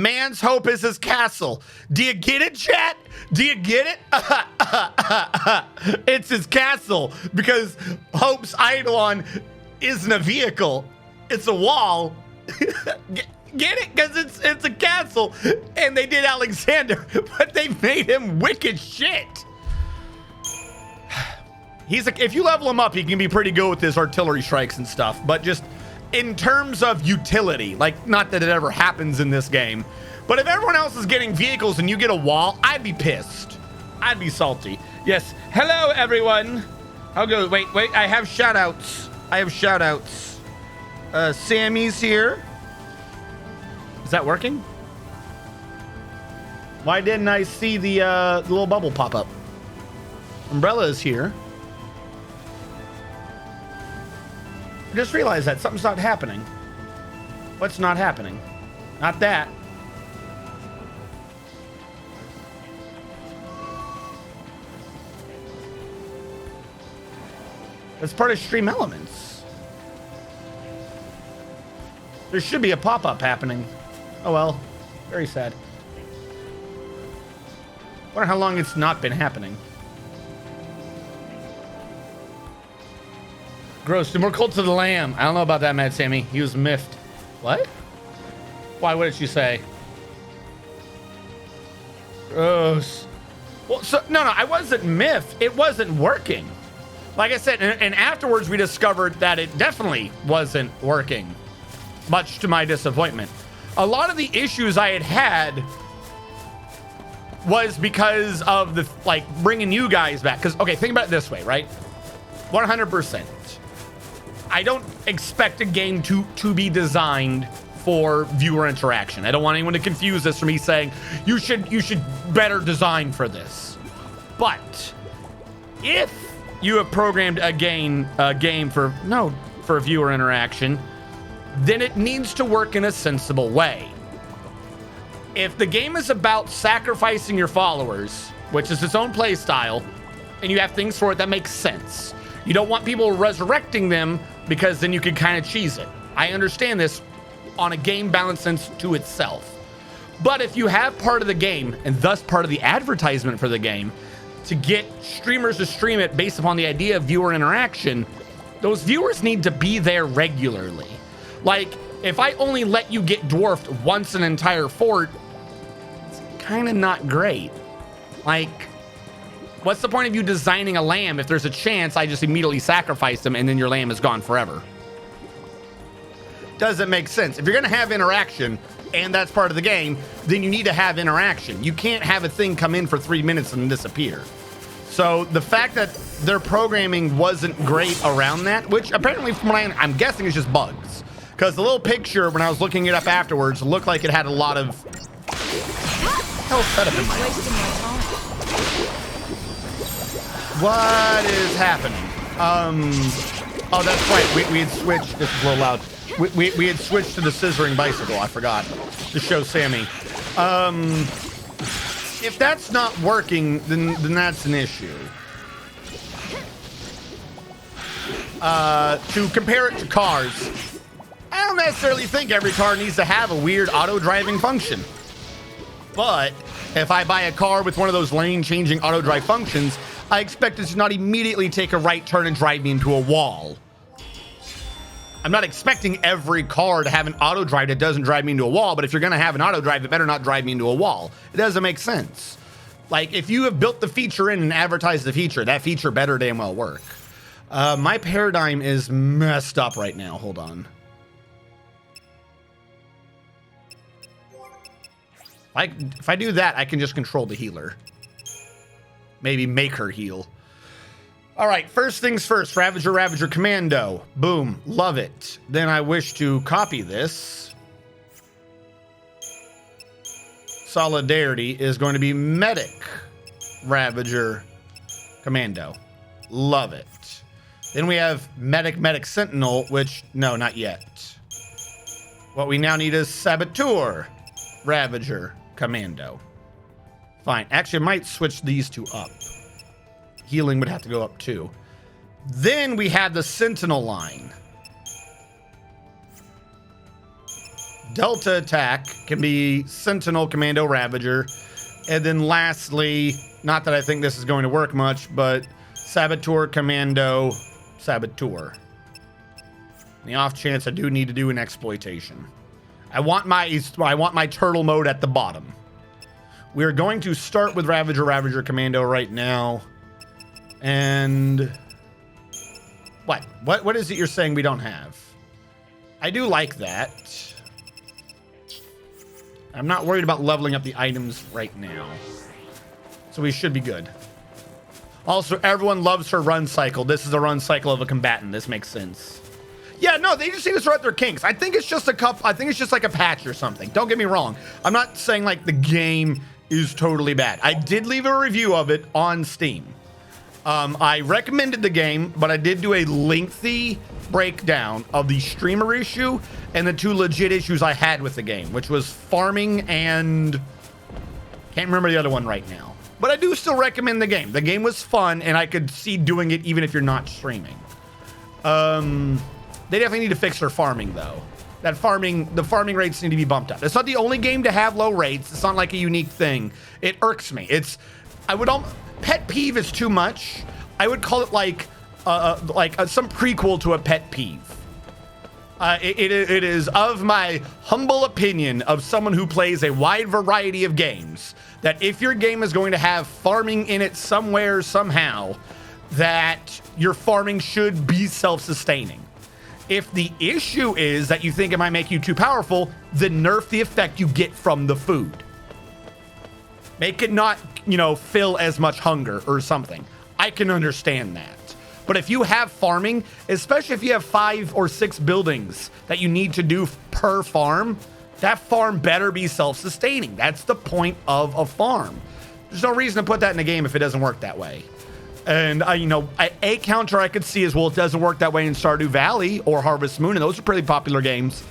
man's hope is his castle. Do you get it, chat? Do you get it? It's his castle because Hope's Eidolon isn't a vehicle. It's a wall. Get it? Because it's a castle. And they did Alexander, but they made him wicked shit. If you level him up, he can be pretty good with his artillery strikes and stuff, but just in terms of utility, like, not that it ever happens in this game, but if everyone else is getting vehicles and you get a wall, I'd be pissed. I'd be salty. Yes. Hello, everyone. I'll go. Wait. I have shout outs. Sammy's here. Is that working? Why didn't I see the little bubble pop up? Umbrella is here. I just realized that something's not happening. What's not happening? Not that. That's part of Stream Elements. There should be a pop-up happening. Oh well, very sad. Wonder how long it's not been happening. Gross. Do more Cult of the Lamb. I don't know about that, Mad Sammy. He was miffed. What? Why? What did she say? Gross. Well, so no, I wasn't miffed. It wasn't working. Like I said, and afterwards we discovered that it definitely wasn't working, much to my disappointment. A lot of the issues I had was because of the, like, bringing you guys back. Because, okay, think about it this way, right? 100%. I don't expect a game to be designed for viewer interaction. I don't want anyone to confuse this for me saying you should better design for this. But if you have programmed a game for viewer interaction, then it needs to work in a sensible way. If the game is about sacrificing your followers, which is its own play style, and you have things for it that make sense, you don't want people resurrecting them because then you could kind of cheese it. I understand this on a game balance sense to itself. But if you have part of the game, and thus part of the advertisement for the game, to get streamers to stream it based upon the idea of viewer interaction, those viewers need to be there regularly. Like, if I only let you get dwarfed once an entire fort, it's kind of not great. Like, what's the point of you designing a lamb if there's a chance I just immediately sacrifice them and then your lamb is gone forever? Doesn't make sense. If you're going to have interaction, and that's part of the game, then you need to have interaction. You can't have a thing come in for 3 minutes and disappear. So the fact that their programming wasn't great around that, which apparently from what I'm guessing is just bugs. Because the little picture, when I was looking it up afterwards, looked like it had a lot of hell set up in my house. What is happening? Oh, that's right. We had switched. This is a little loud. We had switched to the scissoring bicycle. I forgot to show Sammy. If that's not working, then that's an issue. To compare it to cars, I don't necessarily think every car needs to have a weird auto-driving function. But if I buy a car with one of those lane-changing auto-drive functions, I expect it to not immediately take a right turn and drive me into a wall. I'm not expecting every car to have an auto drive that doesn't drive me into a wall, but if you're going to have an auto drive, it better not drive me into a wall. It doesn't make sense. Like, if you have built the feature in and advertised the feature, that feature better damn well work. My paradigm is messed up right now. Hold on. If I do that, I can just control the healer. Maybe make her heal. All right, first things first, Ravager Commando. Boom, love it. Then I wish to copy this. Solidarity is going to be Medic Ravager Commando. Love it. Then we have Medic Sentinel, which, no, not yet. What we now need is Saboteur Ravager Commando. Fine, actually I might switch these two up. Healing would have to go up too. Then we have the Sentinel line. Delta attack can be Sentinel, Commando, Ravager. And then lastly, not that I think this is going to work much, but Saboteur, Commando, Saboteur. The off chance I do need to do an exploitation. I want my turtle mode at the bottom. We're going to start with Ravager, Ravager, Commando right now. And what is it you're saying we don't have? I do like that. I'm not worried about leveling up the items right now. So we should be good. Also, everyone loves her run cycle. This is a run cycle of a combatant. This makes sense. Yeah, no, they just need to sort their kinks. I think it's just like a patch or something. Don't get me wrong. I'm not saying like the game is totally bad. I did leave a review of it on Steam. I recommended the game, but I did do a lengthy breakdown of the streamer issue and the two legit issues I had with the game, which was farming and can't remember the other one right now. But I do still recommend the game. The game was fun, and I could see doing it even if you're not streaming. They definitely need to fix their farming, though. The farming rates need to be bumped up. It's not the only game to have low rates. It's not like a unique thing. It irks me. Pet peeve is too much. I would call it like some prequel to a pet peeve. It is of my humble opinion of someone who plays a wide variety of games that if your game is going to have farming in it somewhere, somehow, that your farming should be self-sustaining. If the issue is that you think it might make you too powerful, then nerf the effect you get from the food. Make it not, fill as much hunger or something. I can understand that. But if you have farming, especially if you have 5 or 6 buildings that you need to do per farm, that farm better be self-sustaining. That's the point of a farm. There's no reason to put that in a game if it doesn't work that way. And, a counter I could see is, well, it doesn't work that way in Stardew Valley or Harvest Moon, and those are pretty popular games.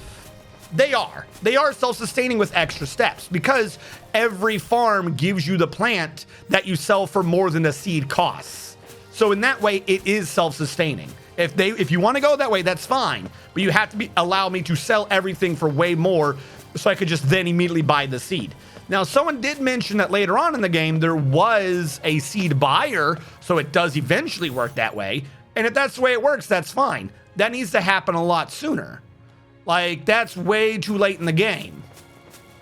They are self-sustaining with extra steps because every farm gives you the plant that you sell for more than the seed costs. So in that way, it is self-sustaining. If you want to go that way, that's fine. But you have to allow me to sell everything for way more so I could just then immediately buy the seed. Now, someone did mention that later on in the game, there was a seed buyer, so it does eventually work that way. And if that's the way it works, that's fine. That needs to happen a lot sooner. Like, that's way too late in the game.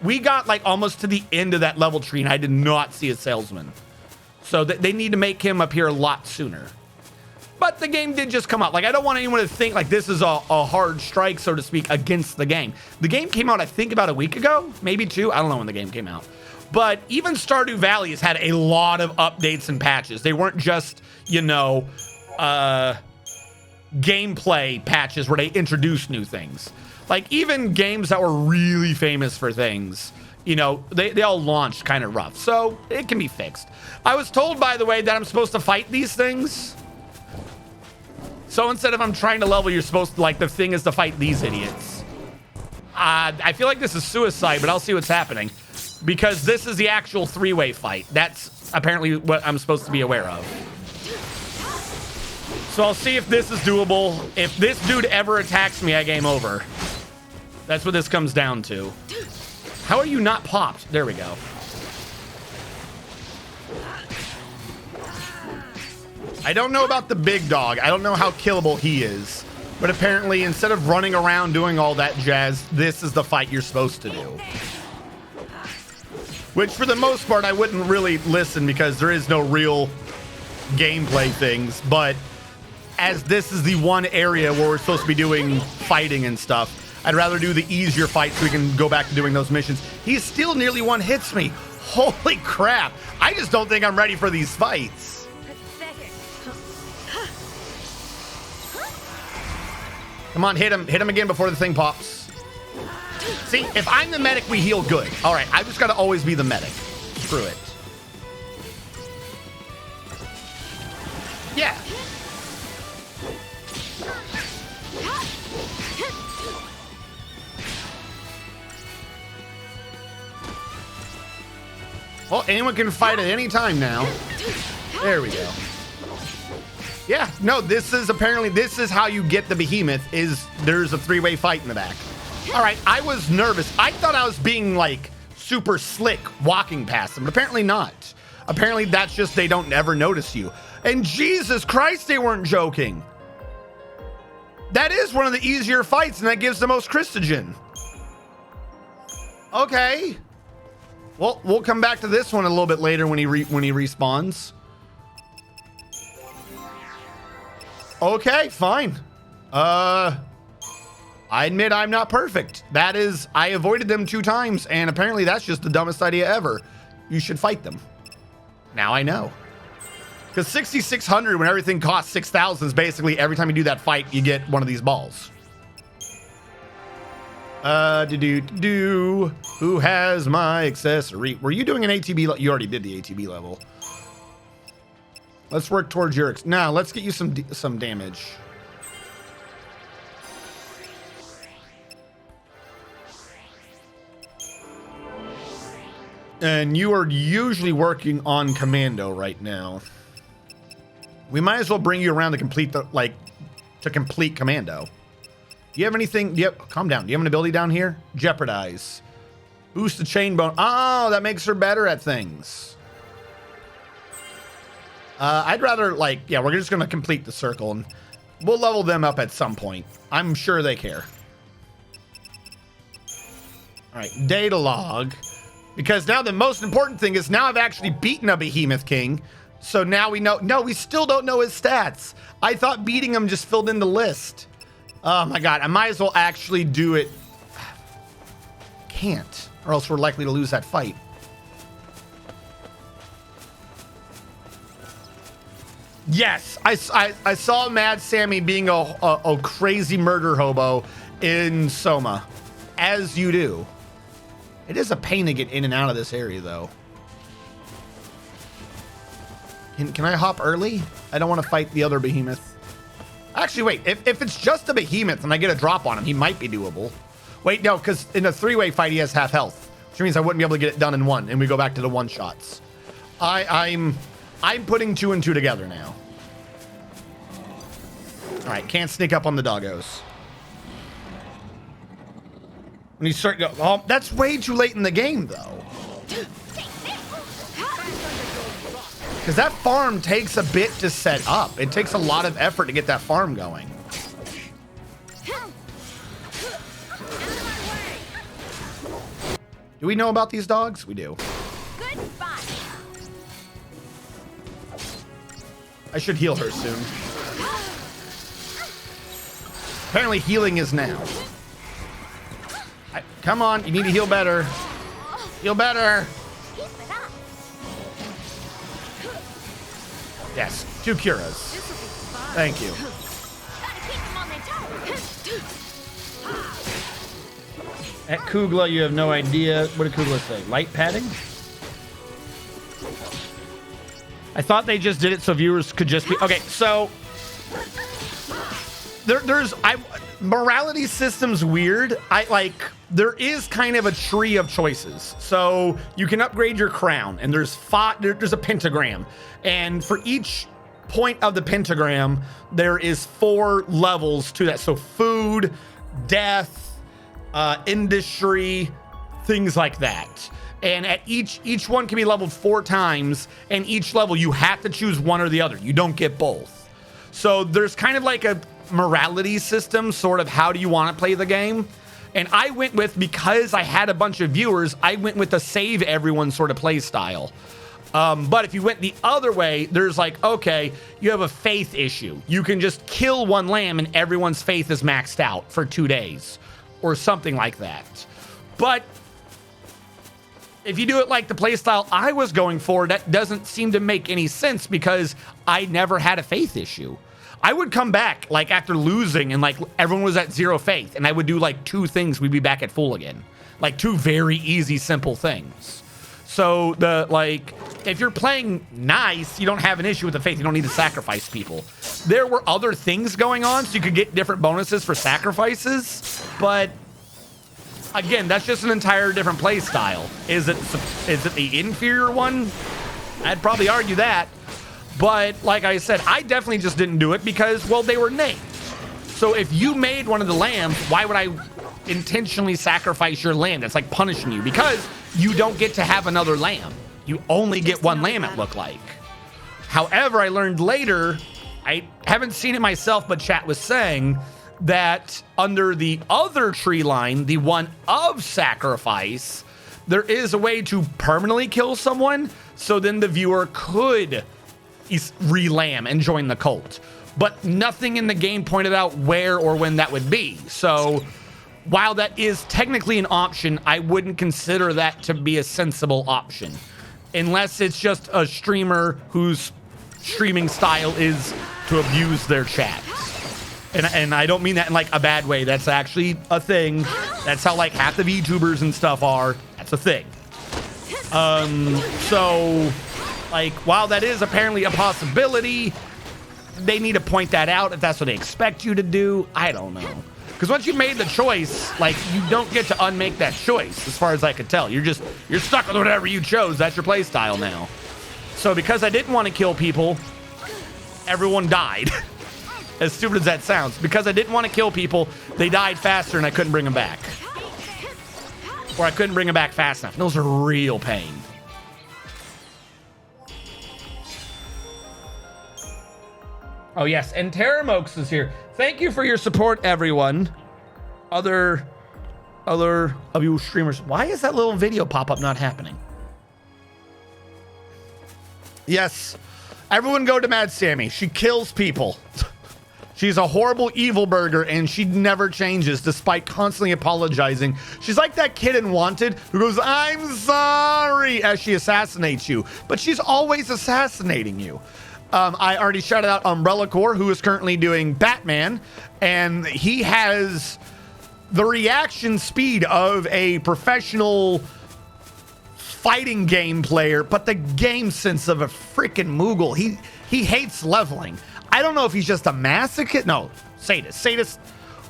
We got, almost to the end of that level tree, and I did not see a salesman. So they need to make him appear a lot sooner. But the game did just come out. I don't want anyone to think this is a hard strike, so to speak, against the game. The game came out, I think, about a week ago, maybe 2. I don't know when the game came out. But even Stardew Valley has had a lot of updates and patches. They weren't just, gameplay patches where they introduced new things. Even games that were really famous for things, they all launched kind of rough. So it can be fixed. I was told, by the way, that I'm supposed to fight these things. So instead of I'm trying to level, you're supposed to, the thing is to fight these idiots. I feel like this is suicide, but I'll see what's happening. Because this is the actual 3-way fight. That's apparently what I'm supposed to be aware of. So I'll see if this is doable. If this dude ever attacks me, I game over. That's what this comes down to. How are you not popped? There we go. I don't know about the big dog. I don't know how killable he is. But apparently, instead of running around doing all that jazz, this is the fight you're supposed to do. Which, for the most part, I wouldn't really listen because there is no real gameplay things. But as this is the one area where we're supposed to be doing fighting and stuff, I'd rather do the easier fight so we can go back to doing those missions. He still nearly one-hits me. Holy crap. I just don't think I'm ready for these fights. Come on, hit him. Hit him again before the thing pops. See, if I'm the medic, we heal good. All right, I've just got to always be the medic. Screw it. Yeah. Well, anyone can fight at any time now. There we go. Yeah, no, this is how you get the behemoth, is there's a 3-way fight in the back. All right, I was nervous. I thought I was being like super slick walking past them, but apparently not. Apparently that's just they don't ever notice you. And Jesus Christ, they weren't joking. That is one of the easier fights, and that gives the most Christogen. Okay. Well, we'll come back to this one a little bit later when he respawns. Okay, fine. I admit I'm not perfect. That is, I avoided them 2 times, and apparently that's just the dumbest idea ever. You should fight them. Now I know. Because 6,600 when everything costs 6,000 is basically every time you do that fight, you get one of these balls. Who has my accessory? Were you doing an ATB? You already did the ATB level. Let's work towards your... Now, let's get you some damage. And you are usually working on commando right now. We might as well bring you around to complete complete commando. Do you have anything? Yep, calm down. Do you have an ability down here? Jeopardize. Boost the chain bone. Oh, that makes her better at things. I'd rather yeah, we're just gonna complete the circle and we'll level them up at some point. I'm sure they care. All right, data log. Because now the most important thing is now I've actually beaten a Behemoth King. So now we know. No, we still don't know his stats. I thought beating him just filled in the list. Oh my God, I might as well actually do it. Can't, or else we're likely to lose that fight. Yes, I saw Mad Sammy being a crazy murder hobo in Soma, as you do. It is a pain to get in and out of this area, though. Can I hop early? I don't want to fight the other behemoth. Actually, wait. If it's just a behemoth and I get a drop on him, he might be doable. Wait, no, because in a 3-way fight, he has half health, which means I wouldn't be able to get it done in one, and we go back to the one-shots. I'm putting 2 and 2 together now. All right, can't sneak up on the doggos. When you start go, oh, that's way too late in the game, though. Because that farm takes a bit to set up. It takes a lot of effort to get that farm going. Do we know about these dogs? We do. Goodbye. I should heal her soon. Apparently healing is now. Come on, you need to heal better. Heal better. Yes, 2 curas. Thank you. At Kugla, you have no idea. What did Kugla say? Light padding? I thought they just did it so viewers could just be... Okay, so... Morality system's weird. There is kind of a tree of choices. So you can upgrade your crown, and there's a pentagram. And for each point of the pentagram, there is 4 levels to that. So food, death, industry, things like that. And at each one can be leveled 4 times, and each level you have to choose one or the other. You don't get both. So there's kind of like a morality system, sort of how do you want to play the game. And I went with, because I had a bunch of viewers, I went with the save everyone sort of play style. But if you went the other way, there's like, okay, you have a faith issue. You can just kill 1 lamb and everyone's faith is maxed out for 2 days or something like that. But if you do it like the play style I was going for, that doesn't seem to make any sense because I never had a faith issue. I would come back like after losing and like everyone was at 0 faith, and I would do like 2 things, we'd be back at full again. Like 2 very easy, simple things. So if you're playing nice, you don't have an issue with the faith. You don't need to sacrifice people. There were other things going on, so you could get different bonuses for sacrifices. But again, that's just an entire different play style. Is it the inferior one? I'd probably argue that. But like I said, I definitely just didn't do it because, well, they were named. So if you made one of the lambs, why would I intentionally sacrifice your lamb. That's like punishing you because you don't get to have another lamb. You only get one lamb, it looked like. However, I learned later, I haven't seen it myself, but chat was saying that under the other tree line, the one of sacrifice, there is a way to permanently kill someone, so then the viewer could re-lamb and join the cult. But nothing in the game pointed out where or when that would be. So while that is technically an option, I wouldn't consider that to be a sensible option. Unless it's just a streamer whose streaming style is to abuse their chat. And I don't mean that in like a bad way. That's actually a thing. That's how like half the VTubers and stuff are. That's a thing. So like while that is apparently a possibility, they need to point that out if that's what they expect you to do. I don't know. Because once you made the choice, like you don't get to unmake that choice as far as I could tell. You're stuck with whatever you chose. That's your play style now. So because I didn't want to kill people, everyone died. As stupid as that sounds. Because I didn't want to kill people, they died faster and I couldn't bring them back. Or I couldn't bring them back fast enough. Those are real pain. Oh, yes. And Terramokes is here. Thank you for your support, everyone. Other of you streamers. Why is that little video pop-up not happening? Yes. Everyone go to Mad Sammy. She kills people. She's a horrible evil burger, and she never changes despite constantly apologizing. She's like that kid in Wanted who goes, "I'm sorry," as she assassinates you. But she's always assassinating you. I already shouted out Umbrella Corps, who is currently doing Batman, and he has the reaction speed of a professional fighting game player, but the game sense of a freaking Moogle. He hates leveling. I don't know if he's just a masochist. No, sadist. Sadist.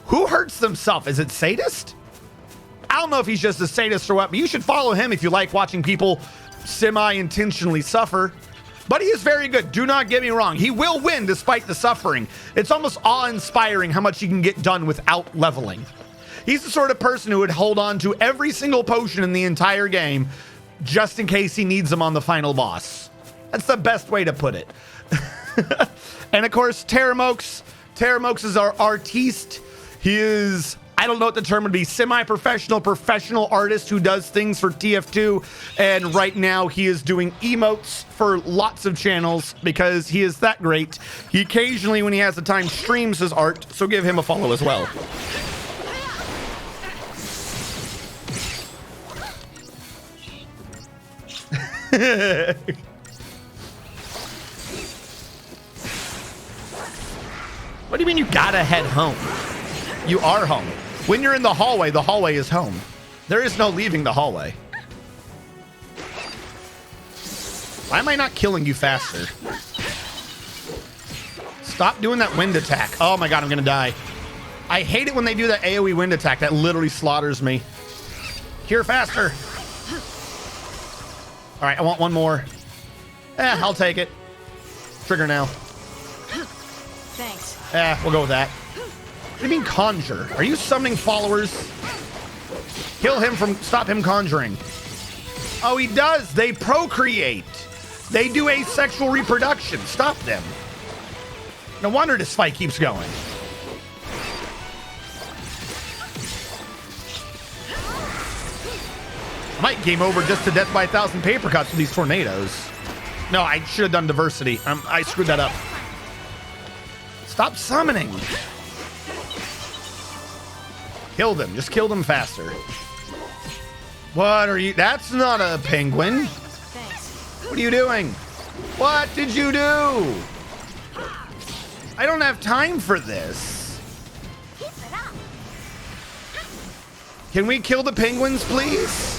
Who hurts themselves? Is it sadist? I don't know if he's just a sadist or what, but you should follow him if you like watching people semi-intentionally suffer. But he is very good. Do not get me wrong. He will win despite the suffering. It's almost awe-inspiring how much he can get done without leveling. He's the sort of person who would hold on to every single potion in the entire game just in case he needs them on the final boss. That's the best way to put it. And of course, Terramokes. Terramokes is our artiste. He is, I don't know what the term would be, semi-professional, professional artist who does things for TF2. And right now he is doing emotes for lots of channels because he is that great. He occasionally, when he has the time, streams his art. So give him a follow as well. What do you mean you gotta head home? You are home. When you're in the hallway is home. There is no leaving the hallway. Why am I not killing you faster? Stop doing that wind attack. Oh my god, I'm gonna die. I hate it when they do that AoE wind attack. That literally slaughters me. Cure faster. All right, I want one more. I'll take it. Trigger now. Thanks. We'll go with that. What do you mean conjure? Are you summoning followers? Kill him stop him conjuring. Oh, he does. They procreate. They do asexual reproduction. Stop them. No wonder this fight keeps going. I might game over just to death by 1,000 paper cuts with these tornadoes. No, I should have done diversity. I screwed that up. Stop summoning. Kill them. Just kill them faster. What are you? That's not a penguin. Thanks. What are you doing? What did you do? I don't have time for this. Can we kill the penguins, please?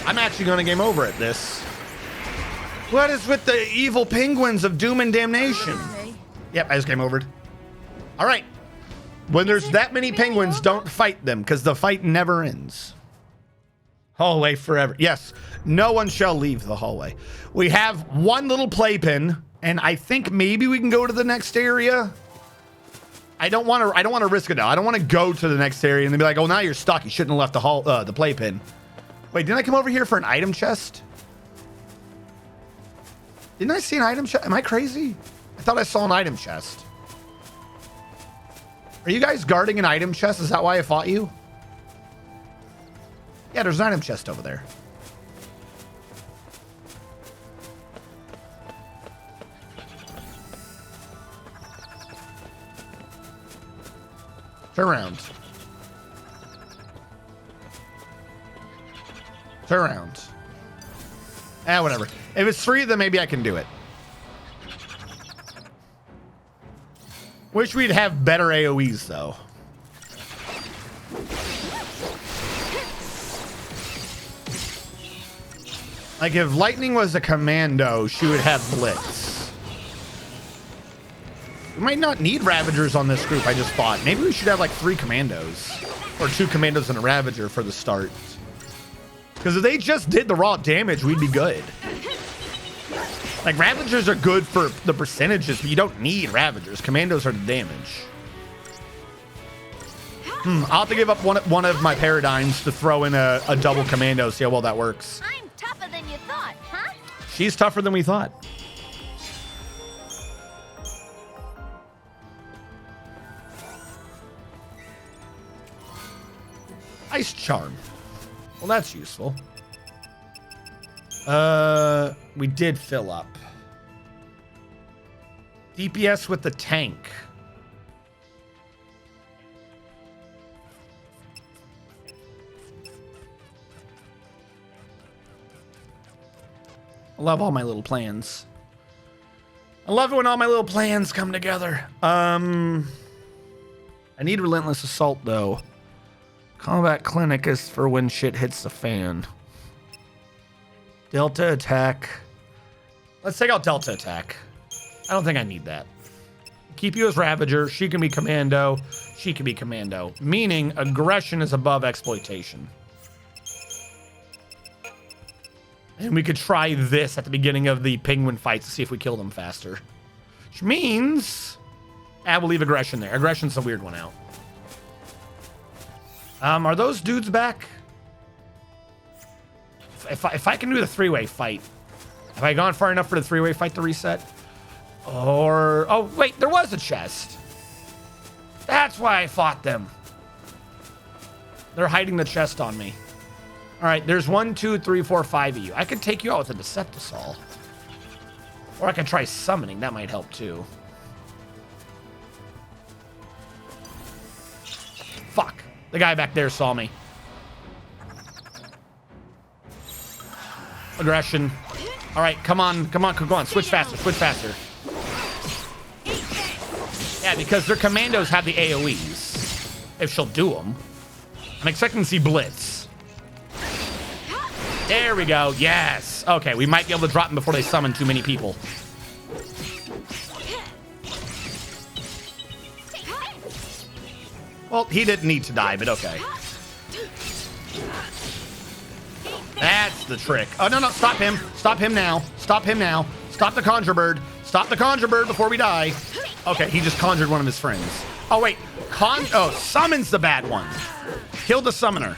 I'm actually going to game over at this. What is with the evil penguins of doom and damnation? Yep, I just game overed. All right. When there's that many penguins, don't fight them because the fight never ends. Hallway forever. Yes, no one shall leave the hallway. We have one little playpen, and I think maybe we can go to the next area. I don't want to risk it now. I don't want to go to the next area and then be like, oh, now you're stuck. You shouldn't have left the playpen. Wait, didn't I come over here for an item chest? Didn't I see an item chest? Am I crazy? I thought I saw an item chest. Are you guys guarding an item chest? Is that why I fought you? Yeah, there's an item chest over there. Turn around. Turn around. Whatever. If it's free, then maybe I can do it. Wish we'd have better AoEs, though. Like, if Lightning was a commando, she would have Blitz. We might not need Ravagers on this group, I just thought. Maybe we should have, like, 3 commandos. Or 2 commandos and a Ravager for the start. Because if they just did the raw damage, we'd be good. Like, Ravagers are good for the percentages, but you don't need Ravagers. Commandos are the damage. I'll have to give up one of my paradigms to throw in a double commando, see how well that works. I'm tougher than you thought, huh? She's tougher than we thought. Ice Charm. Well, that's useful. We did fill up. DPS with the tank. I love all my little plans. I love it when all my little plans come together. I need Relentless Assault, though. Combat Clinic is for when shit hits the fan. Delta Attack. Let's take out Delta Attack. I don't think I need that. Keep you as Ravager. She can be Commando. She can be Commando. Meaning aggression is above exploitation. And we could try this at the beginning of the penguin fights to see if we kill them faster. Which means... we'll leave aggression there. Aggression's a weird one out. Are those dudes back? If I can do the 3-way fight. Have I gone far enough for the 3-way fight to reset? Or... oh, wait, there was a chest. That's why I fought them. They're hiding the chest on me. All right, there's 1, 2, 3, 4, 5 of you. I could take you out with a Deceptisol. Or I could try summoning. That might help, too. Fuck. The guy back there saw me. Aggression. All right, come on. Switch faster. Yeah, because their commandos have the AoEs. If she'll do them. I'm expecting to see Blitz. There we go. Yes. Okay, we might be able to drop them before they summon too many people. Well, he didn't need to die, but okay. That's the trick. Oh, no. Stop him. Stop him now. Stop the Conjure Bird. Stop the Conjure Bird before we die. Okay, he just conjured one of his friends. Oh, wait. Summons the bad one. Kill the summoner.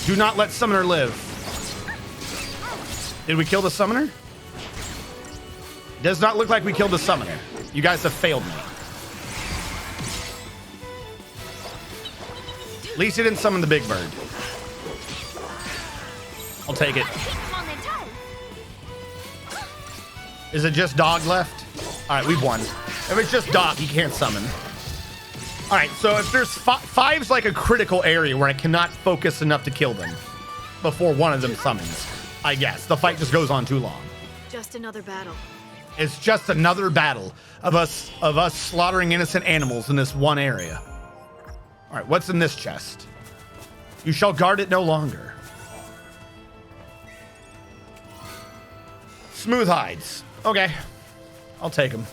Do not let summoner live. Did we kill the summoner? Does not look like we killed the summoner. You guys have failed me. At least he didn't summon the big bird. I'll take it. Is it just dog left? All right, we've won. If it's just dog, he can't summon. All right, so if there's five's like a critical area where I cannot focus enough to kill them before one of them summons, I guess. The fight just goes on too long. Just another battle. It's just another battle of us slaughtering innocent animals in this one area. All right, what's in this chest? You shall guard it no longer. Smooth hides. Okay. I'll take them.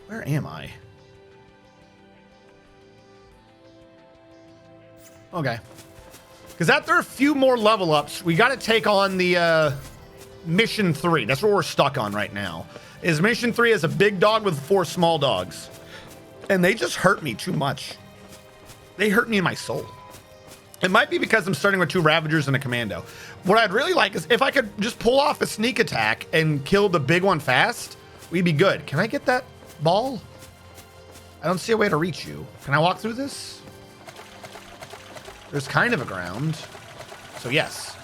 Where am I? Okay. Because after a few more level ups, we got to take on the mission 3. That's what we're stuck on right now. is mission 3 is a big dog with 4 small dogs. And they just hurt me too much. They hurt me in my soul. It might be because I'm starting with 2 Ravagers and a Commando. What I'd really like is if I could just pull off a sneak attack and kill the big one fast, we'd be good. Can I get that ball? I don't see a way to reach you. Can I walk through this? There's kind of a ground. So yes.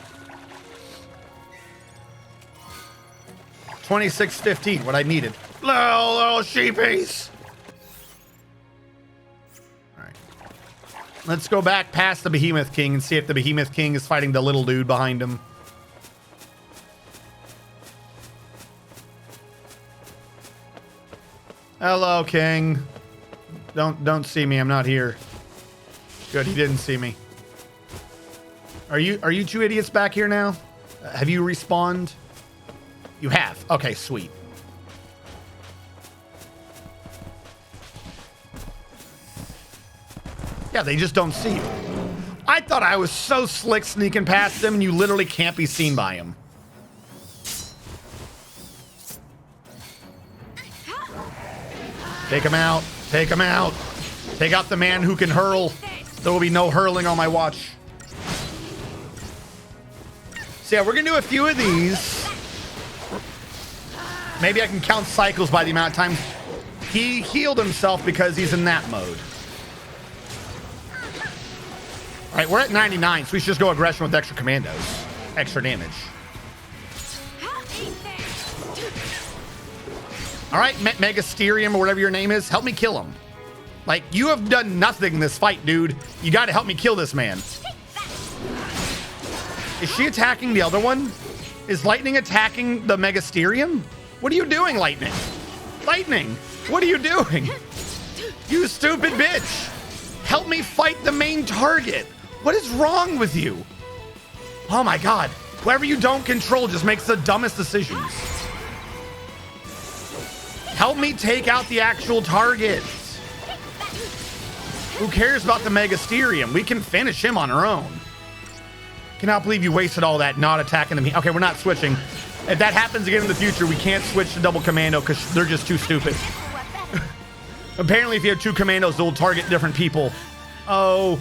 2615, what I needed. Little sheepies. All right. Let's go back past the Behemoth King and see if the Behemoth King is fighting the little dude behind him. Hello, King. Don't see me. I'm not here. Good, he didn't see me. Are you 2 idiots back here now? Have you respawned? You have. Okay, sweet. Yeah, they just don't see you. I thought I was so slick sneaking past them, and you literally can't be seen by them. Take him out. Take him out. Take out the man who can hurl. There will be no hurling on my watch. So yeah, we're going to do a few of these. Maybe I can count cycles by the amount of time he healed himself because he's in that mode. All right, we're at 99, so we should just go aggression with extra commandos. Extra damage. All right, Megasterium or whatever your name is, help me kill him. Like, you have done nothing in this fight, dude. You got to help me kill this man. Is she attacking the other one? Is Lightning attacking the Megasterium? What are you doing, Lightning? Lightning, what are you doing? You stupid bitch. Help me fight the main target. What is wrong with you? Oh my God. Whoever you don't control just makes the dumbest decisions. Help me take out the actual target. Who cares about the Megasterium? We can finish him on our own. Cannot believe you wasted all that not attacking them. Okay, we're not switching. If that happens again in the future, we can't switch to double commando because they're just too stupid. Apparently, if you have 2 commandos, they'll target different people. Oh,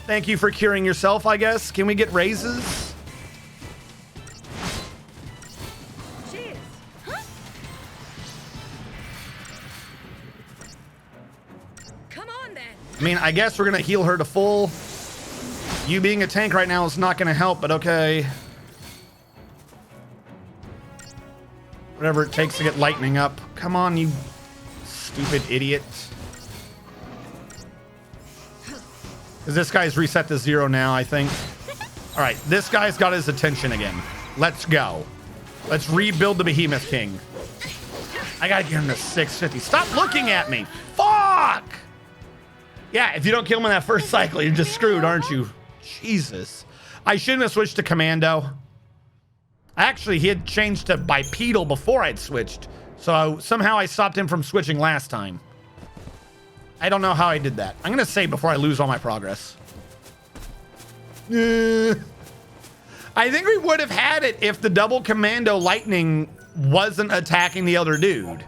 thank you for curing yourself, I guess. Can we get raises? Come on, then. I mean, I guess we're going to heal her to full. You being a tank right now is not going to help, but okay. Whatever it takes to get lightning up. Come on, you stupid idiot. Because this guy's reset to 0 now, I think. All right, this guy's got his attention again. Let's go. Let's rebuild the Behemoth King. I got to get him to 650. Stop looking at me. Fuck! Yeah, if you don't kill him in that first cycle, you're just screwed, aren't you? Jesus. I shouldn't have switched to Commando. Actually, he had changed to Bipedal before I'd switched. So somehow I stopped him from switching last time. I don't know how I did that. I'm going to save before I lose all my progress. I think we would have had it if the double commando lightning wasn't attacking the other dude.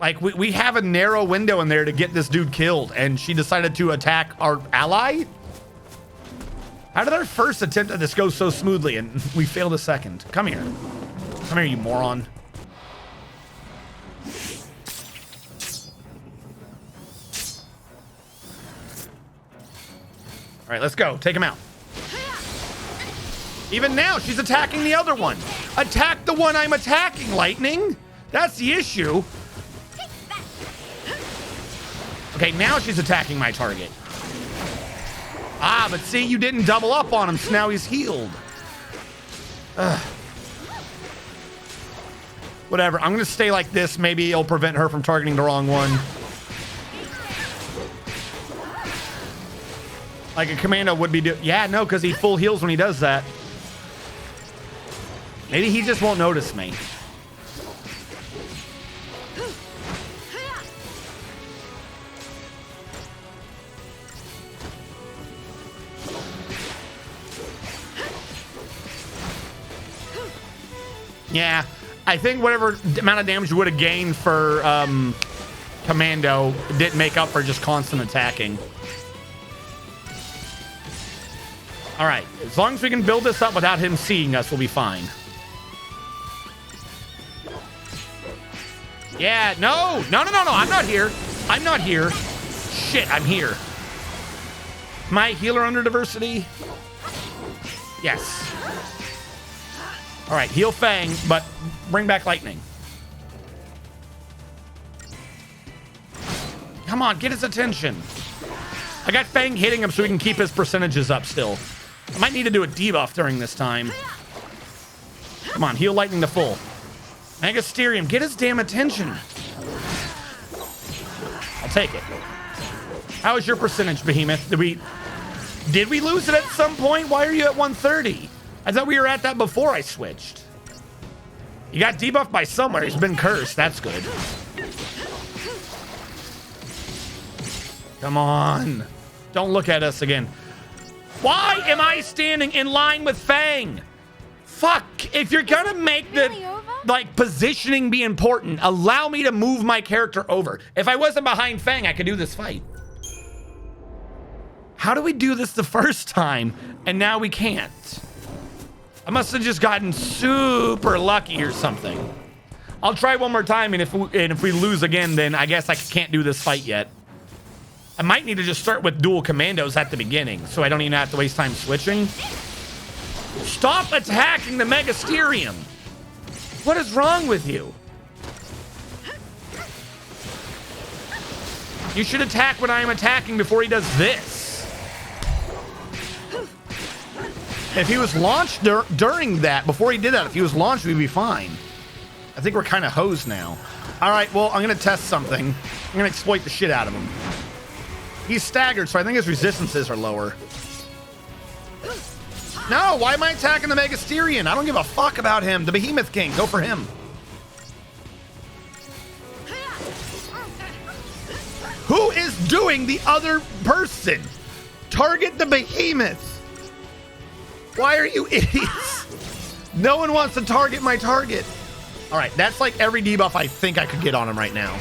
Like, we have a narrow window in there to get this dude killed, and she decided to attack our ally? How did our first attempt at this go so smoothly and we failed a second? Come here. Come here, you moron. All right, let's go. Take him out. Even now, she's attacking the other one. Attack the one I'm attacking, Lightning. That's the issue. Okay, now she's attacking my target. Ah, but see, you didn't double up on him, so now he's healed. Ugh. Whatever, I'm gonna stay like this. Maybe it'll prevent her from targeting the wrong one. Like a commando would be yeah, no, because he full heals when he does that. Maybe he just won't notice me. Yeah, I think whatever amount of damage you would have gained for Commando didn't make up for just constant attacking. All right, as long as we can build this up without him seeing us, we'll be fine. Yeah, no, I'm not here. I'm not here. Shit, I'm here. My healer under diversity? Yes. All right, heal Fang, but bring back lightning. Come on, get his attention. I got Fang hitting him so we can keep his percentages up still. I might need to do a debuff during this time. Come on, heal lightning to full. Megasterium, get his damn attention. I'll take it. How is your percentage, Behemoth? Did we lose it at some point? Why are you at 130? I thought we were at that before I switched. You got debuffed by somewhere. He's been cursed. That's good. Come on. Don't look at us again. Why am I standing in line with Fang? Fuck. If you're gonna make the like positioning be important, allow me to move my character over. If I wasn't behind Fang, I could do this fight. How do we do this the first time and now we can't? I must have just gotten super lucky or something. I'll try one more time, and if we lose again, then I guess I can't do this fight yet. I might need to just start with dual commandos at the beginning, so I don't even have to waste time switching. Stop attacking the Megasterium. What is wrong with you? You should attack when I am attacking before he does this. If he was launched during that, before he did that, if he was launched, we'd be fine. I think we're kind of hosed now. All right, well, I'm going to test something. I'm going to exploit the shit out of him. He's staggered, so I think his resistances are lower. No, why am I attacking the Megasterian? I don't give a fuck about him. The Behemoth King, go for him. Who is doing the other person? Target the Behemoth. Why are you idiots? No one wants to target my target. All right, that's like every debuff I think I could get on him right now.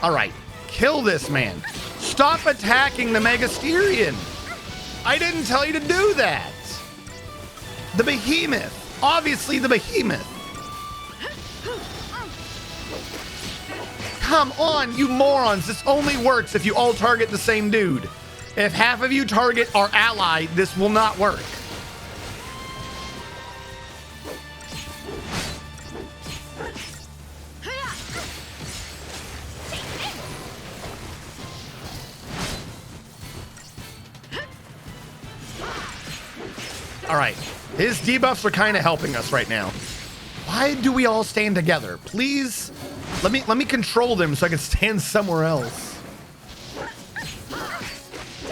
All right, kill this man. Stop attacking the Megasterian. I didn't tell you to do that. The Behemoth. Obviously the Behemoth. Come on, you morons. This only works if you all target the same dude. If half of you target our ally, this will not work. All right, his debuffs are kind of helping us right now. Why do we all stand together? Please, let me control them so I can stand somewhere else.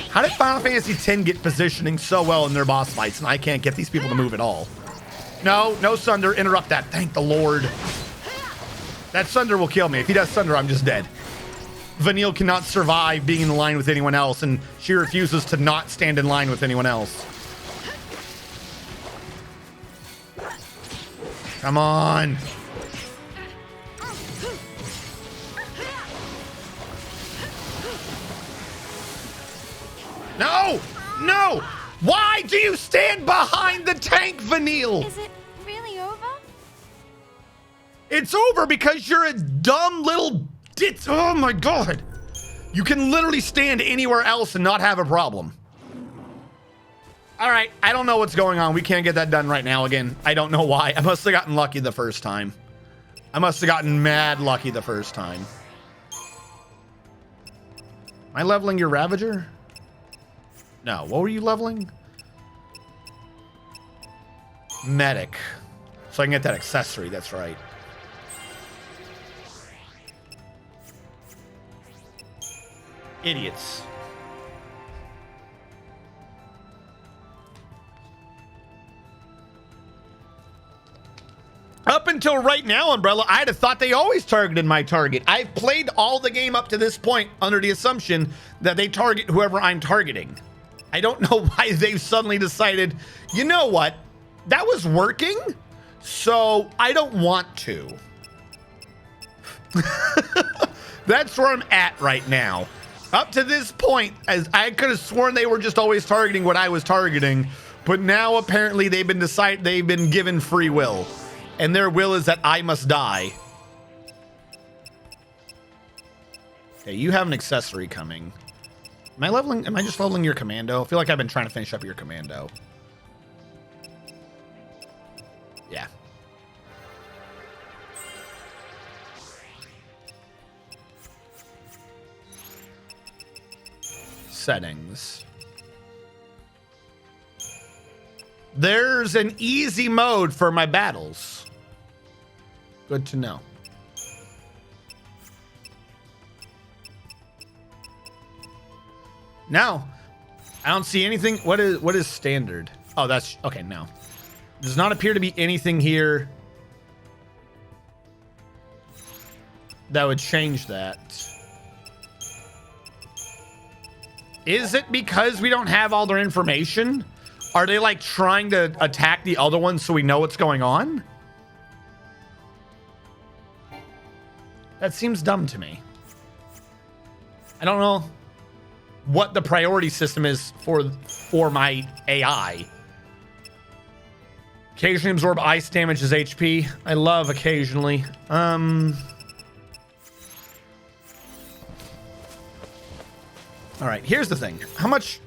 How did Final Fantasy X get positioning so well in their boss fights and I can't get these people to move at all? No, no Sunder, interrupt that. Thank the Lord. That Sunder will kill me. If he does Sunder, I'm just dead. Vanille cannot survive being in line with anyone else, and she refuses to not stand in line with anyone else. Come on. No! No! Why do you stand behind the tank, Vanille? Is it really over? It's over because you're a dumb little ditz. Oh my God. You can literally stand anywhere else and not have a problem. All right, I don't know what's going on. We can't get that done right now again. I don't know why. I must have gotten lucky the first time. I must have gotten mad lucky the first time. Am I leveling your Ravager? No, what were you leveling? Medic. So I can get that accessory, that's right. Idiots. Up until right now, Umbrella, I'd have thought they always targeted my target. I've played all the game up to this point under the assumption that they target whoever I'm targeting. I don't know why they've suddenly decided, you know what? That was working, So I don't want to. That's where I'm at right now. Up to this point, as I could have sworn they were just always targeting what I was targeting, but now apparently they've been given free will, and their will is that I must die. Okay, you have an accessory coming. Am I just leveling your commando? I feel like I've been trying to finish up your commando. Yeah. Settings. There's an easy mode for my battles. Good to know. No, I don't see anything. What is standard? Oh, that's okay. No, does not appear to be anything here that would change that. Is it because we don't have all their information? Are they like trying to attack the other ones so we know what's going on? That seems dumb to me. I don't know what the priority system is for my AI. Occasionally absorb ice damage as HP. I love occasionally. All right, here's the thing.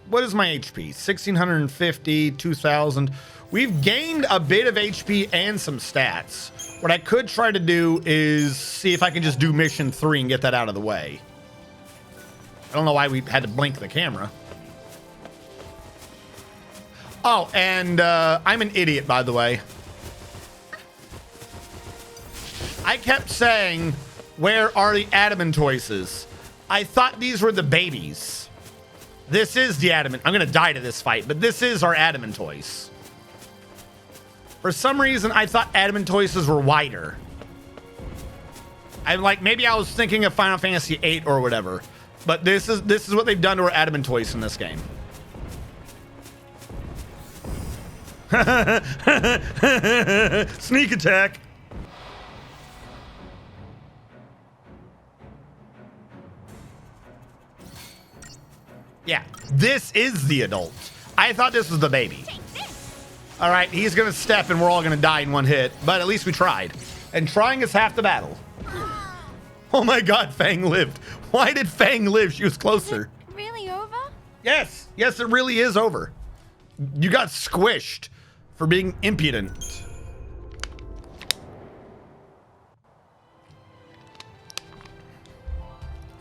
What is my HP? 1650, 2000. We've gained a bit of HP and some stats. What I could try to do is see if I can just do mission 3 and get that out of the way. I don't know why we had to blink the camera. Oh, and I'm an idiot, by the way. I kept saying, where are the adamantoises? I thought these were the babies. This is the adamant. I'm going to die to this fight, but this is our adamantoise. For some reason, I thought adamantoises were wider. I'm like, maybe I was thinking of Final Fantasy VIII or whatever. But this is what they've done to our adamantoise in this game. Sneak attack. Yeah, this is the adult. I thought this was the baby. All right, he's gonna step and we're all gonna die in one hit, but at least we tried. And trying is half the battle. Oh my God, Fang lived. Why did Fang live? She was closer. Is it really over? Yes, it really is over. You got squished for being impudent.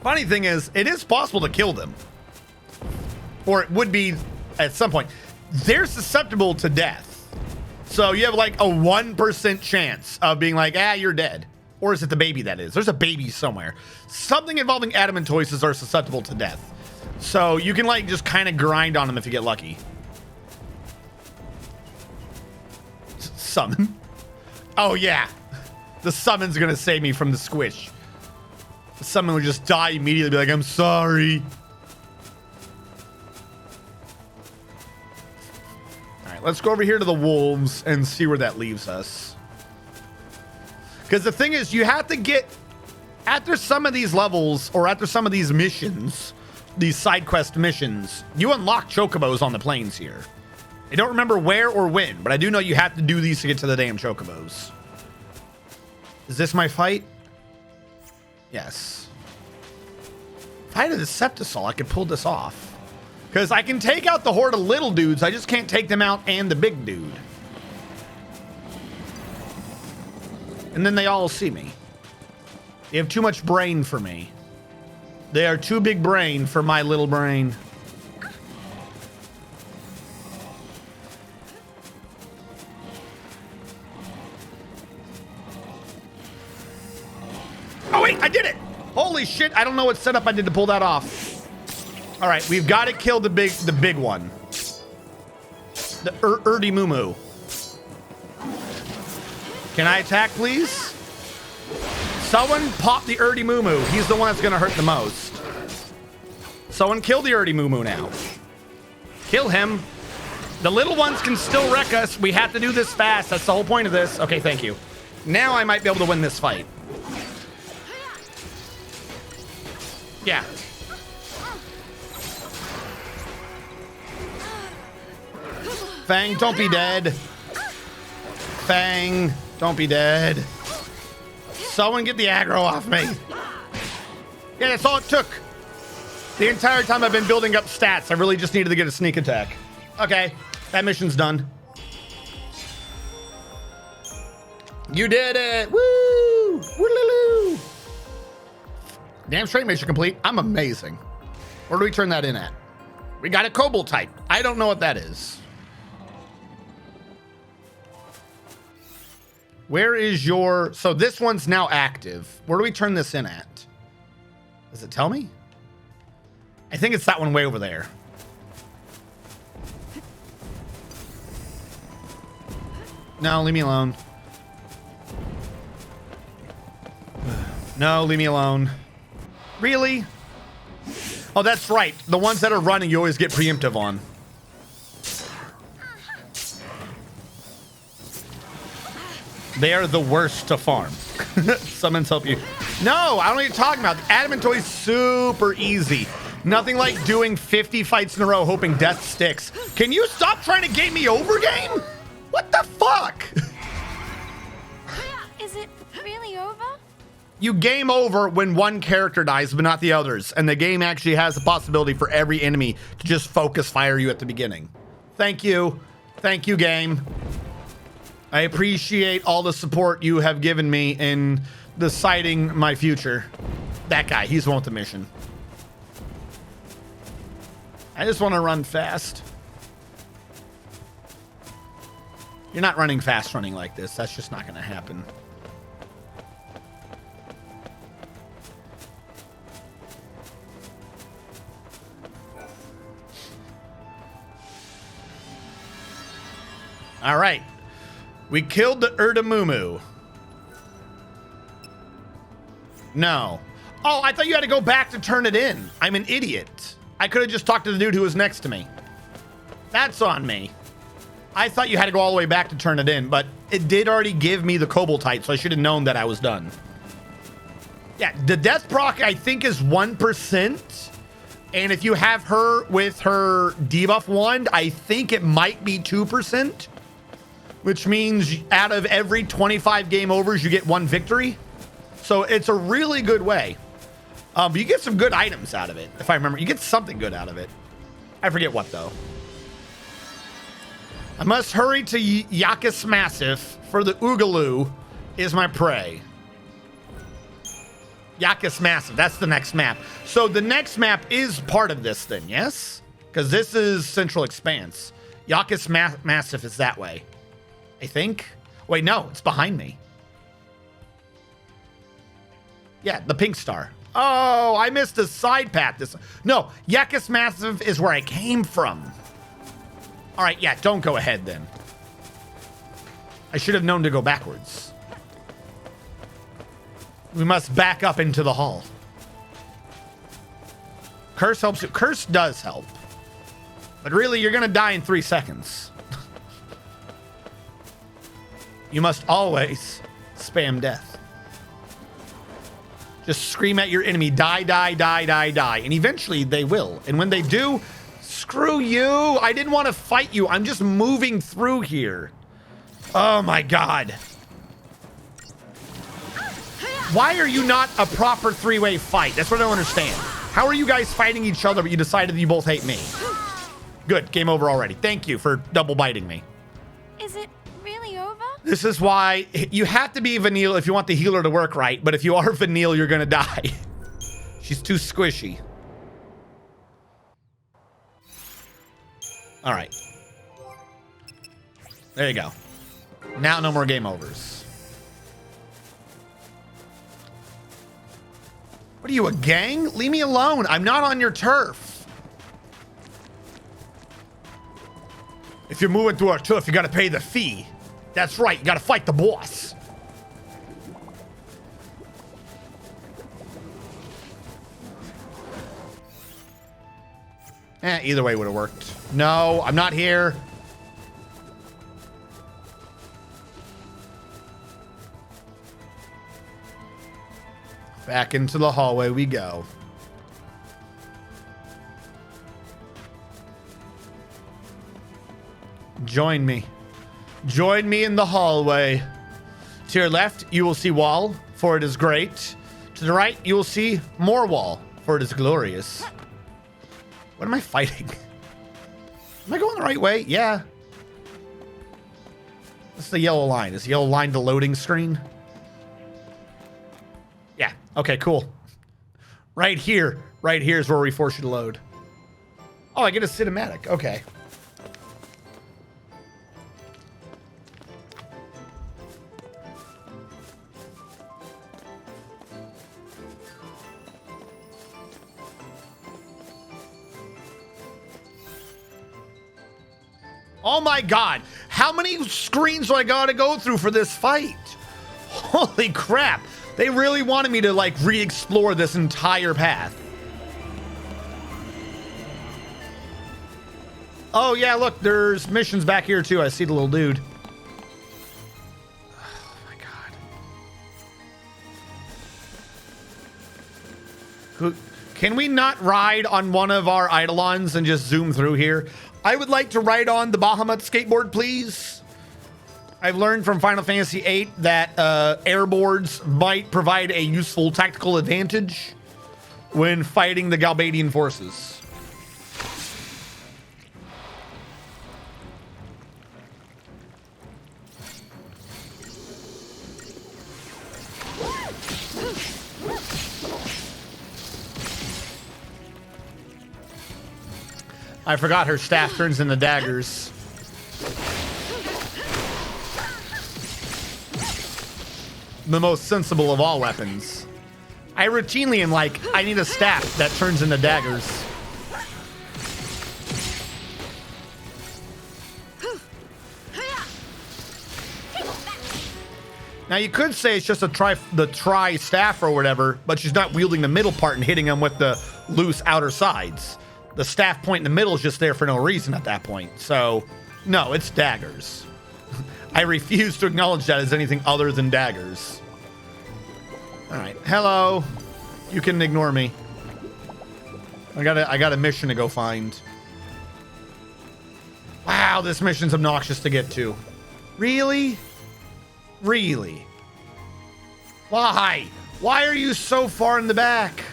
Funny thing is, it is possible to kill them. Or it would be at some point. They're susceptible to death. So you have like a 1% chance of being like, you're dead. Or is it the baby that is? There's a baby somewhere. Something involving adamantoises are susceptible to death. So you can like just kind of grind on them if you get lucky. Summon. Oh yeah. The summon's gonna save me from the squish. The summon would just die immediately, be like, I'm sorry. All right, let's go over here to the wolves and see where that leaves us. Because the thing is, you have to get, after some of these levels, or after some of these missions, these side quest missions, you unlock chocobos on the plains here. I don't remember where or when, but I do know you have to do these to get to the damn chocobos. Is this my fight? Yes. If I had a Decepticol, I could pull this off. Because I can take out the horde of little dudes, I just can't take them out and the big dude. And then they all see me. They have too much brain for me. They are too big brain for my little brain. Oh wait, I did it! Holy shit, I don't know what setup I did to pull that off. All right, we've got to kill the big one. The Erdy Moo. Can I attack, please? Someone pop the Erdy Moo. He's the one that's gonna hurt the most. Someone kill the Erdy Moo now. Kill him. The little ones can still wreck us. We have to do this fast. That's the whole point of this. Okay, thank you. Now I might be able to win this fight. Yeah. Fang, don't be dead. Fang, don't be dead. Someone get the aggro off me. Yeah, that's all it took. The entire time I've been building up stats, I really just needed to get a sneak attack. Okay, that mission's done. You did it! Woo! Woo-loo-loo! Damn straight mission complete. I'm amazing. Where do we turn that in at? We got a Cobalt type. I don't know what that is. Where is your... So this one's now active. Where do we turn this in at? Does it tell me? I think it's that one way over there. No, leave me alone. No, leave me alone. Really? Oh, that's right. The ones that are running, you always get preemptive on. They are the worst to farm. Summons help you. No, I don't know what you're talking about. The adamant toy's super easy. Nothing like doing 50 fights in a row hoping death sticks. Can you stop trying to game me over, game? What the fuck? Is it really over? You game over when one character dies, but not the others. And the game actually has the possibility for every enemy to just focus fire you at the beginning. Thank you. Thank you, game. I appreciate all the support you have given me in deciding my future. That guy, he's the one with the mission. I just want to run fast. You're not running fast running like this. That's just not going to happen. All right. We killed the Urdamumu. No. Oh, I thought you had to go back to turn it in. I'm an idiot. I could have just talked to the dude who was next to me. That's on me. I thought you had to go all the way back to turn it in, but it did already give me the Cobaltite, so I should have known that I was done. Yeah, the death proc, I think, is 1%. And if you have her with her debuff wand, I think it might be 2%. Which means out of every 25 game overs, you get 1 victory. So it's a really good way. You get some good items out of it, if I remember. You get something good out of it. I forget what, though. I must hurry to Yakis Massif, for the Oogaloo is my prey. Yakis Massif, that's the next map. So the next map is part of this then, yes? Because this is Central Expanse. Yakis Massif is that way. I think. Wait, no, it's behind me. Yeah, the pink star. Oh, I missed a side path. No, Yakis Massif is where I came from. All right, yeah, don't go ahead then. I should have known to go backwards. We must back up into the hall. Curse helps you. Curse does help. But really, you're going to die in 3 seconds. You must always spam death. Just scream at your enemy, die, die, die, die, die. And eventually they will. And when they do, screw you. I didn't want to fight you. I'm just moving through here. Oh my God. Why are you not a proper 3-way fight? That's what I don't understand. How are you guys fighting each other, but you decided you both hate me? Good, game over already. Thank you for double biting me. Is it really over? This is why you have to be Vanille if you want the healer to work right, but if you are Vanille, you're gonna die. She's too squishy. All right. There you go. Now no more game overs. What are you, a gang? Leave me alone. I'm not on your turf. If you're moving through our turf, you gotta pay the fee. That's right, you gotta fight the boss. Either way would have worked. No, I'm not here. Back into the hallway we go. Join me. Join me in the hallway. To your left, you will see wall, for it is great. To the right, you will see more wall, for it is glorious. What am I fighting? Am I going the right way? Yeah. What's the yellow line? Is the yellow line the loading screen? Yeah. Okay, cool. Right here. Right here is where we force you to load. Oh, I get a cinematic. Okay. Oh my God. How many screens do I gotta go through for this fight? Holy crap. They really wanted me to like re-explore this entire path. Oh yeah, look, there's missions back here too. I see the little dude. Oh my God. Can we not ride on one of our Eidolons and just zoom through here? I would like to ride on the Bahamut skateboard, please. I've learned from Final Fantasy VIII that airboards might provide a useful tactical advantage when fighting the Galbadian forces. I forgot her staff turns into daggers. The most sensible of all weapons. I routinely am like, I need a staff that turns into daggers. Now you could say it's just the tri staff or whatever, but she's not wielding the middle part and hitting them with the loose outer sides. The staff point in the middle is just there for no reason at that point. So, no, it's daggers. I refuse to acknowledge that as anything other than daggers. All right, hello. You can ignore me. I got a mission to go find. Wow, this mission's obnoxious to get to. Really? Really? Why? Why are you so far in the back?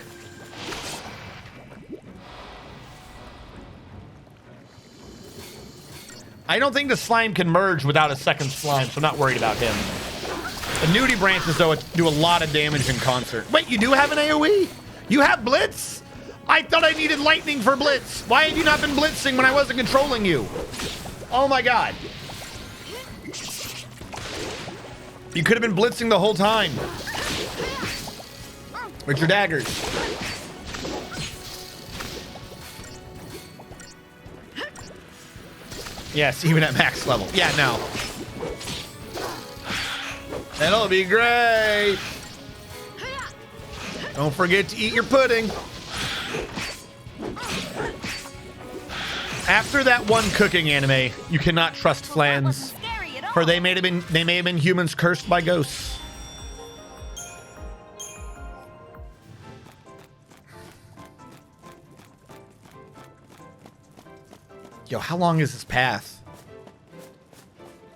I don't think the slime can merge without a second slime, so I'm not worried about him. The nudie branches, though, do a lot of damage in concert. Wait, you do have an AoE? You have Blitz? I thought I needed lightning for Blitz. Why have you not been blitzing when I wasn't controlling you? Oh my God. You could have been blitzing the whole time. With your daggers. Yes, even at max level. Yeah, no. That'll be great. Don't forget to eat your pudding. After that one cooking anime, you cannot trust flans, for they may have been humans cursed by ghosts. Yo, how long is this path?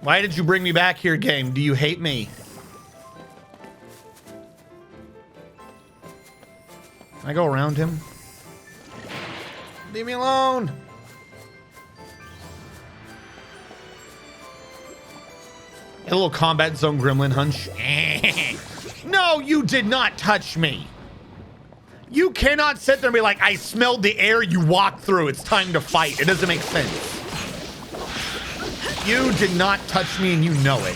Why did you bring me back here, game? Do you hate me? Can I go around him? Leave me alone. A little combat zone gremlin hunch. No, you did not touch me. You cannot sit there and be like, I smelled the air you walked through. It's time to fight. It doesn't make sense. You did not touch me and you know it.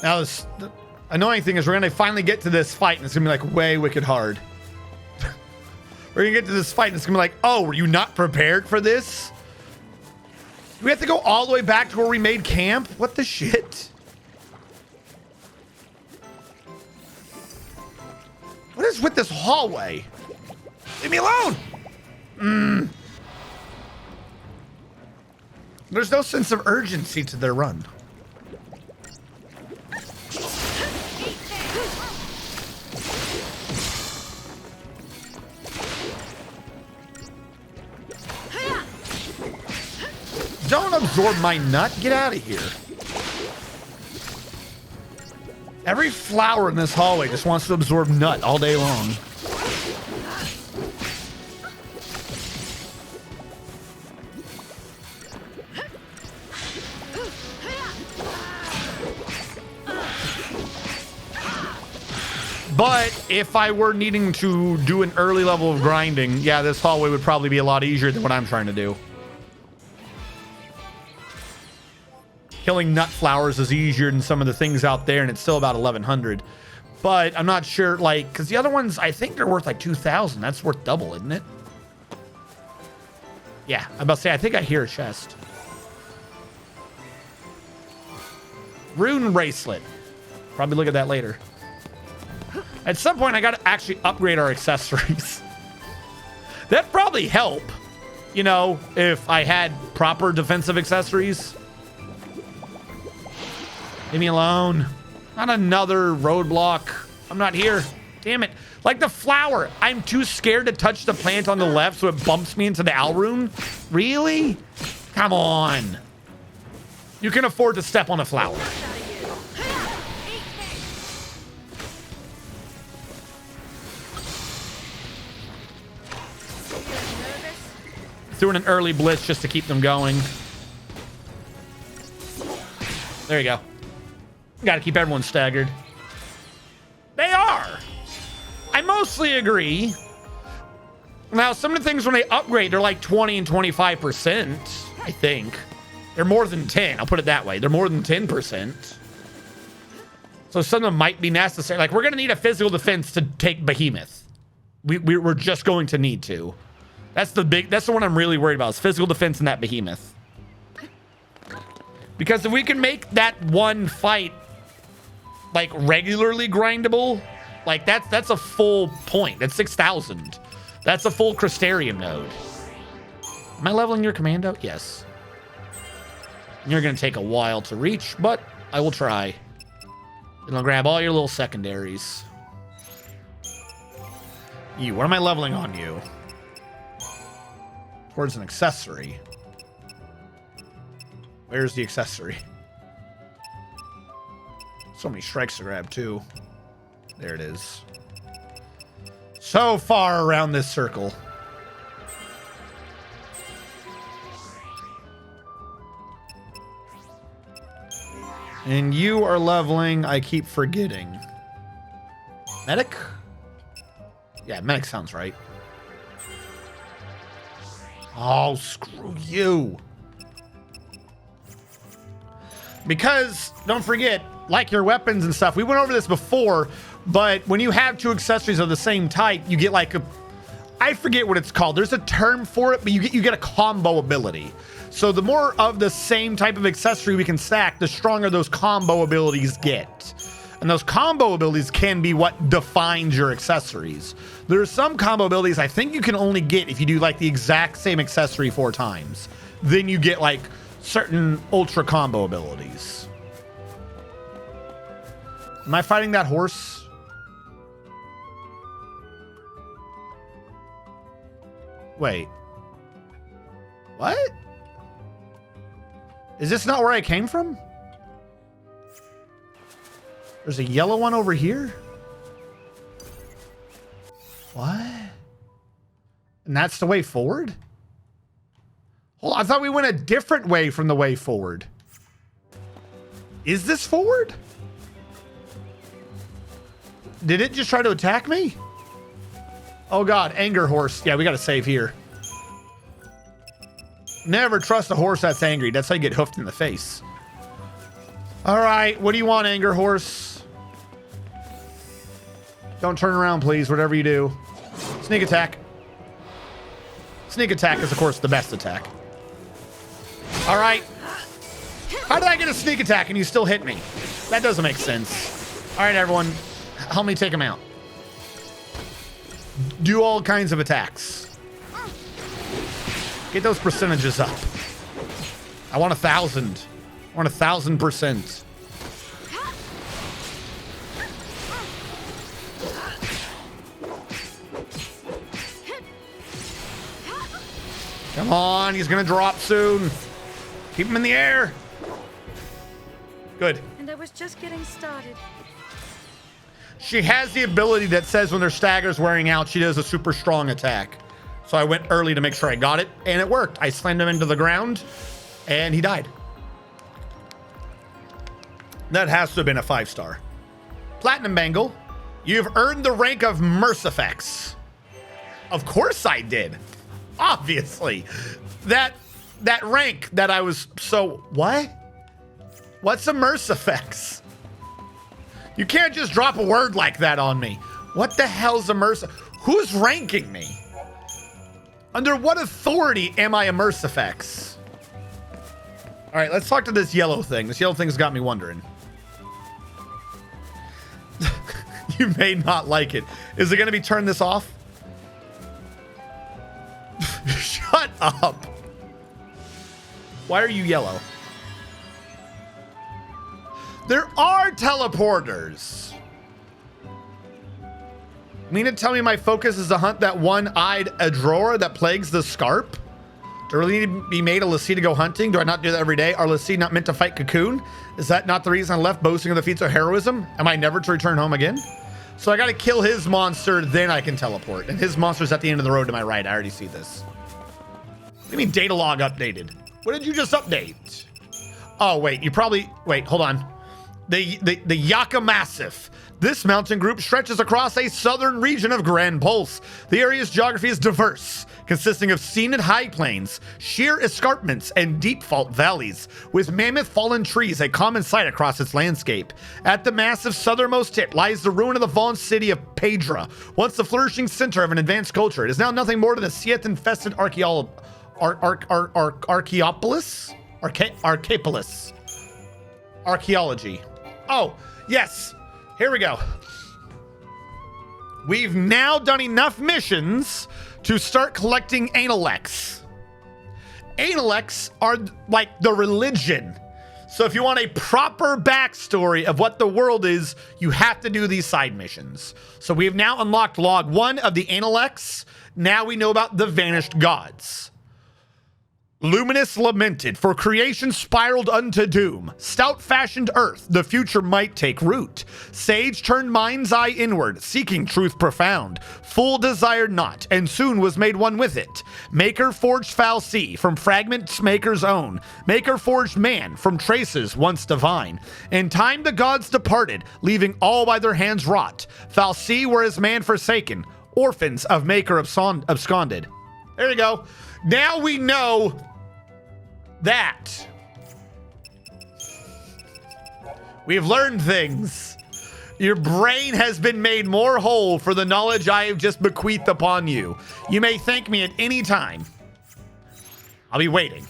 Now, the annoying thing is we're going to finally get to this fight, and it's going to be like way wicked hard. We're We're gonna get to this fight and it's gonna be like, oh, were you not prepared for this? Do we have to go all the way back to where we made camp? What the shit? What is with this hallway? Leave me alone! There's no sense of urgency to their run. Don't absorb my nut. Get out of here. Every flower in this hallway just wants to absorb nut all day long. But if I were needing to do an early level of grinding, yeah, this hallway would probably be a lot easier than what I'm trying to do. Killing nut flowers is easier than some of the things out there, and it's still about 1100. But I'm not sure, like, because the other ones, I think they're worth like 2,000. That's worth double, isn't it? Yeah, I'm about to say, I think I hear a chest. Rune bracelet. Probably look at that later. At some point, I got to actually upgrade our accessories. That'd probably help, you know, if I had proper defensive accessories. Leave me alone. Not another roadblock. I'm not here. Damn it. Like the flower. I'm too scared to touch the plant on the left so it bumps me into the owl rune. Really? Come on. You can afford to step on a flower. Threw in an early blitz just to keep them going. There you go. Got to keep everyone staggered. They are. I mostly agree. Now, some of the things when they upgrade, they're like 20 and 25%, I think. They're more than 10. I'll put it that way. They're more than 10%. So some of them might be necessary. Like, we're going to need a physical defense to take Behemoth. We're just going to need to. That's the one I'm really worried about is physical defense in that Behemoth. Because if we can make that one fight like regularly grindable, like that's a full point. That's 6,000. That's a full Crystarium node. Am I leveling your commando? Yes. You're gonna take a while to reach, but I will try. And I'll grab all your little secondaries. You, what am I leveling on you? Towards an accessory. Where's the accessory? So many strikes to grab, too. There it is. So far around this circle. And you are leveling, I keep forgetting. Medic? Yeah, medic sounds right. Oh, screw you. Because, don't forget, like your weapons and stuff, we went over this before, but when you have two accessories of the same type, you get like a, I forget what it's called. There's a term for it, but you get a combo ability. So the more of the same type of accessory we can stack, the stronger those combo abilities get. And those combo abilities can be what defines your accessories. There are some combo abilities I think you can only get if you do like the exact same accessory 4 times. Then you get like certain ultra combo abilities. Am I fighting that horse? Wait. What? Is this not where I came from? There's a yellow one over here? What? And that's the way forward? Hold on, I thought we went a different way from the way forward. Is this forward? Did it just try to attack me? Oh God, anger horse. Yeah, we gotta save here. Never trust a horse that's angry. That's how you get hoofed in the face. All right, what do you want, anger horse? Don't turn around, please, whatever you do. Sneak attack. sneak attack is, of course, the best attack. All right. How did I get a sneak attack and you still hit me? That doesn't make sense. All right, everyone. Help me take him out. Do all kinds of attacks. Get those percentages up. I want 1,000. I want 1,000%. Come on, he's gonna drop soon. Keep him in the air. Good. And I was just getting started. She has the ability that says when their stagger's wearing out, she does a super strong attack. So I went early to make sure I got it, and it worked. I slammed him into the ground, and he died. That has to have been a 5-star. Platinum Bangle, you've earned the rank of Mercifex. Of course I did. Obviously. That rank that I was so... What? What's a Mercifex? You can't just drop a word like that on me. What the hell's a Mercifex? Who's ranking me? Under what authority am I a Mercifex? All right, let's talk to this yellow thing. This yellow thing's got me wondering. You may not like it. Is it going to be turn this off? Shut up. Why are you yellow? There are teleporters. You mean to tell me my focus is to hunt that one-eyed Adrora that plagues the Scarp? Do I really need to be made a Lassie to go hunting? Do I not do that every day? Are Lassie not meant to fight Cocoon? Is that not the reason I left, boasting of the feats of heroism? Am I never to return home again? So I gotta kill his monster, then I can teleport. And his monster's at the end of the road to my right. I already see this. What do you mean data log updated? What did you just update? Oh, wait, you probably... Wait, hold on. The Yaka Massif. This mountain group stretches across a southern region of Grand Pulse. The area's geography is diverse, consisting of scenic high plains, sheer escarpments, and deep fault valleys, with mammoth fallen trees a common sight across its landscape. At the massif's southernmost tip lies the ruin of the fallen city of Pedra, once the flourishing center of an advanced culture. It is now nothing more than a Scythe-infested Archaeopolis? Archaeology. Oh, yes. Here we go. We've now done enough missions to start collecting Analects. Analects are like the religion. So if you want a proper backstory of what the world is, you have to do these side missions. So we have now unlocked log 1 of the Analects. Now we know about the vanished gods. Luminous lamented, for creation spiraled unto doom. Stout fashioned earth, the future might take root. Sage turned mind's eye inward, seeking truth profound. Full desired not, and soon was made one with it. Maker forged foul sea, from fragments maker's own. Maker forged man, from traces once divine. In time the gods departed, leaving all by their hands wrought. Foul sea were as man forsaken, orphans of maker absconded. There you go. Now we know that we have learned things. Your brain has been made more whole for the knowledge I have just bequeathed upon you. You may thank me at any time. I'll be waiting.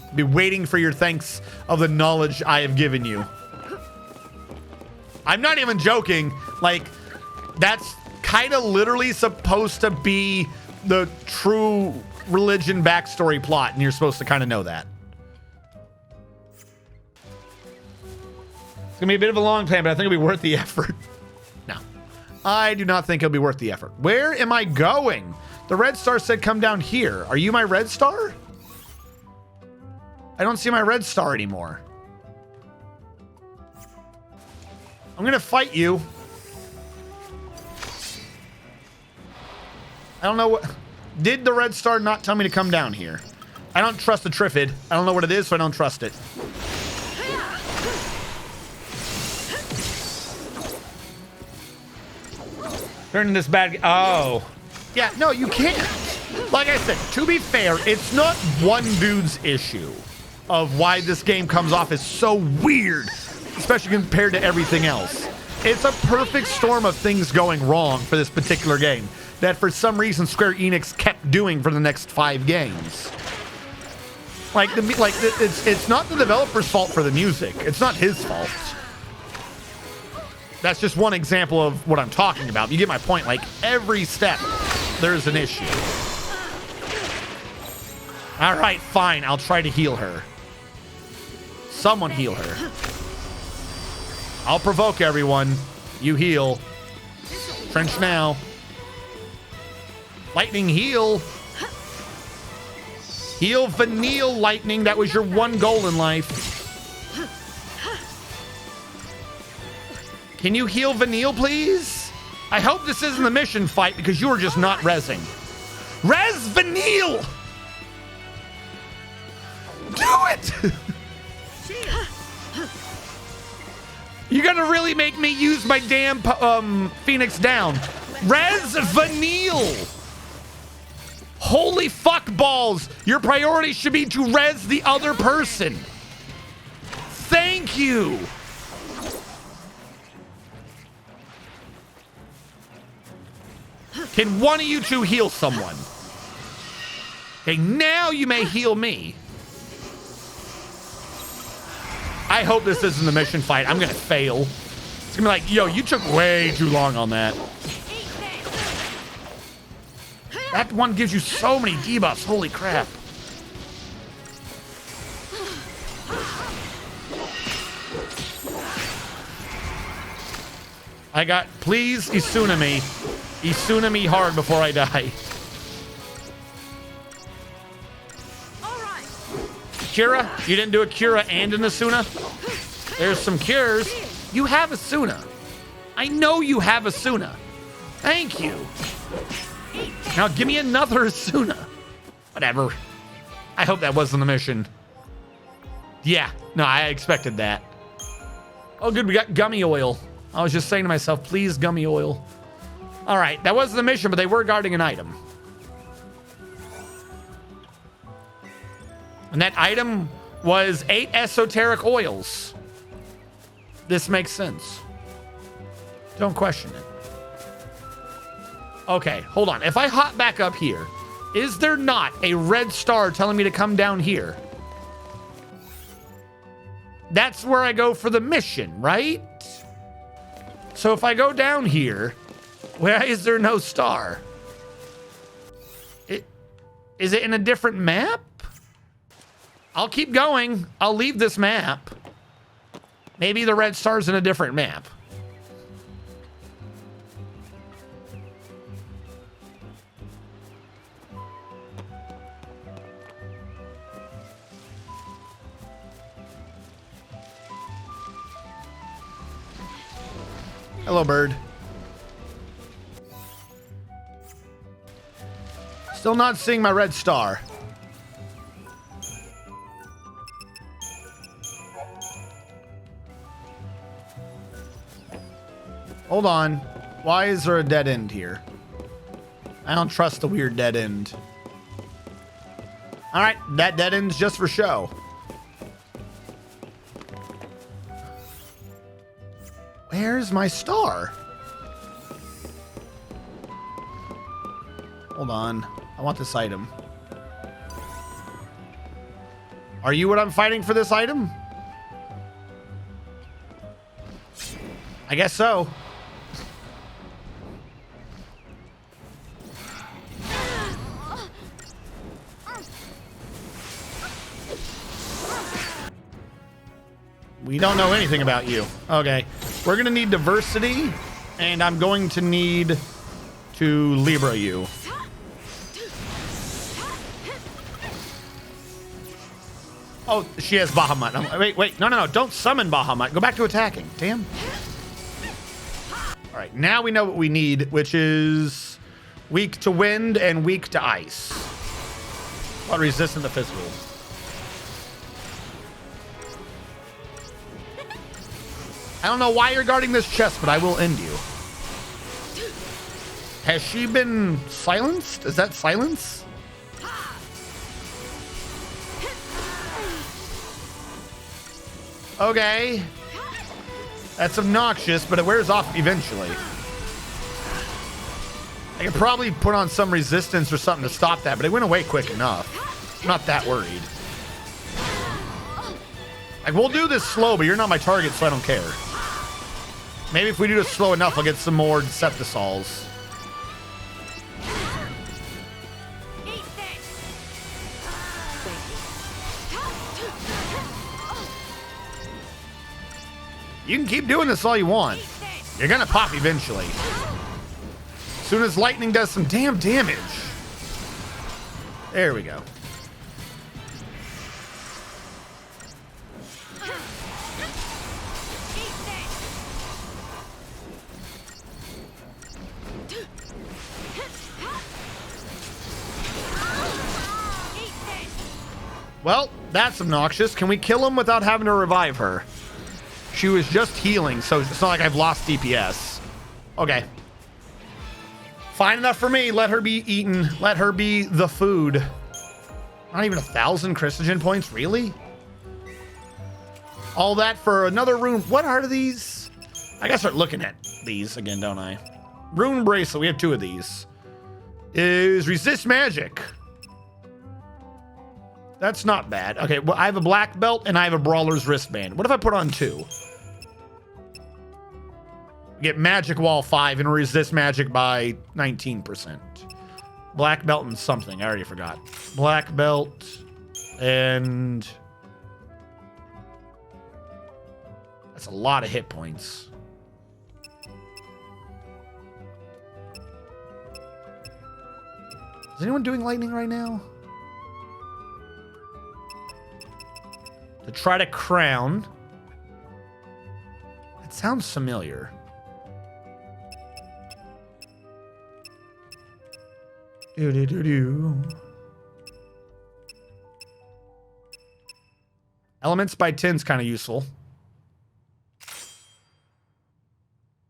I'll be waiting for your thanks of the knowledge I have given you. I'm not even joking. Like, that's kind of literally supposed to be the true religion backstory plot, and you're supposed to kind of know that. It's gonna be a bit of a long plan, but I think it'll be worth the effort. No, I do not think it'll be worth the effort. Where am I going? The red star said come down here. Are you my red star? I don't see my red star anymore. I'm gonna fight you. I don't know what... Did the red star not tell me to come down here? I don't trust the Triffid. I don't know what it is, so I don't trust it. Turning this bad... Oh. Yeah, no, you can't. Like I said, to be fair, it's not one dude's issue of why this game comes off as so weird, especially compared to everything else. It's a perfect storm of things going wrong for this particular game that for some reason Square Enix kept doing for the next 5 games. It's not the developer's fault for the music. It's not his fault. That's just one example of what I'm talking about. You get my point. Like, every step, there's an issue. All right, fine. I'll try to heal her. Someone heal her. I'll provoke everyone. You heal. Trench now. Lightning heal. Heal Vanille Lightning. That was your one goal in life. Can you heal Vanille, please? I hope this isn't the mission fight because you are just not rezzing. Res Vanille! Do it! You're gonna really make me use my damn Phoenix down. Res Vanille! Holy fuck balls! Your priority should be to res the other person. Thank you! Can one of you two heal someone? Okay, now you may heal me. I hope this isn't the mission fight. I'm gonna fail. It's gonna be like, yo, you took way too long on that. That one gives you so many debuffs. Holy crap. I got, please, Isuna me. Isuna me hard before I die. Cura? You didn't do a Cura and an Asuna? There's some cures. You have Asuna. I know you have Asuna. Thank you. Now give me another Asuna. Whatever. I hope that wasn't the mission. Yeah, no, I expected that. Oh, good, we got gummy oil. I was just saying to myself, please, gummy oil. All right, that wasn't the mission, but they were guarding an item. And that item was 8 esoteric oils. This makes sense. Don't question it. Okay, hold on. If I hop back up here, is there not a red star telling me to come down here? That's where I go for the mission, right? So if I go down here, why is there no star? Is it in a different map? I'll keep going. I'll leave this map. Maybe the red star's in a different map. Hello, bird. Still not seeing my red star. Hold on. Why is there a dead end here? I don't trust the weird dead end. All right, that dead end's just for show. Where's my star? Hold on. I want this item. Are you what I'm fighting for this item? I guess so. We don't know anything about you. Okay. We're going to need diversity, and I'm going to need to Libra you. Oh, she has Bahamut. Wait. No. Don't summon Bahamut. Go back to attacking. Damn. All right. Now we know what we need, which is weak to wind and weak to ice. But resistant to physical. I don't know why you're guarding this chest, but I will end you. Has she been silenced? Is that silence? Okay. That's obnoxious, but it wears off eventually. I could probably put on some resistance or something to stop that, but it went away quick enough. I'm not that worried. Like, we'll do this slow, but you're not my target, so I don't care. Maybe if we do this slow enough, I'll get some more Deceptisols. You can keep doing this all you want. You're gonna pop eventually. As soon as lightning does some damn damage. There we go. Well, that's obnoxious. Can we kill him without having to revive her? She was just healing, so it's not like I've lost DPS. Okay. Fine enough for me. Let her be eaten. Let her be the food. Not even 1,000 Christogen points? Really? All that for another rune. What are these? I gotta start looking at these again, don't I? Rune bracelet. We have 2 of these. Is resist magic. That's not bad. Okay, well, I have a black belt and I have a brawler's wristband. What if I put on 2? Get magic wall 5 and resist magic by 19%. Black belt and something. I already forgot. Black belt and... That's a lot of hit points. Is anyone doing lightning right now? To try to crown. It sounds familiar. Do. Elements by 10 is kind of useful.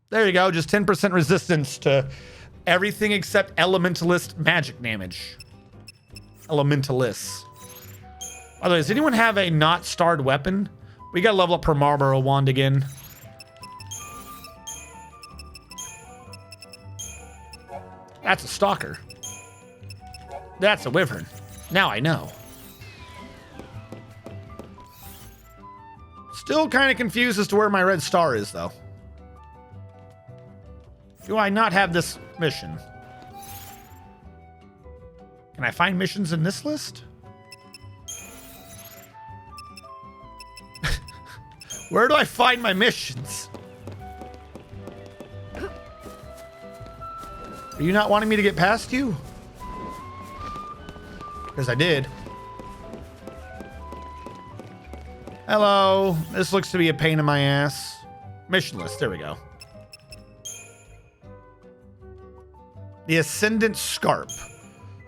There you go. Just 10% resistance to everything except elementalist magic damage. Elementalists. By the way, does anyone have a not starred weapon? We gotta level up her Marlboro wand again. That's a stalker. That's a wyvern. Now I know. Still kind of confused as to where my red star is, though. Do I not have this mission? Can I find missions in this list? Where do I find my missions? Are you not wanting me to get past you? Because I did. Hello. This looks to be a pain in my ass. Mission list. There we go. The Ascendant Scarp.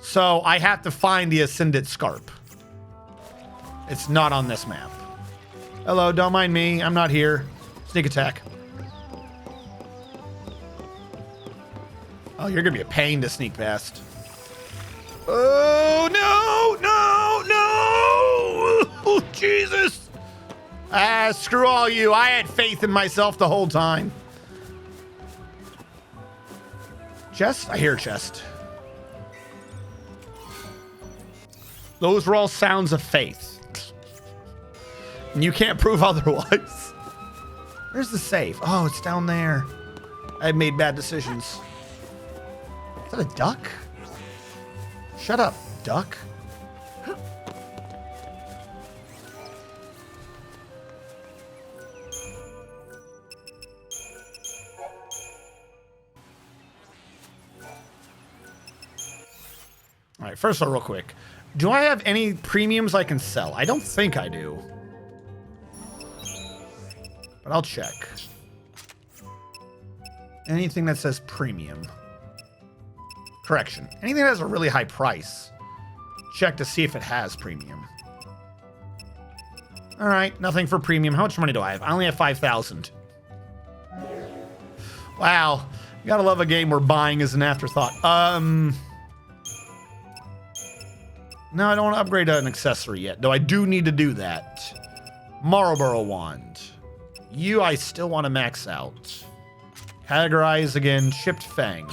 So I have to find the Ascendant Scarp. It's not on this map. Hello, don't mind me. I'm not here. Sneak attack. Oh, you're going to be a pain to sneak past. Oh, no, no, no. Oh, Jesus. Ah, screw all you. I had faith in myself the whole time. Chest? I hear chest. Those were all sounds of faith. And you can't prove otherwise. Where's the safe? Oh, it's down there. I made bad decisions. Is that a duck? Shut up, duck. All right, first of all, real quick. Do I have any premiums I can sell? I don't think I do. But I'll check. Anything that says premium. Correction. Anything that has a really high price. Check to see if it has premium. All right, nothing for premium. How much money do I have? I only have 5,000. Wow. You gotta love a game where buying is an afterthought. No, I don't want to upgrade an accessory yet, though I do need to do that. Marlboro wand. You, I still want to max out. Categorize again. Chipped Fang.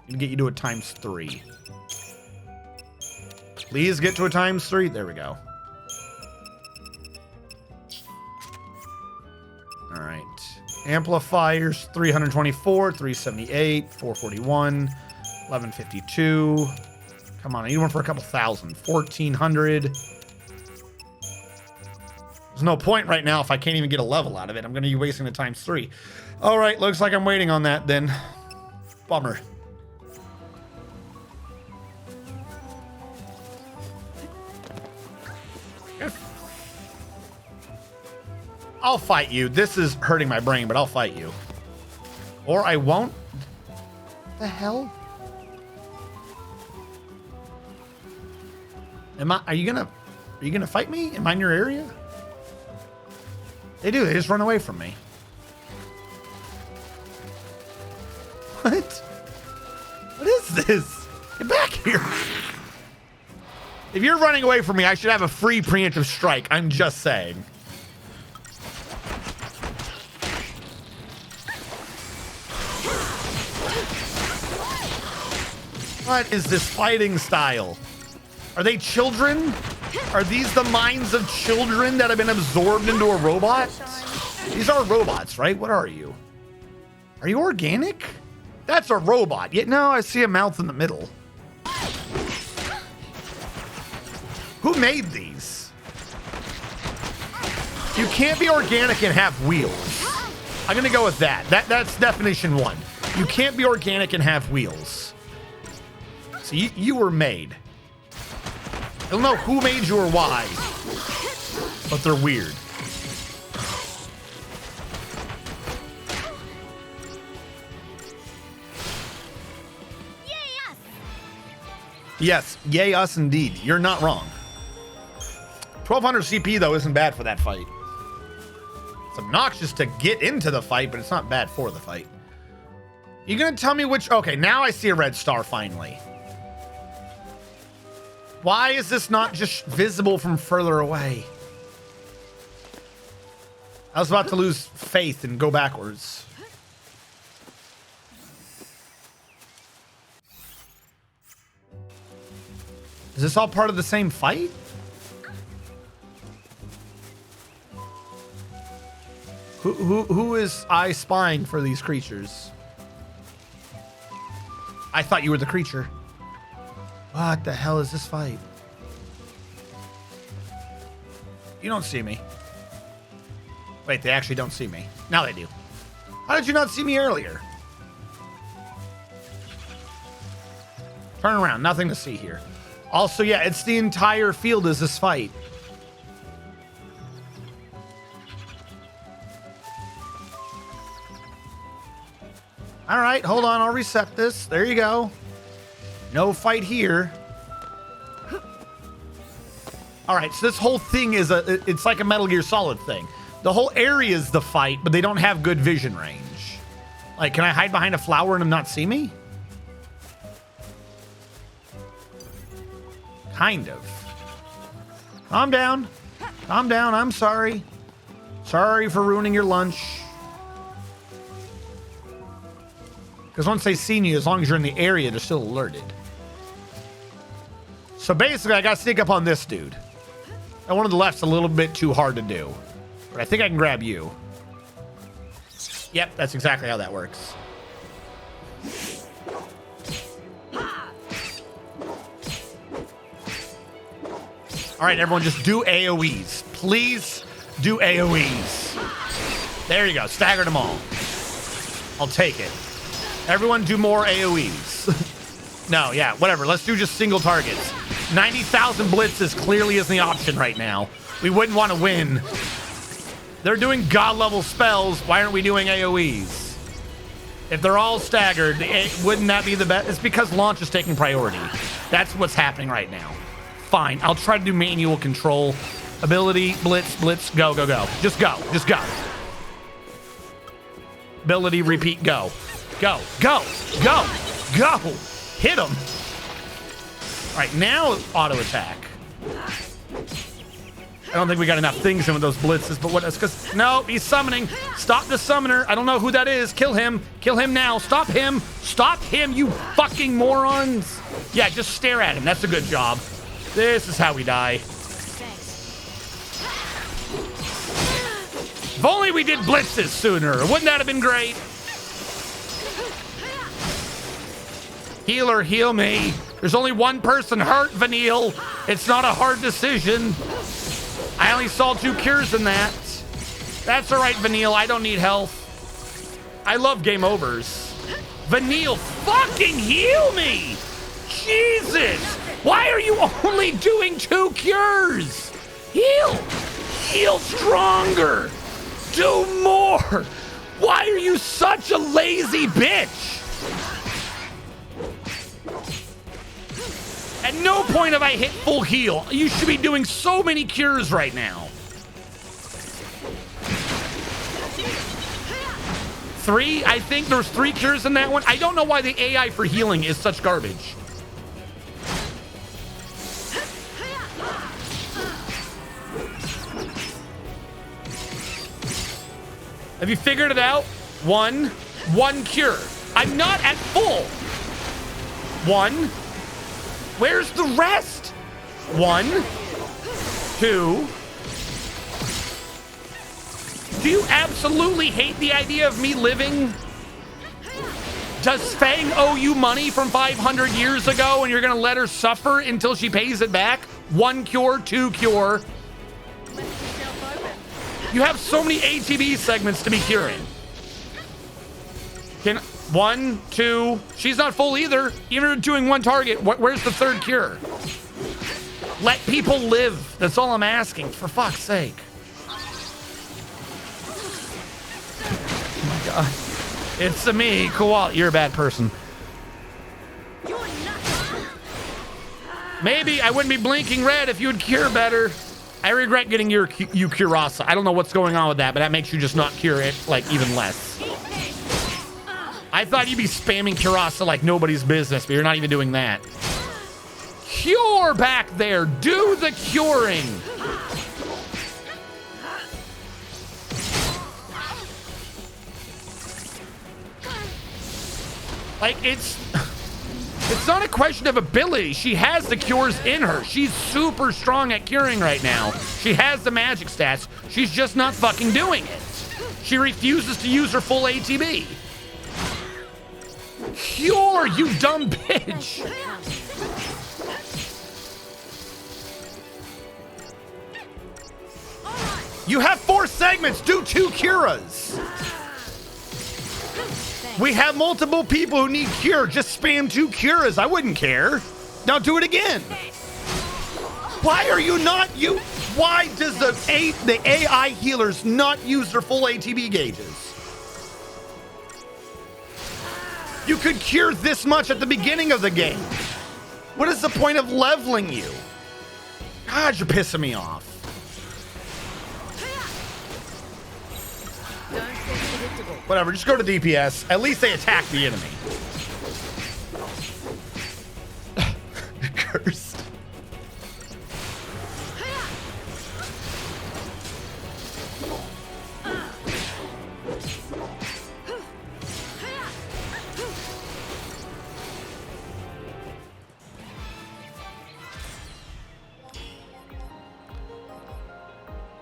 Gonna get you to a ×3. Please get to a ×3. There we go. All right. Amplifiers 324, 378, 441, 1152. Come on, I need one for a couple thousand. 1400. There's no point right now if I can't even get a level out of it. I'm going to be wasting the ×3. All right, looks like I'm waiting on that then. Bummer. I'll fight you. This is hurting my brain, but I'll fight you. Or I won't. What the hell? Are you gonna fight me? Am I in your area? They do. They just run away from me. What? What is this? Get back here. If you're running away from me, I should have a free preemptive strike. I'm just saying. What is this fighting style? Are they children? Are these the minds of children that have been absorbed into a robot? These are robots, right? What are you? Are you organic? That's a robot. Yet no, I see a mouth in the middle. Who made these? You can't be organic and have wheels. I'm gonna go with that. That's definition 1. You can't be organic and have wheels. So you were made. I don't know who made you or why, but they're weird. Yay us! Yes, yay us indeed. You're not wrong. 1200 CP though isn't bad for that fight. It's obnoxious to get into the fight, but it's not bad for the fight. You gonna tell me which? Okay, now I see a red star finally. Why is this not just visible from further away? I was about to lose faith and go backwards. Is this all part of the same fight? Who is I spying for these creatures? I thought you were the creature. What the hell is this fight? You don't see me. Wait, they actually don't see me. Now they do. How did you not see me earlier? Turn around. Nothing to see here. Also, yeah, it's the entire field is this fight. All right, hold on. I'll reset this. There you go. No fight here. All right, so this whole thing is it's like a Metal Gear Solid thing. The whole area is the fight, but they don't have good vision range. Like, can I hide behind a flower and them not see me? Kind of. Calm down. Calm down. I'm sorry. Sorry for ruining your lunch. Because once they see you, as long as you're in the area, they're still alerted. So basically, I got to sneak up on this dude. That one on the left's a little bit too hard to do. But I think I can grab you. Yep, that's exactly how that works. All right, everyone, just do AoEs. Please do AoEs. There you go. Staggered them all. I'll take it. Everyone do more AoEs. No, yeah, whatever. Let's do just single targets. 90,000 blitzes clearly isn't the option right now. We wouldn't want to win. They're doing god-level spells. Why aren't we doing AoEs? If they're all staggered, wouldn't that be the best? It's because launch is taking priority. That's what's happening right now. Fine, I'll try to do manual control. Ability, blitz, blitz, go, go, go. Just go, just go. Ability, repeat, go. Go, go, go, go. Hit him. All right, now auto attack. I don't think we got enough things in with those blitzes, but what is, because, no, he's summoning. Stop the summoner. I don't know who that is. Kill him. Kill him now. Stop him. Stop him, you fucking morons. Yeah, just stare at him. That's a good job. This is how we die. If only we did blitzes sooner. Wouldn't that have been great? Healer, heal me. There's only one person hurt, Vanille. It's not a hard decision. I only saw 2 cures in that. That's all right, Vanille. I don't need health. I love game overs. Vanille, fucking heal me. Jesus. Why are you only doing 2 cures? Heal. Heal stronger. Do more. Why are you such a lazy bitch? At no point have I hit full heal. You should be doing so many cures right now. 3? I think there's 3 cures in that one. I don't know why the AI for healing is such garbage. Have you figured it out? 1 cure. I'm not at full. 1. Where's the rest? 1, 2. Do you absolutely hate the idea of me living? Does Fang owe you money from 500 years ago and you're gonna let her suffer until she pays it back? 1 cure, 2 cure. You have so many ATB segments to be curing. 1, 2. She's not full either. Even doing 1 target. Where's the 3rd cure? Let people live. That's all I'm asking. For fuck's sake. Oh my god. It's me, Koala. You're a bad person. Maybe I wouldn't be blinking red if you would cure better. I regret getting you Curasa. I don't know what's going on with that, but that makes you just not cure it, like, even less. I thought you'd be spamming Curasa like nobody's business, but you're not even doing that. Cure back there. Do the curing. Like, it's not a question of ability. She has the cures in her. She's super strong at curing right now. She has the magic stats. She's just not fucking doing it. She refuses to use her full ATB. Cure, you dumb bitch. You have 4 segments. Do 2 curas. We have multiple people who need cure. Just spam 2 curas. I wouldn't care. Now do it again. Why are you not why does the AI healers not use their full ATB gauges? You could cure this much at the beginning of the game. What is the point of leveling you? God, you're pissing me off. Whatever, just go to DPS. At least they attack the enemy. Cursed.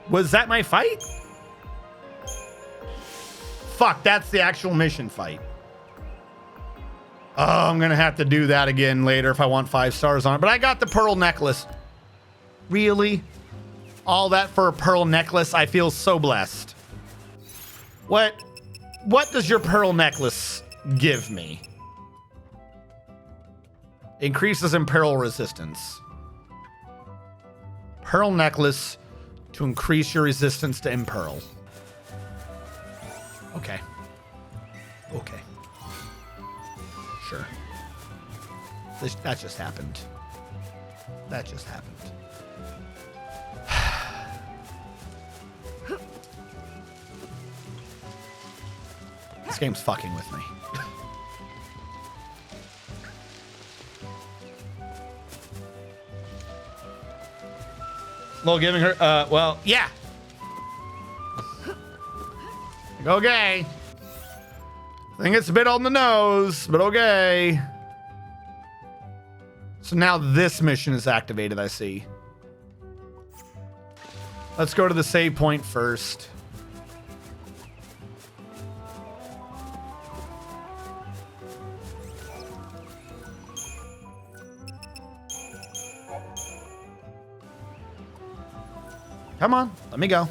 Was that my fight? Fuck, that's the actual mission fight. Oh, I'm gonna have to do that again later if I want 5 stars on it. But I got the pearl necklace. Really? All that for a pearl necklace? I feel so blessed. What does your pearl necklace give me? Increases imperil resistance. Pearl necklace to increase your resistance to imperil. Okay. Okay. Sure. That just happened. That just happened. This game's fucking with me. Lol giving her, well, yeah. Okay. I think it's a bit on the nose, but okay. So now this mission is activated, I see. Let's go to the save point first. Come on, let me go.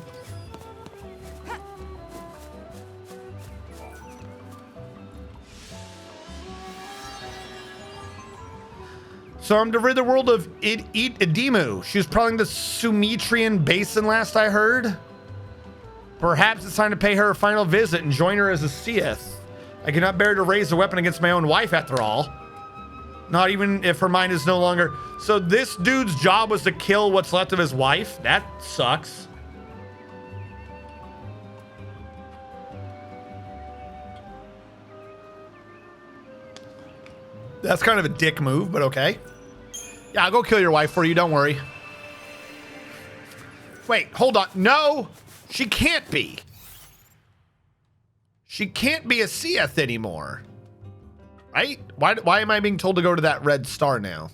So I'm to rid the world of Idemu. She was prowling the Sumitrian Basin last I heard. Perhaps it's time to pay her a final visit and join her as a Seath. I cannot bear to raise a weapon against my own wife after all. Not even if her mind is no longer... So this dude's job was to kill what's left of his wife? That sucks. That's kind of a dick move, but okay. Yeah, I'll go kill your wife for you, don't worry. Wait, hold on. No, she can't be. She can't be a Seath anymore. Right? Why am I being told to go to that red star now?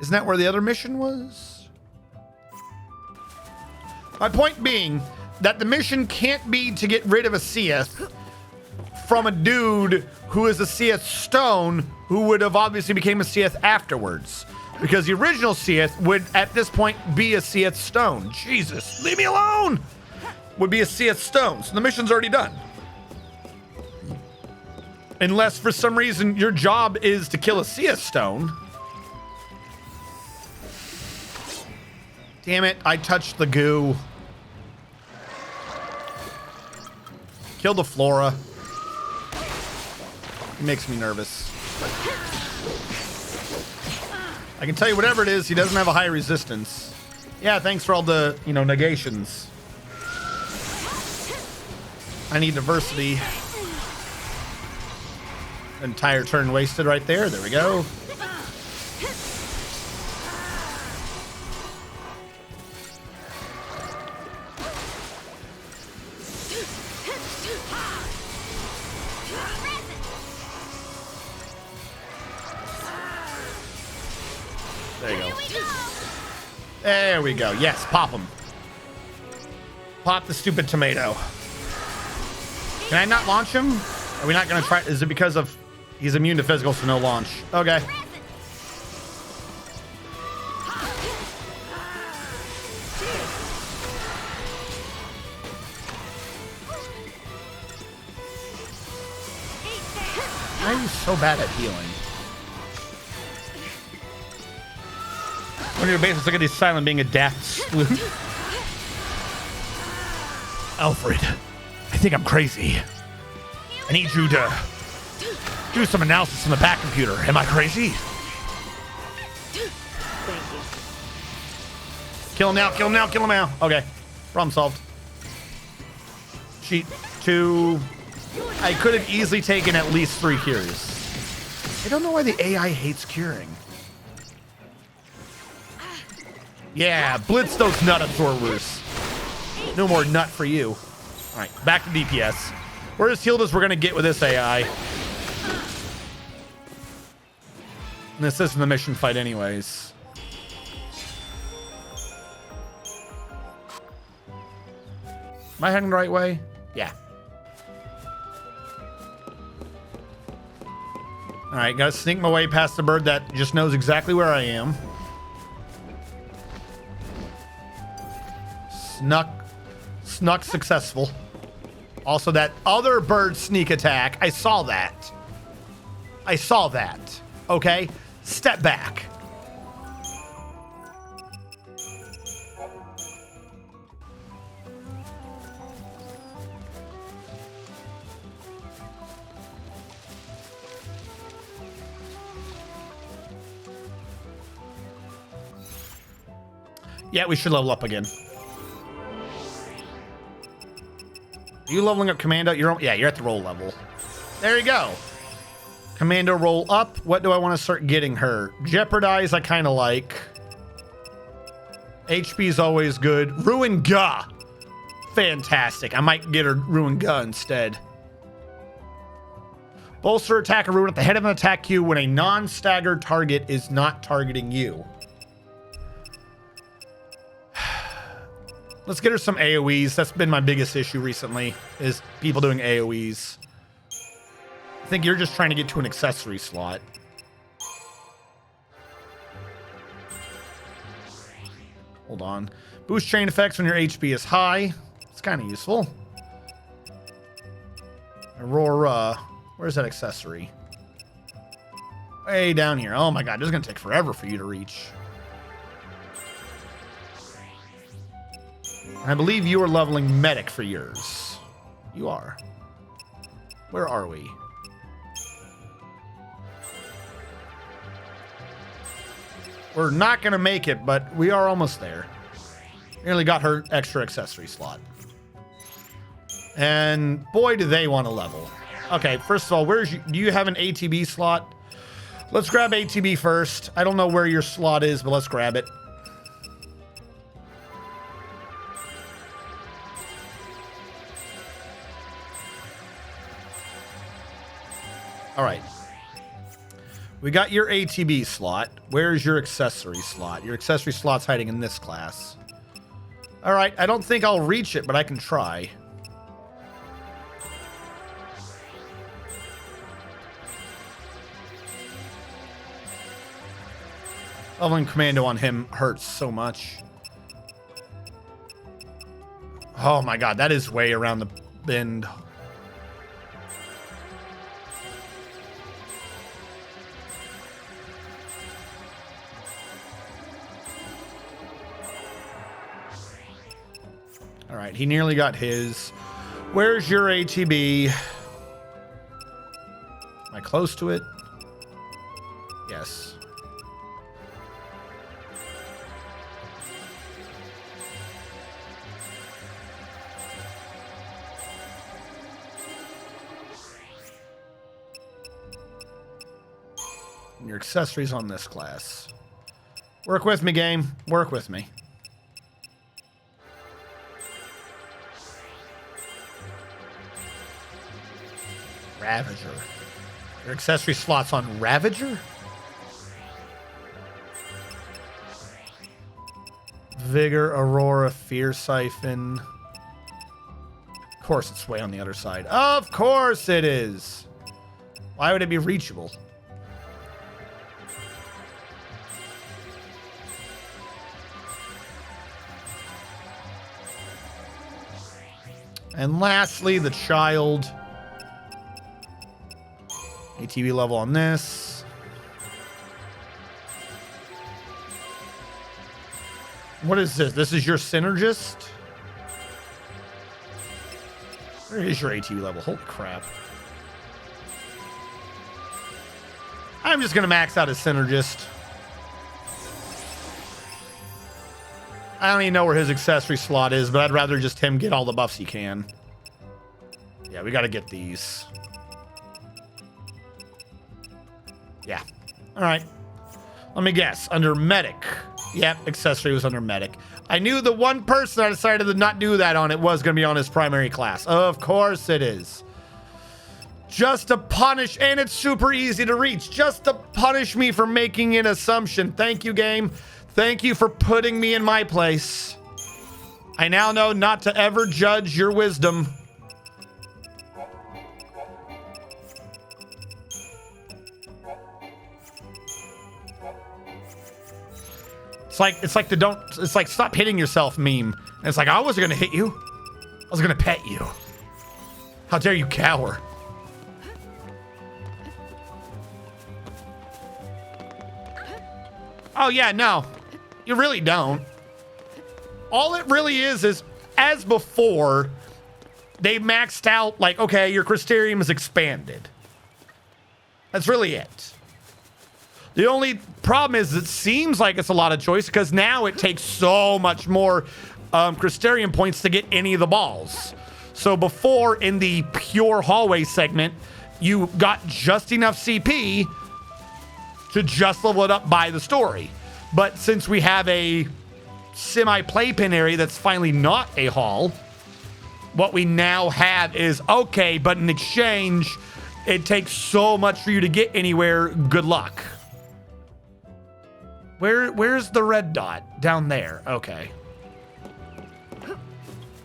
Isn't that where the other mission was? My point being that the mission can't be to get rid of a Seath from a dude who is a Seath stone who would have obviously became a Seath afterwards. Because the original Seath would, at this point, be a Seath stone. Jesus, leave me alone! Would be a Seath stone. So the mission's already done. Unless for some reason your job is to kill a Seath stone. Damn it, I touched the goo. Kill the Flora. It makes me nervous. I can tell you whatever it is, he doesn't have a high resistance. Yeah, thanks for all the, negations. I need diversity. Entire turn wasted right there. There we go. There you go. There we go. Yes, pop him. Pop the stupid tomato. Can I not launch him? Are we not going to try? Is it because of he's immune to physical, so no launch? Okay. Why are you so bad at healing? One of your basics, look at this silent being a daft sleuth. Alfred, I think I'm crazy. I need you to do some analysis on the back computer. Am I crazy? Thank you. Kill him now, kill him now, kill him now. Okay, problem solved. Cheat 2. I could have easily taken at least 3 cures. I don't know why the AI hates curing. Yeah, blitz those nut absorbers. No more nut for you. All right, back to DPS. We're as healed as we're going to get with this AI. And this isn't the mission fight anyways. Am I heading the right way? Yeah. All right, got to sneak my way past the bird that just knows exactly where I am. Snuck successful. Also, that other bird sneak attack. I saw that. I saw that. Okay? Step back. Yeah, we should level up again. Are you leveling up Commando? You're at the roll level. There you go. Commando roll up. What do I want to start getting her? Jeopardize, I kind of like. HP is always good. Ruin Ga. Fantastic. I might get her Ruin Ga instead. Bolster attack or ruin at the head of an attack queue when a non-staggered target is not targeting you. Let's get her some AoEs. That's been my biggest issue recently, is people doing AoEs. I think you're just trying to get to an accessory slot. Hold on. Boost chain effects when your HP is high. It's kind of useful. Aurora. Where's that accessory? Way down here. Oh my god, this is going to take forever for you to reach. I believe you are leveling medic for yours. You are. Where are we? We're not going to make it, but we are almost there. Nearly got her extra accessory slot. And boy, do they want to level. Okay, first of all, do you have an ATB slot? Let's grab ATB first. I don't know where your slot is, but let's grab it. All right. We got your ATB slot. Where's your accessory slot? Your accessory slot's hiding in this class. All right, I don't think I'll reach it, but I can try. Leveling commando on him hurts so much. Oh my god, that is way around the bend. All right, he nearly got his. Where's your ATB? Am I close to it? Yes. And your accessories on this class. Work with me, game. Work with me. Ravager. Your accessory slots on Ravager? Vigor, Aurora, Fear Siphon. Of course it's way on the other side. Of course it is. Why would it be reachable? And lastly, the child. ATB level on this. What is this? This is your synergist? Where is your ATB level? Holy crap. I'm just going to max out as synergist. I don't even know where his accessory slot is, but I'd rather just him get all the buffs he can. Yeah, we got to get these. Yeah. All right. Let me guess. Under medic. Yep, accessory was under medic. I knew the one person I decided to not do that on it was going to be on his primary class. Of course it is. Just to punish, and it's super easy to reach. Just to punish me for making an assumption. Thank you, game. Thank you for putting me in my place. I now know not to ever judge your wisdom. It's like stop hitting yourself meme. And it's like, I wasn't gonna hit you. I was gonna pet you. How dare you cower? Oh yeah, no. You really don't. All it really is as before, they maxed out, like, okay, your Crystarium is expanded. That's really it. The only problem is it seems like it's a lot of choice because now it takes so much more Crystarium points to get any of the balls. So before, in the pure hallway segment, you got just enough CP to just level it up by the story. But since we have a semi-playpen area that's finally not a hall, what we now have is, okay, but in exchange, it takes so much for you to get anywhere. Good luck. Where's the red dot? Down there. Okay.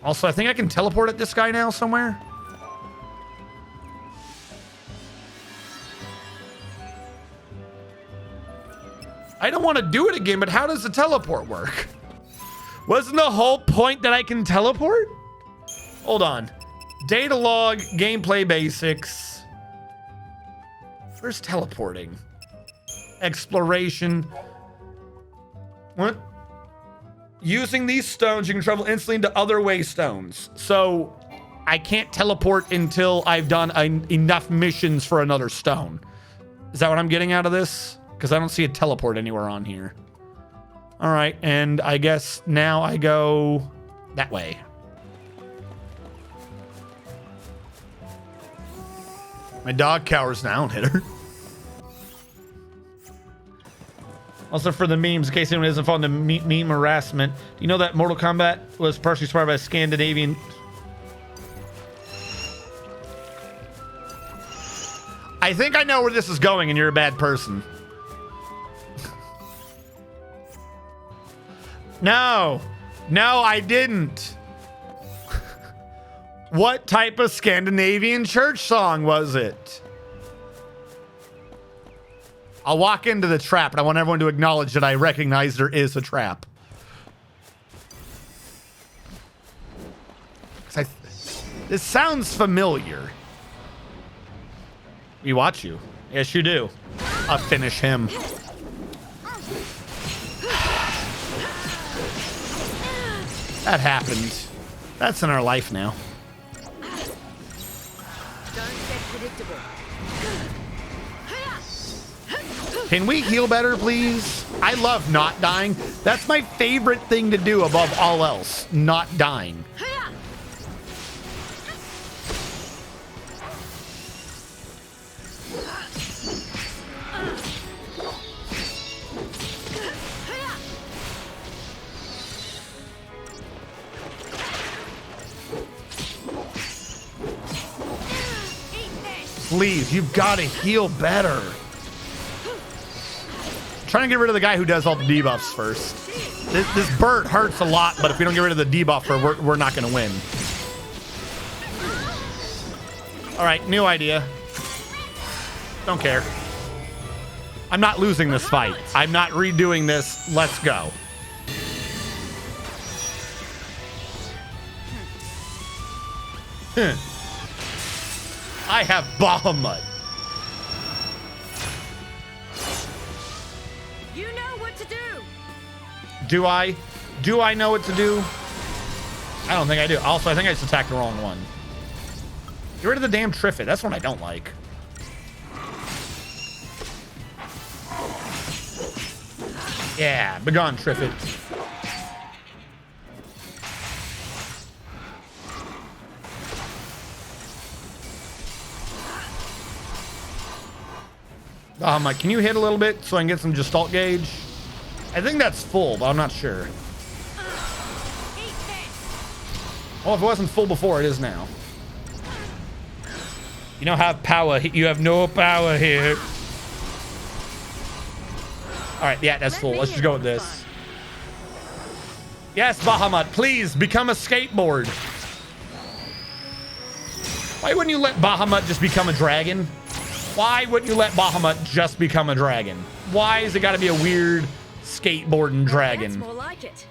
Also, I think I can teleport at this guy now somewhere. I don't want to do it again, but how does the teleport work? Wasn't the whole point that I can teleport? Hold on. Data log, gameplay basics. Where's teleporting? Exploration. What? Using these stones, you can travel instantly into other waystones. So I can't teleport until I've done enough missions for another stone. Is that what I'm getting out of this? Because I don't see a teleport anywhere on here. All right, and I guess now I go that way. My dog cowers now. Don't hit her. Also, for the memes, in case anyone isn't following the meme harassment, do you know that Mortal Kombat was partially inspired by Scandinavian? I think I know where this is going, and you're a bad person. No, I didn't. What type of Scandinavian church song was it? I'll walk into the trap, and I want everyone to acknowledge that I recognize there is a trap. This sounds familiar. We watch you. Yes, you do. I'll finish him. That happened. That's in our life now. Can we heal better, please? I love not dying. That's my favorite thing to do above all else. Not dying. Please, you've got to heal better. Trying to get rid of the guy who does all the debuffs first. This bird hurts a lot, but if we don't get rid of the debuffer, we're not going to win. All right, new idea. Don't care. I'm not losing this fight. I'm not redoing this. Let's go. I have Bahamut. You know what to do. Do I? Do I know what to do? I don't think I do. Also, I think I just attacked the wrong one. Get rid of the damn Triffid. That's one I don't like. Yeah, begone, Triffid. Can you hit a little bit so I can get some Gestalt gauge? I think that's full, but I'm not sure. Oh, if it wasn't full before, it is now. You don't have power. You have no power here. All right, yeah, that's full. Let's just go with this. Yes, Bahamut, please become a skateboard. Why wouldn't you let Bahamut just become a dragon? Why wouldn't you let Bahamut just become a dragon? Why has it got to be a weird skateboarding dragon? That's more like it.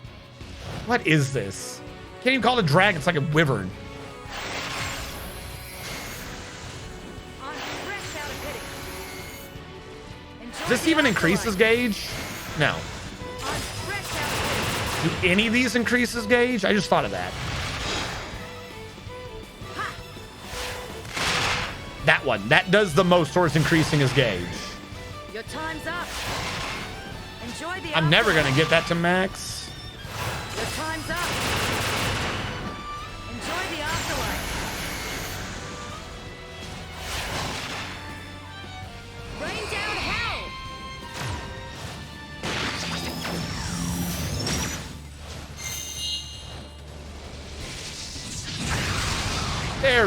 What is this? Can't even call it a dragon. It's like a wyvern. Does this even increase his gauge? No. Do any of these increase his gauge? I just thought of that. That one. That does the most towards increasing his gauge. Your time's up. Enjoy the I'm never going to get that to max. Your time's up. Enjoy the afterlife.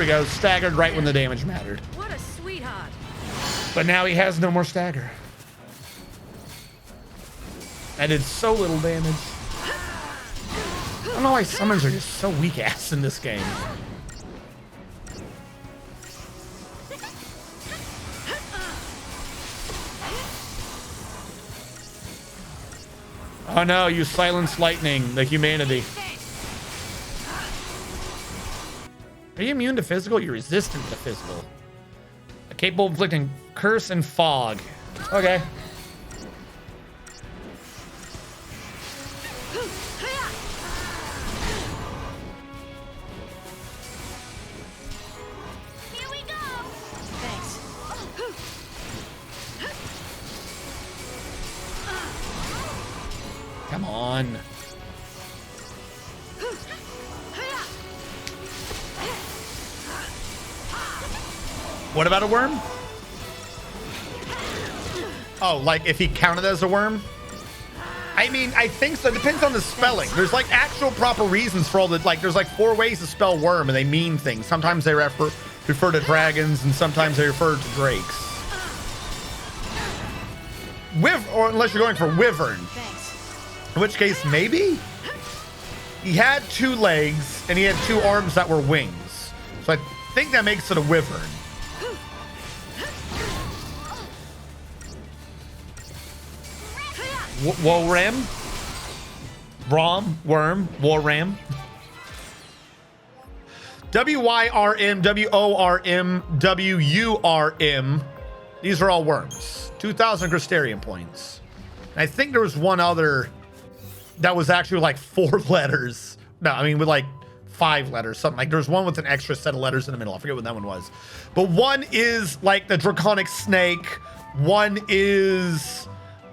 we go. Staggered right when the damage mattered. What a sweetheart. But now he has no more stagger. I did so little damage. I don't know why summons are just so weak ass in this game. Oh no, you silenced lightning, the humanity. Are you immune to physical? You're resistant to physical. Capable of inflicting curse and fog. Okay. Here we go. Thanks. Come on. What about a worm? Oh, like if he counted as a worm? I mean, I think so. It depends on the spelling. There's like actual proper reasons for all the, like, there's like 4 ways to spell worm and they mean things. Sometimes they refer to dragons and sometimes they refer to drakes. Or unless you're going for wyvern. Thanks. In which case, maybe? He had 2 legs and he had 2 arms that were wings. So I think that makes it a wyvern. Woram? Worm, Woram. W-Y-R-M, W-O-R-M, W-U-R-M. These are all worms. 2,000 Crystarium points. And I think there was one other that was actually like 4 letters. No, I mean with like 5 letters, something like there's one with an extra set of letters in the middle. I forget what that one was. But one is like the draconic snake. One is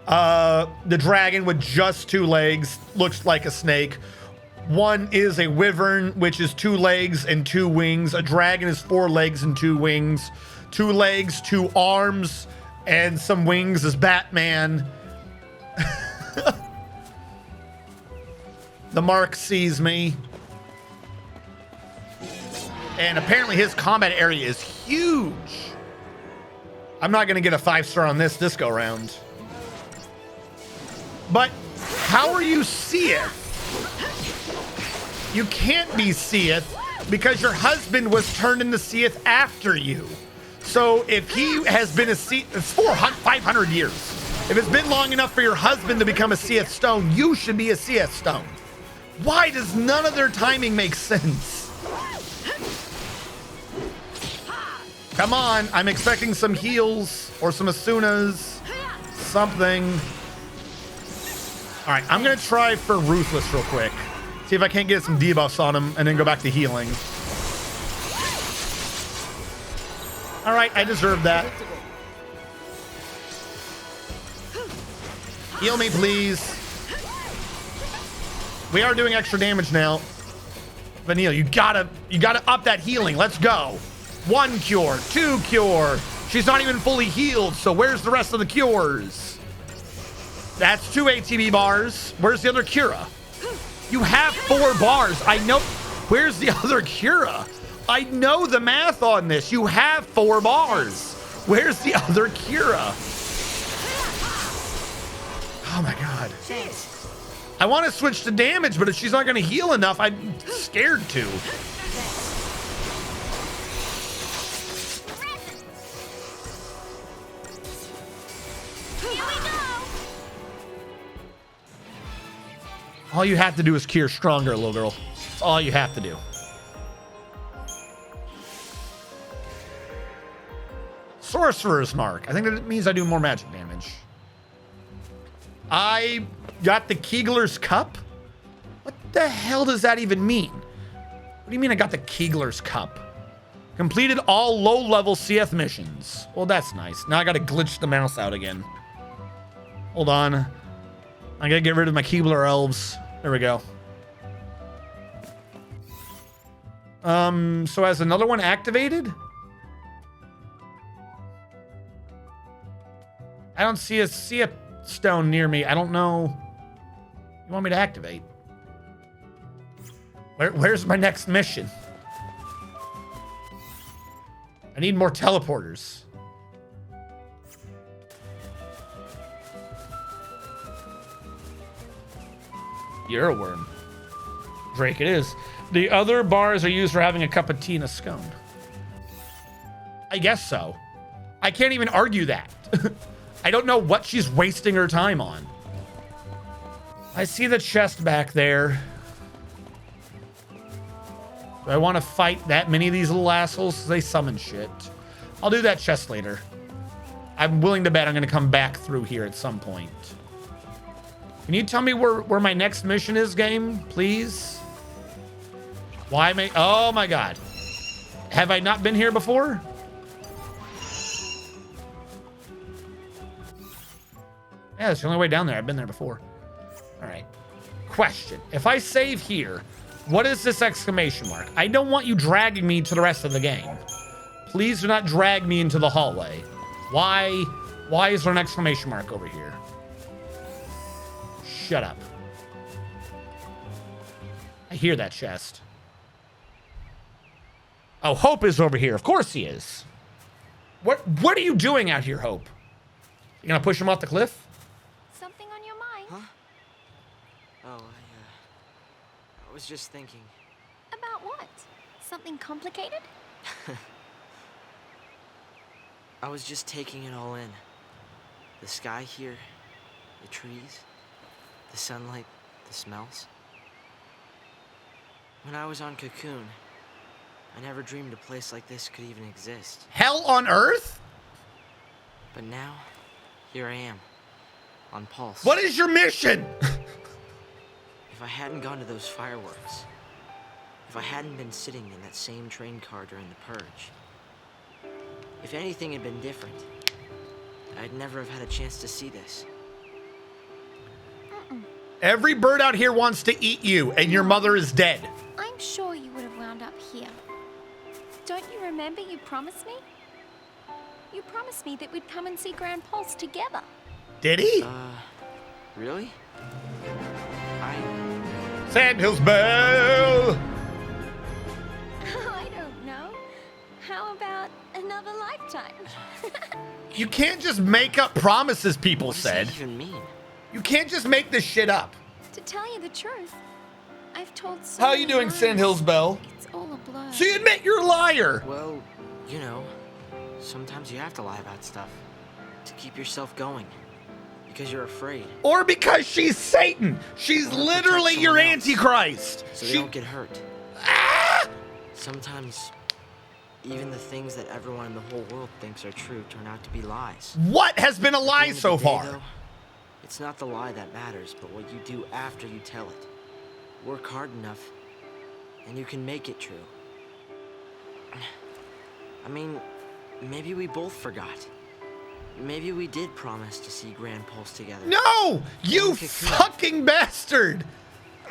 the dragon with just 2 legs, looks like a snake. One is a wyvern, which is 2 legs and 2 wings. A dragon is 4 legs and 2 wings. 2 legs, 2 arms, and some wings is Batman. The Mark sees me. And apparently his combat area is huge. I'm not gonna get a 5-star on this go round. But how are you Seeth? You can't be Seeth because your husband was turned into Seeth after you. So if he has been a Seeth, it's 500 years. If it's been long enough for your husband to become a Seeth stone, you should be a Seeth stone. Why does none of their timing make sense? Come on, I'm expecting some heals or some Asunas, something. All right, I'm gonna try for Ruthless real quick. See if I can't get some debuffs on him and then go back to healing. All right, I deserve that. Heal me, please. We are doing extra damage now. Vanille, you gotta up that healing. Let's go. 1 cure, 2 cure. She's not even fully healed, so where's the rest of the cures? That's 2 ATB bars. Where's the other Cura? You have 4 bars. I know. Where's the other Cura? I know the math on this. You have 4 bars. Where's the other Cura? Oh my God. I want to switch to damage, but if she's not going to heal enough, I'm scared to. All you have to do is cure stronger, little girl. That's all you have to do. Sorcerer's Mark. I think that means I do more magic damage. I got the Kegler's Cup? What the hell does that even mean? What do you mean I got the Kegler's Cup? Completed all low-level CF missions. Well, that's nice. Now I gotta glitch the mouse out again. Hold on. I gotta get rid of my Keebler elves. There we go. So has another one activated? I don't see a stone near me. I don't know. You want me to activate? Where's my next mission? I need more teleporters. You're a worm. Drake it is. The other bars are used for having a cup of tea and a scone. I guess so. I can't even argue that. I don't know what she's wasting her time on. I see the chest back there. Do I want to fight that many of these little assholes? They summon shit. I'll do that chest later. I'm willing to bet I'm going to come back through here at some point. Can you tell me where my next mission is, game, please? Why am I... Oh, my God. Have I not been here before? Yeah, that's the only way down there. I've been there before. All right. Question. If I save here, what is this exclamation mark? I don't want you dragging me to the rest of the game. Please do not drag me into the hallway. Why is there an exclamation mark over here? Shut up. I hear that chest. Oh, Hope is over here. Of course he is. What are you doing out here, Hope? You gonna push him off the cliff? Something on your mind? Huh? Oh, I was just thinking. About what? Something complicated? I was just taking it all in. The sky here, the trees, the sunlight, the smells. When I was on Cocoon, I never dreamed a place like this could even exist. Hell on Earth? But now, here I am, on Pulse. What is your mission? If I hadn't gone to those fireworks, if I hadn't been sitting in that same train car during the purge, if anything had been different, I'd never have had a chance to see this. Every bird out here wants to eat you, and your mother is dead. I'm sure you would have wound up here. Don't you remember you promised me? You promised me that we'd come and see Grand Pulse together. Did he? Really? Sandhills Bell! I don't know. How about another lifetime? You can't just make up promises, people What does said. that even mean? You can't just make this shit up. To tell you the truth, I've told so How you many doing, lies. Sandhills Bell? It's all a blur. So you admit you're a liar. Well, you know, sometimes you have to lie about stuff to keep yourself going because you're afraid. Or because she's Satan. She's Or to literally protect your someone else, Antichrist. so they She... don't get hurt. Ah! Sometimes even the things that everyone in the whole world thinks are true turn out to be lies. What has been a At the lie end of so the day, far? though, it's not the lie that matters, but what you do after you tell it. Work hard enough, and you can make it true. I mean, maybe we both forgot. Maybe we did promise to see Grand Pulse together. No! You Okay, cool. fucking bastard!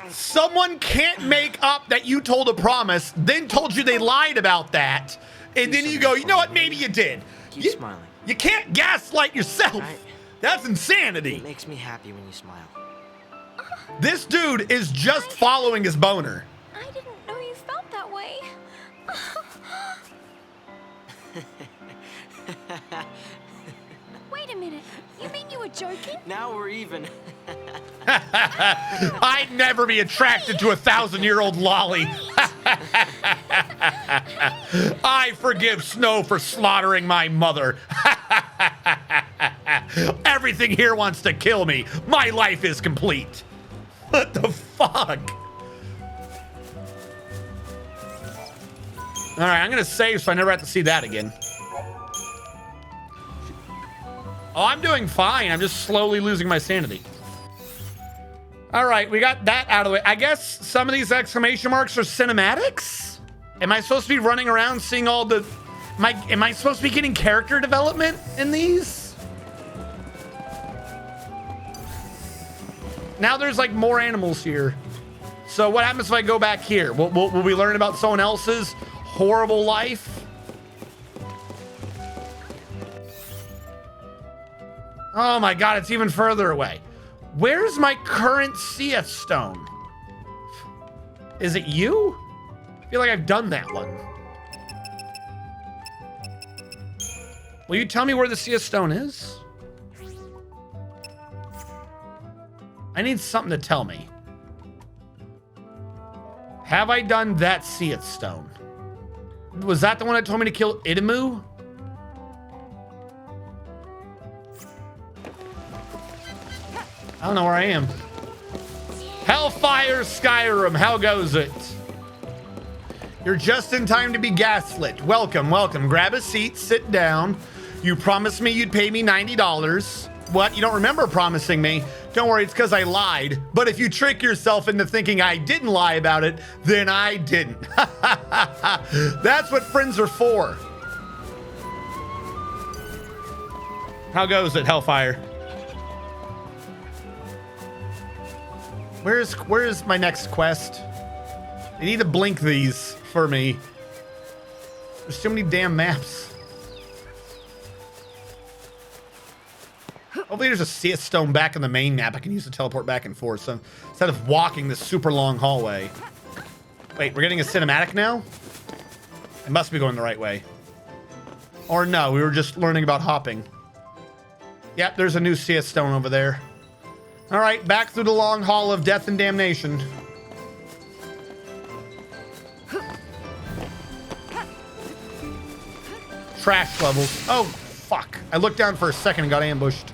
Someone can't make up that you told a promise, then told you they lied about that, and then you go, you know what, maybe you did. Keep smiling. You can't gaslight yourself. Right. That's insanity. It makes me happy when you smile. This dude is just following his boner. I didn't know you felt that way. Wait a minute. You mean you were joking? Now we're even. I'd never be attracted to a 1,000-year-old lolly. I forgive Snow for slaughtering my mother. Everything here wants to kill me. My life is complete. What the fuck? All right, I'm gonna save so I never have to see that again. Oh, I'm doing fine. I'm just slowly losing my sanity. All right, we got that out of the way. I guess some of these exclamation marks are cinematics? Am I supposed to be running around seeing all the... Am I supposed to be getting character development in these? Now there's like more animals here. So what happens if I go back here? Will we learn about someone else's horrible life? Oh my God, it's even further away. Where's my current Sia stone? Is it you? I feel like I've done that one. Will you tell me where the Sea Stone is? I need something to tell me. Have I done that Sea Stone? Was that the one that told me to kill Idamu? I don't know where I am. Hellfire Skyrim, how goes it? You're just in time to be gaslit. Welcome, welcome. Grab a seat, sit down. You promised me you'd pay me $90. What? You don't remember promising me? Don't worry, it's because I lied. But if you trick yourself into thinking I didn't lie about it, then I didn't. That's what friends are for. How goes it, Hellfire? Where's my next quest? I need to blink these for me. There's too many damn maps. Hopefully there's a Sea Stone back in the main map I can use to teleport back and forth. So instead of walking this super long hallway. Wait, we're getting a cinematic now? It must be going the right way. Or no, we were just learning about hopping. Yep, there's a new Sea Stone over there. All right, back through the long hall of death and damnation. Trash levels. Oh, fuck. I looked down for a second and got ambushed.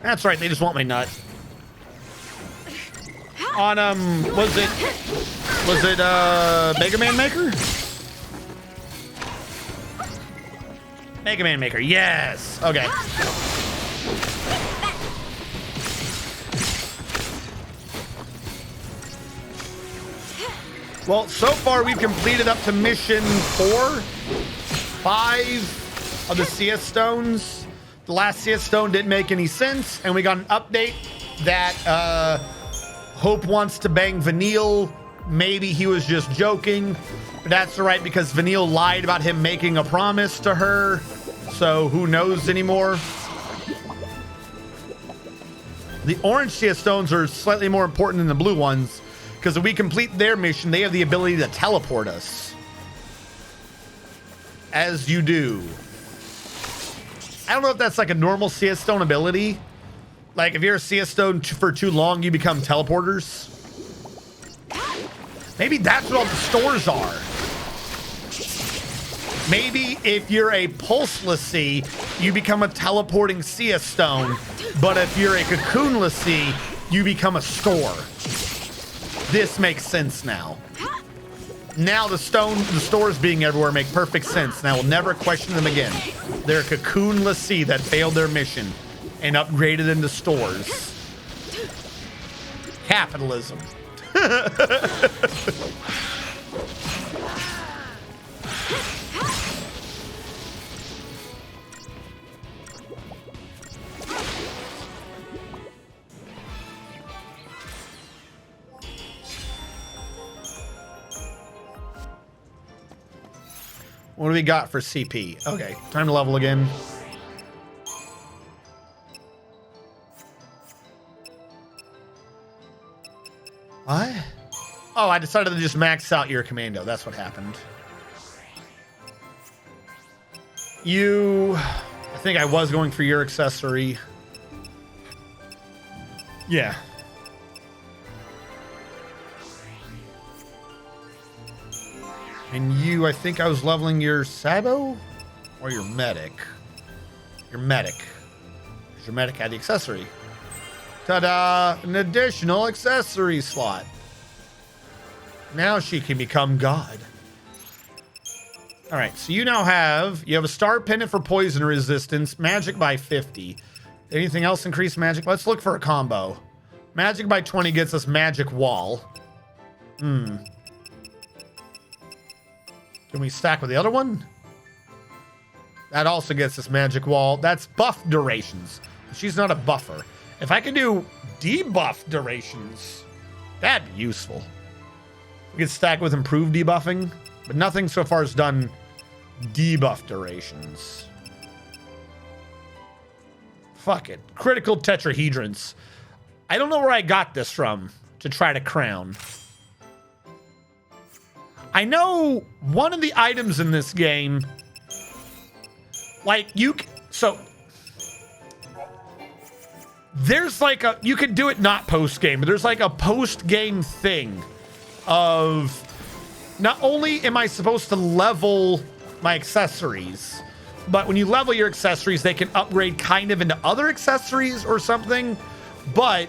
That's right, they just want my nut. On, was it Mega Man Maker? Mega Man Maker, yes. Okay. Well, so far we've completed up to mission 5 of the Sea Stones. The last Sea Stone didn't make any sense, and we got an update that Hope wants to bang Vanille. Maybe he was just joking. But that's all right, because Vanille lied about him making a promise to her. So who knows anymore? The orange Sea Stones are slightly more important than the blue ones, because if we complete their mission, they have the ability to teleport us. As you do. I don't know if that's like a normal Sea Stone ability. Like if you're a Sea Stone for too long, you become teleporters. Maybe that's what all the stores are. Maybe if you're a Pulseless Sea, you become a teleporting Sea Stone. But if you're a Cocoonless Sea, you become a store. This makes sense now. Now the stores being everywhere make perfect sense, and I will never question them again. They're a Cocoonless Sea that failed their mission and upgraded into stores. Capitalism. What do we got for CP? Okay, time to level again. What? Oh, I decided to just max out your commando. That's what happened. I think I was going for your accessory. Yeah. And you, I think I was leveling your Sabo or your medic. Your medic. Because your medic had the accessory. Ta-da! An additional accessory slot. Now she can become God. All right, so you have a star pendant for poison resistance, magic by 50. Anything else increase magic? Let's look for a combo. Magic by 20 gets us magic wall. Can we stack with the other one? That also gets us magic wall. That's buff durations. She's not a buffer. If I can do debuff durations, that'd be useful. We could stack with improved debuffing, but nothing so far has done debuff durations. Fuck it. Critical tetrahedrons. I don't know where I got this from to try to crown. I know one of the items in this game Like so there's like you could do it not post game, but there's like a post game thing of not only am I supposed to level my accessories, but when you level your accessories, they can upgrade kind of into other accessories or something. But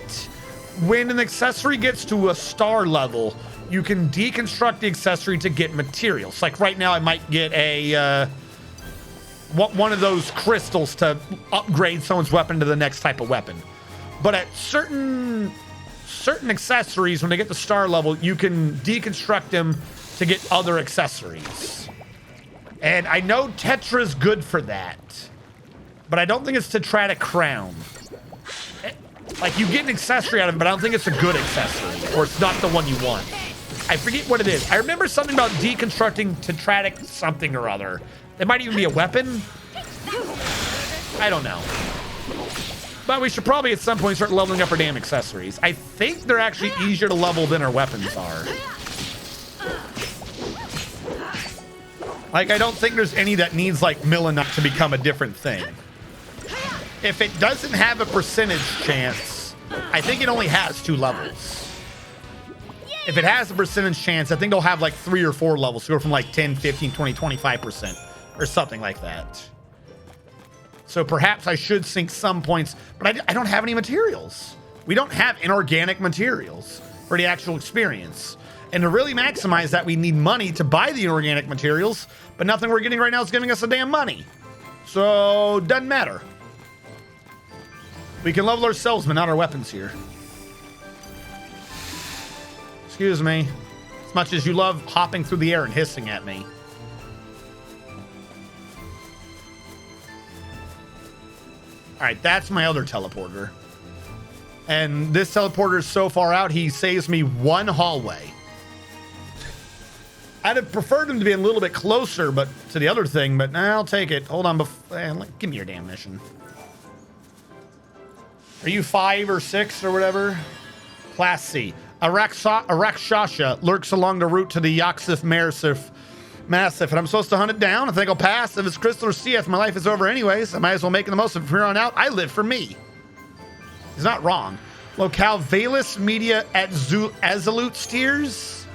when an accessory gets to a star level, you can deconstruct the accessory to get materials. Like right now, I might get a one of those crystals to upgrade someone's weapon to the next type of weapon. But at certain accessories, when they get to star level, you can deconstruct them to get other accessories. And I know Tetra's good for that, but I don't think it's Tetratic Crown. Like, you get an accessory out of it, but I don't think it's a good accessory, or it's not the one you want. I forget what it is. I remember something about deconstructing Tetratic something or other. It might even be a weapon. I don't know. But we should probably at some point start leveling up our damn accessories. I think they're actually easier to level than our weapons are. Like, I don't think there's any that needs, like, Millennium to become a different thing. If it doesn't have a percentage chance, I think it only has 2 levels. If it has a percentage chance, I think they'll have, like, 3 or 4 levels to go from, like, 10, 15, 20, 25%. Or something like that. So perhaps I should sink some points, but I don't have any materials. We don't have inorganic materials for the actual experience. And to really maximize that, we need money to buy the inorganic materials, but nothing we're getting right now is giving us the damn money. So, doesn't matter. We can level ourselves, but not our weapons here. Excuse me. As much as you love hopping through the air and hissing at me. All right, that's my other teleporter. And this teleporter is so far out, he saves me 1 hallway. I'd have preferred him to be a little bit closer, but to the other thing, but I'll take it. Hold on, give me your damn mission. Are you 5 or 6 or whatever? Class C. A Rakshasha lurks along the route to the Yaksif Massif, and I'm supposed to hunt it down. I think I'll pass. If it's Crystal or CF, my life is over anyways. I might as well make the most of it from here on out. I live for me. He's not wrong. Locale Valus Media at Azalut Steers.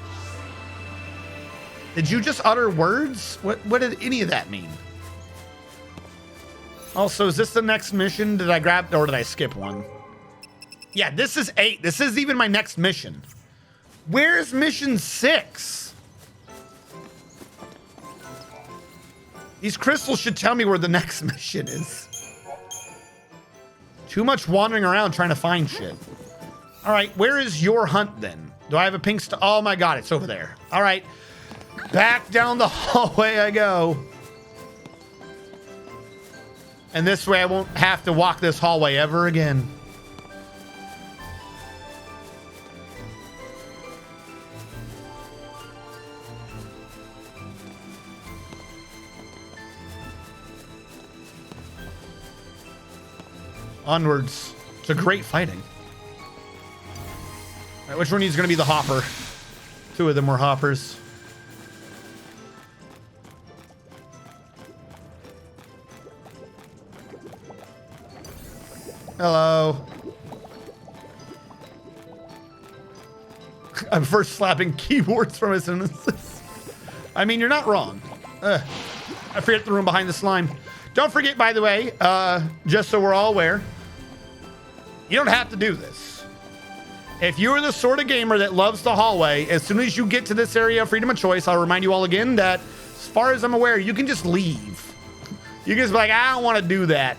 Did you just utter words? What did any of that mean? Also, is this the next mission? Did I grab, or did I skip one? Yeah, this is 8. This is even my next mission. Where's mission 6? These crystals should tell me where the next mission is. Too much wandering around trying to find shit. All right, where is your hunt then? Do I have a pink star? Oh my God, it's over there. All right. Back down the hallway I go. And this way I won't have to walk this hallway ever again. Onwards to great fighting. All right, which one is going to be the hopper? 2 of them were hoppers. Hello. I'm first slapping keyboards from his innocence. I mean, you're not wrong. I forget the room behind the slime. Don't forget, by the way, just so we're all aware, you don't have to do this. If you're the sort of gamer that loves the hallway, as soon as you get to this area of freedom of choice, I'll remind you all again that, as far as I'm aware, you can just leave. You can just be like, I don't want to do that.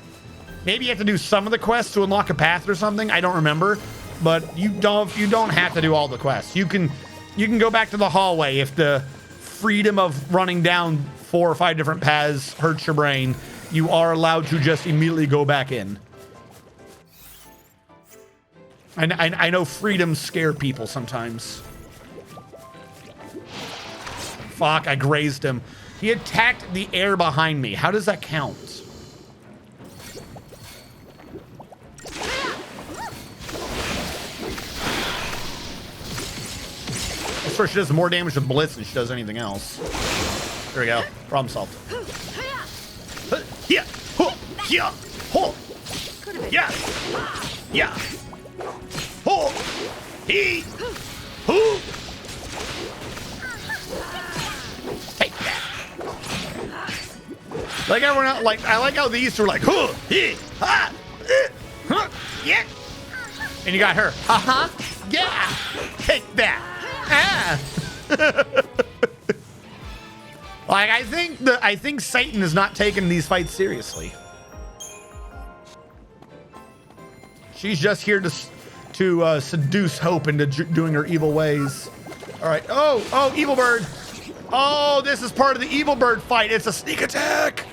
Maybe you have to do some of the quests to unlock a path or something. I don't remember, but you don't have to do all the quests. You can go back to the hallway if the freedom of running down 4 or 5 different paths hurts your brain. You are allowed to just immediately go back in. I know freedoms scare people sometimes. Fuck, I grazed him. He attacked the air behind me. How does that count? I swear she does more damage with Blitz than she does anything else. There we go. Problem solved. Yeah. Yeah. Ho. Yeah. Yeah. Ho. He. Who. Take that. Like everyone else, like I like how these two are like, huh, he, ha, huh, yeah. And you got her. Uh-huh. Yeah. Take that. Ah. Like I think Satan is not taking these fights seriously. She's just here to seduce Hope into doing her evil ways. All right. Oh, Evil Bird. Oh, this is part of the Evil Bird fight. It's a sneak attack.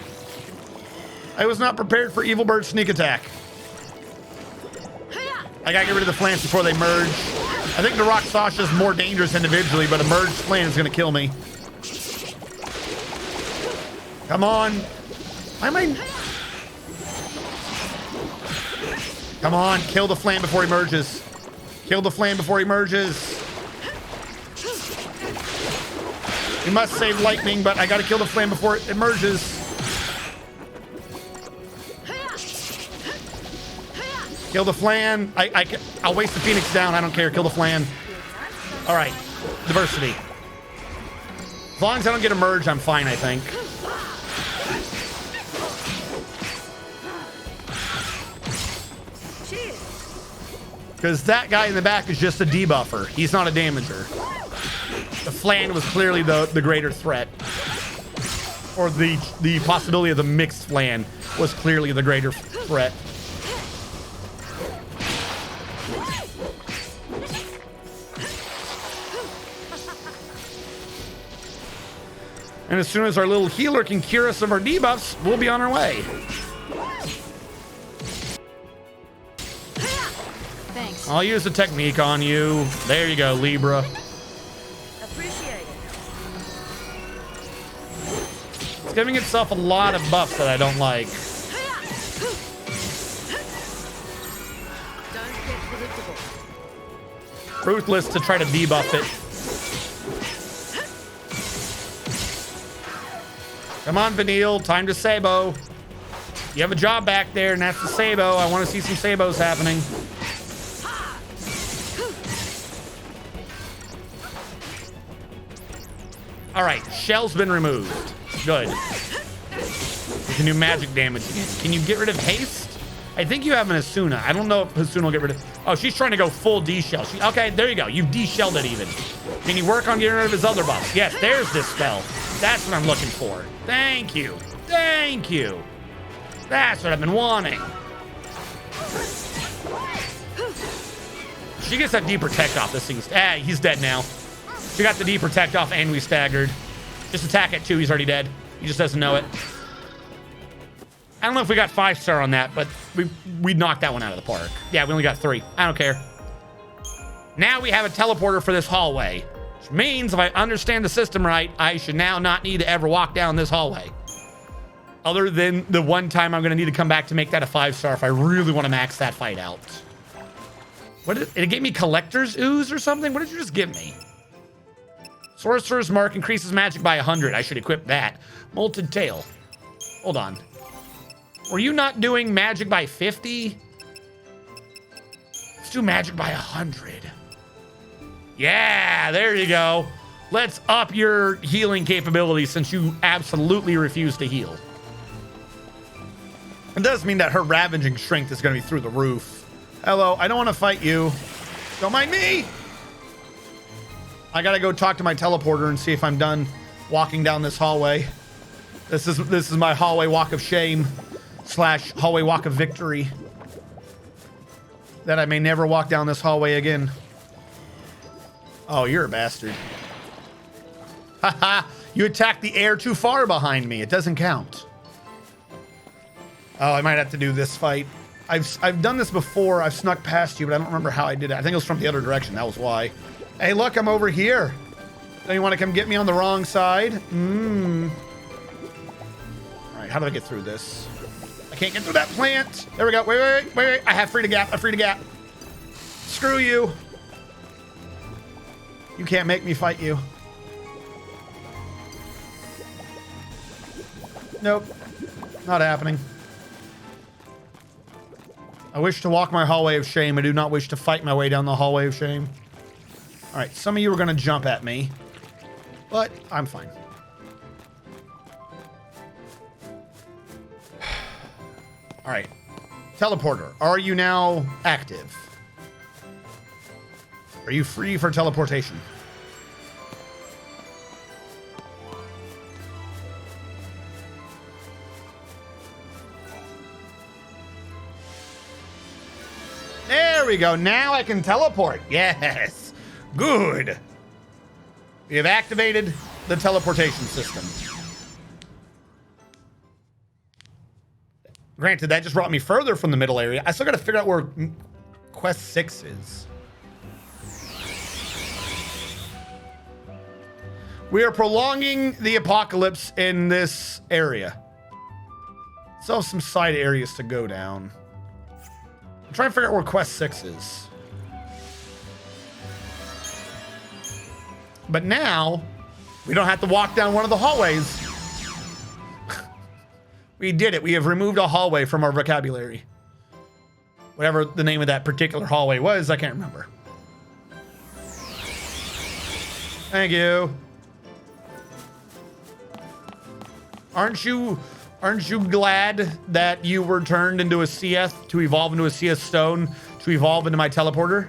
I was not prepared for Evil Bird's sneak attack. I gotta get rid of the flans before they merge. I think the Rock Sasha is more dangerous individually, but a merged flan is gonna kill me. Come on. Come on, kill the flan before he merges. Kill the flan before he merges. We must save lightning, but I gotta kill the flame before it emerges. Kill the flan. I'll waste the Phoenix down. I don't care. Kill the flan. All right. Diversity. As long as I don't get a merge, I'm fine, I think. Because that guy in the back is just a debuffer. He's not a damager. The flan was clearly the greater threat. Or the possibility of the mixed flan was clearly the greater threat. And as soon as our little healer can cure us of our debuffs, we'll be on our way. Thanks. I'll use the technique on you. There you go, Libra. Appreciate it. It's giving itself a lot of buffs that I don't like. Don't get predictable. Ruthless to try to debuff it. Come on, Vanille. Time to Sabo. You have a job back there, and that's the Sabo. I want to see some Sabos happening. All right, shell's been removed. Good. You can do magic damage again. Can you get rid of haste? I think you have an Asuna. I don't know if Asuna will get rid of... Oh, she's trying to go full D-shell. Okay, there you go. You've D-shelled it even. Can you work on getting rid of his other buffs? Yes, there's this spell. That's what I'm looking for. Thank you. Thank you. That's what I've been wanting. She gets that D-protect off. This thing's... Ah, he's dead now. She got the D-protect off and we staggered. Just attack at 2. He's already dead. He just doesn't know it. I don't know if we got 5-star on that, but we knocked that one out of the park. Yeah, we only got 3. I don't care. Now we have a teleporter for this hallway, which means if I understand the system right, I should now not need to ever walk down this hallway. Other than the one time I'm going to need to come back to make that a 5-star if I really want to max that fight out. What did it gave me? Collector's Ooze or something? What did you just give me? Sorcerer's Mark increases magic by 100. I should equip that. Molten Tail. Hold on. Were you not doing magic by 50? Let's do magic by 100. Yeah, there you go. Let's up your healing capability since you absolutely refuse to heal. It does mean that her ravaging strength is going to be through the roof. Hello, I don't want to fight you. Don't mind me. I got to go talk to my teleporter and see if I'm done walking down this hallway. This is my hallway walk of shame / hallway walk of victory. That I may never walk down this hallway again. Oh, you're a bastard. Haha, you attacked the air too far behind me. It doesn't count. Oh, I might have to do this fight. I've done this before. I've snuck past you, but I don't remember how I did it. I think it was from the other direction. That was why. Hey, look, I'm over here. Don't you want to come get me on the wrong side? All right, how do I get through this? I can't get through that plant. There we go. Wait. I have free to gap. Screw you. You can't make me fight you. Nope. Not happening. I wish to walk my hallway of shame. I do not wish to fight my way down the hallway of shame. All right, some of you are going to jump at me, but I'm fine. All right. Teleporter, are you now active? Are you free for teleportation? There we go. Now I can teleport. Yes. Good. We have activated the teleportation system. Granted, that just brought me further from the middle area. I still got to figure out where quest 6 is. We are prolonging the apocalypse in this area. Still have some side areas to go down. I'm trying to figure out where quest 6 is. But now, we don't have to walk down one of the hallways. We did it. We have removed a hallway from our vocabulary. Whatever the name of that particular hallway was, I can't remember. Thank you. Aren't you glad that you were turned into a Seath to evolve into a Seath stone to evolve into my teleporter?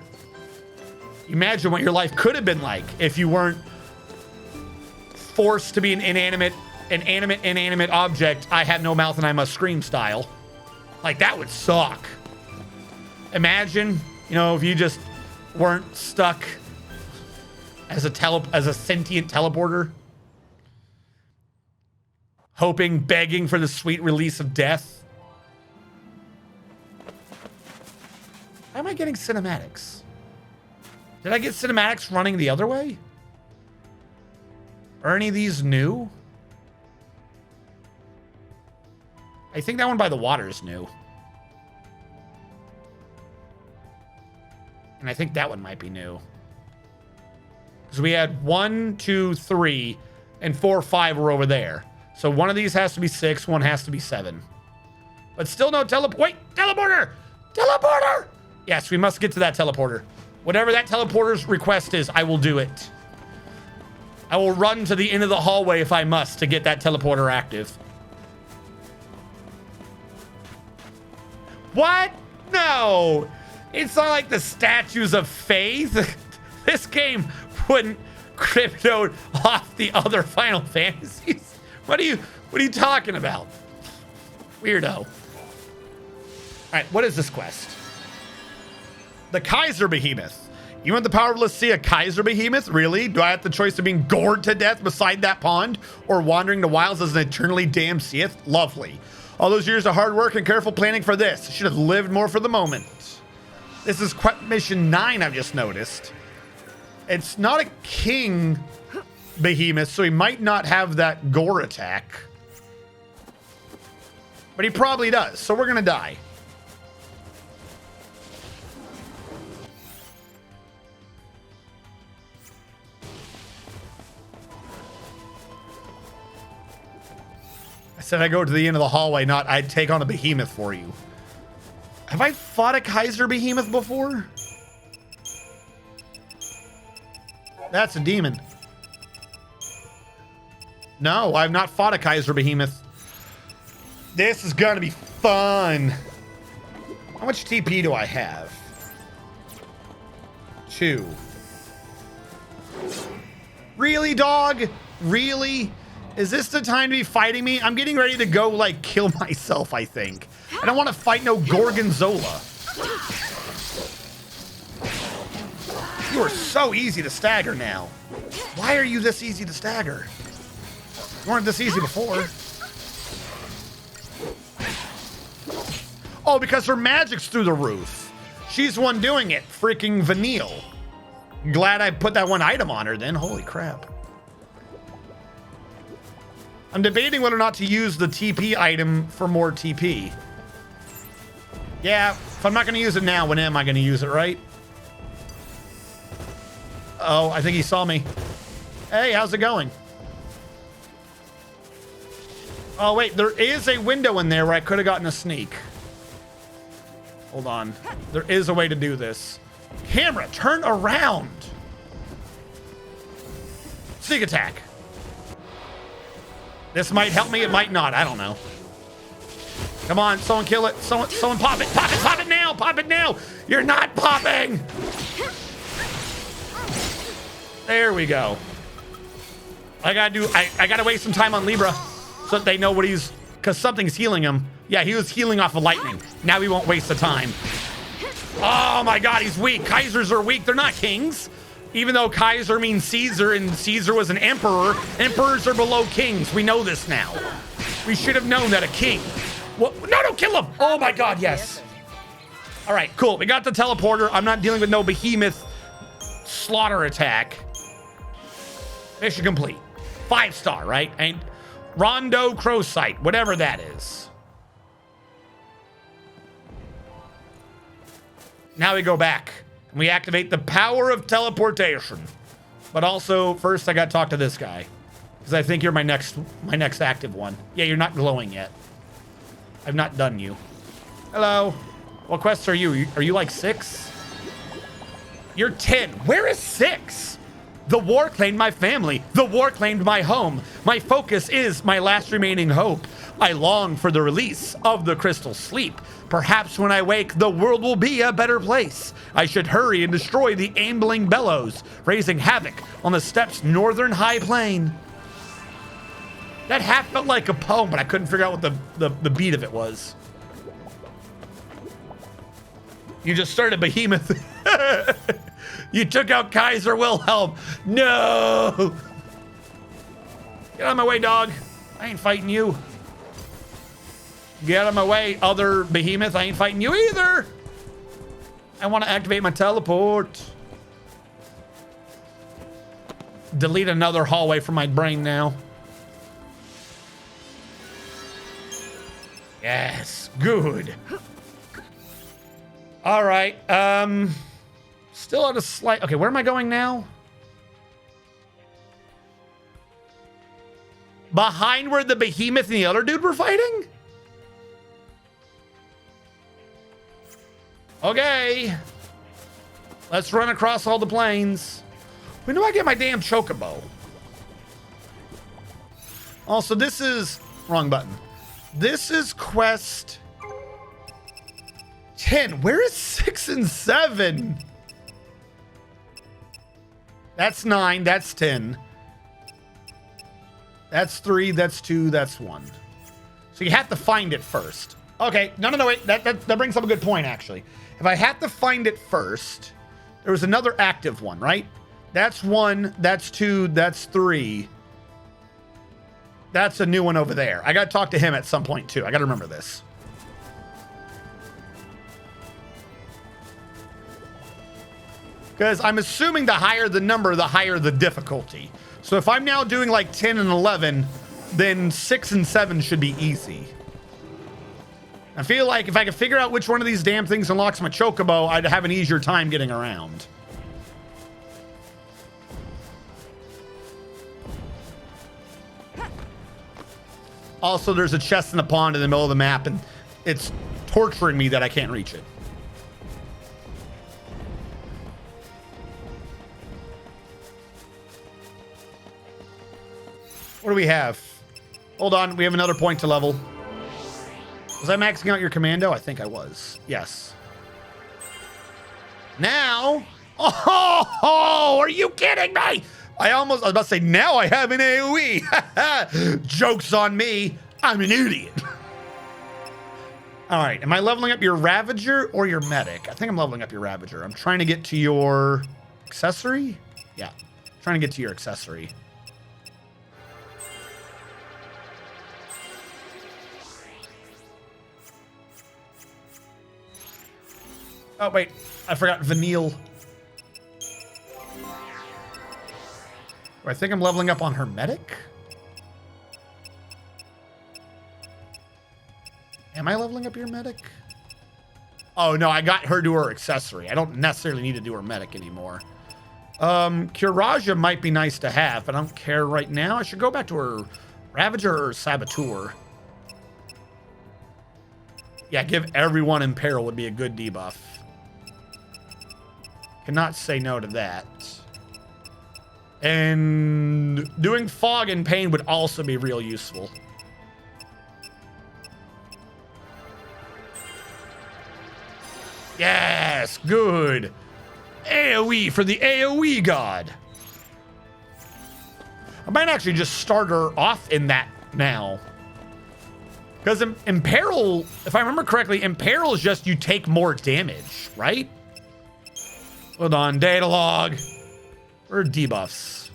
Imagine what your life could have been like if you weren't forced to be an inanimate object. I have no mouth and I must scream style. Like, that would suck. Imagine, you know, if you just weren't stuck as a sentient teleporter, hoping, begging for the sweet release of death. Why am I getting cinematics? Did I get cinematics running the other way? Are any of these new? I think that one by the water is new. And I think that one might be new. Because we had 1, 2, 3, and 4, 5 were over there. So one of these has to be 6, one has to be 7. But still no wait, teleporter! Teleporter! Yes, we must get to that teleporter. Whatever that teleporter's request is, I will do it. I will run to the end of the hallway if I must to get that teleporter active. What? No! It's not like the statues of faith. This game wouldn't crypto off the other Final Fantasies. What are you talking about? Weirdo. All right, what is this quest? The Kaiser Behemoth. You want the powerless to see a Kaiser Behemoth? Really? Do I have the choice of being gored to death beside that pond or wandering the wilds as an eternally damned Seath? Lovely. All those years of hard work and careful planning for this. Should have lived more for the moment. This is mission 9, I've just noticed. It's not a king behemoth, so he might not have that gore attack. But he probably does, so we're gonna die. I said I go to the end of the hallway, not I'd take on a behemoth for you. Have I fought a Kaiser Behemoth before? That's a demon. No, I've not fought a Kaiser Behemoth. This is gonna be fun. How much TP do I have? 2. Really, dog? Really? Is this the time to be fighting me? I'm getting ready to go, like, kill myself, I think. I don't want to fight no Gorgonzola. You are so easy to stagger now. Why are you this easy to stagger? You weren't this easy before. Oh, because her magic's through the roof. She's the one doing it. Freaking Vanille. Glad I put that one item on her then. Holy crap. I'm debating whether or not to use the TP item for more TP. Yeah, if I'm not going to use it now, when am I going to use it, right? Oh, I think he saw me. Hey, how's it going? Oh, wait, there is a window in there where I could have gotten a sneak. Hold on. There is a way to do this. Camera, turn around. Sneak attack. This might help me. It might not. I don't know. Come on, someone kill it. Someone pop it. Pop it. Pop it now. Pop it now. You're not popping. There we go. I gotta waste some time on Libra so that they know what he's, because something's healing him. Yeah, he was healing off of lightning. Now we won't waste the time. Oh my God, he's weak. Kaisers are weak. They're not kings. Even though Kaiser means Caesar and Caesar was an emperor, emperors are below kings. We know this now. We should have known that a king. What? No, kill him. Oh my God, yes. All right, cool. We got the teleporter. I'm not dealing with no behemoth slaughter attack. Mission complete. 5-star, right? And Rondo Crow Site, whatever that is. Now we go back and we activate the power of teleportation. But also, first I got to talk to this guy because I think you're my next active one. Yeah, you're not glowing yet. I've not done you. Hello. What quests are you? Are you like 6? You're 10. Where is 6? The war claimed my family. The war claimed my home. My focus is my last remaining hope. I long for the release of the crystal sleep. Perhaps when I wake, the world will be a better place. I should hurry and destroy the ambling bellows, raising havoc on the steppes' northern high plain. That half felt like a poem, but I couldn't figure out what the beat of it was. You just started Behemoth. You took out Kaiser Wilhelm. No! Get out of my way, dog. I ain't fighting you. Get out of my way, other Behemoth. I ain't fighting you either. I want to activate my teleport. Delete another hallway from my brain now. Yes, good. All right, still at a slight, okay, where am I going now? Behind where the Behemoth and the other dude were fighting? Okay. Let's run across all the plains. When do I get my damn chocobo? Also, this is, wrong button. This is quest 10. Where is 6 and 7? That's 9. That's 10. That's 3. That's 2. That's 1. So you have to find it first. Okay. No, wait. That brings up a good point, actually. If I have to find it first, there was another active one, right? That's 1. That's 2. That's 3. That's a new one over there. I got to talk to him at some point, too. I got to remember this. Because I'm assuming the higher the number, the higher the difficulty. So if I'm now doing like 10 and 11, then 6 and 7 should be easy. I feel like if I could figure out which one of these damn things unlocks my chocobo, I'd have an easier time getting around. Also, there's a chest in the pond in the middle of the map, and it's torturing me that I can't reach it. What do we have? Hold on, we have another point to level. Was I maxing out your commando? I think I was. Yes. Now, oh, are you kidding me? I was about to say, now I have an AoE. Joke's on me. I'm an idiot. All right, am I leveling up your Ravager or your Medic? I think I'm leveling up your Ravager. I'm trying to get to your accessory. Yeah, trying to get to your accessory. Oh, wait, I forgot Vanille. I think I'm leveling up on her Medic. Am I leveling up your Medic? Oh, no, I got her to her accessory. I don't necessarily need to do her Medic anymore. Curaja might be nice to have, but I don't care right now. I should go back to her Ravager or Saboteur. Yeah, give everyone in peril would be a good debuff. Cannot say no to that. And doing fog and pain would also be real useful. Yes, good. AoE for the AoE god. I might actually just start her off in that now. Because Imperil, if I remember correctly, Imperil is just you take more damage, right? Hold on, data log. Or debuffs.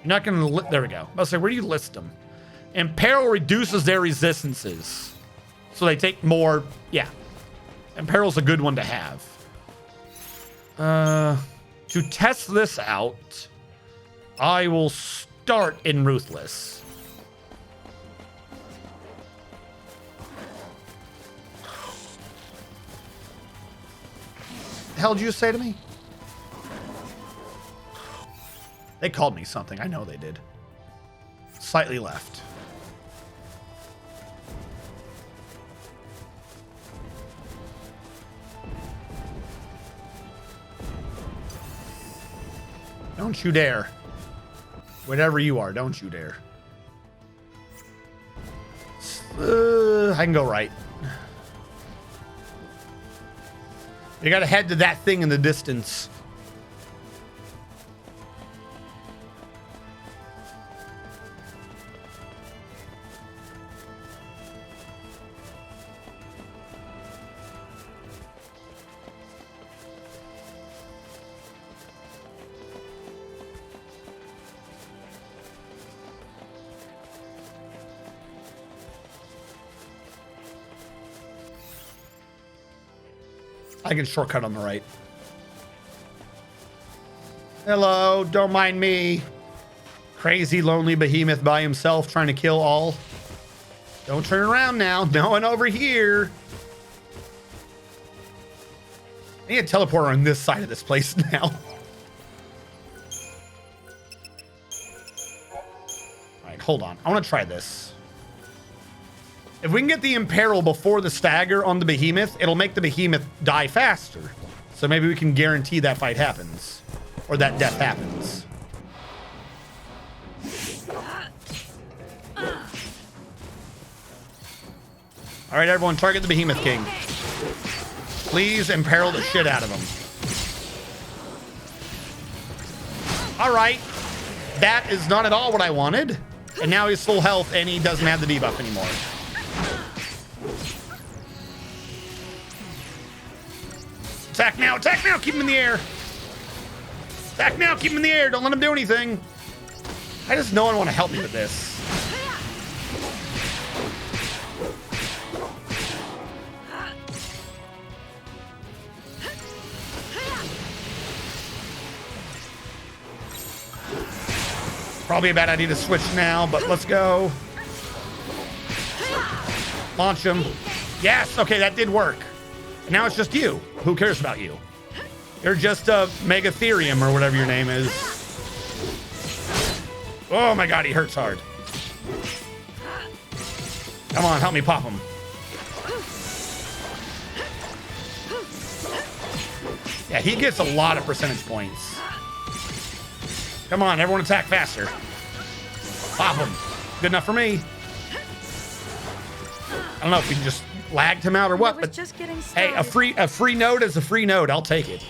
You're not going to... There we go. I was like, where do you list them? Imperil reduces their resistances. So they take more... Yeah. Imperil's a good one to have. To test this out, I will start in Ruthless. The hell did you say to me? They called me something. I know they did. Slightly left. Don't you dare. Whatever you are, don't you dare. I can go right. You gotta head to that thing in the distance. I can shortcut on the right. Hello, don't mind me. Crazy, lonely behemoth by himself trying to kill all. Don't turn around now. No one over here. I need a teleporter on this side of this place now. All right, hold on. I want to try this. If we can get the Imperil before the stagger on the behemoth, it'll make the behemoth die faster. So maybe we can guarantee that fight happens. Or that death happens. All right, everyone, target the Behemoth King. Please imperil the shit out of him. All right. That is not at all what I wanted. And now he's full health and he doesn't have the debuff anymore. Attack now, attack now, keep him in the air. Attack now, keep him in the air, don't let him do anything. Why does no one want to help me with this? Probably a bad idea to switch now, but let's go. Launch him. Yes, okay, that did work. And now it's just you. Who cares about you? You're just a Megatherium or whatever your name is. Oh my god, he hurts hard. Come on, help me pop him. Yeah, he gets a lot of percentage points. Come on, everyone attack faster. Pop him. Good enough for me. I don't know if we can just lagged him out or what, but just getting hey, a free node is a free node. I'll take it.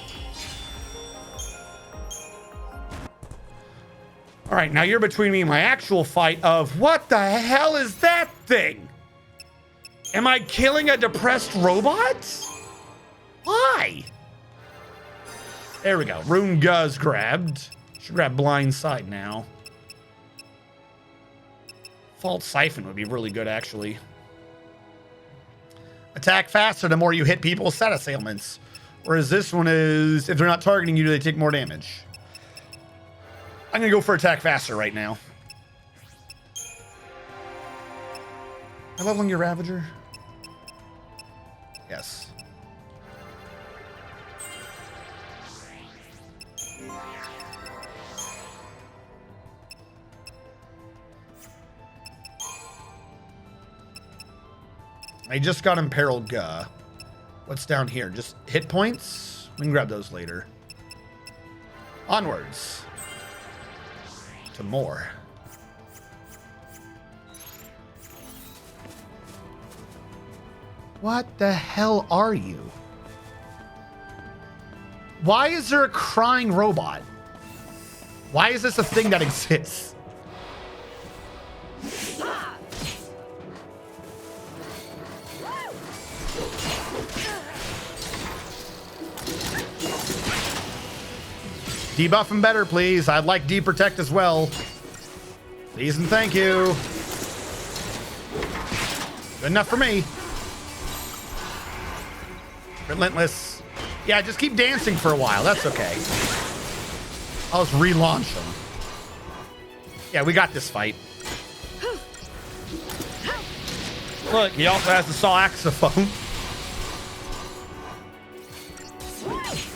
All right, now you're between me and my actual fight of what the hell is that thing? Am I killing a depressed robot? Why? There we go. Rune Guz grabbed. Should grab Blind Side now. Fault Siphon would be really good, actually. Attack faster the more you hit people with set assailments. Whereas this one is, if they're not targeting you, they take more damage. I'm going to go for attack faster right now. Am I leveling your Ravager? Yes. I just got imperiled Gah. What's down here? Just hit points? We can grab those later. Onwards. To more. What the hell are you? Why is there a crying robot? Why is this a thing that exists? Debuff him better, please. I'd like deprotect as well. Please and thank you. Good enough for me. Relentless. Yeah, just keep dancing for a while. That's okay. I'll just relaunch him. Yeah, we got this fight. Look, he also has the saxophone.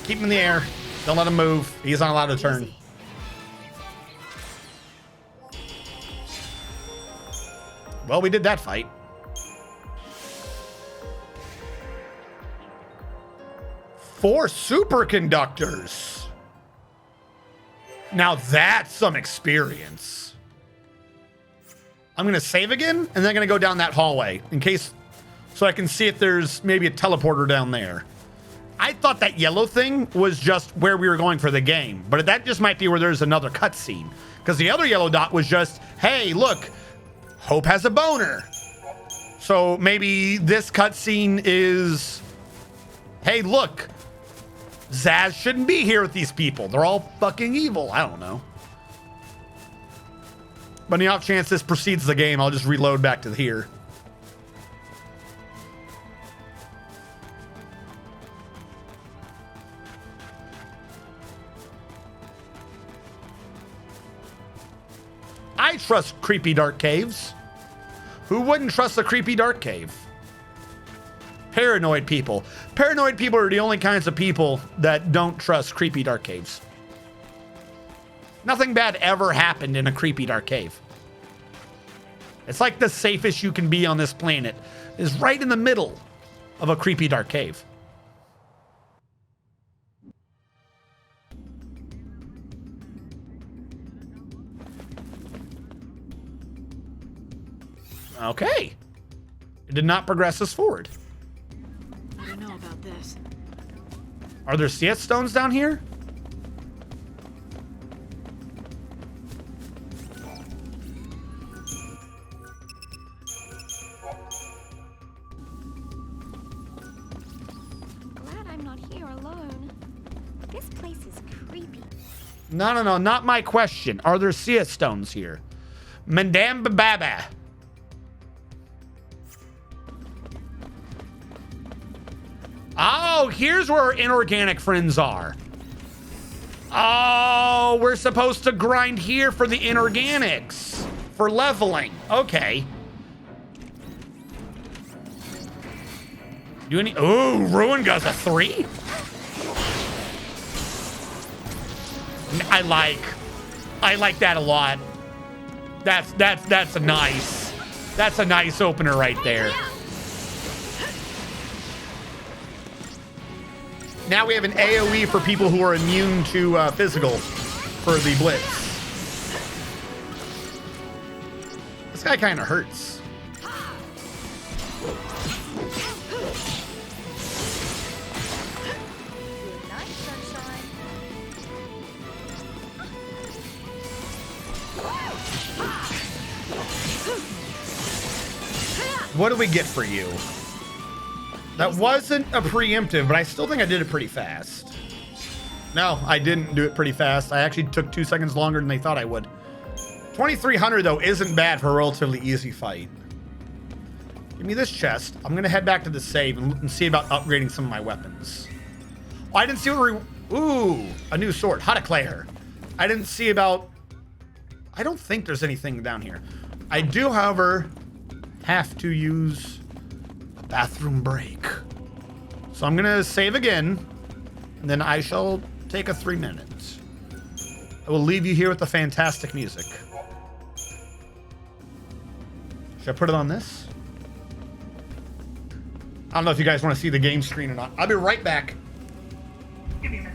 Keep him in the air. Don't let him move. He's not allowed to turn. Well, we did that fight. Four superconductors. Now that's some experience. I'm going to save again, and then I'm going to go down that hallway in case, so I can see if there's maybe a teleporter down there. I thought that yellow thing was just where we were going for the game, but that just might be where there's another cutscene. Because the other yellow dot was just, hey, look, Hope has a boner. So maybe this cutscene is, hey, look, Zaz shouldn't be here with these people. They're all fucking evil. I don't know. But on the off chance this precedes the game, I'll just reload back to here. I trust creepy dark caves. Who wouldn't trust a creepy dark cave? Paranoid people. Paranoid people are the only kinds of people that don't trust creepy dark caves. Nothing bad ever happened in a creepy dark cave. It's like the safest you can be on this planet is right in the middle of a creepy dark cave. Okay. It did not progress us forward. I don't know about this. Are there CS stones down here? Glad I'm not here alone. This place is creepy. No, not my question. Are there CS stones here? Mandam Baba. Oh, here's where our inorganic friends are. Oh, we're supposed to grind here for the inorganics. For leveling. Okay. Do any... Ooh, Ruin Guy's a 3? I like that a lot. That's a nice opener right there. Now we have an AoE for people who are immune to physical for the blitz. This guy kind of hurts. Good night, sunshine. What do we get for you? That wasn't a preemptive, but I still think I did it pretty fast. No, I didn't do it pretty fast. I actually took 2 seconds longer than they thought I would. 2300 though isn't bad for a relatively easy fight. Give me this chest. I'm gonna head back to the save and see about upgrading some of my weapons. Oh, I didn't see what ooh, a new sword. How to clay her. I didn't see about... I don't think there's anything down here. I do, however, have to use a bathroom break. So I'm gonna save again, and then I shall take a 3 minutes. I will leave you here with the fantastic music. Should I put it on this? I don't know if you guys want to see the game screen or not. I'll be right back. Give me a minute.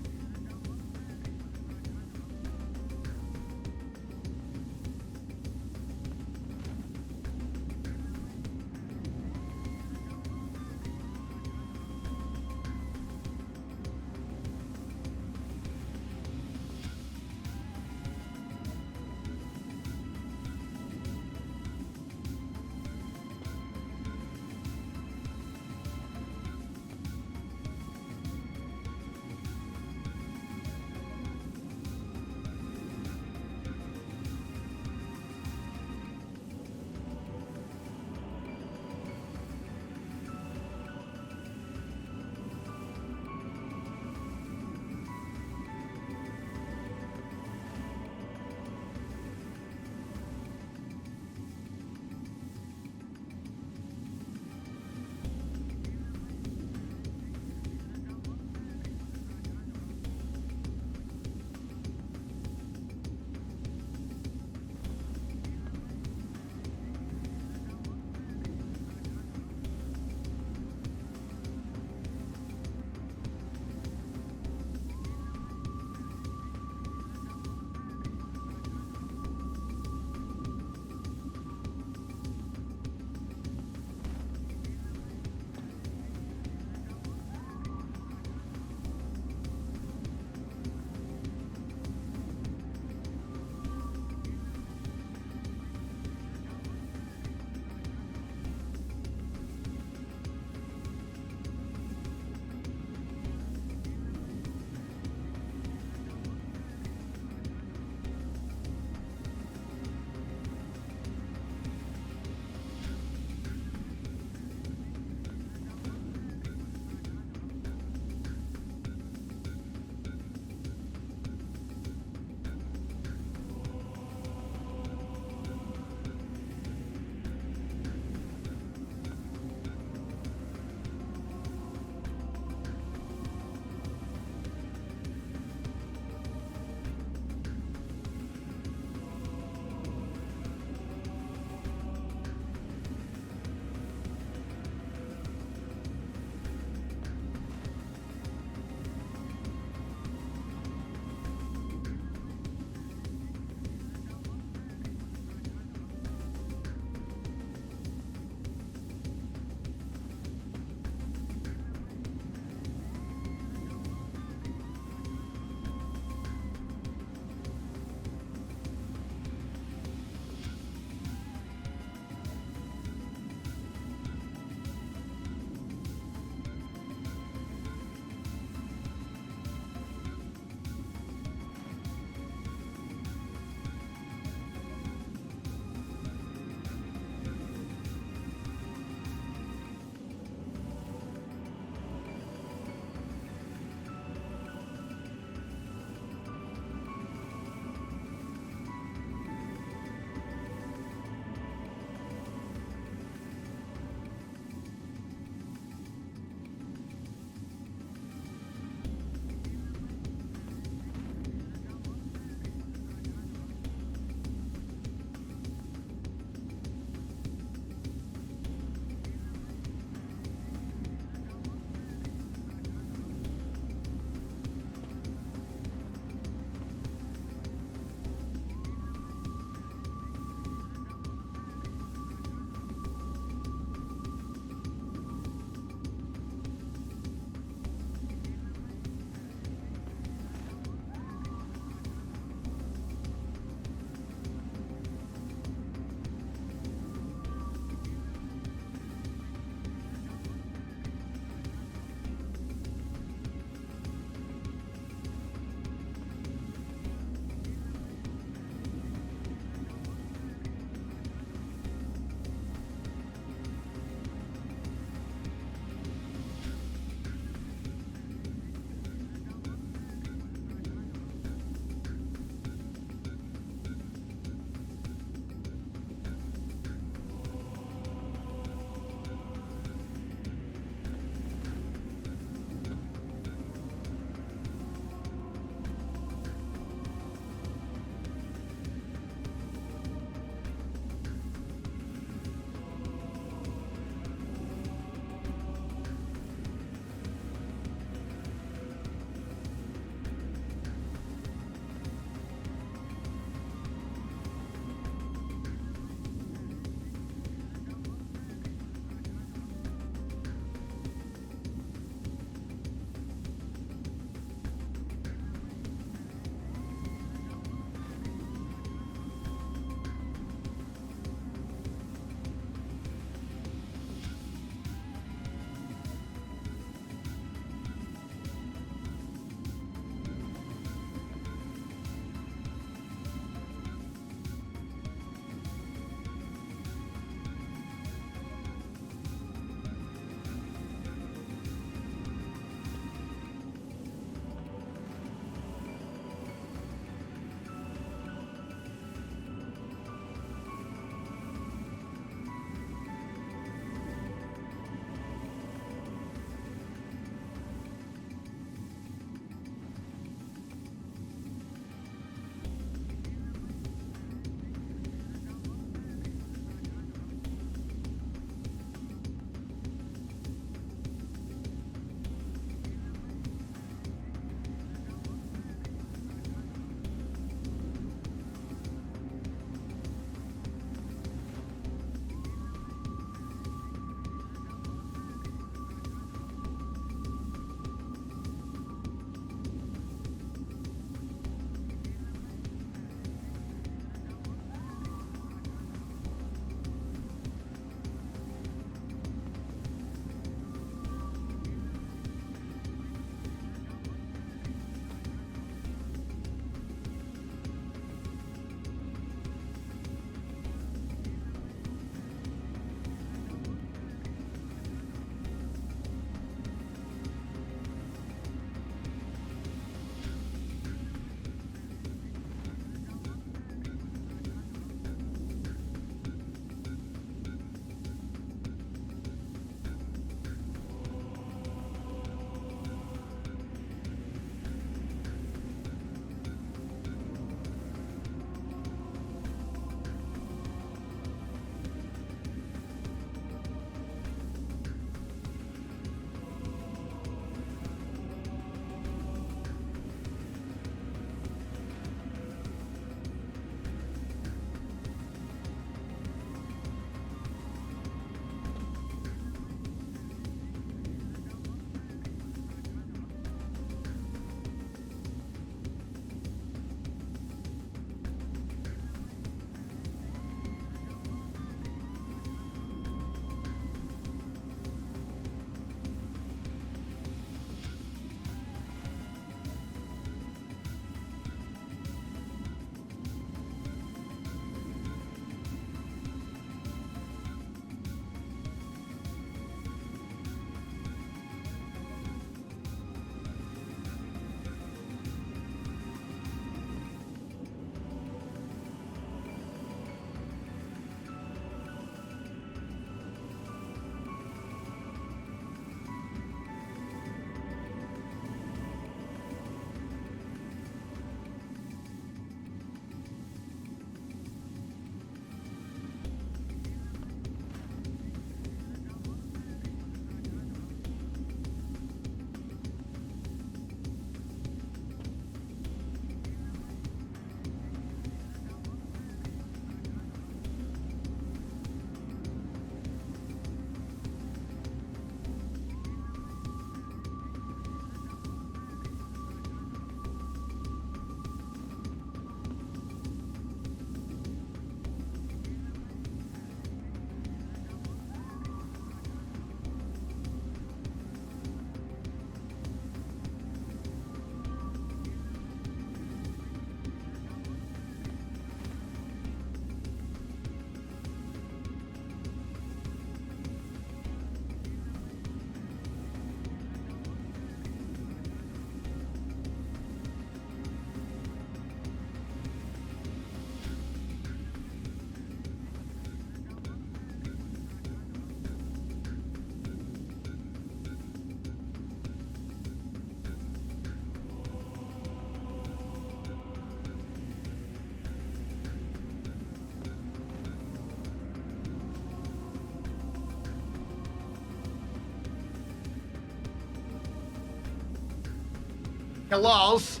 Hellos.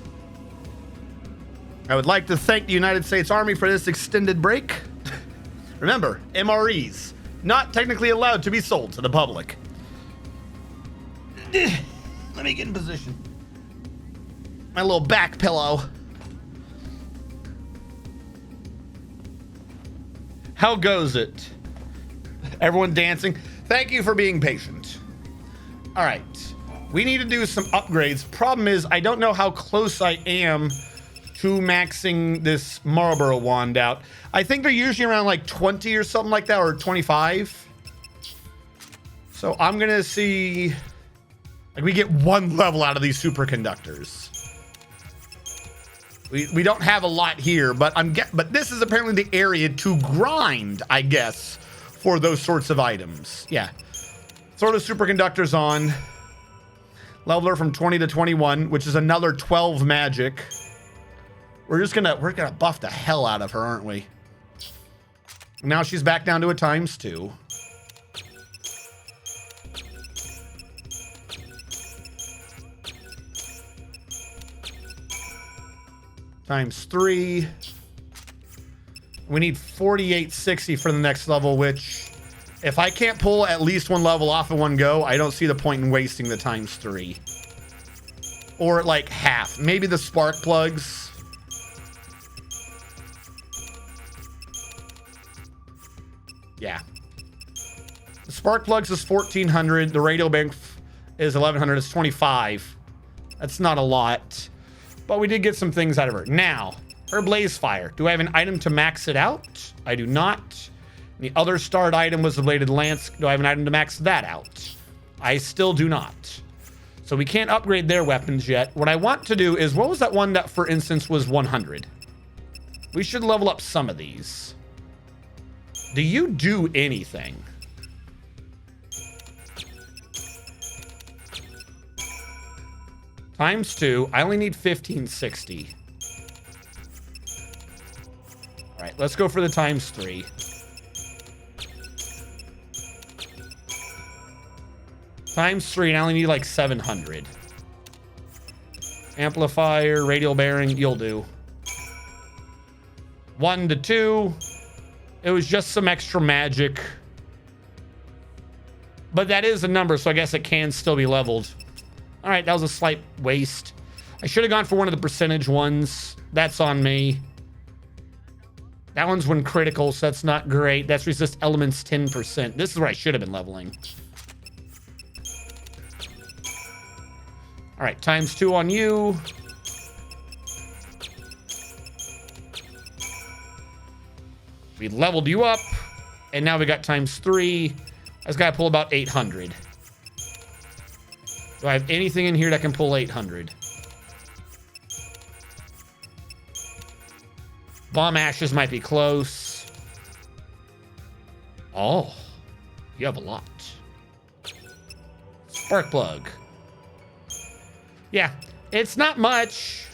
I would like to thank the United States Army for this extended break. Remember, MREs, not technically allowed to be sold to the public. Let me get in position. My little back pillow. How goes it? Everyone dancing? Thank you for being patient. All right. We need to do some upgrades. Problem is, I don't know how close I am to maxing this Marlboro wand out. I think they're usually around like 20 or something like that, or 25. So I'm gonna see, like, we get one level out of these superconductors. We don't have a lot here, but but this is apparently the area to grind, I guess, for those sorts of items. Yeah. Throw the superconductors on. Level her from 20 to 21, which is another 12 magic. We're gonna buff the hell out of her, aren't we? Now she's back down to a ×2. ×3. We need 4860 for the next level, which if I can't pull at least one level off in one go, I don't see the point in wasting the ×3. Or like half. Maybe the spark plugs. Yeah. The spark plugs is 1400. The radio bank is 1100. It's 25. That's not a lot. But we did get some things out of her. Now, her blaze fire. Do I have an item to max it out? I do not. The other starred item was the bladed lance. Do I have an item to max that out? I still do not. So we can't upgrade their weapons yet. What I want to do is, what was that one that, for instance, was 100? We should level up some of these. Do you do anything? ×2. I only need 1560. All right, let's go for the ×3. ×3, and I only need like 700. Amplifier, radial bearing, you'll do. 1 to 2. It was just some extra magic. But that is a number, so I guess it can still be leveled. All right, that was a slight waste. I should have gone for one of the percentage ones. That's on me. That one's when critical, so that's not great. That's resist elements 10%. This is where I should have been leveling. All right, ×2 on you. We leveled you up, and now we got ×3. I just gotta pull about 800. Do I have anything in here that can pull 800? Bomb ashes might be close. Oh, you have a lot. Spark plug. Yeah, it's not much.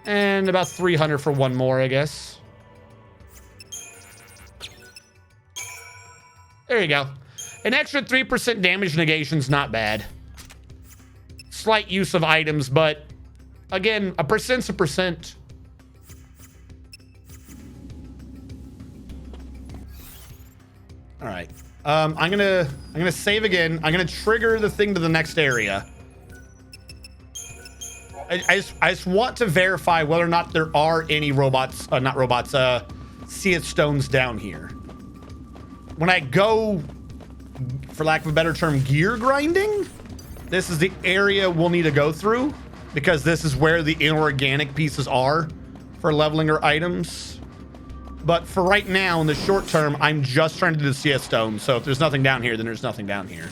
And about 300 for one more, I guess. There you go. An extra 3% damage negation's not bad. Slight use of items, but again, a percent's a percent. All right. I'm gonna save again. I'm gonna trigger the thing to the next area. I just want to verify whether or not there are any robots, see it stones down here. When I go, for lack of a better term, gear grinding, this is the area we'll need to go through, because this is where the inorganic pieces are for leveling our items. But for right now, in the short term, I'm just trying to do the CS stone. So if there's nothing down here, then there's nothing down here.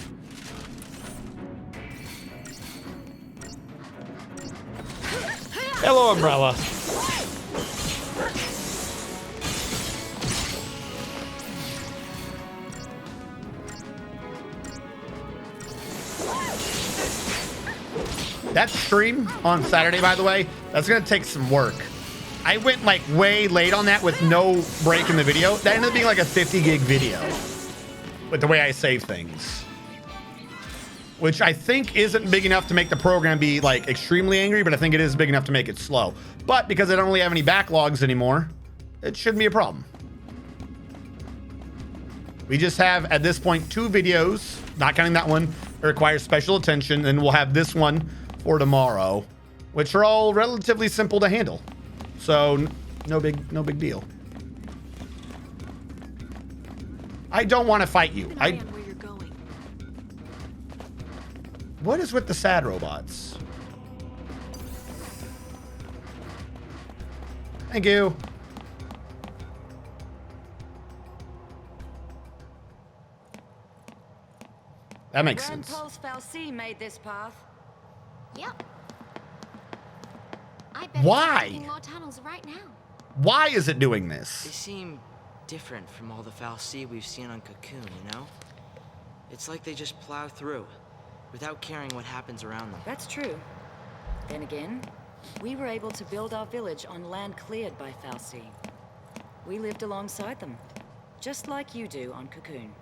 Hello, umbrella. That stream on Saturday, by the way, that's gonna take some work. I went like way late on that with no break in the video. That ended up being like a 50 gig video with the way I save things. which I think isn't big enough to make the program be like extremely angry, but I think it is big enough to make it slow. But because I don't really have any backlogs anymore, it shouldn't be a problem. We just have, at this point, 2 videos, not counting that one, that requires special attention, and we'll have this one for tomorrow, which are all relatively simple to handle. So, no big deal. I don't want to fight you. Keep an eye on where you're going. What is with the sad robots? Thank you. That makes sense. Grandpa's Falsey made this path. Yep. I bet Why? it's making more tunnels right now. Why is it doing They this? seem different from all the Falsey we've seen on Cocoon, you know? It's like they just plow through, without caring what happens around them. That's true. Then again, we were able to build our village on land cleared by Falsey. We lived alongside them, just like you do on Cocoon.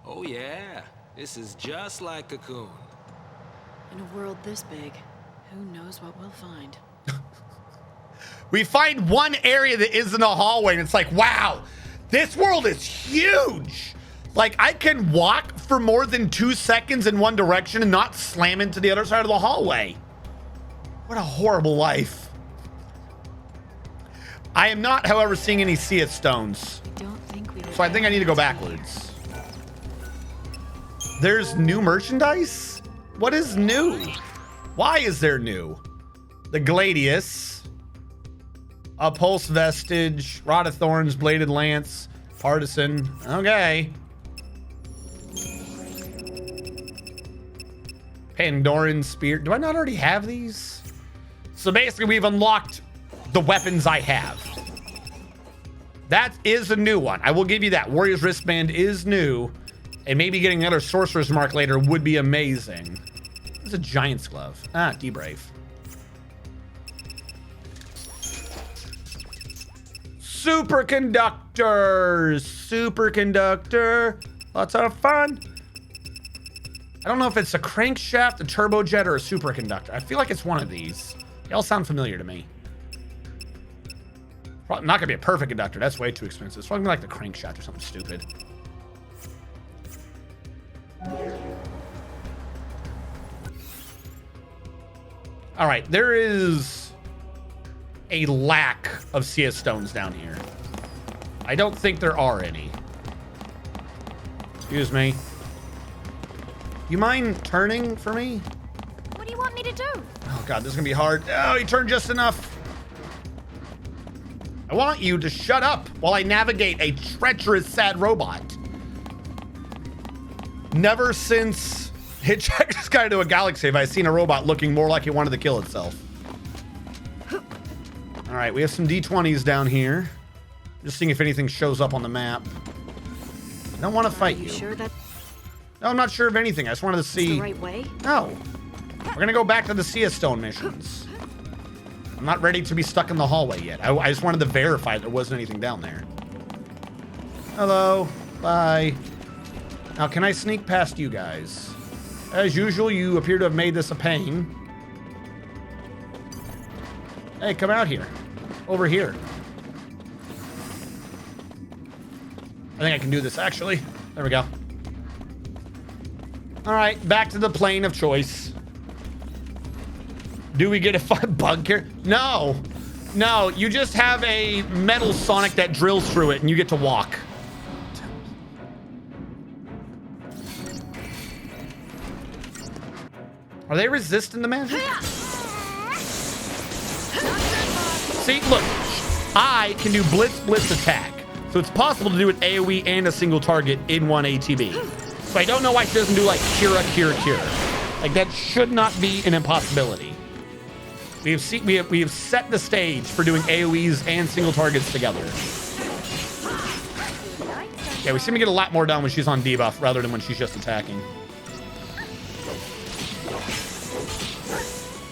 Oh yeah, this is just like Cocoon. In a world this big, who knows what we'll find? We find one area that isn't a hallway, and it's like, wow, this world is huge. Like, I can walk for more than 2 seconds in one direction and not slam into the other side of the hallway. What a horrible life. I am not, however, seeing any Sea stones. I don't think we. So I think I need to go backwards. There's new merchandise? What is new? Why is there new? The Gladius. A Pulse Vestige. Rod of Thorns. Bladed Lance. Partisan. Okay. Pandoran Spear. Do I not already have these? So basically we've unlocked the weapons I have. That is a new one. I will give you that. Warrior's Wristband is new. And maybe getting another Sorcerer's Mark later would be amazing. It's a Giant's Glove. Ah, D-Brave. Superconductors. Superconductor. Lots of fun. I don't know if it's a crankshaft, a turbojet, or a superconductor. I feel like it's one of these. They all sound familiar to me. Probably not gonna be a perfect conductor. That's way too expensive. It's probably like the crankshaft or something stupid. All right, there is a lack of CS stones down here. I don't think there are any. Excuse me. You mind turning for me? What do you want me to do? Oh God, this is gonna be hard. Oh, he turned just enough. I want you to shut up while I navigate a treacherous, sad robot. Never since Hitchhiker's Guide to a Galaxy have I seen a robot looking more like it wanted to kill itself. All right, we have some D20s down here. Just seeing if anything shows up on the map. I don't want to fight Are you you. sure that's No, I'm not sure of anything. I just wanted to see. the right way? No. We're gonna go back to the Sea Stone missions. I'm not ready to be stuck in the hallway yet. I just wanted to verify there wasn't anything down there. Hello. Bye. Now, can I sneak past you guys? As usual, you appear to have made this a pain. Hey, come out here. Over here. I think I can do this, actually. There we go. All right, back to the plane of choice. Do we get a bug here? No. No, you just have a metal Sonic that drills through it and you get to walk. Are they resistant to magic? See, look. I can do blitz attack. So it's possible to do an AoE and a single target in one ATB. So I don't know why she doesn't do like cure. Like that should not be an impossibility. We have set the stage for doing AoEs and single targets together. Yeah, we seem to get a lot more done when she's on debuff rather than when she's just attacking.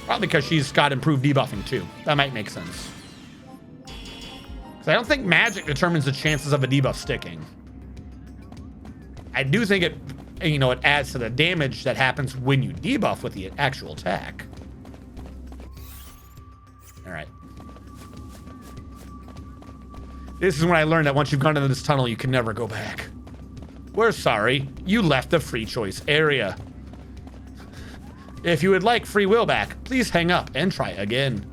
Probably because she's got improved debuffing too. That might make sense. So I don't think magic determines the chances of a debuff sticking. I do think you know, it adds to the damage that happens when you debuff with the actual attack. All right. This is when I learned that once you've gone into this tunnel, you can never go back. We're sorry. You left the free choice area. If you would like free will back, please hang up and try again.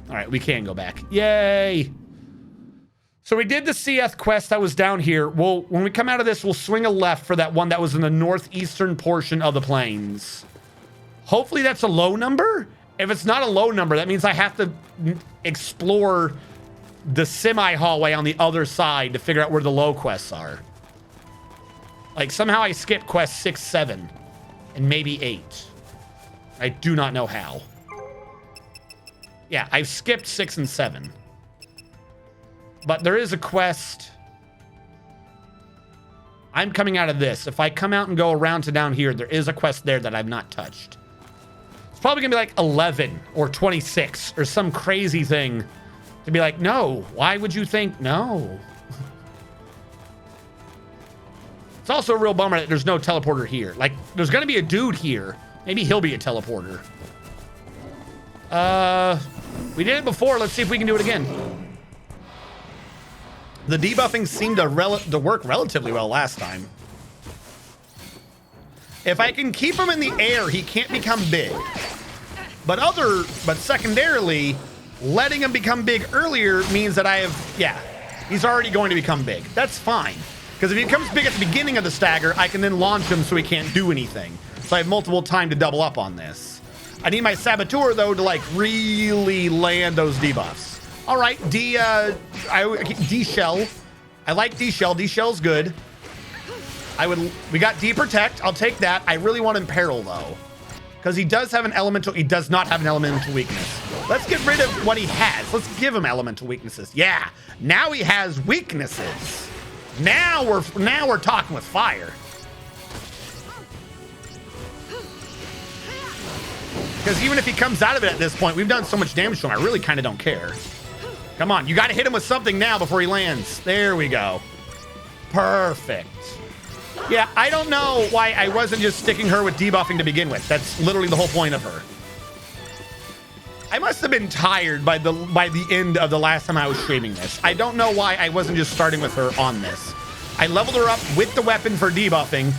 All right, we can go back. Yay! So we did the CF quest that was down here. When we come out of this, we'll swing a left for that one that was in the northeastern portion of the plains. Hopefully that's a low number. If it's not a low number, that means I have to explore the semi-hallway on the other side to figure out where the low quests are. Like, somehow I skipped quest 6, 7, and maybe 8. I do not know how. Yeah, I've skipped 6 and 7. But there is a quest. I'm coming out of this. If I come out and go around to down here, there is a quest there that I've not touched. It's probably gonna be like 11 or 26 or some crazy thing to be like, no, why would you think no? It's also a real bummer that there's no teleporter here. Like, there's gonna be a dude here. Maybe he'll be a teleporter. We did it before. Let's see if we can do it again. The debuffing seemed to work relatively well last time. If I can keep him in the air, he can't become big. But secondarily, letting him become big earlier means that he's already going to become big. That's fine. Because if he becomes big at the beginning of the stagger, I can then launch him so he can't do anything. So I have multiple time to double up on this. I need my Saboteur, though, to, like, really land those debuffs. All right, D-Shell. I like D-Shell. D-Shell's good. We got D-Protect. I'll take that. I really want Imperil, though. Because he does have an elemental. He does not have an elemental weakness. Let's get rid of what he has. Let's give him elemental weaknesses. Yeah, now he has weaknesses. Now we're talking with fire. Because even if he comes out of it at this point, we've done so much damage to him, I really kind of don't care. Come on, you got to hit him with something now before he lands. There we go. Perfect. Yeah, I don't know why I wasn't just sticking her with debuffing to begin with. That's literally the whole point of her. I must have been tired by the end of the last time I was streaming this. I don't know why I wasn't just starting with her on this. I leveled her up with the weapon for debuffing.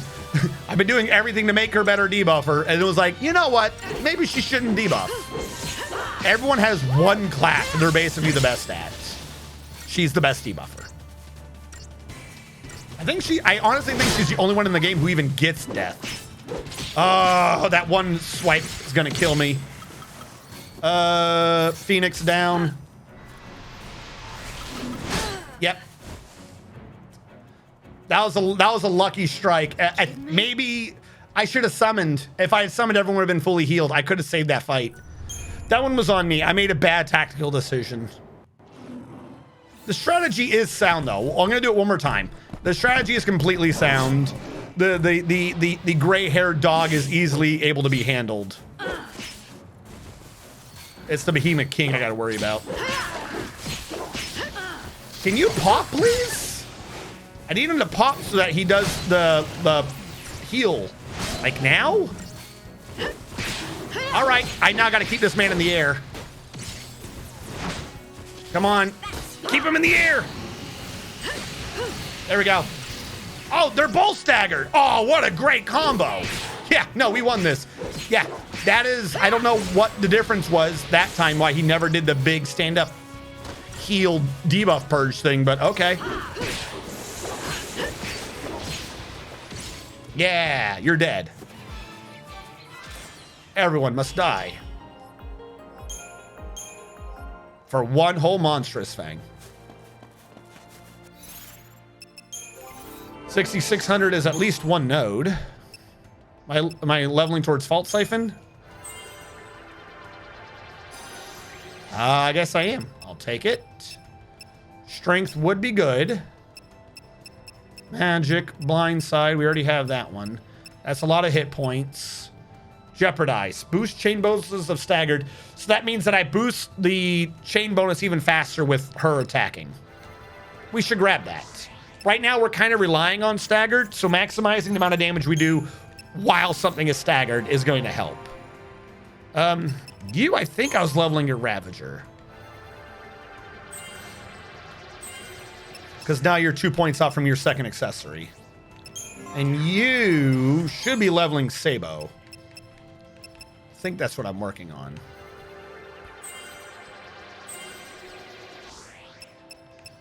I've been doing everything to make her better debuffer, and it was like, you know what? Maybe she shouldn't debuff. Everyone has one class that they're basically the best at. She's the best debuffer. I honestly think she's the only one in the game who even gets death. Oh, that one swipe is gonna kill me. Phoenix down. Yep. That was a lucky strike. Maybe I should have summoned. If I had summoned, everyone would have been fully healed. I could have saved that fight. That one was on me. I made a bad tactical decision. The strategy is sound, though. I'm gonna do it one more time. The strategy is completely sound. The gray-haired dog is easily able to be handled. It's the Behemoth King I gotta worry about. Can you pop, please? I need him to pop so that he does the heal. Like now? All right, I now gotta keep this man in the air. Come on, keep him in the air. There we go. Oh, they're both staggered. Oh, what a great combo. Yeah, no, we won this. Yeah, that is, I don't know what the difference was that time, why he never did the big stand-up heal debuff purge thing, but okay. Yeah, you're dead. Everyone must die. For one whole monstrous fang. 6,600 is at least one node. Am I leveling towards Fault Siphon? I guess I am. I'll take it. Strength would be good. Magic, Blindside, we already have that one. That's a lot of hit points. Jeopardize. Boost chain bonuses of staggered. So that means that I boost the chain bonus even faster with her attacking. We should grab that. Right now, we're kind of relying on staggered, so maximizing the amount of damage we do while something is staggered is going to help. I think I was leveling your Ravager. Because now you're 2 points off from your second accessory. And you should be leveling Sabo. I think that's what I'm working on.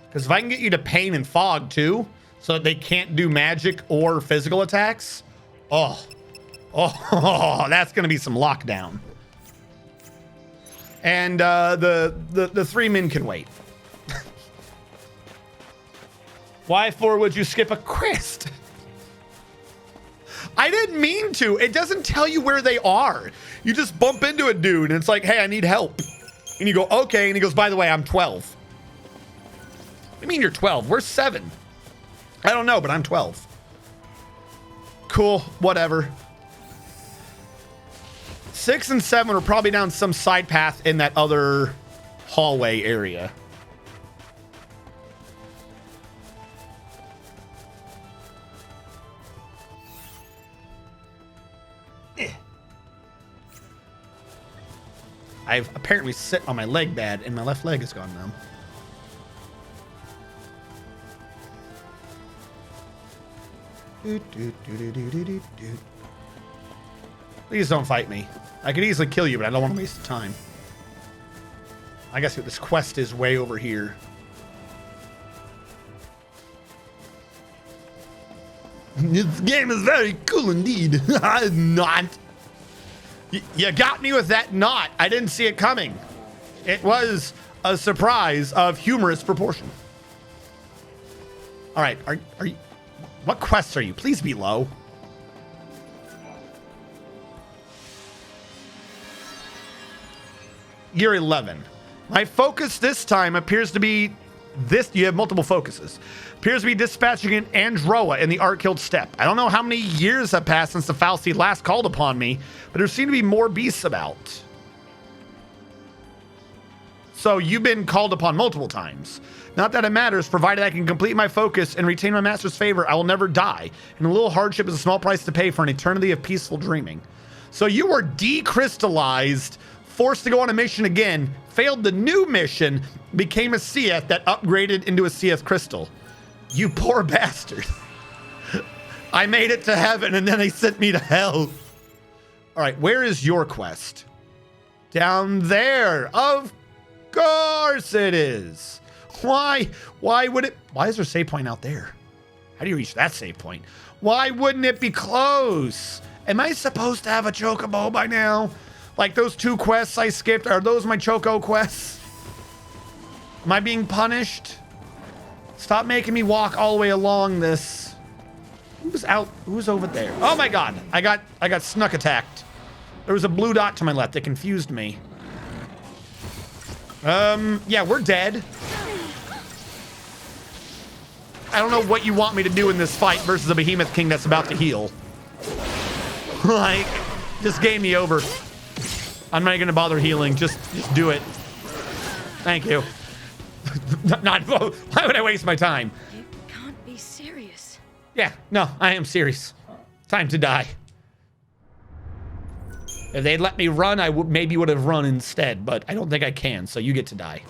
Because if I can get you to Pain and Fog too, so that they can't do magic or physical attacks, oh, that's going to be some lockdown. And the 3 men can wait. Why for would you skip a quest? I didn't mean to. It doesn't tell you where they are. You just bump into a dude and it's like, hey, I need help. And you go, okay. And he goes, by the way, I'm 12. What do you mean you're 12? We're 7. I don't know, but I'm 12. Cool, whatever. 6 and 7 are probably down some side path in that other hallway area. I've apparently sit on my leg bad and my left leg is gone numb. Please don't fight me. I could easily kill you, but I don't want to waste the time. I guess this quest is way over here. This game is very cool indeed. Not. You got me with that knot. I didn't see it coming. It was a surprise of humorous proportion. All right, are you? What quests are you? Please be low. You're 11. My focus this time appears to be this. You have multiple focuses. Appears to be dispatching an Androa in the Ark-Killed Steppe. I don't know how many years have passed since the Fal'Cie last called upon me, but there seem to be more beasts about. So you've been called upon multiple times. Not that it matters, provided I can complete my focus and retain my master's favor, I will never die. And a little hardship is a small price to pay for an eternity of peaceful dreaming. So you were decrystallized, forced to go on a mission again, failed the new mission, became a Seath that upgraded into a Seath crystal. You poor bastard. I made it to heaven and then they sent me to hell. All right, where is your quest? Down there. Of course it is. Why would it? Why is there a save point out there? How do you reach that save point? Why wouldn't it be close? Am I supposed to have a chocobo by now? Like those 2 quests I skipped, are those my choco quests? Am I being punished? Stop making me walk all the way along this. Who's out? Who's over there? Oh my God, I got snuck attacked. There was a blue dot to my left that confused me. Yeah, we're dead. I don't know what you want me to do in this fight versus a Behemoth King that's about to heal. Like, just game me over. I'm not gonna bother healing. Just do it. Thank you. Why would I waste my time? You can't be serious. Yeah, no, I am serious. Time to die. If they'd let me run, I maybe would have run instead, but I don't think I can, so you get to die.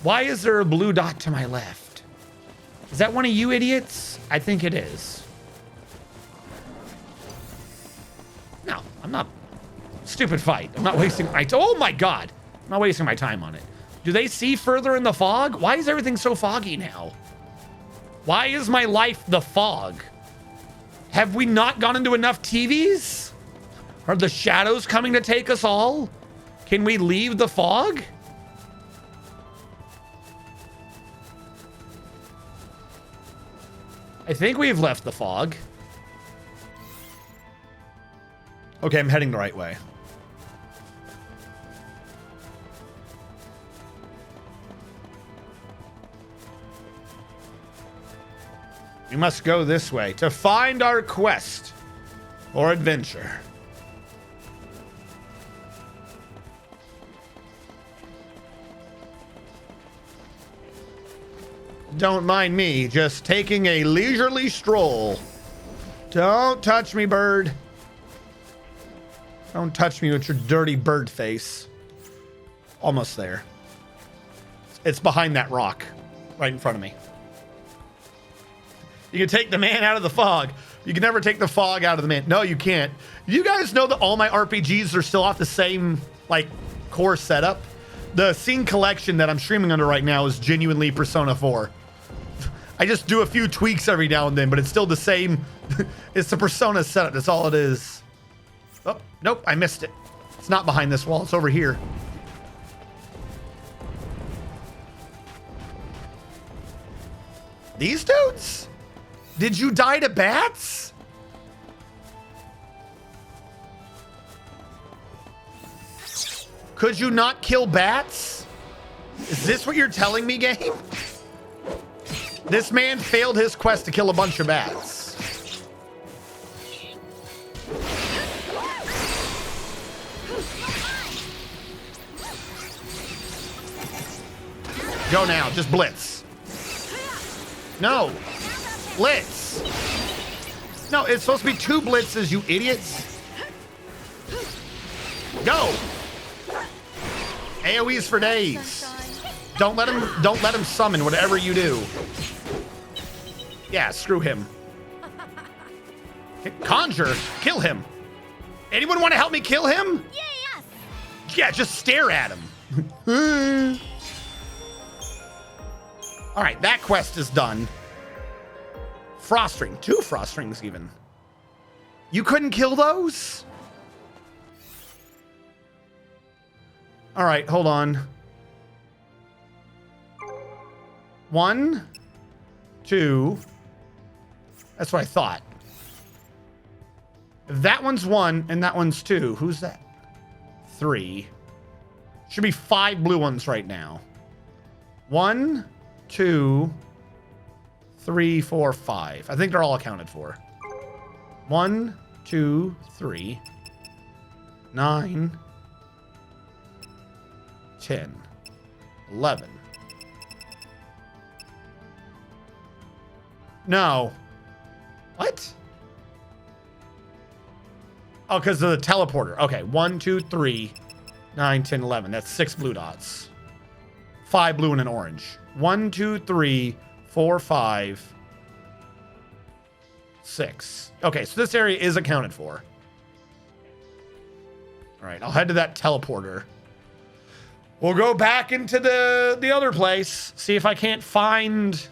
Why is there a blue dot to my left? Is that one of you idiots? I think it is. No, I'm not. Stupid fight. I'm not wasting my time. Oh my God. I'm not wasting my time on it. Do they see further in the fog? Why is everything so foggy now? Why is my life the fog? Have we not gone into enough TVs? Are the shadows coming to take us all? Can we leave the fog? I think we've left the fog. Okay, I'm heading the right way. We must go this way to find our quest or adventure. Don't mind me, just taking a leisurely stroll. Don't touch me, bird. Don't touch me with your dirty bird face. Almost there. It's behind that rock, right in front of me. You can take the man out of the fog. You can never take the fog out of the man. No, you can't. You guys know that all my RPGs are still off the same, like, core setup? The scene collection that I'm streaming under right now is genuinely Persona 4. I just do a few tweaks every now and then, but it's still the same. It's the Persona setup. That's all it is. Oh, nope, I missed it. It's not behind this wall. It's over here. These dudes? Did you die to bats? Could you not kill bats? Is this what you're telling me, game? This man failed his quest to kill a bunch of bats. Go now, just blitz. No, blitz. No, it's supposed to be 2 blitzes, you idiots. Go. AoEs for days. Don't let him summon whatever you do. Yeah, screw him. Conjure, kill him. Anyone want to help me kill him? Yes. Yeah, just stare at him. All right, that quest is done. Frost ring, 2 frost rings even. You couldn't kill those? All right, hold on. 1, 2. That's what I thought. That one's 1 and that one's 2. Who's that? 3. Should be 5 blue ones right now. 1, 2, 3, 4, 5. I think they're all accounted for. 1, 2, 3, 9, 10, 11. No. What? Oh, because of the teleporter. Okay, 1, 2, 3, 9, 10, 11. That's 6 blue dots. 5 blue and an orange. 1, 2, 3, 4, 5, 6. Okay, so this area is accounted for. All right, I'll head to that teleporter. We'll go back into the other place. See if I can't find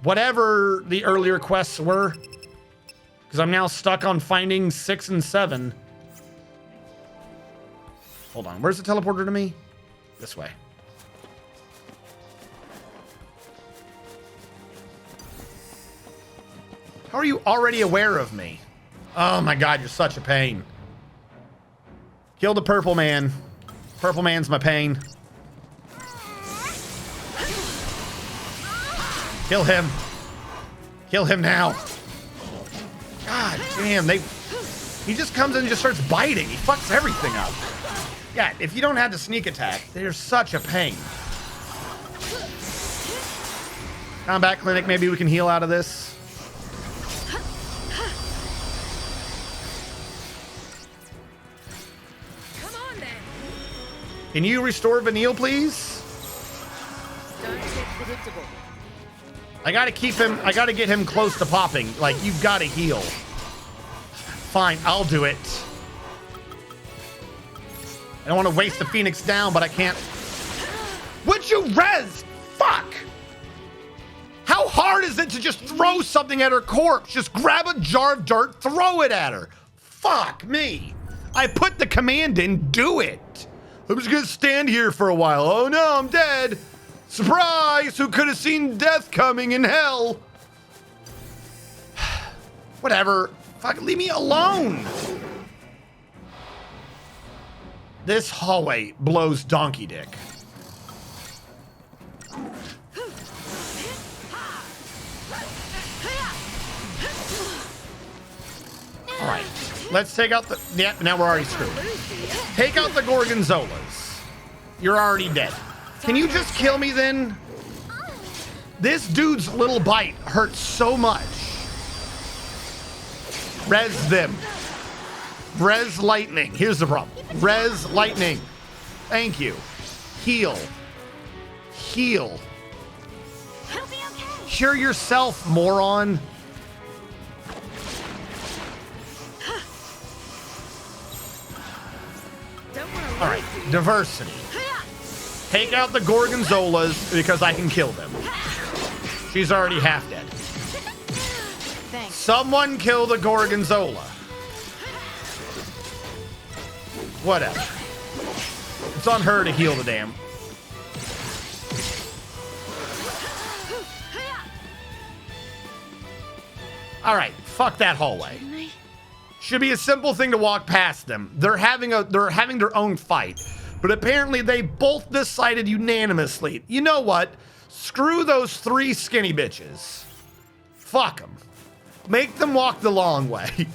whatever the earlier quests were. Because I'm now stuck on finding 6 and 7. Hold on, where's the teleporter to me? This way. How are you already aware of me? Oh my god, you're such a pain. Kill the purple man. Purple man's my pain. Kill him. Kill him now. God damn, he just comes in and just starts biting. He fucks everything up. Yeah, if you don't have the sneak attack, they're such a pain. Combat clinic, maybe we can heal out of this. Can you restore Vanille, please? Don't get predictable. I gotta keep him, I gotta get him close to popping. Like, you've gotta heal. Fine, I'll do it. I don't want to waste the Phoenix down, but I can't. Would you res? Fuck! How hard is it to just throw something at her corpse? Just grab a jar of dirt, throw it at her. Fuck me. I put the command in, do it. I'm just gonna stand here for a while. Oh no, I'm dead. Surprise! Who could have seen death coming in hell? Whatever. Fuck, leave me alone. This hallway blows donkey dick. All right, let's take out the, yeah, now we're already screwed. Take out the Gorgonzolas. You're already dead. Can you just kill me then? This dude's little bite hurts so much. Res them. Res lightning. Here's the problem. Res lightning. Thank you. Heal. Heal. He'll be okay. Cure yourself, moron. All right, diversity. Take out the Gorgonzolas because I can kill them. She's already half dead. Thanks. Someone kill the Gorgonzola. Whatever. It's on her to heal the damn. All right, fuck that hallway. Should be a simple thing to walk past them. They're having their own fight, but apparently they both decided unanimously, you know what? Screw those 3 skinny bitches. Fuck them. Make them walk the long way.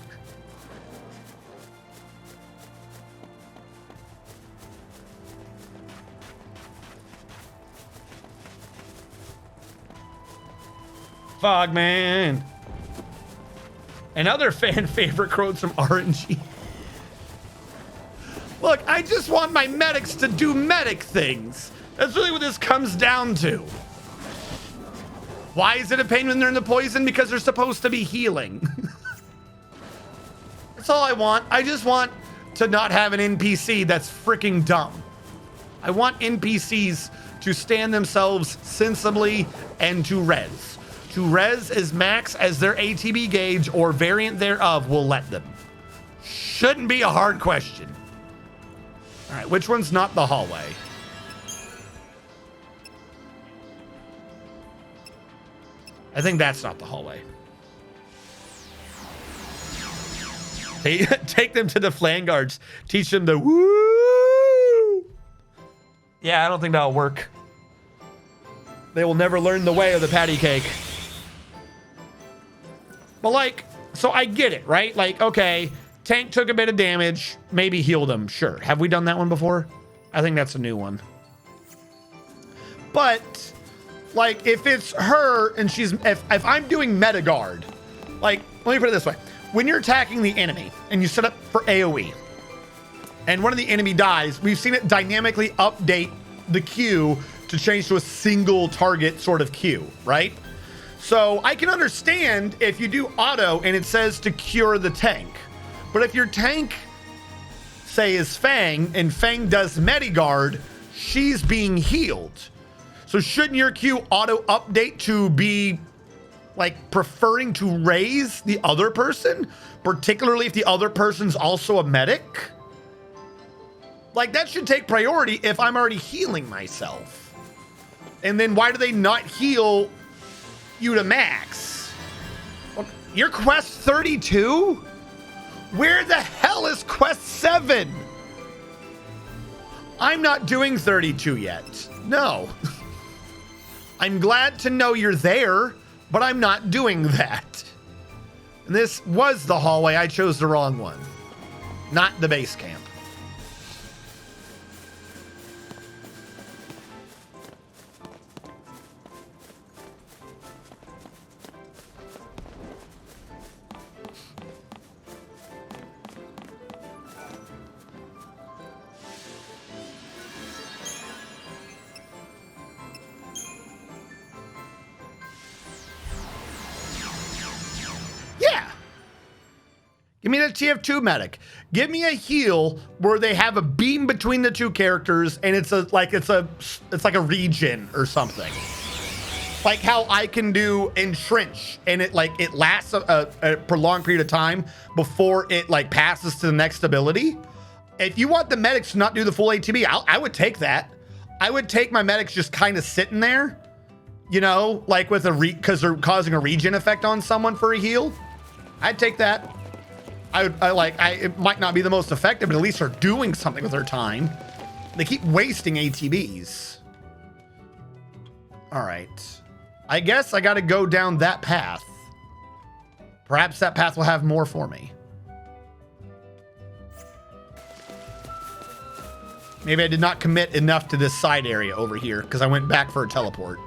Fogman. Another fan favorite quotes from RNG. Look, I just want my medics to do medic things. That's really what this comes down to. Why is it a pain when they're in the poison? Because they're supposed to be healing. That's all I want. I just want to not have an NPC that's freaking dumb. I want NPCs to stand themselves sensibly and to res. To res as max as their ATB gauge or variant thereof will let them. Shouldn't be a hard question. All right, which one's not the hallway? I think that's not the hallway. Take them to the flank guards. Teach them the woo. Yeah, I don't think that'll work. They will never learn the way of the patty cake. But like, so I get it, right? Like, okay, tank took a bit of damage, maybe heal them. Sure. Have we done that one before? I think that's a new one. But like, if it's her and she's, if I'm doing meta guard, like, let me put it this way. When you're attacking the enemy and you set up for AoE and one of the enemy dies, we've seen it dynamically update the queue to change to a single target sort of queue, right? So I can understand if you do auto and it says to cure the tank. But if your tank, say, is Fang and Fang does Mediguard, she's being healed. So shouldn't your queue auto update to be like preferring to raise the other person, particularly if the other person's also a medic? Like that should take priority if I'm already healing myself. And then why do they not heal you to max? Well, your quest 32? Where the hell is quest 7? I'm not doing 32 yet. No. I'm glad to know you're there, but I'm not doing that. And this was the hallway. I chose the wrong one, not the base camp. Give me the TF2 medic. Give me a heal where they have a beam between the two characters and it's like a regen or something. Like how I can do entrench and it lasts a prolonged period of time before it like passes to the next ability. If you want the medics to not do the full ATB, I would take that. I would take my medics just kind of sitting there, you know, like with because they're causing a regen effect on someone for a heal. I'd take that. It might not be the most effective, but at least they're doing something with their time. They keep wasting ATBs. All right. I guess I got to go down that path. Perhaps that path will have more for me. Maybe I did not commit enough to this side area over here because I went back for a teleport.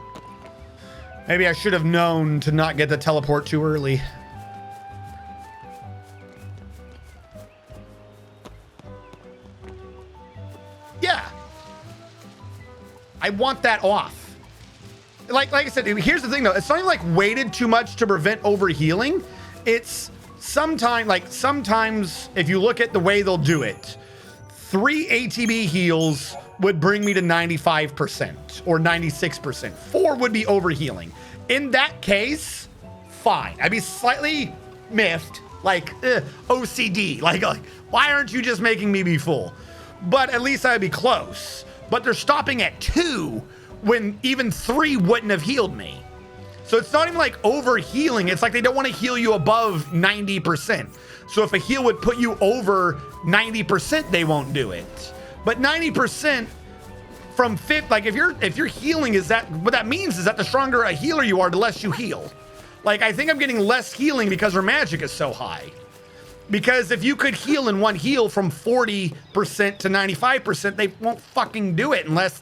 Maybe I should have known to not get the teleport too early. Yeah. I want that off. Like I said, here's the thing though. It's not even like weighted too much to prevent overhealing. It's sometimes if you look at the way they'll do it, 3 ATB heals would bring me to 95% or 96%. 4 would be overhealing. In that case, fine. I'd be slightly miffed, like OCD. Like, why aren't you just making me be full? But at least I'd be close. But they're stopping at 2 when even 3 wouldn't have healed me. So it's not even like overhealing. It's like they don't want to heal you above 90%. So if a heal would put you over 90%, they won't do it. But 90% from 5th, like if you're healing, is that what that means is that the stronger a healer you are, the less you heal. Like I think I'm getting less healing because her magic is so high. Because if you could heal in one heal from 40% to 95%, they won't fucking do it unless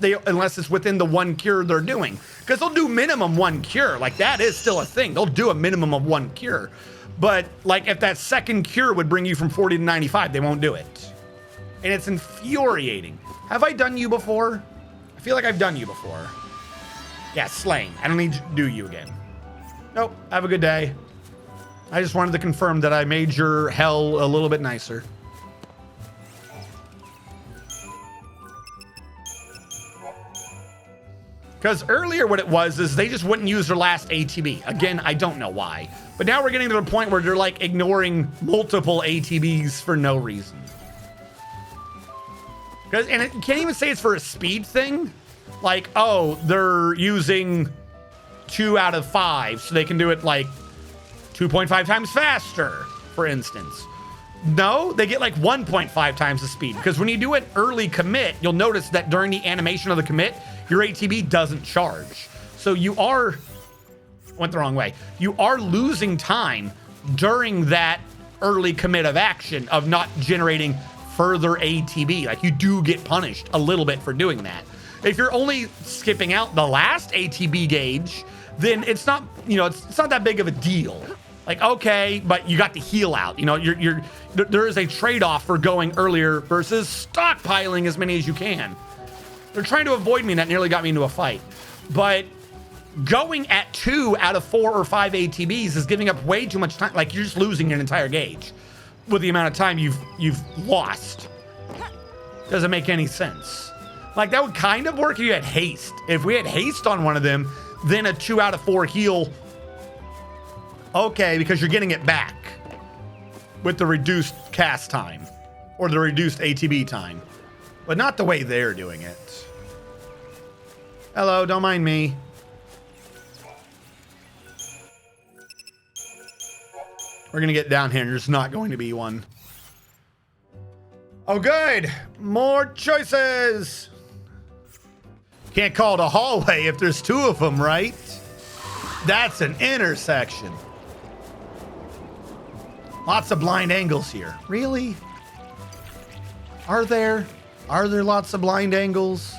it's within the one cure they're doing. Because they'll do minimum 1 cure. Like that is still a thing. They'll do a minimum of 1 cure. But like if that second cure would bring you from 40 to 95, they won't do it. And it's infuriating. Have I done you before? I feel like I've done you before. Yeah, slain. I don't need to do you again. Nope. Have a good day. I just wanted to confirm that I made your hell a little bit nicer. Because earlier what it was is they just wouldn't use their last ATB. Again, I don't know why. But now we're getting to the point where they're like ignoring multiple ATBs for no reason. And it can't even say it's for a speed thing. Like, oh, they're using 2 out of 5, so they can do it like 2.5 times faster, for instance. No, they get like 1.5 times the speed. Because when you do an early commit, you'll notice that during the animation of the commit, your ATB doesn't charge. So you are, went the wrong way. You are losing time during that early commit of action of not generating further ATB. Like you do get punished a little bit for doing that. If you're only skipping out the last ATB gauge, then it's not, it's not that big of a deal. Like, okay, but you got the heal out. There is a trade-off for going earlier versus stockpiling as many as you can. They're trying to avoid me, and that nearly got me into a fight. But going at 2 out of 4 or 5 ATBs is giving up way too much time. Like, you're just losing an entire gauge with the amount of time you've lost. Doesn't make any sense. Like, that would kind of work if you had haste. If we had haste on one of them, then a 2 out of 4 heal. Okay, because you're getting it back with the reduced cast time or the reduced ATB time, but not the way they're doing it. Hello, don't mind me. We're going to get down here and there's not going to be one. Oh, good. More choices. Can't call it a hallway if there's 2 of them, right? That's an intersection. Lots of blind angles here. Really? Are there lots of blind angles?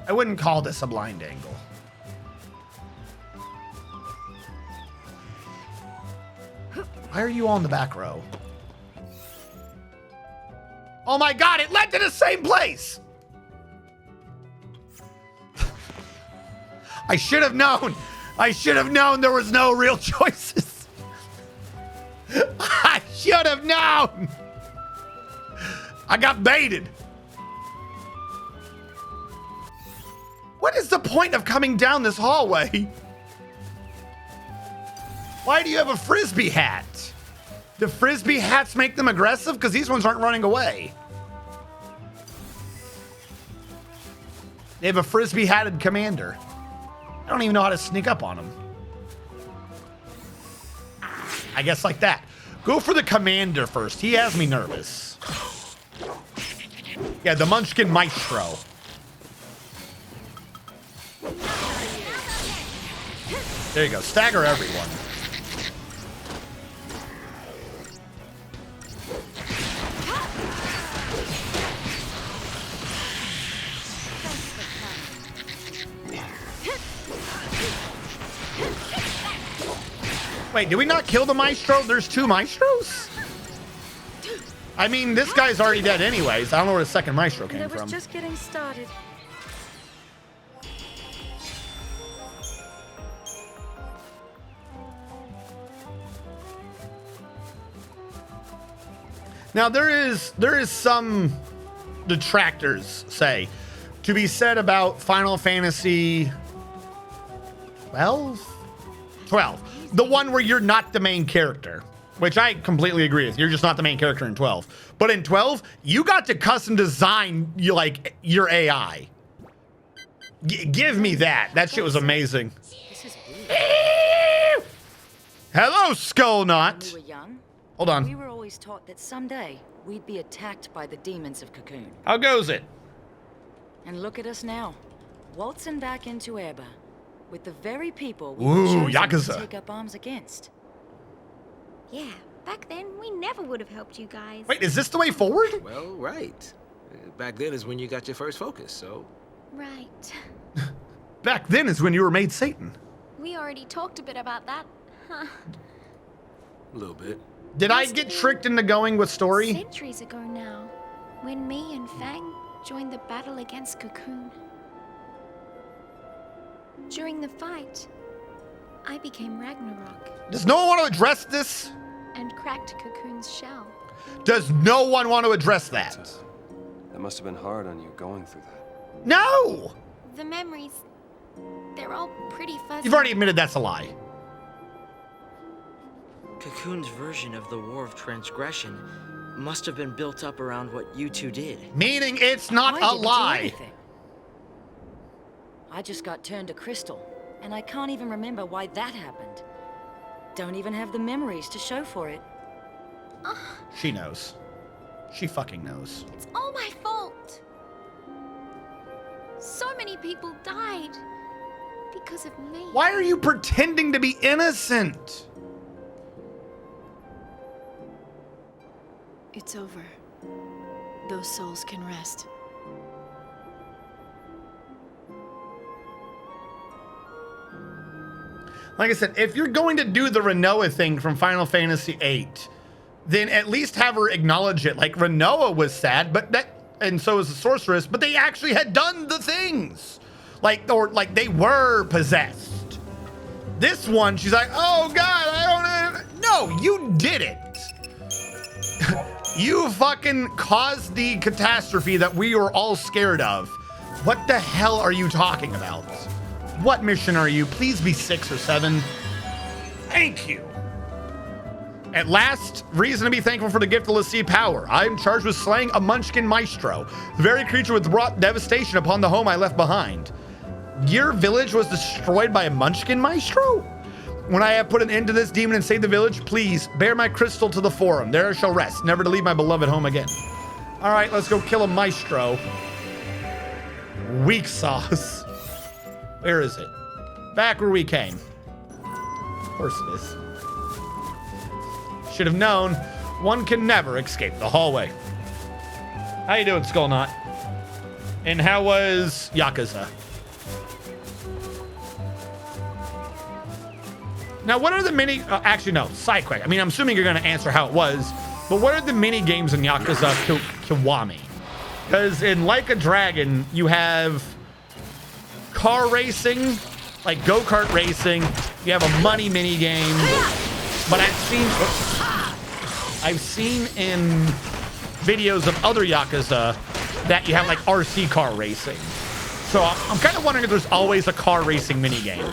I wouldn't call this a blind angle. Why are you all in the back row? Oh my God, it led to the same place. I should have known. I should have known there was no real choices. I should have known. I got baited. What is the point of coming down this hallway? Why do you have a frisbee hat? Do frisbee hats make them aggressive? Because these ones aren't running away. They have a frisbee hatted commander. I don't even know how to sneak up on him. I guess like that. Go for the commander first. He has me nervous. Yeah, the Munchkin Maestro. There you go. Stagger everyone. Wait, did we not kill the maestro? There's 2 maestros? I mean, this guy's already dead anyways. I don't know where the second maestro came And I was from. just getting started. Now there is some detractors say to be said about Final Fantasy 12, the one where you're not the main character, which I completely agree with. You're just not the main character in 12. But in 12, you got to custom design your AI. Give me that. That shit was amazing. Hello, Skull Knot. When we were young, Hold on. we were always taught that someday we'd be attacked by the demons of Cocoon. How goes it? And look at us now, waltzing back into Erba, with the very people we Ooh, were chosen Yakuza. to take up arms against. Yeah, back then we never would have helped you guys. Wait, is this the way forward? Well, right. Back then is when you got your first focus, so... Right. Back then is when you were made Satan. We already talked a bit about that. Huh. A little bit. Did I get tricked into going with story? Centuries ago now, when me and Fang joined the battle against Cocoon. During the fight, I became Ragnarok Does no one want to address this? and cracked Cocoon's shell. Does no one want to address that? That must have been hard on you going through that. No! The memories, they're all pretty fuzzy. You've already admitted that's a lie. Cocoon's version of the War of Transgression must have been built up around what you two did. Meaning it's not I a didn't do lie. anything. I just got turned to crystal, and I can't even remember why that happened. Don't even have the memories to show for it. She knows. She fucking knows. It's all my fault. So many people died because of me. Why are you pretending to be innocent? It's over. Those souls can rest. Like I said, if you're going to do the Renoa thing from Final Fantasy VIII, then at least have her acknowledge it. Like Renoa was sad, but and so was the sorceress, but they actually had done the things. Like they were possessed. This one, she's like, oh God, I don't know. No, you did it. You fucking caused the catastrophe that we were all scared of. What the hell are you talking about? What mission are you? Please be 6 or 7. Thank you. At last, reason to be thankful for the gift of Lassie power. I am charged with slaying a Munchkin Maestro, the very creature which brought devastation upon the home I left behind. Your village was destroyed by a Munchkin Maestro? When I have put an end to this demon and saved the village, please bear my crystal to the forum. There I shall rest, never to leave my beloved home again. All right, let's go kill a Maestro. Weak sauce. Where is it? Back where we came. Of course it is. Should have known. One can never escape the hallway. How you doing, Skull Knot? And how was Yakuza? Now, what are the mini... actually, no. Side quick. I mean, I'm assuming you're going to answer how it was. But what are the mini games in Yakuza Kiwami? Because in Like a Dragon, you have car racing, like go-kart racing. You have a money mini game. But I've seen in videos of other Yakuza that you have like RC car racing. So I'm kind of wondering if there's always a car racing mini game.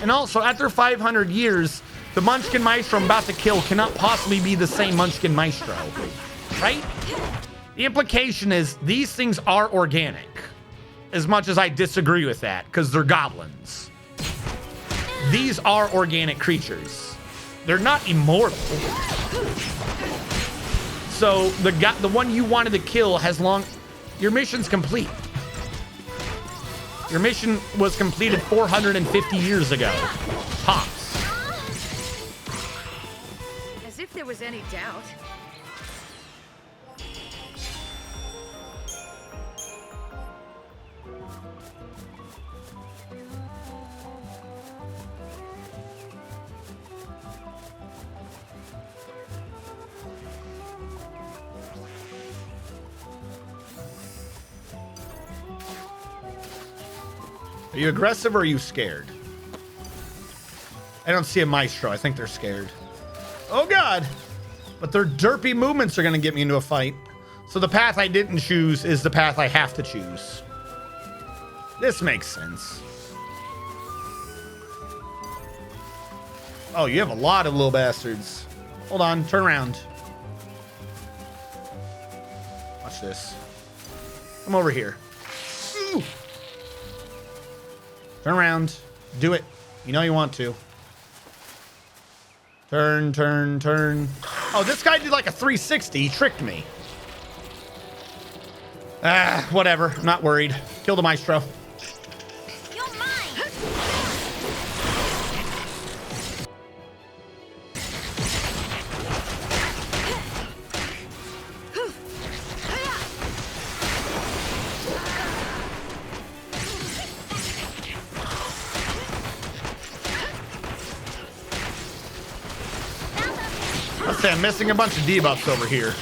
And also, after 500 years, the Munchkin Maestro I'm about to kill cannot possibly be the same Munchkin Maestro, right? The implication is these things are organic, as much as I disagree with that, because they're goblins. These are organic creatures. They're not immortal. So the one you wanted to kill has long... Your mission's complete. Your mission was completed 450 years ago. Tops. As if there was any doubt. Are you aggressive or are you scared? I don't see a maestro. I think they're scared. Oh, God. But their derpy movements are going to get me into a fight. So the path I didn't choose is the path I have to choose. This makes sense. Oh, you have a lot of little bastards. Hold on. Turn around. Watch this. Come over here. Ooh. Turn around. Do it. You know you want to. Turn, turn, turn. Oh, this guy did like a 360. He tricked me. Ah, whatever. I'm not worried. Kill the maestro. You're mine. Let's say I'm missing a bunch of debuffs over here.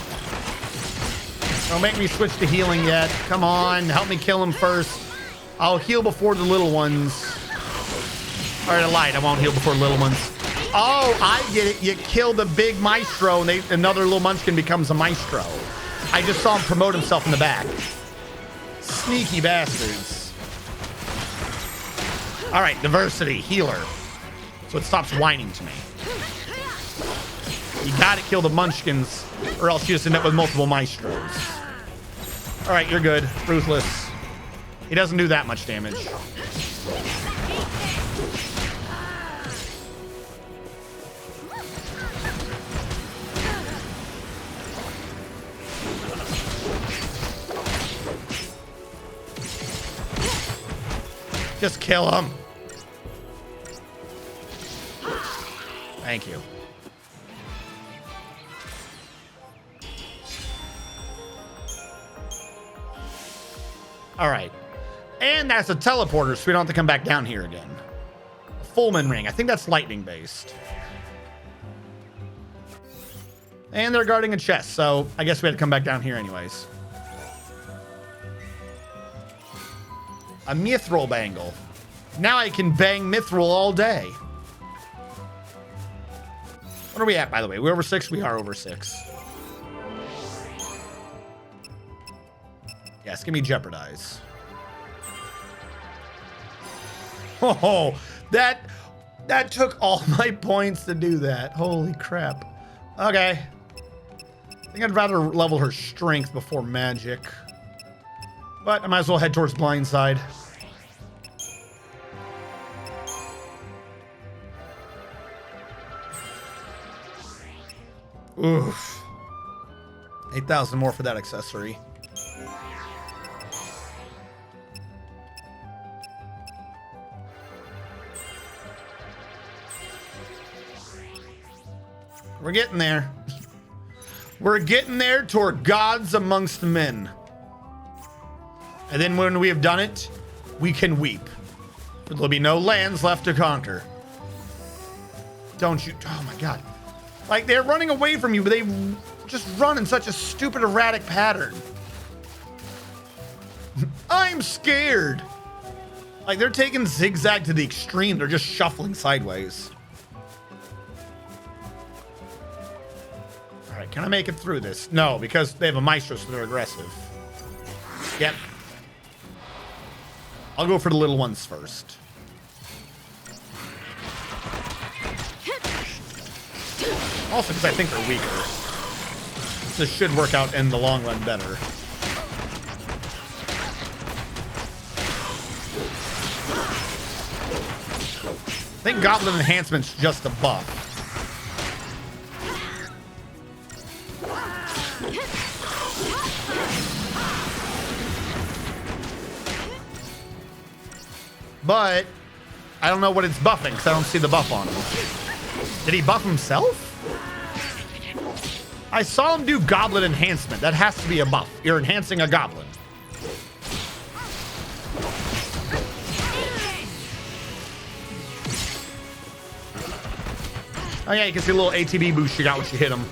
Don't make me switch to healing yet. Come on, help me kill him first. I'll heal before the little ones. All right, I lied. I won't heal before the little ones. Oh, I get it. You kill the big maestro, and another little munchkin becomes a maestro. I just saw him promote himself in the back. Sneaky bastards. All right, diversity, healer. So it stops whining to me. You gotta kill the munchkins, or else you just end up with multiple maestros. All right, you're good. Ruthless. He doesn't do that much damage. Just kill him. Thank you. All right. And that's a teleporter, so we don't have to come back down here again. A Fullman ring. I think that's lightning based. And they're guarding a chest, so I guess we had to come back down here anyways. A mithril bangle. Now I can bang mithril all day. What are we at, by the way? We're over 6? We are over 6. Yes, give me jeopardize. Oh, that took all my points to do that. Holy crap. Okay. I think I'd rather level her strength before magic. But I might as well head towards blind side. Oof. 8,000 more for that accessory. We're getting there. We're getting there toward gods amongst men. And then when we have done it, we can weep. For there'll be no lands left to conquer. Don't you? Oh my God. Like, they're running away from you, but they just run in such a stupid, erratic pattern. I'm scared. Like, they're taking zigzag to the extreme. They're just shuffling sideways. All right, can I make it through this? No, because they have a maestro, so they're aggressive. Yep. I'll go for the little ones first. Also, because I think they're weaker. This should work out in the long run better. I think Goblin Enhancement's just a buff. But I don't know what it's buffing because I don't see the buff on him. Did he buff himself? I saw him do Goblin Enhancement. That has to be a buff. You're enhancing a goblin. Oh yeah, you can see a little ATB boost you got when you hit him.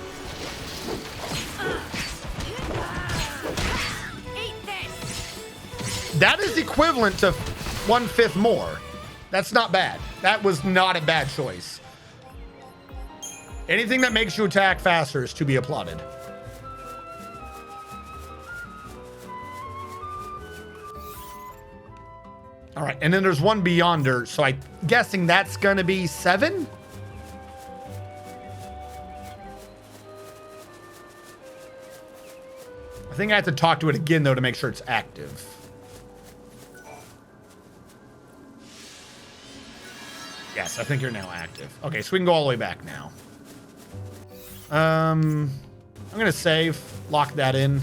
That is equivalent to 1/5 more. That's not bad. That was not a bad choice. Anything that makes you attack faster is to be applauded. All right, and then there's one Beyonder, so I'm guessing that's gonna be 7? I think I have to talk to it again, though, to make sure it's active. Yes, I think you're now active. Okay, so we can go all the way back now. I'm gonna save, lock that in.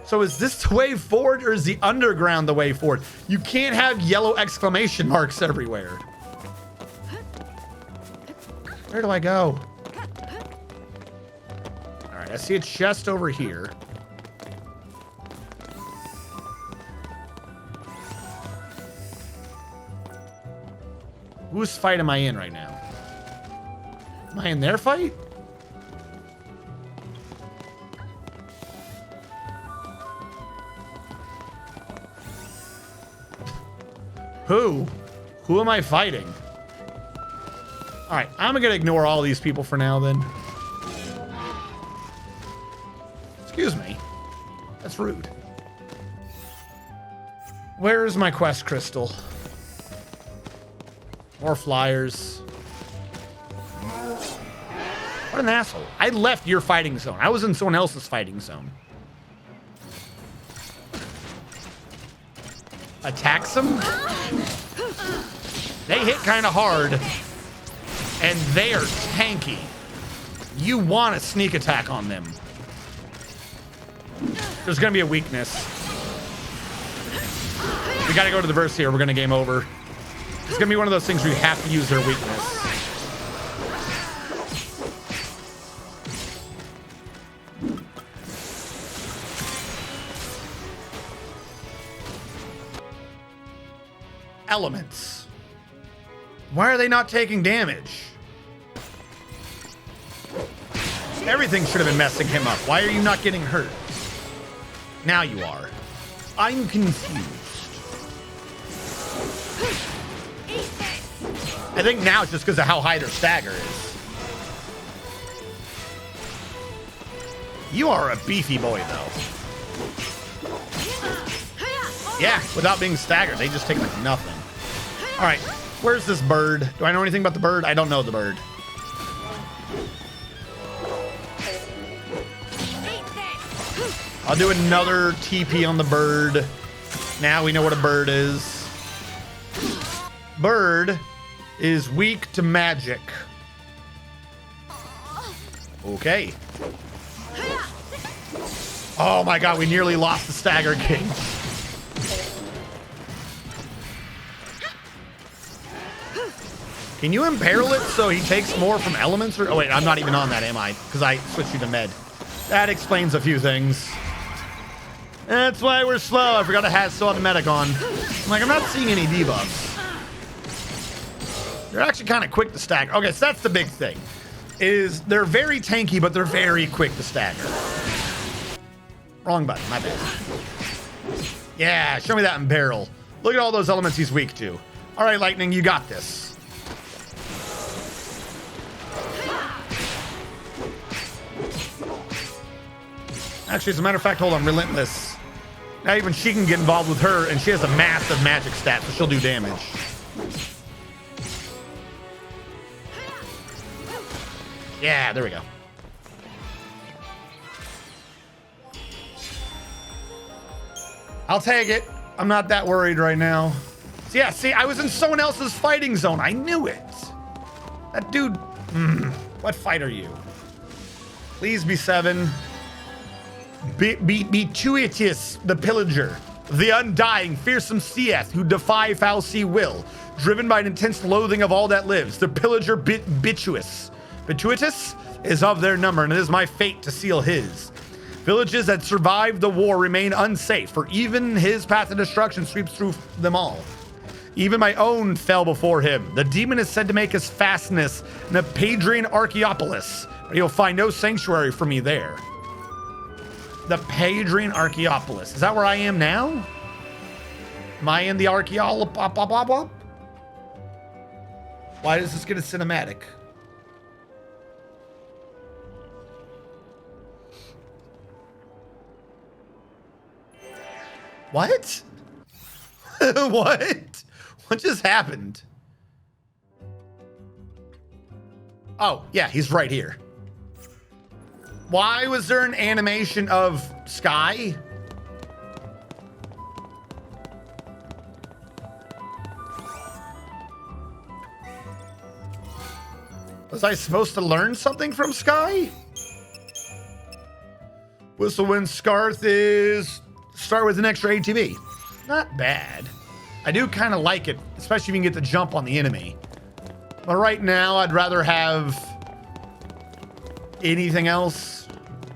So is this the way forward, or is the underground the way forward? You can't have yellow exclamation marks everywhere. Where do I go? All right, I see a chest over here. Whose fight am I in right now? Am I in their fight? Who? Who am I fighting? All right, I'm gonna ignore all these people for now then. Excuse me. That's rude. Where is my quest crystal? More flyers. What an asshole. I left your fighting zone. I was in someone else's fighting zone. Attacks them? They hit kind of hard. And they are tanky. You want a sneak attack on them. There's going to be a weakness. We got to go to the verse here. We're going to game over. It's going to be one of those things where you have to use their weakness. Elements. Why are they not taking damage? Everything should have been messing him up. Why are you not getting hurt? Now you are. I'm confused. I think now it's just because of how high their stagger is. You are a beefy boy, though. Yeah, without being staggered, they just take like nothing. All right, where's this bird? Do I know anything about the bird? I don't know the bird. I'll do another TP on the bird. Now we know what a bird is. Bird is weak to magic. Okay. Oh my god, we nearly lost the Stagger King. Can you imperil it so he takes more from elements? Or, oh wait, I'm not even on that, am I? Because I switched you to med. That explains a few things. That's why we're slow. I forgot to have still have the medic on. I'm like, I'm not seeing any debuffs. They're actually kind of quick to stagger. Okay, so that's the big thing. Is they're very tanky, but they're very quick to stagger. Wrong button, my bad. Yeah, show me that imperil. Look at all those elements he's weak to. All right, Lightning, you got this. Actually, as a matter of fact, hold on, Relentless. Now even she can get involved with her, and she has a massive magic stat, so she'll do damage. Yeah, there we go. I'll take it. I'm not that worried right now. So yeah, see, I was in someone else's fighting zone. I knew it. That dude, what fight are you? Please be 7. Bituitus, the pillager, the undying, fearsome seeth who defy foul sea will, driven by an intense loathing of all that lives. The pillager Bituitus is of their number, and it is my fate to seal his. Villages that survived the war remain unsafe, for even his path of destruction sweeps through them all. Even my own fell before him. The demon is said to make his fastness in the Padrian Archaeopolis, but he'll find no sanctuary for me there. The Padrian Archaeopolis. Is that where I am now? Am I in the Archaeopolis? Why does this get a cinematic? What? What? What just happened? Oh, yeah, he's right here. Why was there an animation of Sky? Was I supposed to learn something from Sky? Whistlewind Scarth is start with an extra ATB. Not bad. I do kind of like it, especially if you can get the jump on the enemy. But right now, I'd rather have anything else.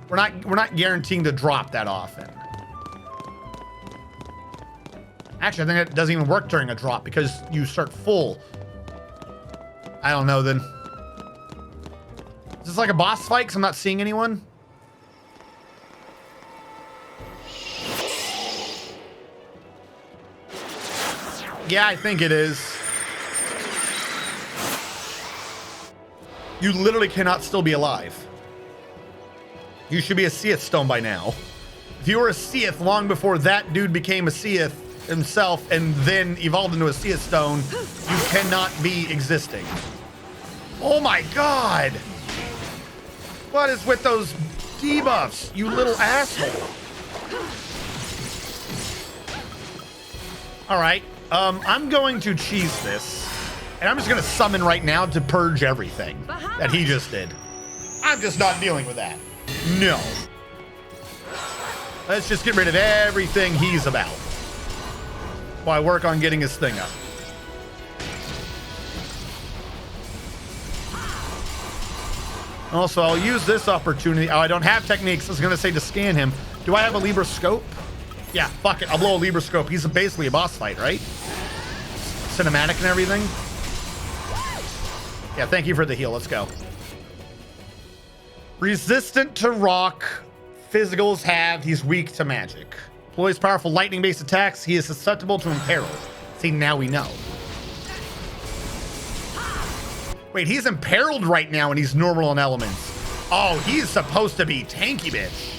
We're not guaranteeing to drop that often. Actually, I think it doesn't even work during a drop because you start full. I don't know then. Is this like a boss fight? Because I'm not seeing anyone. Yeah, I think it is. You literally cannot still be alive. You should be a Seath Stone by now. If you were a Seath long before that dude became a Seath himself and then evolved into a Seath Stone, you cannot be existing. Oh my god! What is with those debuffs, you little asshole? Alright, I'm going to cheese this. And I'm just going to summon right now to purge everything that he just did. I'm just not dealing with that. No. Let's just get rid of everything he's about while I work on getting his thing up. Also, I'll use this opportunity. Oh, I don't have techniques. I was going to say to scan him. Do I have a Libra scope? Yeah, fuck it. I'll blow a Libra scope. He's basically a boss fight, right? Cinematic and everything. Yeah, thank you for the heal. Let's go. Resistant to rock. Physicals have. He's weak to magic. Employs powerful lightning-based attacks. He is susceptible to imperil. See, now we know. Wait, he's imperiled right now and he's normal on elements. Oh, he's supposed to be tanky bitch.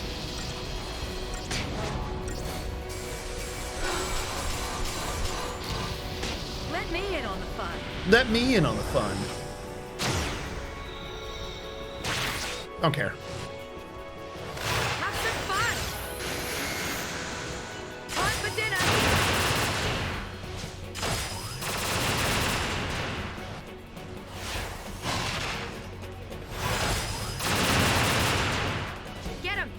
Let me in on the fun. Let me in on the fun. Don't care. Have some fun. Time for dinner. Get him.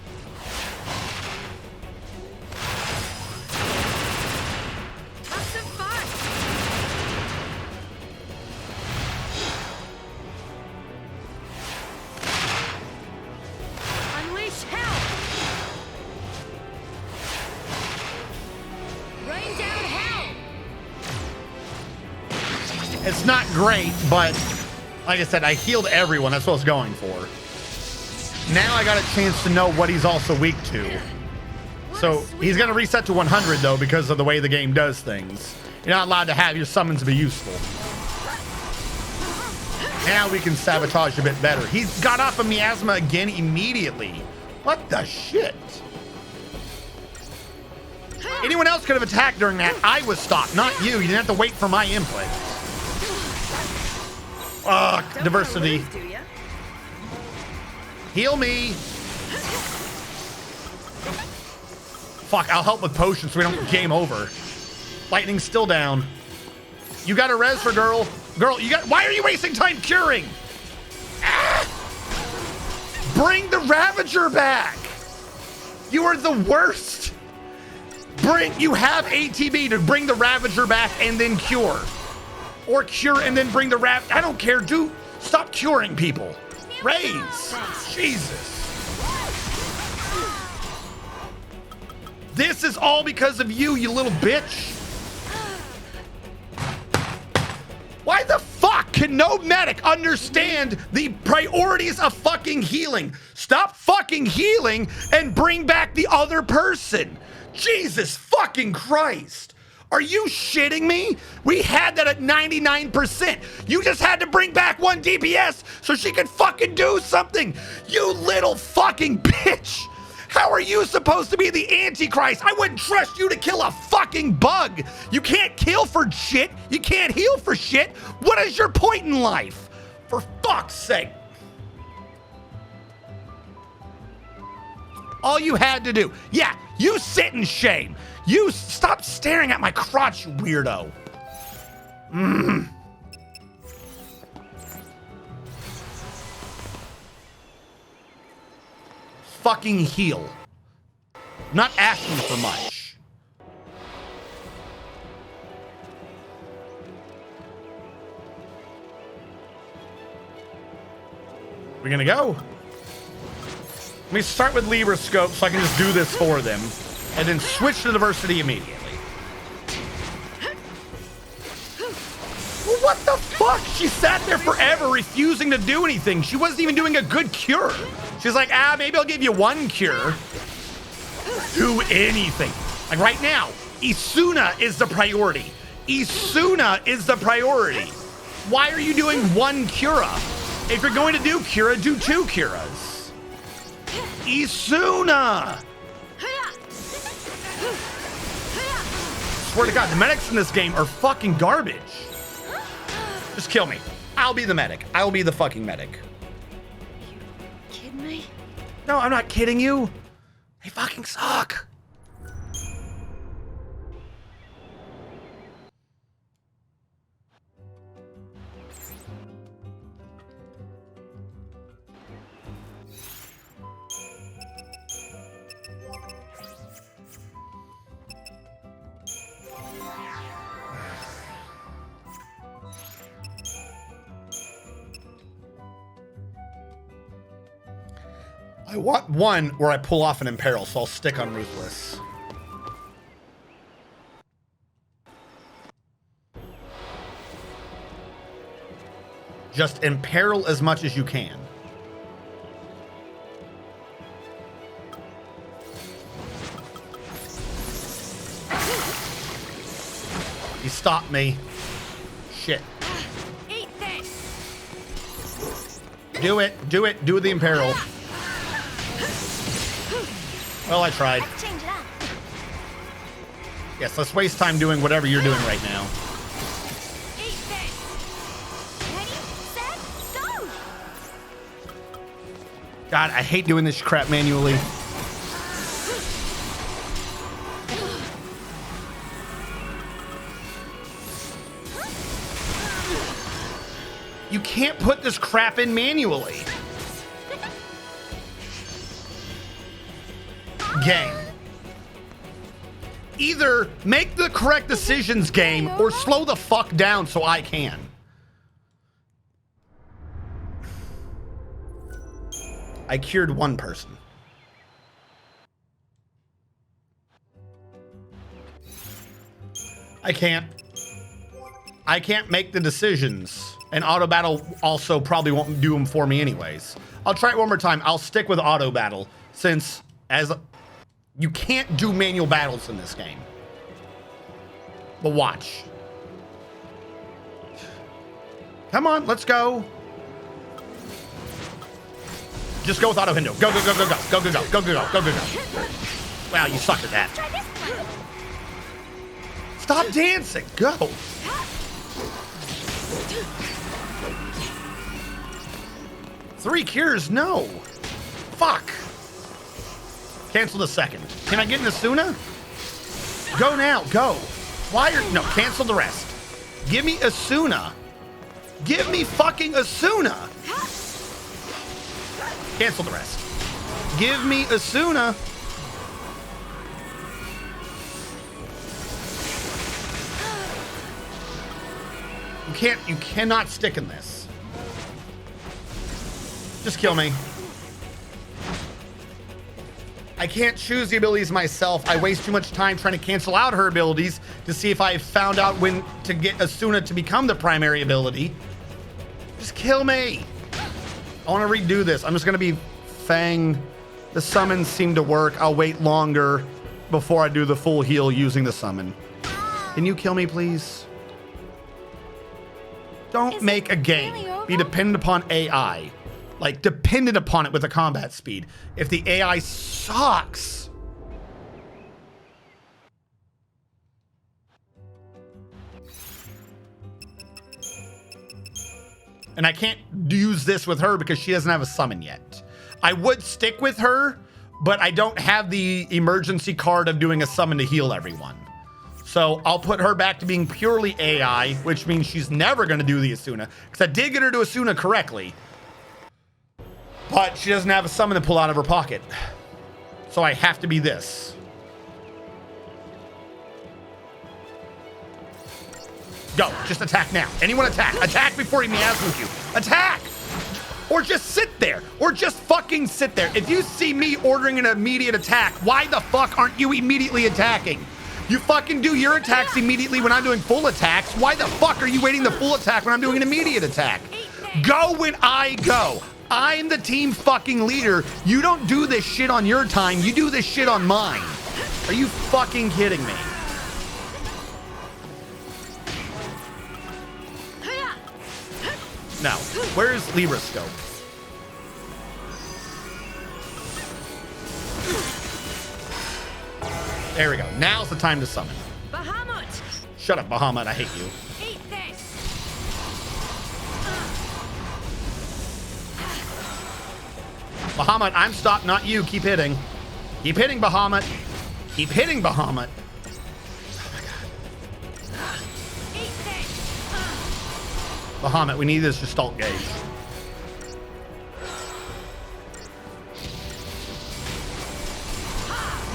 Have some fun. Unleash hell! Rain down hell! It's not great, but like I said, I healed everyone. That's what I was going for. Now I got a chance to know what he's also weak to. So he's going to reset to 100 though because of the way the game does things. You're not allowed to have your summons be useful. Now we can sabotage a bit better. He's got off of miasma again immediately. What the shit? Anyone else could have attacked during that. I was stopped, not you. You didn't have to wait for my input. Ugh, diversity. Heal me. Fuck, I'll help with potions so we don't game over. Lightning's still down. You got a res for girl. Girl, you got. Why are you wasting time curing? Ah! Bring the Ravager back. You are the worst. You have ATB to bring the Ravager back and then cure. Or cure and then bring the I don't care, dude. Stop curing people. Raise. Jesus. This is all because of you, you little bitch. Why the fuck can Can no medic understand the priorities of fucking healing? Stop fucking healing and bring back the other person. Jesus fucking Christ. Are you shitting me? We had that at 99%. You just had to bring back one DPS so she could fucking do something. You little fucking bitch. How are you supposed to be the Antichrist? I wouldn't trust you to kill a fucking bug. You can't kill for shit. You can't heal for shit. What is your point in life? For fuck's sake. All you had to do. Yeah, you sit in shame. You stop staring at my crotch, you weirdo. Fucking heal. Not asking for much. We're gonna go. Let me start with Libra Scope so I can just do this for them. And then switch to diversity immediately. Well, what the fuck? She sat there forever refusing to do anything. She wasn't even doing a good cure. She's like, maybe I'll give you one cure. Do anything. Like right now, Isuna is the priority. Isuna is the priority. Why are you doing one cura? If you're going to do cura, do two curas. Isuna! Swear to God, the medics in this game are fucking garbage. Just kill me. I'll be the medic. I'll be the fucking medic. You kidding me? No, I'm not kidding you. They fucking suck. I want one where I pull off an Imperil, so I'll stick on Ruthless. Just Imperil as much as you can. He stopped me. Shit. Eat this. Do it. Do it. Do the Imperil. Well, I tried. Let's change it up. Yes, let's waste time doing whatever you're doing right now. Eat this. Ready, set, go. God, I hate doing this crap manually. You can't put this crap in manually. Game. Either make the correct decisions, game, or slow the fuck down so I can. I cured one person. I can't make the decisions. And auto battle also probably won't do them for me anyways. I'll try it one more time. I'll stick with auto battle since you can't do manual battles in this game. But watch. Come on, let's go. Just go with auto Hindo. Go, go, go, go, go, go, go, go, go, go, go, go, go, go. Wow, you suck at that. Try this one. Stop dancing. Go. Three cures? No. Fuck. Cancel the second. Can I get in Asuna? Go now. Go. Why are... No, cancel the rest. Give me Asuna. Give me fucking Asuna. Cancel the rest. Give me Asuna. You cannot stick in this. Just kill me. I can't choose the abilities myself. I waste too much time trying to cancel out her abilities to see if I found out when to get Asuna to become the primary ability. Just kill me. I want to redo this. I'm just going to be Fang. The summons seem to work. I'll wait longer before I do the full heal using the summon. Can you kill me, please? Don't make a game be dependent upon AI. Like, dependent upon it with the combat speed. If the AI sucks. And I can't use this with her because she doesn't have a summon yet. I would stick with her, but I don't have the emergency card of doing a summon to heal everyone. So I'll put her back to being purely AI, which means she's never going to do the Asuna. Because I did get her to Asuna correctly. But she doesn't have a summon to pull out of her pocket. So I have to be this. Go. Just attack now. Anyone attack. Attack before he miasmas you. Attack! Or just sit there. Or just fucking sit there. If you see me ordering an immediate attack, why the fuck aren't you immediately attacking? You fucking do your attacks immediately when I'm doing full attacks. Why the fuck are you waiting the full attack when I'm doing an immediate attack? Go when I go. I'm the team fucking leader. You don't do this shit on your time. You do this shit on mine. Are you fucking kidding me? No. Where's Libra Scope? There we go. Now's the time to summon. Bahamut! Shut up, Bahamut. I hate you. Eat this! Bahamut, I'm stopped, not you. Keep hitting. Keep hitting, Bahamut. Keep hitting, Bahamut. Bahamut, we need this Gestalt gauge.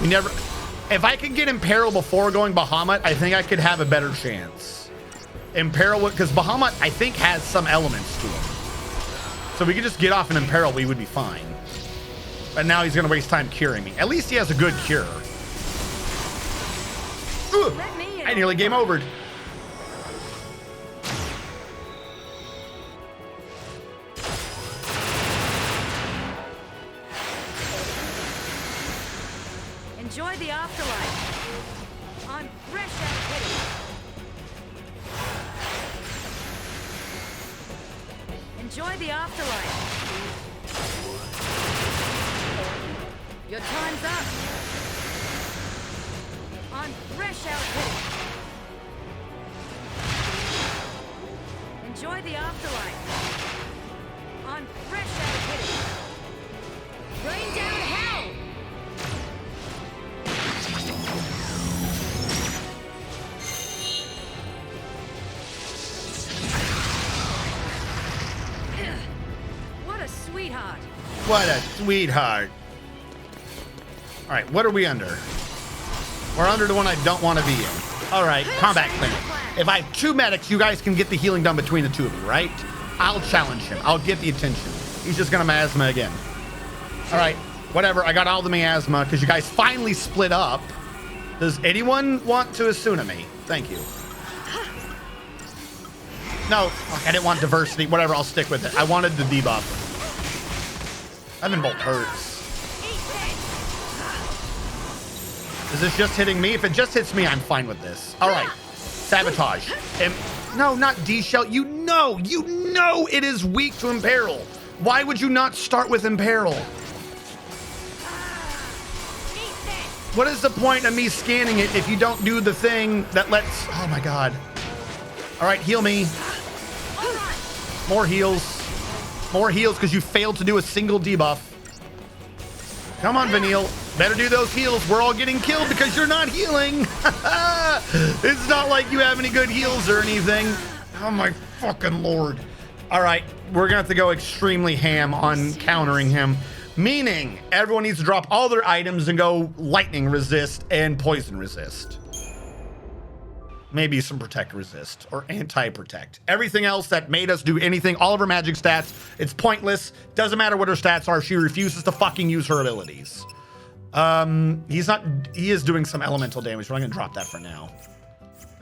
We never... If I could get Imperil before going Bahamut, I think I could have a better chance. Imperil, because Bahamut, I think, has some elements to him. So we could just get off an Imperil, we would be fine. But now he's going to waste time curing me. At least he has a good cure. Ooh, I nearly game overed. Enjoy the afterlife. I'm fresh out hitting. Enjoy the afterlife. Your time's up. I'm fresh out hitting. Enjoy the afterlife. I'm fresh out hitting. Rain down hell. What a sweetheart. What a sweetheart. All right, what are we under? We're under the one I don't want to be in. All right, combat clinic. If I have 2 medics, you guys can get the healing done between the 2 of you, right? I'll challenge him. I'll get the attention. He's just going to miasma again. All right, whatever. I got all the miasma because you guys finally split up. Does anyone want to Asuna me? Thank you. No, I didn't want diversity. Whatever, I'll stick with it. I wanted the debuff. Heaven Bolt hurts. Is this just hitting me? If it just hits me, I'm fine with this. All right, sabotage. No, not D-Shell. You know it is weak to Imperil. Why would you not start with Imperil? What is the point of me scanning it if you don't do the thing that lets... Oh my God. All right, heal me. More heals. More heals because you failed to do a single debuff. Come on, Vanille. Better do those heals. We're all getting killed because you're not healing. It's not like you have any good heals or anything. Oh my fucking Lord. All right, we're gonna have to go extremely ham on countering him. Meaning everyone needs to drop all their items and go lightning resist and poison resist. Maybe some protect resist or anti-protect. Everything else that made us do anything, all of her magic stats, it's pointless. Doesn't matter what her stats are. She refuses to fucking use her abilities. He is doing some elemental damage, but I'm gonna drop that for now.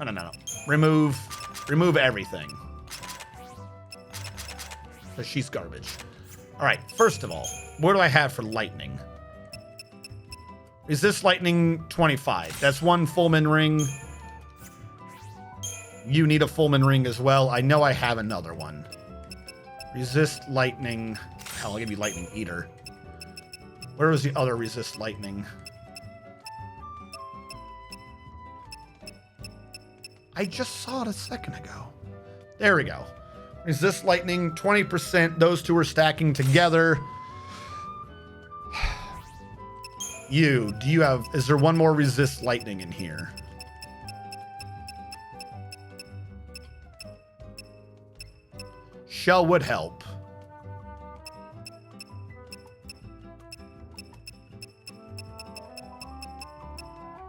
No. Remove everything. But she's garbage. All right, first of all, what do I have for lightning? Resist lightning 25. That's one Fullman ring. You need a Fullman ring as well. I know I have another one. Resist lightning. Hell, I'll give you lightning eater. Where was the other resist lightning? I just saw it a second ago. There we go. Resist lightning, 20%. Those two are stacking together. Do you have, is there one more resist lightning in here? Shell would help.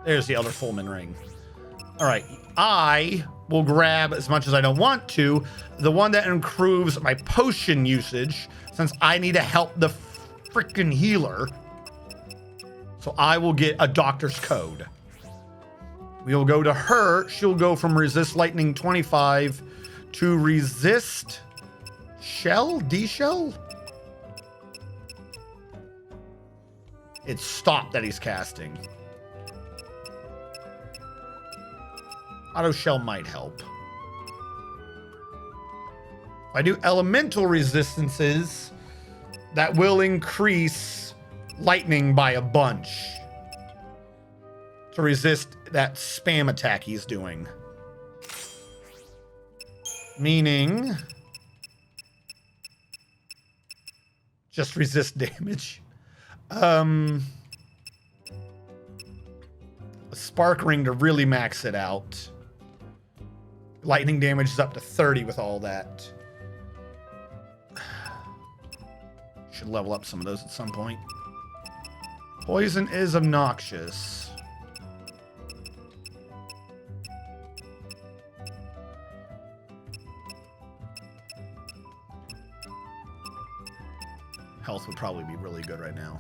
There's the other Fullman ring. All right, I will grab, as much as I don't want to, the one that improves my potion usage, since I need to help the freaking healer. So I will get a doctor's code. We'll go to her. She'll go from resist lightning 25 to resist shell, D-shell? It's stop that he's casting. Auto shell might help. If I do elemental resistances, that will increase lightning by a bunch to resist that spam attack he's doing. Meaning, just resist damage. A spark ring to really max it out. Lightning damage is up to 30 with all that. Should level up some of those at some point. Poison is obnoxious. Health would probably be really good right now.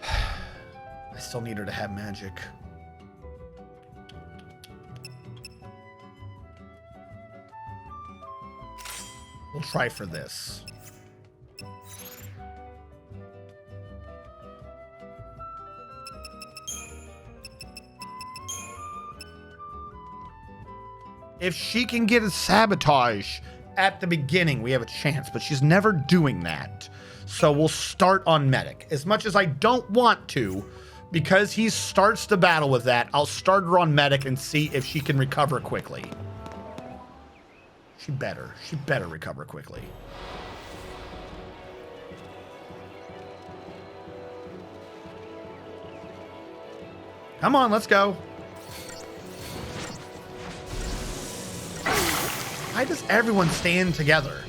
I still need her to have magic. We'll try for this. If she can get a sabotage at the beginning, we have a chance, but she's never doing that. So we'll start on medic. As much as I don't want to, because he starts the battle with that, I'll start her on medic and see if she can recover quickly. She better recover quickly. Come on, let's go. Why does everyone stand together?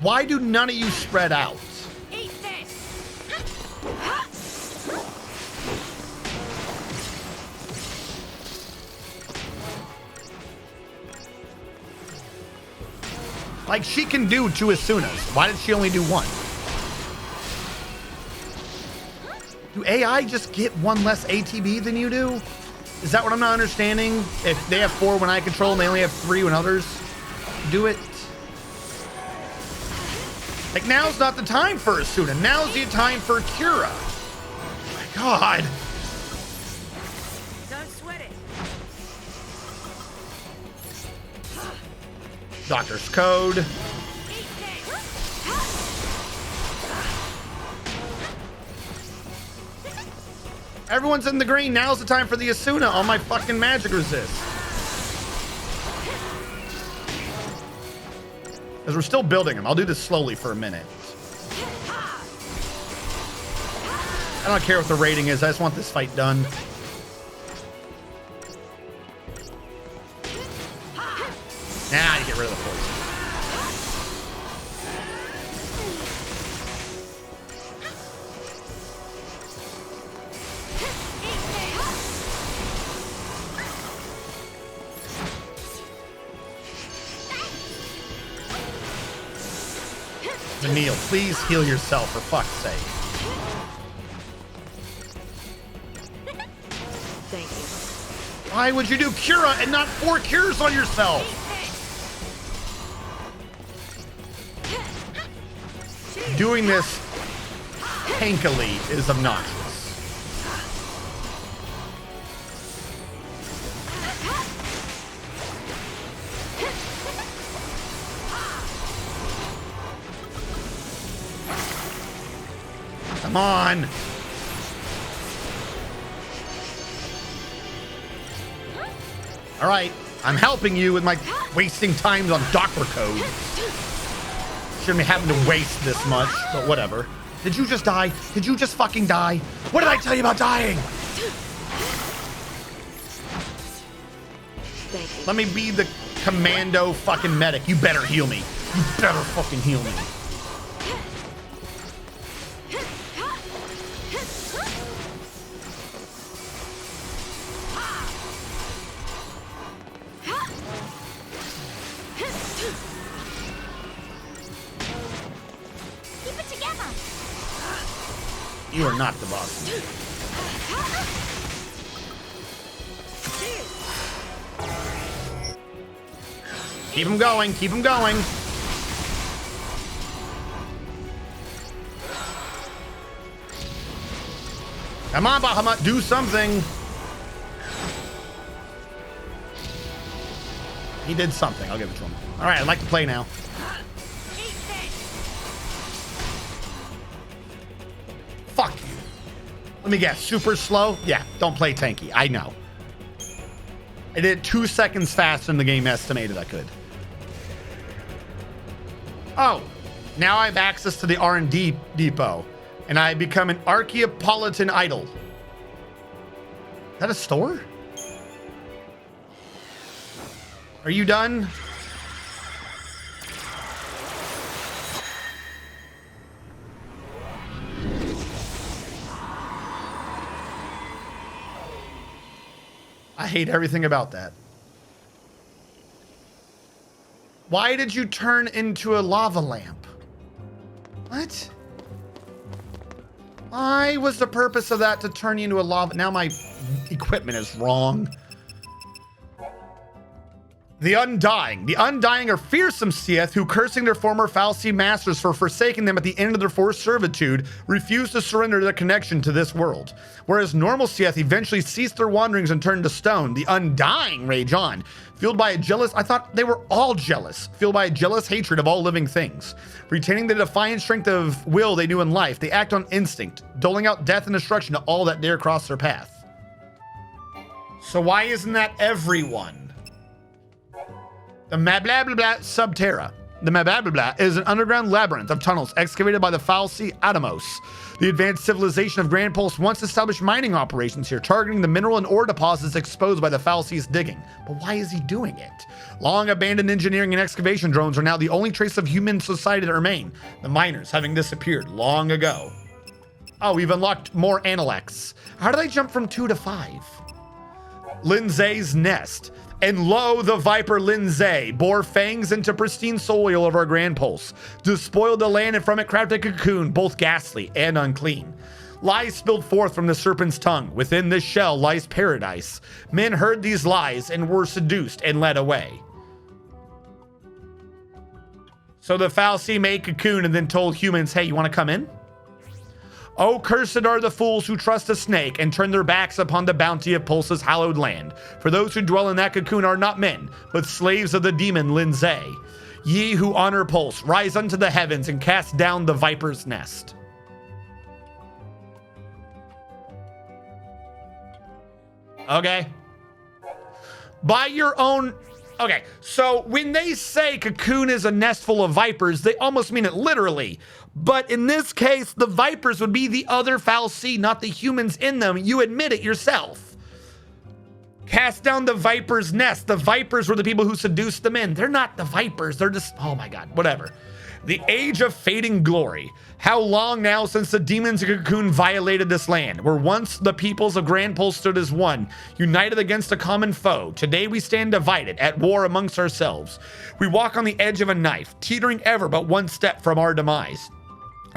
Why do none of you spread out? Eat this. Like, she can do 2 Asunas. Why did she only do 1? Do AI just get 1 less ATB than you do? Is that what I'm not understanding? If they have 4 when I control them, they only have 3 when others do it? Like, now's not the time for Asuna. Now's the time for Kira. Oh my God. Don't sweat it. Doctor's code. Everyone's in the green. Now's the time for the Asuna on my fucking magic resist. Because we're still building them. I'll do this slowly for a minute. I don't care what the rating is. I just want this fight done. Now you get rid of the poison. Neil, please heal yourself for fuck's sake. Thank you. Why would you do Cura and not 4 cures on yourself? doing this tankily is obnoxious. Come on. All right, I'm helping you with my wasting times on Docker code. Shouldn't be having to waste this much, but whatever. Did you just die? Did you just fucking die? What did I tell you about dying? Let me be the commando fucking medic. You better heal me. You better fucking heal me. You are not the boss. Keep him going. Keep him going. Come on, Bahamut. Do something. He did something. I'll give it to him. All right, I'd like to play now. Fuck you. Let me guess. Super slow? Yeah, don't play tanky. I know. I did it 2 seconds faster than the game estimated I could. Oh, now I have access to the R&D depot, and I become an Archaeopolitan idol. Is that a store? Are you done? I hate everything about that. Why did you turn into a lava lamp? What? Why was the purpose of that to turn you into a lava? Now my equipment is wrong. The Undying. The Undying are fearsome Sith who, cursing their former Fal'Cie masters for forsaking them at the end of their forced servitude, refuse to surrender their connection to this world. Whereas normal Sith eventually cease their wanderings and turn to stone, the Undying rage on, fueled by a jealous, I thought they were all jealous, fueled by a jealous hatred of all living things. Retaining the defiant strength of will they knew in life, they act on instinct, doling out death and destruction to all that dare cross their path. So why isn't that everyone? The Mablablabla Subterra. The Mablablabla is an underground labyrinth of tunnels excavated by the Fal'Cie Atomos. The advanced civilization of Grand Pulse once established mining operations here, targeting the mineral and ore deposits exposed by the Fal'Cie's digging. But why is he doing it? Long abandoned engineering and excavation drones are now the only trace of human society that remain, the miners having disappeared long ago. Oh, we've unlocked more Analects. How did I jump from 2 to 5? Lindsay's Nest. And lo, the Viper Lindsay bore fangs into pristine soil of our Grand Pulse, despoiled the land and from it crafted a cocoon, both ghastly and unclean. Lies spilled forth from the serpent's tongue. Within this shell lies paradise. Men heard these lies and were seduced and led away. So the Fal'Cie made cocoon and then told humans, hey, you want to come in? Oh, cursed are the fools who trust a snake and turn their backs upon the bounty of Pulse's hallowed land. For those who dwell in that cocoon are not men, but slaves of the demon Lindsay. Ye who honor Pulse, rise unto the heavens and cast down the viper's nest. Okay. By your own... Okay, so when they say cocoon is a nest full of vipers, they almost mean it literally. But in this case, the vipers would be the other Fal'Cie, not the humans in them. You admit it yourself. Cast down the viper's nest. The vipers were the people who seduced the men. They're not the vipers. They're just, oh my God, whatever. The age of fading glory. How long now since the demons of Cocoon violated this land, where once the peoples of Grand Pulse stood as one, united against a common foe. Today we stand divided, at war amongst ourselves. We walk on the edge of a knife, teetering ever but one step from our demise.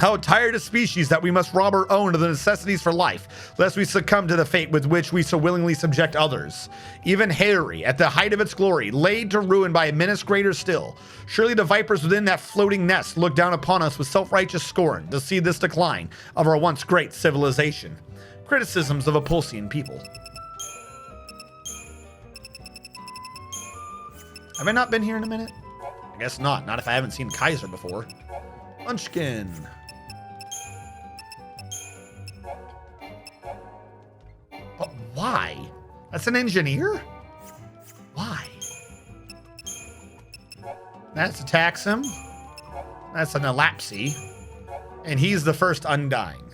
How tired a species that we must rob our own of the necessities for life, lest we succumb to the fate with which we so willingly subject others. Even Harry, at the height of its glory, laid to ruin by a menace greater still. Surely the vipers within that floating nest look down upon us with self-righteous scorn to see this decline of our once great civilization. Criticisms of a Pulsian people. Have I not been here in a minute? I guess not. Not if I haven't seen Kaiser before. Munchkin. But why? That's an engineer? Why? That's a Taxum. That's an Elapsy. And he's the first Undying.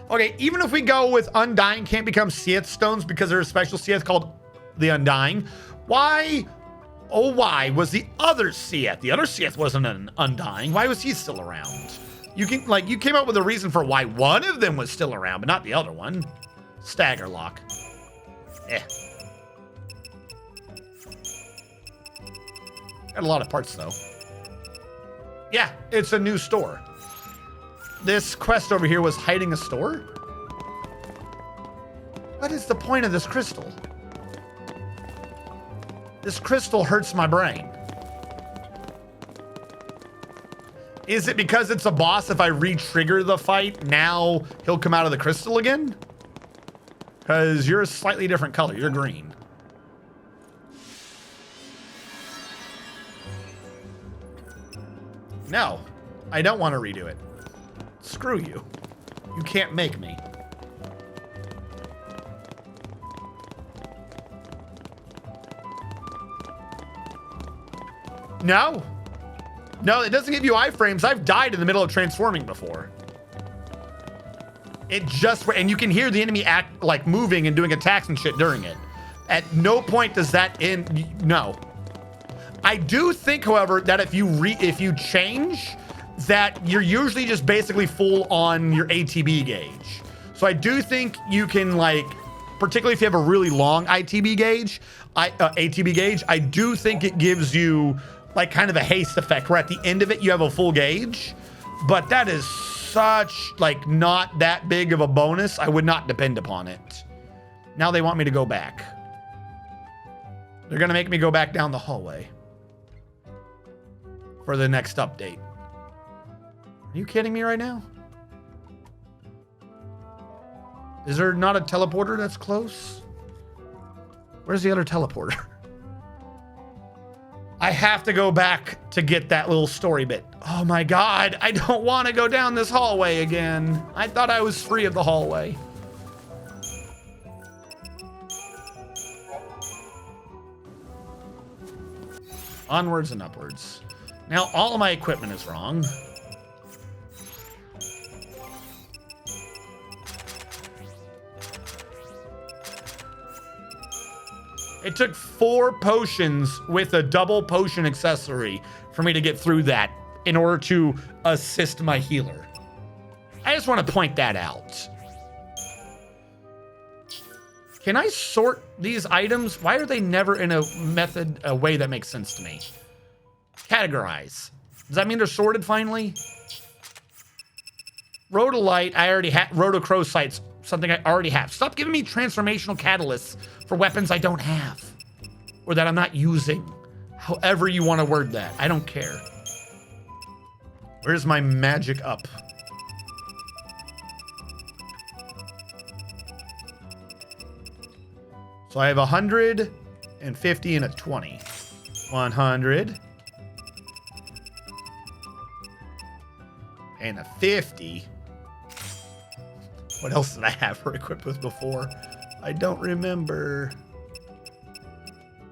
Okay, even if we go with Undying can't become Seath stones because there's a special Seath called the Undying, why? Oh, why was the other Seath? The other Seath wasn't an Undying. Why was he still around? You came up with a reason for why one of them was still around, but not the other one. Staggerlock. Got a lot of parts though. Yeah, it's a new store. This quest over here was hiding a store? What is the point of this crystal? This crystal hurts my brain. Is it because it's a boss? If I re-trigger the fight, now he'll come out of the crystal again? Because you're a slightly different color. You're green. No, I don't want to redo it. Screw you. You can't make me. No. No, it doesn't give you iframes. I've died in the middle of transforming before. It just, and you can hear the enemy act like moving and doing attacks and shit during it. At no point does that end. No. I do think, however, that if you change, that you're usually just basically full on your ATB gauge. So I do think you can, like, particularly if you have a really long ATB gauge, I do think it gives you like kind of a haste effect where at the end of it you have a full gauge, but that is such like not that big of a bonus. I would not depend upon it. Now they want me to go back. They're gonna make me go back down the hallway for the next update. Are you kidding me right now? Is there not a teleporter that's close? Where's the other teleporter? I have to go back to get that little story bit. Oh my God, I don't want to go down this hallway again. I thought I was free of the hallway. Onwards and upwards. Now all of my equipment is wrong. It took 4 potions with a double potion accessory for me to get through that in order to assist my healer. I just want to point that out. Can I sort these items? Why are they never in a way that makes sense to me? Categorize. Does that mean they're sorted finally? Rhodolite, I already have. Rhodochrosite's something I already have. Stop giving me transformational catalysts for weapons I don't have or that I'm not using. However you want to word that. I don't care. Where's my magic up? So I have 150 and a 20. 100. And a 50. What else did I have her equipped with before? I don't remember.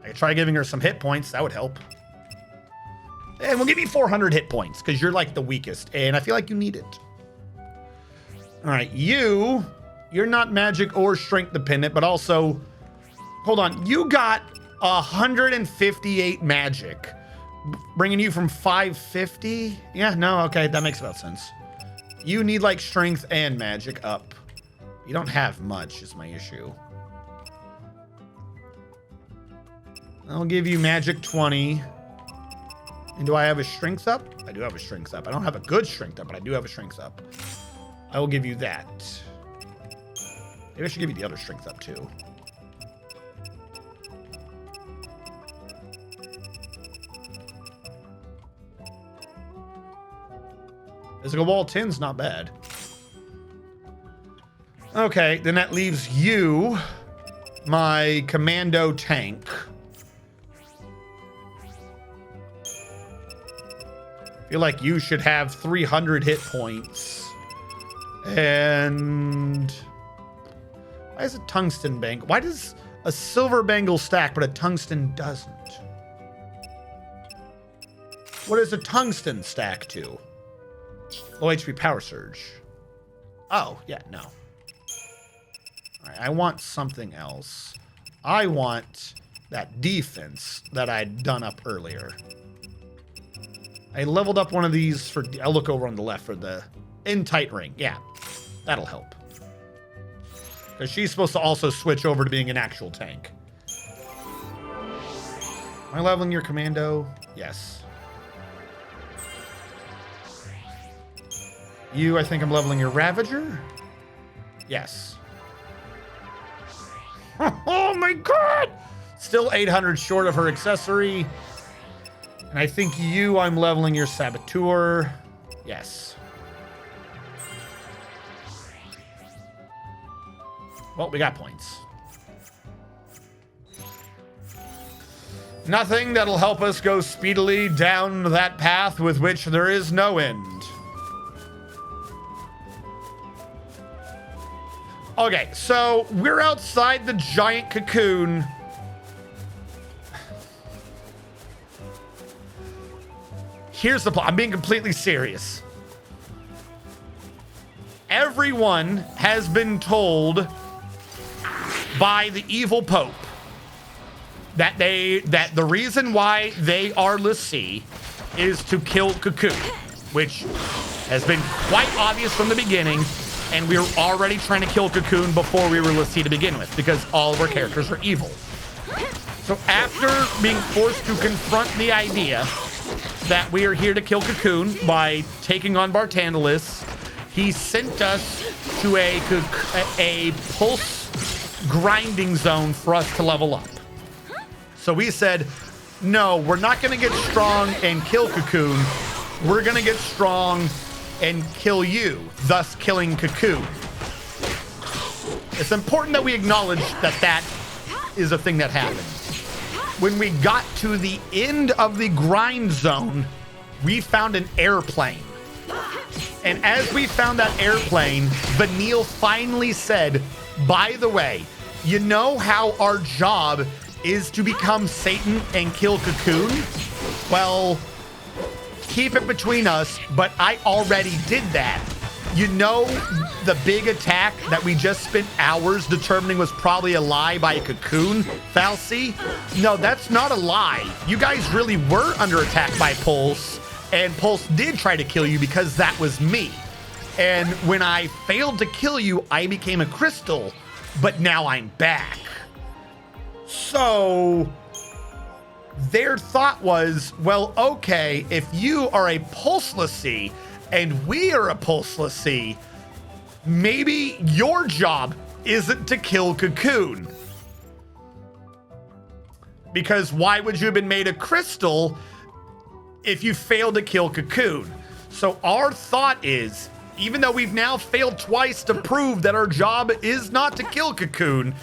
I could try giving her some hit points. That would help. And we'll give you 400 hit points because you're like the weakest. And I feel like you need it. All right. You're not magic or strength dependent, but also, hold on. You got 158 magic, bringing you from 550. Yeah, no. Okay. That makes about sense. You need like strength and magic up. You don't have much is my issue. I'll give you magic 20 And do I have a shrinks up? I do have a shrinks up. I don't have a good shrink up, but I do have a shrinks up. I will give you that. Maybe I should give you the other shrinks up too. Physical wall 10's not bad. Okay, then that leaves you, my commando tank. Feel like you should have 300 hit points. And why is a tungsten bangle? Why does a silver bangle stack, but a tungsten doesn't? What does a tungsten stack to? Low HP power surge. Oh, yeah, no. All right, I want something else. I want that defense that I'd done up earlier. I leveled up one of these for... I'll look over on the left for the in tight ring. Yeah, that'll help. Because she's supposed to also switch over to being an actual tank. Am I leveling your commando? Yes. You, I think I'm leveling your Ravager? Yes. Oh my god! Still 800 short of her accessory. And I think you, I'm leveling your Saboteur. Yes. Well, we got points. Nothing that'll help us go speedily down that path with which there is no end. Okay, so we're outside the giant cocoon. Here's the plot. I'm being completely serious. Everyone has been told by the evil Pope that the reason why they are l'Cie is to kill Cocoon, which has been quite obvious from the beginning. And we were already trying to kill Cocoon before we were l'Cie to begin with, because all of our characters are evil. So after being forced to confront the idea that we are here to kill Cocoon by taking on Bartandalis, he sent us to a pulse grinding zone for us to level up. So we said, no, we're not going to get strong and kill Cocoon. We're going to get strong and kill you, thus killing Cocoon. It's important that we acknowledge that that is a thing that happened. When we got to the end of the grind zone, we found an airplane. And as we found that airplane, Vanille finally said, by the way, you know how our job is to become Satan and kill Cocoon? Well, keep it between us, but I already did that. You know the big attack that we just spent hours determining was probably a lie by a Cocoon, Fal'Cie? No, that's not a lie. You guys really were under attack by Pulse, and Pulse did try to kill you because that was me. And when I failed to kill you, I became a crystal, but now I'm back. So their thought was, well, okay, if you are a Pulse l'Cie and we are a Pulse l'Cie, maybe your job isn't to kill Cocoon. Because why would you have been made a crystal if you failed to kill Cocoon? So our thought is, even though we've now failed twice to prove that our job is not to kill Cocoon,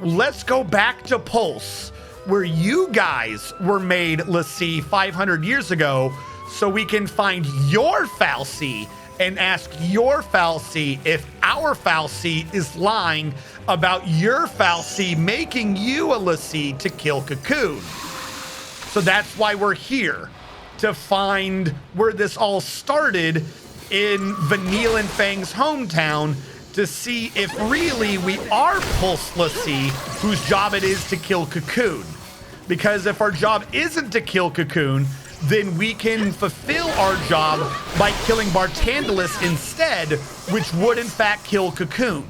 let's go back to Pulse, where you guys were made l'Cie 500 years ago, so we can find your Fal'Cie and ask your Fal'Cie if our Fal'Cie is lying about your Fal'Cie making you a l'Cie to kill Cocoon. So that's why we're here, to find where this all started in Vanille and Fang's hometown, to see if really we are Pulse l'Cie whose job it is to kill Cocoon. Because if our job isn't to kill Cocoon, then we can fulfill our job by killing Bartandalis instead, which would in fact kill Cocoon.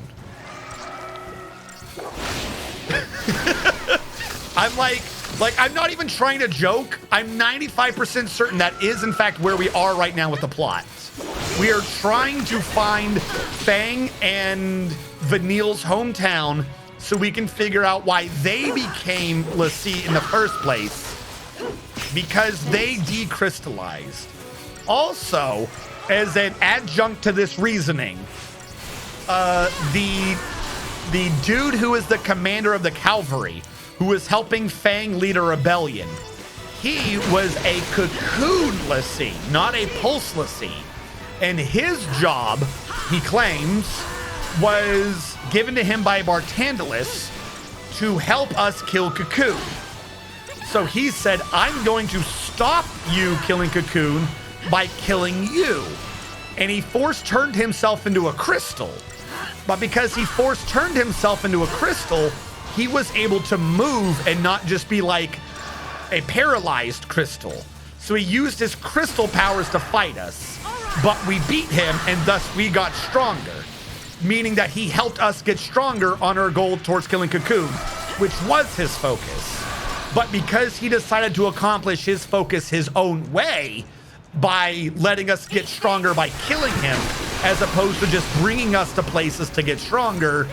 I'm like, Like, I'm not even trying to joke. I'm 95% certain that is, in fact, where we are right now with the plot. We are trying to find Fang and Vanille's hometown so we can figure out why they became Lassie in the first place. Because they decrystallized. Also, as an adjunct to this reasoning, the dude who is the commander of the cavalry, who was helping Fang lead a rebellion, he was a cocoon Lassie, not a pulse Lassie. And his job, he claims, was given to him by Bartandalus to help us kill Cocoon. So he said, I'm going to stop you killing Cocoon by killing you. And he force-turned himself into a crystal. But because he force-turned himself into a crystal, he was able to move and not just be like a paralyzed crystal. So he used his crystal powers to fight us. But we beat him, and thus we got stronger. Meaning that he helped us get stronger on our goal towards killing Cocoon, which was his focus. But because he decided to accomplish his focus his own way, by letting us get stronger by killing him, as opposed to just bringing us to places to get stronger,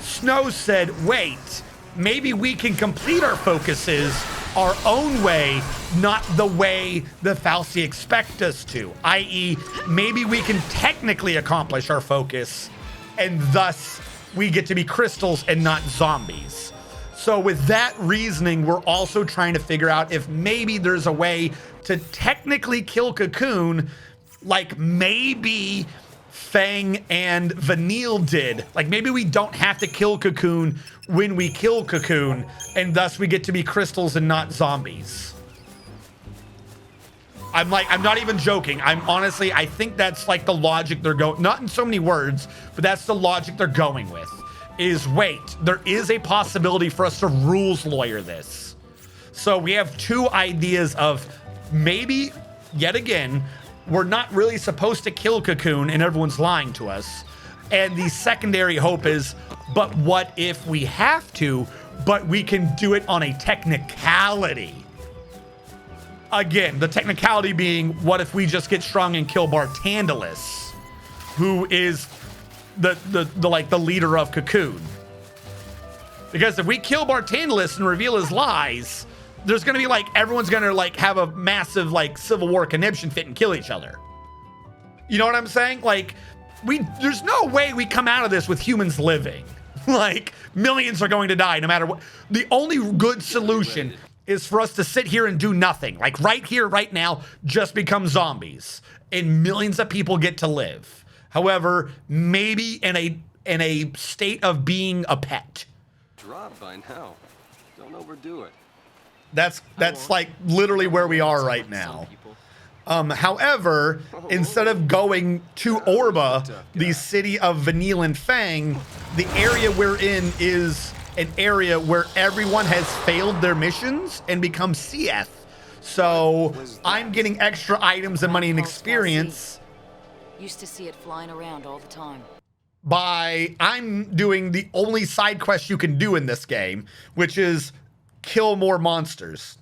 Snow said, wait, maybe we can complete our focuses our own way, not the way the Falsi expect us to. I.e., maybe we can technically accomplish our focus, and thus we get to be crystals and not zombies. So with that reasoning, we're also trying to figure out if maybe there's a way to technically kill Cocoon, like maybe Fang and Vanille did. Like maybe we don't have to kill Cocoon when we kill Cocoon, and thus we get to be crystals and not zombies. I'm not even joking. I think that's like the logic they're going, not in so many words, but that's the logic they're going with. Is wait, there is a possibility for us to rules lawyer this. So we have two ideas of maybe, yet again, we're not really supposed to kill Cocoon and everyone's lying to us. And the secondary hope is, but what if we have to, but we can do it on a technicality? Again, the technicality being, what if we just get strong and kill Bartandalus, who is the leader of Cocoon? Because if we kill Bartandalus and reveal his lies, there's gonna be like, everyone's gonna like have a massive like Civil War conniption fit and kill each other. You know what I'm saying? Like, there's no way we come out of this with humans living. Like, millions are going to die no matter what. The only good solution is for us to sit here and do nothing. Like right here, right now, just become zombies. And millions of people get to live. However, maybe in a state of being a pet. Drop by now. Don't overdo it. That's like literally where we are right now. However, instead of going to Orba, the city of Vanille and Fang, the area we're in is an area where everyone has failed their missions and become CF. So I'm getting extra items and money and experience. Used to see it flying around all the time. I'm doing the only side quest you can do in this game, which is kill more monsters.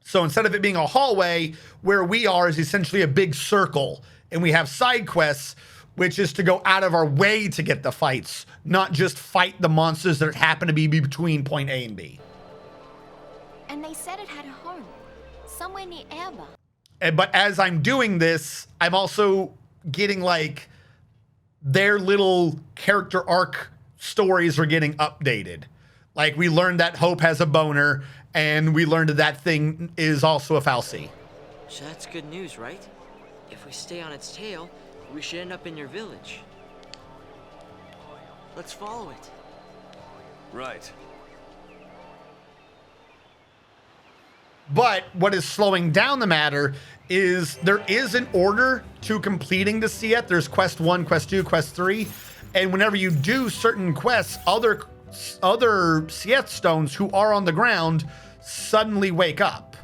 So instead of it being a hallway, where we are is essentially a big circle, and we have side quests, which is to go out of our way to get the fights, not just fight the monsters that happen to be between point A and B. And they said it had a home, somewhere near Erba. But as I'm doing this, I'm also getting like their little character arc stories are getting updated. Like we learned that Hope has a boner, and we learned that thing is also a Falsi. So that's good news, right? If we stay on its tail, we should end up in your village. Let's follow it. Right. But what is slowing down the matter is there is an order to completing the CF. There's quest 1, quest 2, quest 3. And whenever you do certain quests, other CF stones who are on the ground suddenly wake up.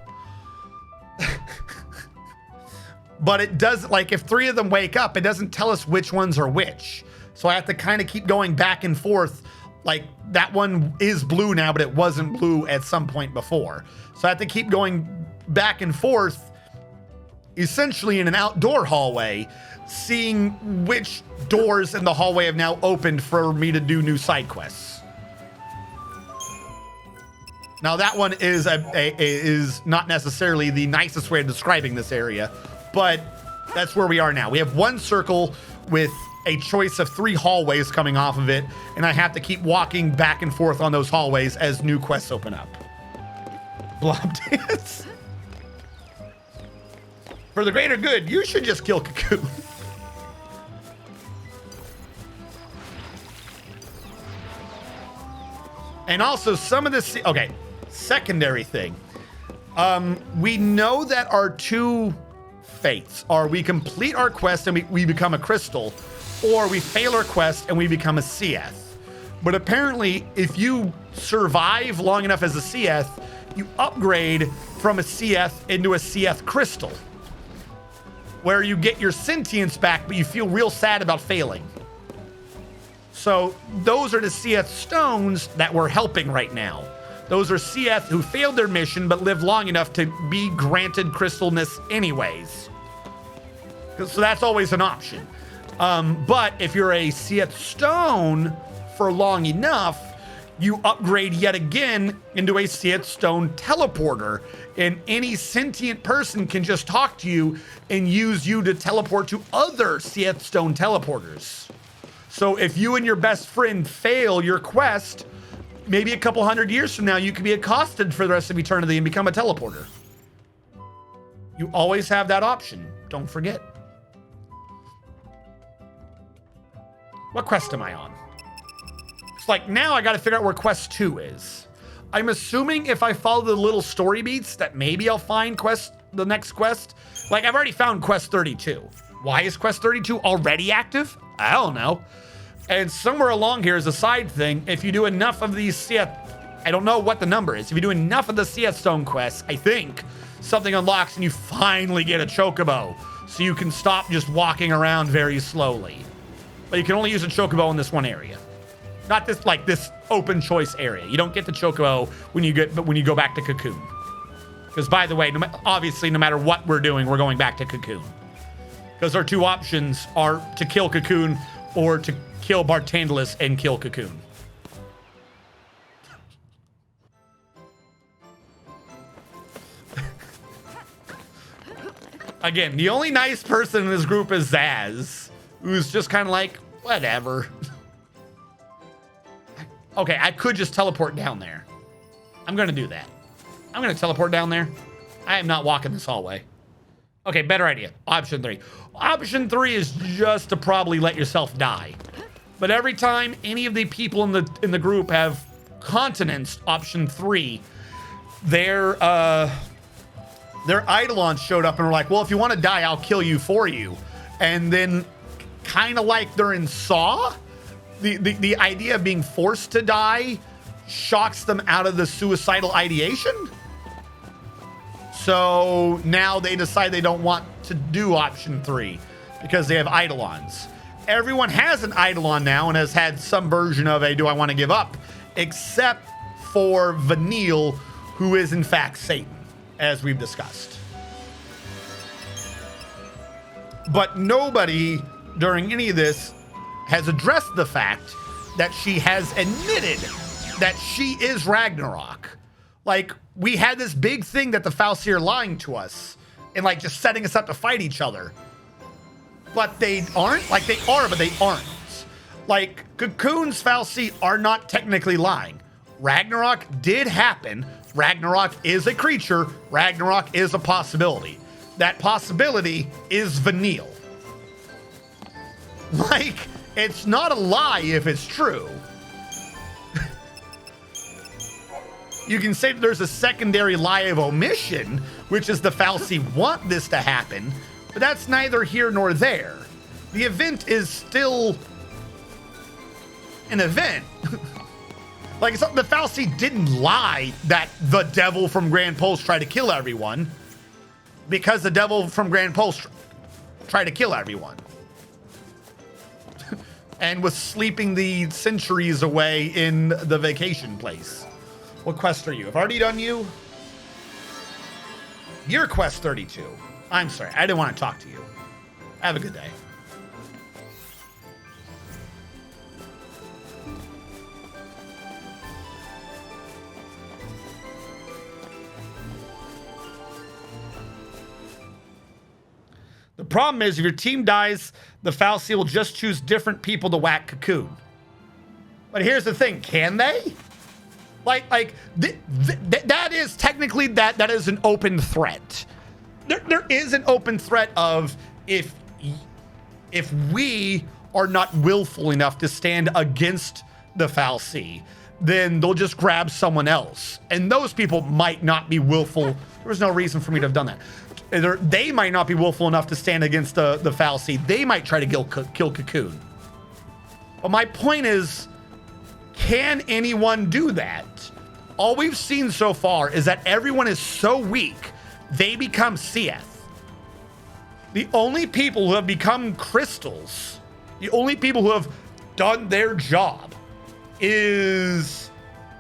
But it does, like if 3 of them wake up, it doesn't tell us which ones are which. So I have to kind of keep going back and forth Like, that one is blue now, but it wasn't blue at some point before. So I have to keep going back and forth, essentially in an outdoor hallway, seeing which doors in the hallway have now opened for me to do new side quests. Now, that one is is not necessarily the nicest way of describing this area, but that's where we are now. We have one circle with a choice of 3 hallways coming off of it, and I have to keep walking back and forth on those hallways as new quests open up. Blob dance. For the greater good, you should just kill Cocoon. And also some of this, okay, secondary thing. We know that our 2 fates are we complete our quest and we become a crystal, or we fail our quest and we become a Seath. But apparently, if you survive long enough as a Seath, you upgrade from a Seath into a Seath crystal, where you get your sentience back, but you feel real sad about failing. So those are the Seath stones that we're helping right now. Those are Seath who failed their mission but lived long enough to be granted crystalness anyways. So that's always an option. But if you're a Seath stone for long enough, you upgrade yet again into a Seath stone teleporter, and any sentient person can just talk to you and use you to teleport to other Seath stone teleporters. So if you and your best friend fail your quest, maybe a couple hundred years from now, you could be accosted for the rest of eternity and become a teleporter. You always have that option. Don't forget. What quest am I on? It's like, now I got to figure out where quest 2 is. I'm assuming if I follow the little story beats that maybe I'll find the next quest. Like, I've already found quest 32. Why is quest 32 already active? I don't know. And somewhere along here is a side thing. If you do enough of these Seath, I don't know what the number is. If you do enough of the Seath stone quests, I think something unlocks and you finally get a chocobo. So you can stop just walking around very slowly. But you can only use a chocobo in this one area. Not this, like, this open choice area. You don't get the chocobo when you go back to Cocoon. Because, by the way, obviously, no matter what we're doing, we're going back to Cocoon. Because our 2 options are to kill Cocoon or to kill Bartandalus and kill Cocoon. Again, the only nice person in this group is Zaz, who's just kind of like, whatever. Okay, I could just teleport down there. I'm going to do that. I'm going to teleport down there. I am not walking this hallway. Okay, better idea. Option 3. Option 3 is just to probably let yourself die. But every time any of the people in the group have continenced option 3, their Eidolons showed up and were like, well, if you want to die, I'll kill you for you. And then, kind of like they're in Saw, the idea of being forced to die shocks them out of the suicidal ideation. So now they decide they don't want to do option 3 because they have Eidolons. Everyone has an Eidolon now and has had some version of a do I want to give up, except for Vanille, who is in fact Satan, as we've discussed. But nobody during any of this has addressed the fact that she has admitted that she is Ragnarok. Like, we had this big thing that the Fal'Cie are lying to us and like just setting us up to fight each other. But they aren't? Like, they are, but they aren't. Like, Cocoon's Fal'Cie are not technically lying. Ragnarok did happen. Ragnarok is a creature. Ragnarok is a possibility. That possibility is Vanille. Like, it's not a lie if it's true. You can say that there's a secondary lie of omission, which is the Fal'Cie want this to happen, but that's neither here nor there. The event is still an event. Like, the Fal'Cie didn't lie that the devil from Grand Pulse tried to kill everyone, because the devil from Grand Pulse tried to kill everyone. and was sleeping the centuries away in the vacation place. What quest are you? I've already done you. You're quest 32. I'm sorry, I didn't want to talk to you. Have a good day. The problem is, if your team dies, the fal'Cie will just choose different people to whack Cocoon. But here's the thing, can they? That is technically, that is an open threat. There is an open threat of if we are not willful enough to stand against the fal'Cie, then they'll just grab someone else. And those people might not be willful. There was no reason for me to have done that. They might not be willful enough to stand against the fal'Cie. They might try to kill Cocoon. But my point is, can anyone do that? All we've seen so far is that everyone is so weak, they become Seath. The only people who have become crystals, the only people who have done their job is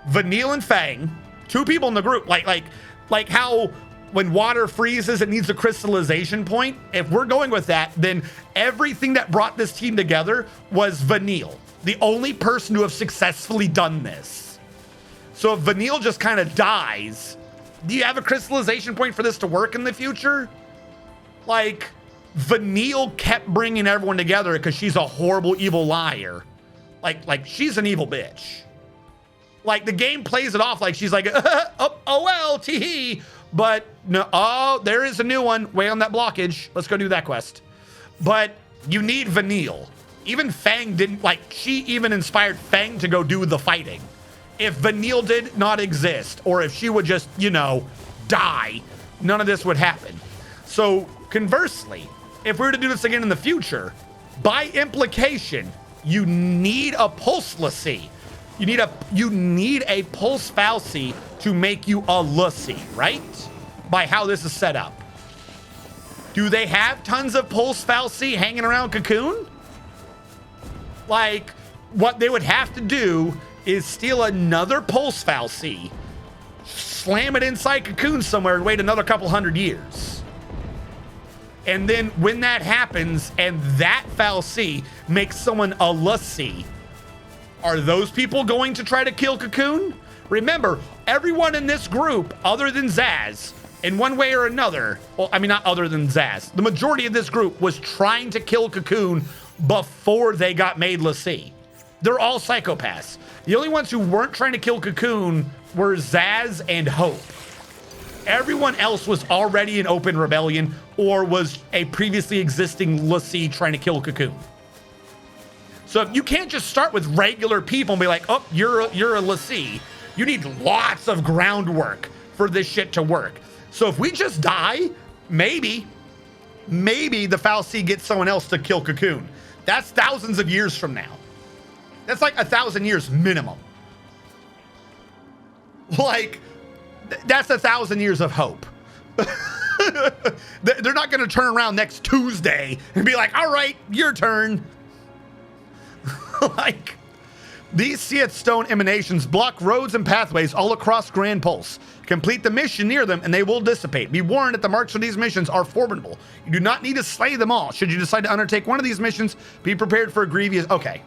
Vanille and Fang, two people in the group. Like how when water freezes, it needs a crystallization point. If we're going with that, then everything that brought this team together was Vanille, the only person to have successfully done this. So if Vanille just kind of dies, do you have a crystallization point for this to work in the future? Like, Vanille kept bringing everyone together because she's a horrible, evil liar. Like she's an evil bitch. Like, the game plays it off like she's like, oh well, tee-hee. But no, oh, there is a new one way on that blockage. Let's go do that quest. But you need Vanille. Even Fang didn't, like, she even inspired Fang to go do the fighting. If Vanille did not exist, or if she would just, you know, die, none of this would happen. So conversely, if we were to do this again in the future, by implication, you need a pulse l'Cie. You need a pulse fal'Cie to make you a l'Cie, right? By how this is set up. Do they have tons of pulse fal'Cie hanging around Cocoon? Like, what they would have to do is steal another pulse fal'Cie, slam it inside Cocoon somewhere, and wait another couple hundred years. And then when that happens, and that fal'Cie makes someone a l'Cie, are those people going to try to kill Cocoon? Remember, everyone in this group, other than Zaz, in one way or another, well, I mean, not other than Zaz, the majority of this group was trying to kill Cocoon before they got made l'Cie. They're all psychopaths. The only ones who weren't trying to kill Cocoon were Zaz and Hope. Everyone else was already in open rebellion or was a previously existing l'Cie trying to kill Cocoon. So if you can't just start with regular people and be like, oh, you're a l'Cie. You need lots of groundwork for this shit to work. So if we just die, maybe the fal'Cie gets someone else to kill Cocoon. That's thousands of years from now. That's like 1,000 years minimum. Like, that's 1,000 years of hope. They're not going to turn around next Tuesday and be like, all right, your turn. Like, these Seath Stone emanations block roads and pathways all across Grand Pulse. Complete the mission near them and they will dissipate. Be warned that the marks for these missions are formidable. You do not need to slay them all. Should you decide to undertake one of these missions, be prepared for a grievous... Okay.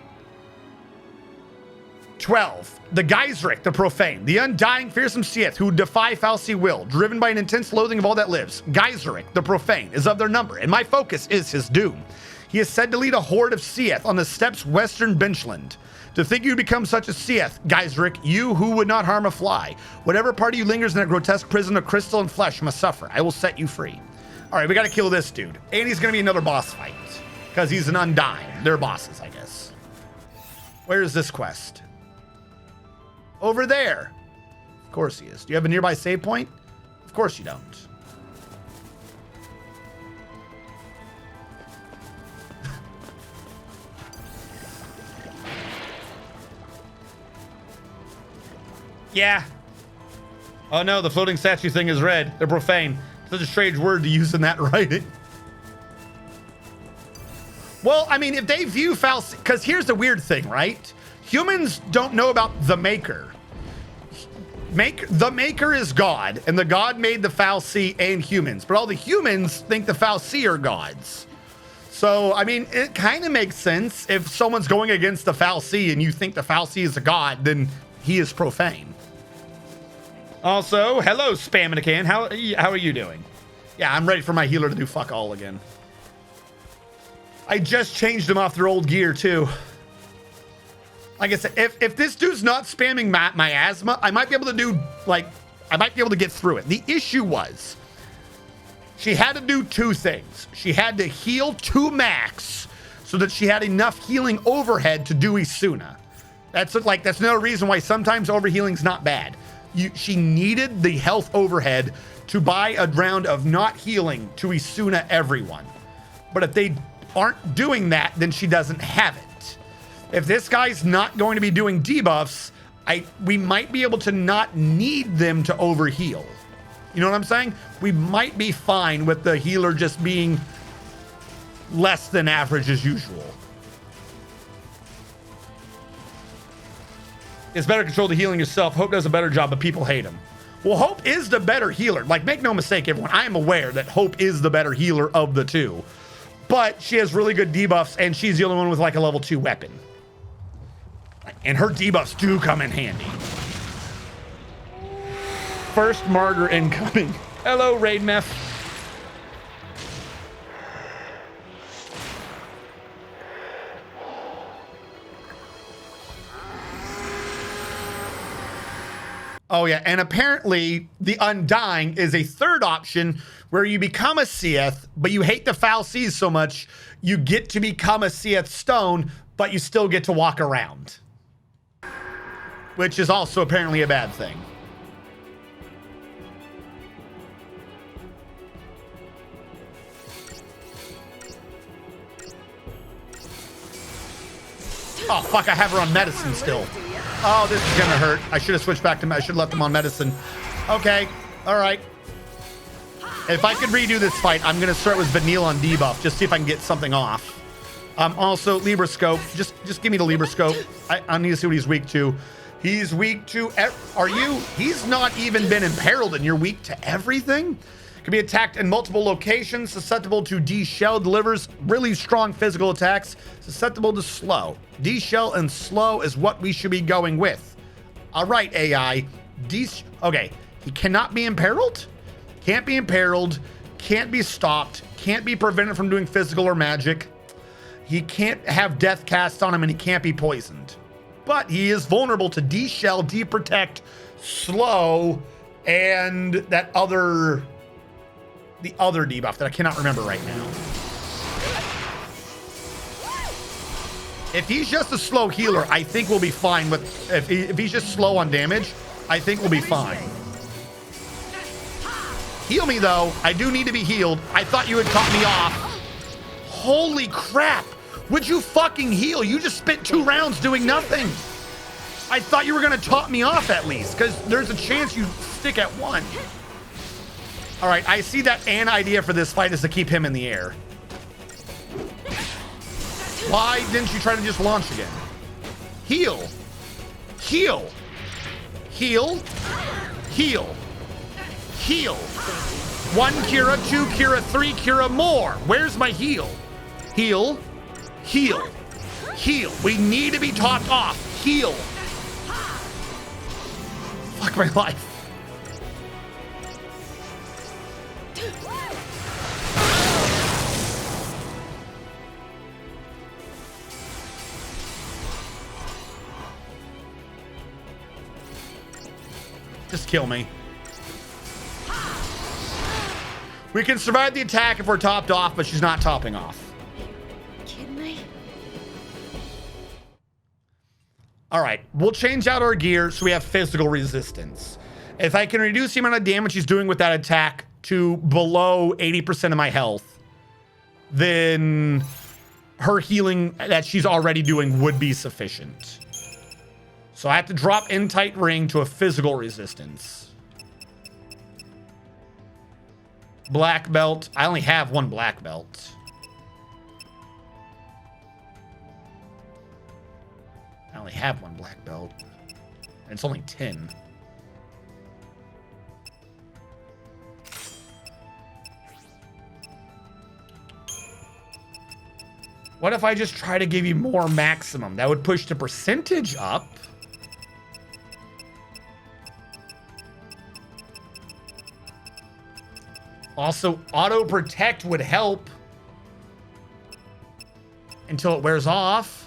12. The Geiseric, the Profane, the undying, fearsome Seath who defy fal'Cie will, driven by an intense loathing of all that lives. Geiseric, the Profane, is of their number, and my focus is his doom. He is said to lead a horde of Seath on the steppes western Benchland. To think you'd become such a Seath, Geiseric, you who would not harm a fly. Whatever part of you lingers in that grotesque prison of crystal and flesh must suffer. I will set you free. All right, we got to kill this dude. And he's going to be another boss fight. Because he's an undying. They're bosses, I guess. Where is this quest? Over there. Of course he is. Do you have a nearby save point? Of course you don't. Yeah. Oh no, the floating statue thing is red. They're profane. Such a strange word to use in that writing. Well, I mean, if they view fal'Cie, because here's the weird thing, right? Humans don't know about the Maker. The Maker is God, and the God made the fal'Cie and humans, but all the humans think the fal'Cie are gods. So, I mean, it kind of makes sense. If someone's going against the fal'Cie and you think the fal'Cie is a god, then he is profane. Also, hello, Spaminican. How are you doing? Yeah, I'm ready for my healer to do fuck all again. I just changed them off their old gear, too. Like I said, if this dude's not spamming my asthma, I might be able to do, like, I might be able to get through it. The issue was, she had to do two things. She had to heal to max so that she had enough healing overhead to do Isuna. That's another reason why sometimes overhealing's not bad. She needed the health overhead to buy a round of not healing to Isuna everyone. But if they aren't doing that, then she doesn't have it. If this guy's not going to be doing debuffs, we might be able to not need them to overheal. You know what I'm saying? We might be fine with the healer just being less than average as usual. It's better to control the healing yourself. Hope does a better job, but people hate him. Well, Hope is the better healer. Like, make no mistake, everyone. I am aware that Hope is the better healer of the two. But she has really good debuffs, and she's the only one with, like, a level 2 weapon. And her debuffs do come in handy. First martyr incoming. Hello, Raid Meth. Oh yeah, and apparently the Undying is a third option where you become a Seath, but you hate the fal'Cies so much, you get to become a Seath Stone, but you still get to walk around. Which is also apparently a bad thing. Oh, fuck, I have her on medicine still. Oh, this is gonna hurt. I should have switched back to, I should have left them on medicine. Okay, all right. If I could redo this fight, I'm gonna start with Vanille on debuff, just see if I can get something off. Also, Libra Scope, just give me the Libra Scope. I need to see what he's weak to. He's weak to, he's not even been imperiled and you're weak to everything? Can be attacked in multiple locations, susceptible to D-Shell, delivers really strong physical attacks, susceptible to slow. D-Shell and slow is what we should be going with. All right, AI. Okay, he cannot be imperiled? Can't be imperiled, can't be stopped, can't be prevented from doing physical or magic. He can't have death cast on him and he can't be poisoned. But he is vulnerable to D-Shell, D-Protect, slow, and the other debuff that I cannot remember right now. If he's just a slow healer, I think we'll be fine with, if he's just slow on damage, I think we'll be fine. Heal me though, I do need to be healed. I thought you had caught me off. Holy crap, would you fucking heal? You just spent 2 rounds doing nothing. I thought you were gonna top me off at least, because there's a chance you stick at 1. All right, I see that an idea for this fight is to keep him in the air. Why didn't you try to just launch again? Heal. Heal. Heal. Heal. Heal. 1 Cura, 2 Cura, 3 Cura, more. Where's my heal? Heal. Heal. Heal. We need to be topped off. Heal. Fuck my life. Just kill me. We can survive the attack if we're topped off, but she's not topping off. Kidding me? All right, we'll change out our gear so we have physical resistance. If I can reduce the amount of damage she's doing with that attack to below 80% of my health, then her healing that she's already doing would be sufficient. So I have to drop in tight ring to a physical resistance. Black belt. I only have 1 black belt. only have one black belt. And it's only 10. What if I just try to give you more maximum? That would push the percentage up. Also, auto protect would help until it wears off.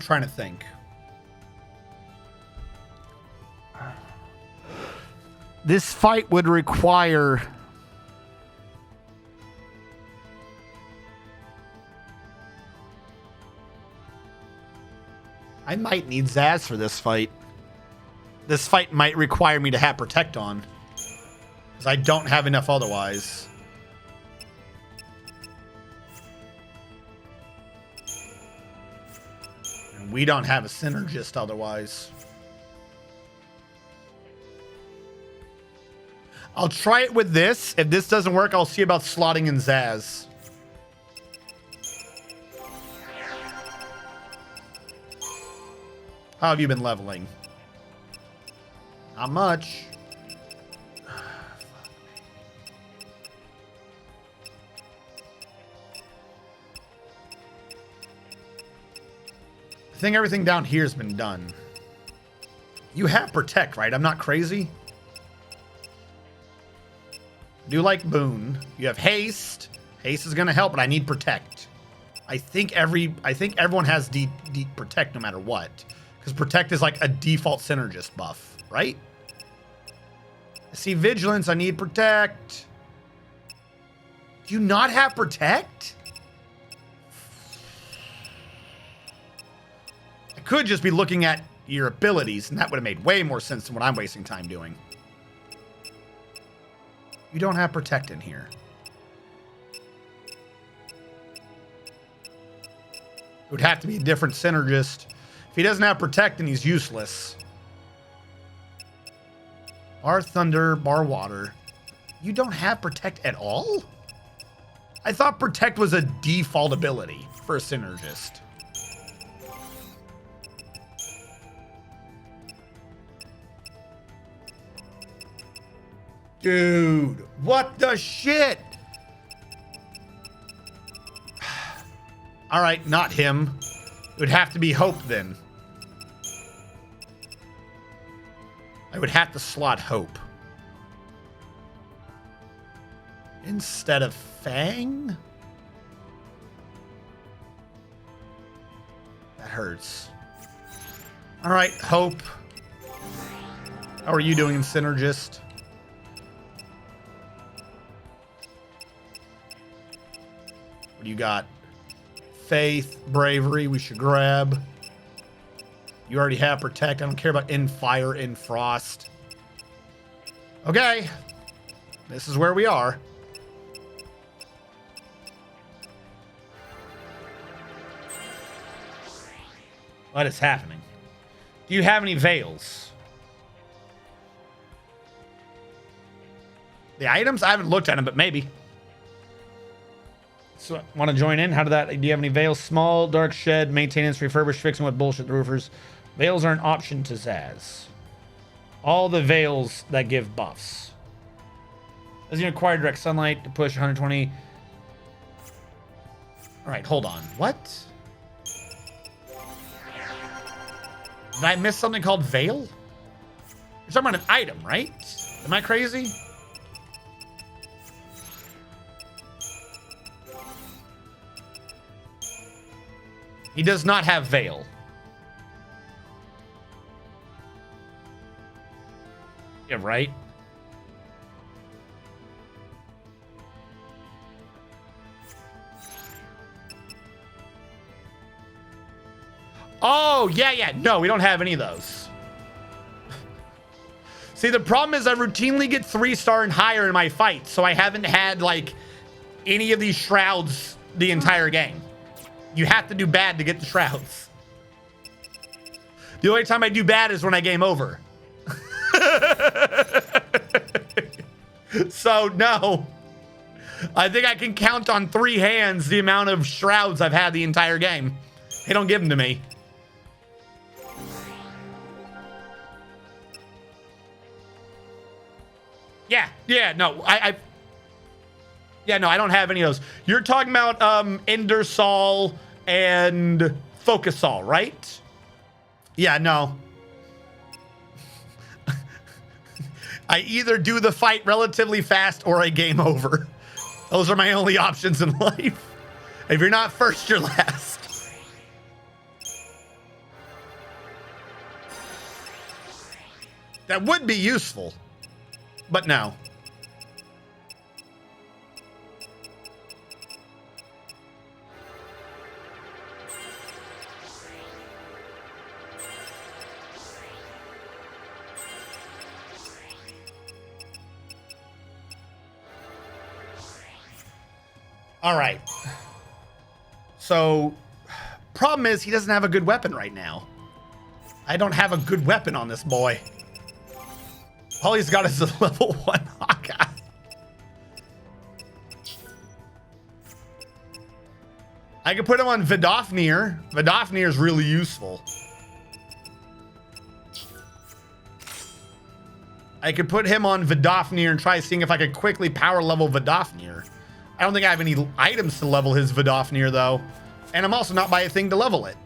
Trying to think. This fight would require I might need Zaz for this fight. This fight might require me to have Protect on, because I don't have enough otherwise. We don't have a synergist otherwise. I'll try it with this. If this doesn't work, I'll see about slotting in Zaz. How have you been leveling? Not much. I think everything down here has been done. You have Protect, right? I'm not crazy. I do like Boon. You have Haste. Haste is gonna help, but I need Protect. I think everyone has deep Protect no matter what, because Protect is like a default synergist buff, right? I see Vigilance. I need Protect. Do you not have Protect? Could just be looking at your abilities, and that would have made way more sense than what I'm wasting time doing. You don't have Protect in here. It would have to be a different synergist. If he doesn't have Protect, then he's useless. Bar Thunder, Bar Water. You don't have Protect at all? I thought Protect was a default ability for a synergist. Dude, what the shit? All right, not him. It would have to be Hope then. I would have to slot Hope instead of Fang. That hurts. All right, Hope. How are you doing in Synergist? What do you got? Faith, Bravery, we should grab. You already have Protect. I don't care about In Fire, In Frost. Okay. This is where we are. What is happening? Do you have any veils? The items? I haven't looked at them, but maybe. So, want to join in? How did that? Do you have any veils? Small, dark shed, maintenance, refurbish, fixing with bullshit roofers. Veils are an option to Zaz. All the veils that give buffs. Does you acquire direct sunlight to push 120? All right, hold on. What? Did I miss something called Veil? You're talking about an item, right? Am I crazy? He does not have Veil. Yeah, right? Oh, yeah. No, we don't have any of those. See, the problem is I routinely get 3-star and higher in my fights, so I haven't had, like, any of these shrouds the entire game. You have to do bad to get the shrouds. The only time I do bad is when I game over. So, no. I think I can count on 3 hands the amount of shrouds I've had the entire game. They don't give them to me. Yeah, no, I don't have any of those. You're talking about Endersol and Focusol, right? Yeah, no. I either do the fight relatively fast or I game over. Those are my only options in life. If you're not first, you're last. That would be useful, but no. All right. So, problem is he doesn't have a good weapon right now. I don't have a good weapon on this boy. All he's got is a level 1 Hawkeye. I could put him on Vidofnir. Vidofnir is really useful. I could put him on Vidofnir and try seeing if I could quickly power level Vidofnir. I don't think I have any items to level his Vidofnir, though. And I'm also not by a thing to level it.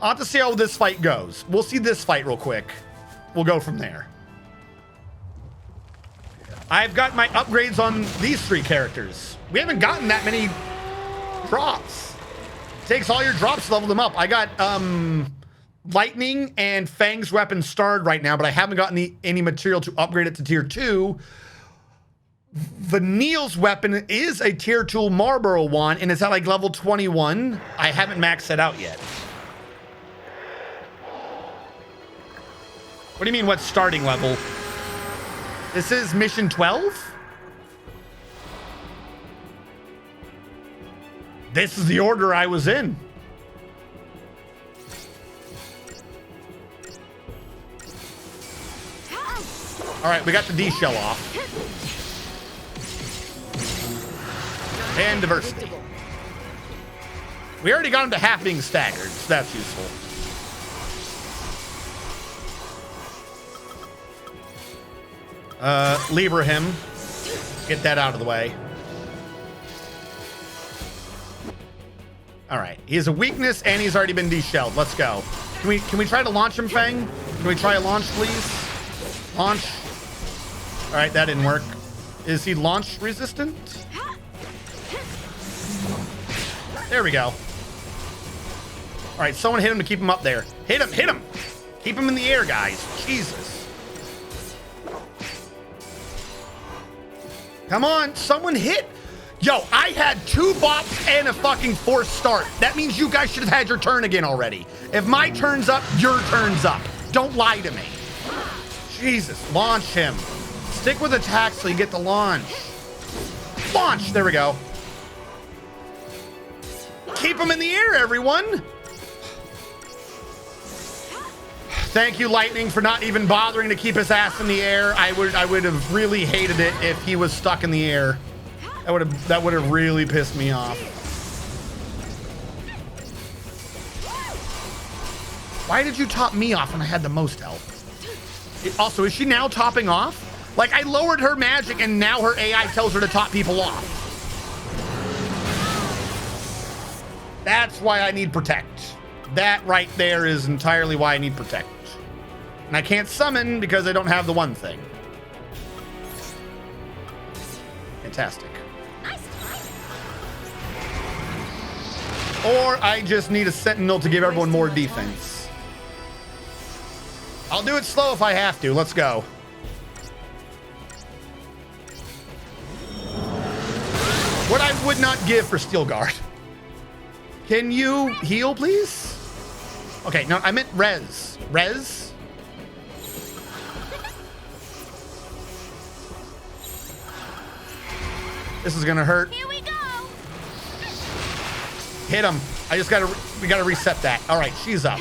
I'll have to see how this fight goes. We'll see this fight real quick. We'll go from there. I've got my upgrades on these 3 characters. We haven't gotten that many drops. It takes all your drops to level them up. I got Lightning and Fang's weapon starred right now, but I haven't gotten any material to upgrade it to tier 2. Vanille's weapon is a tier 2 Marlboro one, and it's at like level 21. I haven't maxed it out yet. What do you mean, what starting level? This is mission 12? This is the order I was in. All right, we got the D shell off. And diversity. We already got him to half being staggered, so that's useful. Lever him. Get that out of the way. All right, he has a weakness and he's already been de-shelled. Let's go. Can we try to launch him, Fang? Can we try a launch, please? Launch. All right, that didn't work. Is he launch resistant? There we go. All right, someone hit him to keep him up there. Hit him, hit him. Keep him in the air, guys. Jesus. Come on, someone hit. Yo, I had 2 bops and a fucking forced start. That means you guys should have had your turn again already. If my turn's up, your turn's up. Don't lie to me. Jesus, launch him. Stick with attacks so you get the launch. Launch, there we go. Keep him in the air, everyone. Thank you, Lightning, for not even bothering to keep his ass in the air. I would have really hated it if he was stuck in the air. That would have really pissed me off. Why did you top me off when I had the most health? Also, is she now topping off? Like, I lowered her magic and now her AI tells her to top people off. That's why I need protect. That right there is entirely why I need protect. And I can't summon because I don't have the one thing. Fantastic. Nice try. Or I just need a sentinel to give everyone more defense. I'll do it slow if I have to. Let's go. What I would not give for Steel Guard. Can you heal, please? Okay, no, I meant res. Res? This is gonna hurt. Here we go. Hit him. We gotta reset that. All right, she's up.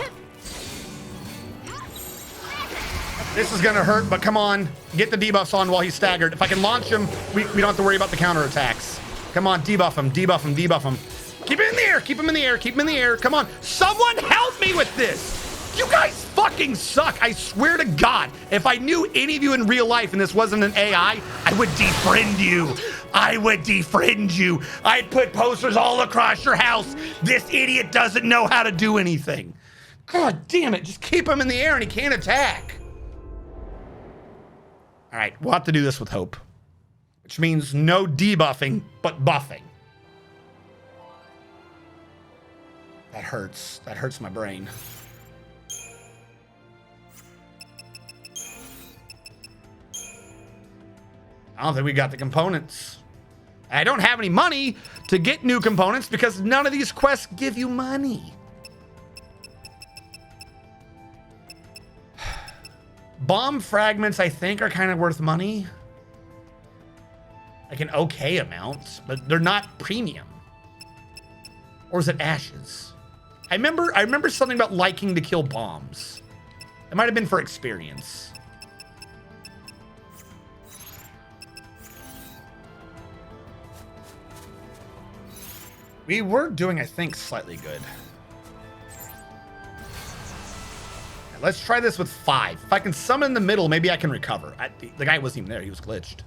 This is gonna hurt, but come on. Get the debuffs on while he's staggered. If I can launch him, we don't have to worry about the counterattacks. Come on, debuff him, debuff him, debuff him. Keep him in the air, keep him in the air, keep him in the air. Come on, someone help me with this. You guys fucking suck. I swear to God, if I knew any of you in real life and this wasn't an AI, I would defriend you. I would defriend you. I'd put posters all across your house. This idiot doesn't know how to do anything. God damn it, just keep him in the air and he can't attack. All right, we'll have to do this with hope, which means no debuffing, but buffing. That hurts. That hurts my brain. I don't think we got the components. I don't have any money to get new components because none of these quests give you money. Bomb fragments, I think, are kind of worth money. Like an okay amount, but they're not premium. Or is it ashes? I remember something about liking to kill bombs. It might have been for experience. We were doing, I think, slightly good. Let's try this with 5. If I can summon in the middle, maybe I can recover. The guy wasn't even there. He was glitched.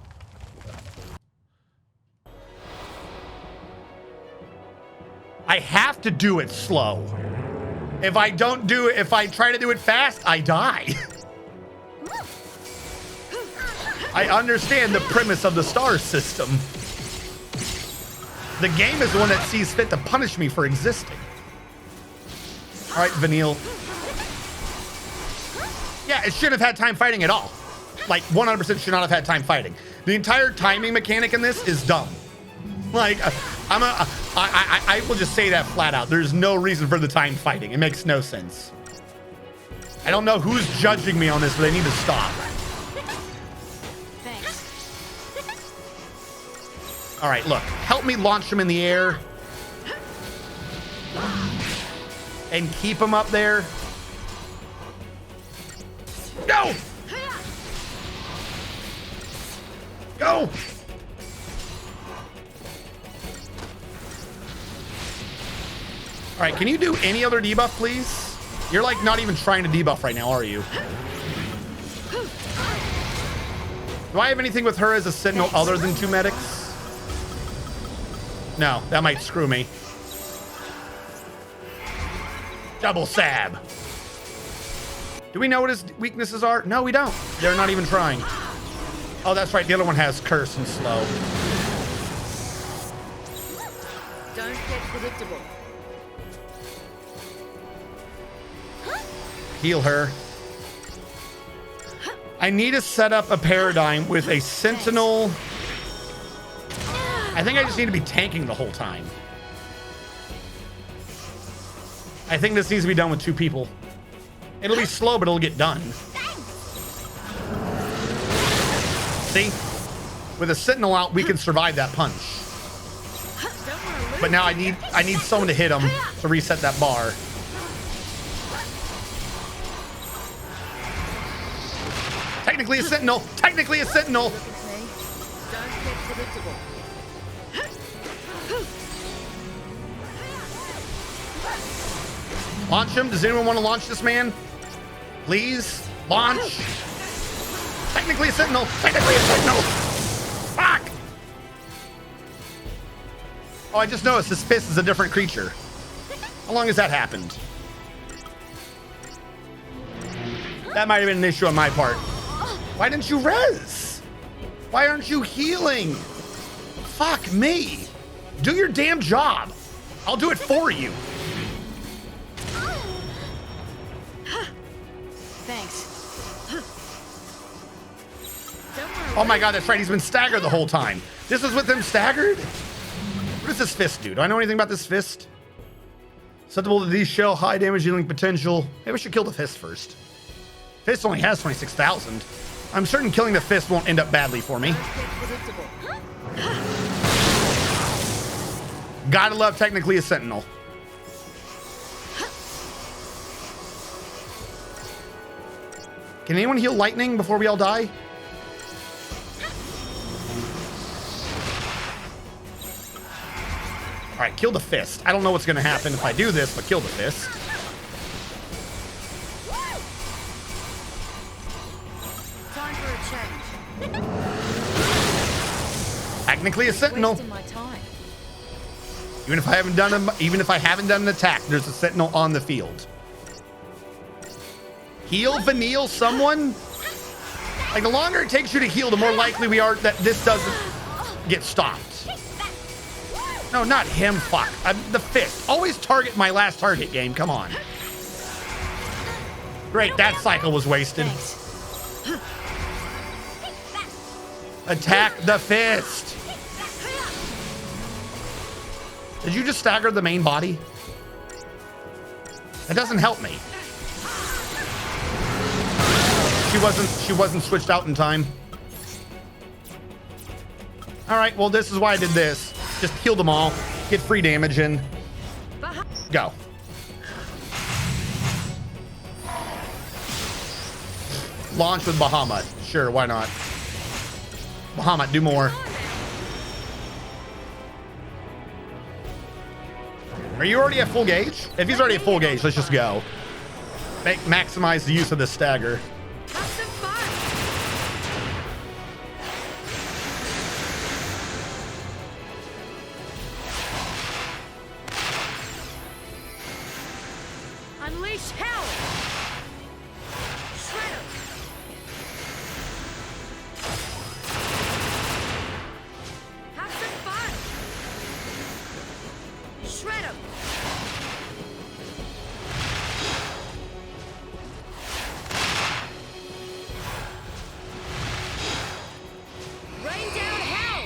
I have to do it slow. If I don't do it, if I try to do it fast, I die. I understand the premise of the star system. The game is the one that sees fit to punish me for existing. All right, Vanille. Yeah, it shouldn't have had time fighting at all. Like, 100% should not have had time fighting. The entire timing mechanic in this is dumb. Like, I will just say that flat out. There's no reason for the time fighting. It makes no sense. I don't know who's judging me on this, but they need to stop. Thanks. All right, look. Help me launch him in the air. And keep him up there. Go! Go! All right, can you do any other debuff, please? You're like not even trying to debuff right now, are you? Do I have anything with her as a sentinel other than 2 medics? No, that might screw me. Double sab. Do we know what his weaknesses are? No, we don't. They're not even trying. Oh, that's right. The other one has curse and slow. Don't get predictable. Heal her. I need to set up a paradigm with a sentinel. I think I just need to be tanking the whole time. I think this needs to be done with 2 people. It'll be slow, but it'll get done. See? With a sentinel out, we can survive that punch. But now I need someone to hit him to reset that bar. Technically a sentinel. Technically a sentinel. Don't get predictable. Launch him. Does anyone want to launch this man? Please launch. Technically a sentinel. Technically a sentinel. Fuck. Oh, I just noticed this fist is a different creature. How long has that happened? That might have been an issue on my part. Why didn't you res? Why aren't you healing? Fuck me. Do your damn job. I'll do it for you. Thanks. Oh my god, that's right. He's been staggered the whole time. This is with him staggered? What does this fist do? Do I know anything about this fist? Susceptible to these shell, high damage dealing potential. Maybe I should kill the fist first. Fist only has 26,000. I'm certain killing the fist won't end up badly for me. Gotta love technically a sentinel. Can anyone heal lightning before we all die? All right, kill the fist. I don't know what's gonna happen if I do this, but kill the fist. Time for a change. Technically a sentinel. Wasting my time. Even if I haven't done an attack, there's a sentinel on the field. Heal, Vanille, someone? Like, the longer it takes you to heal, the more likely we are that this doesn't get stopped. No, not him, fuck. The fist. Always target my last target game, come on. Great, that cycle was wasted. Thanks. Attack the fist. Did you just stagger the main body? That doesn't help me. She wasn't switched out in time. All right, well, this is why I did this. Just kill them all, get free damage in. Go. Launch with Bahamut. Sure, why not? Bahamut, do more. Are you already at full gauge? If he's already at full gauge, let's just go. Maximize the use of the stagger. Have some fun. Unleash hell. Shred 'em. Have some fun. Shred 'em. Rain down hell.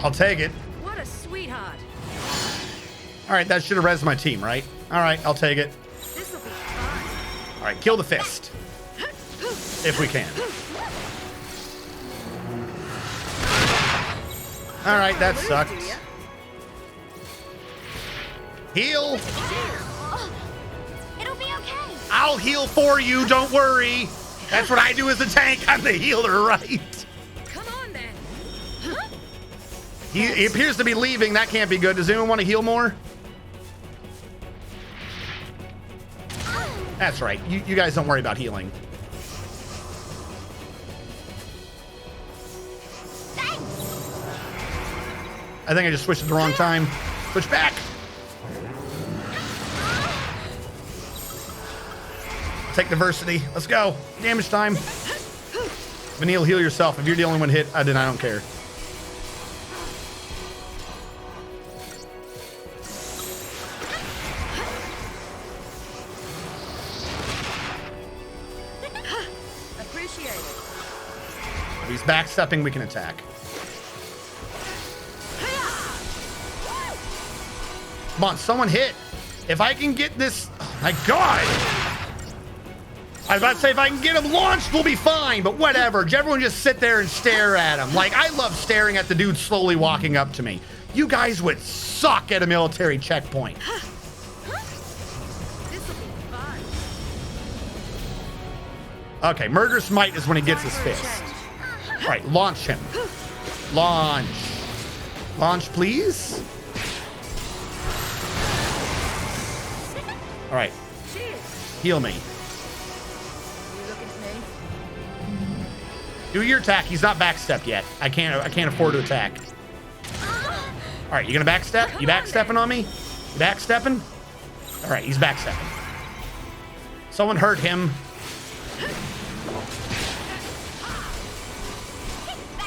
I'll take it. What a sweetheart. All right, that should have rezzed my team, right? All right, I'll take it. This'll be fun. All right, kill the fist. If we can. All right, that sucked. Heal. It'll be okay. I'll heal for you, don't worry. That's what I do as a tank. I'm the healer, right? Come on then. He appears to be leaving. That can't be good. Does anyone want to heal more? That's right. You guys don't worry about healing. I think I just switched at the wrong time. Switch back. Take diversity. Let's go. Damage time. Vanille, heal yourself. If you're the only one hit, then I don't care. Appreciate it. If he's backstepping, we can attack. Come on, someone hit. If I can get this... Oh my God. I was about to say, if I can get him launched, we'll be fine. But whatever. Everyone just sit there and stare at him. Like, I love staring at the dude slowly walking up to me. You guys would suck at a military checkpoint. This'll be fun. Okay, Murderous Might is when he gets his fist. All right, launch him. Launch. Launch, please. All right. Cheers. Heal me. You looking at me? Do your attack. He's not backstepped yet. I can't afford to attack. All right, you gonna backstep? You backstepping on me? You backstepping? All right, he's backstepping. Someone hurt him.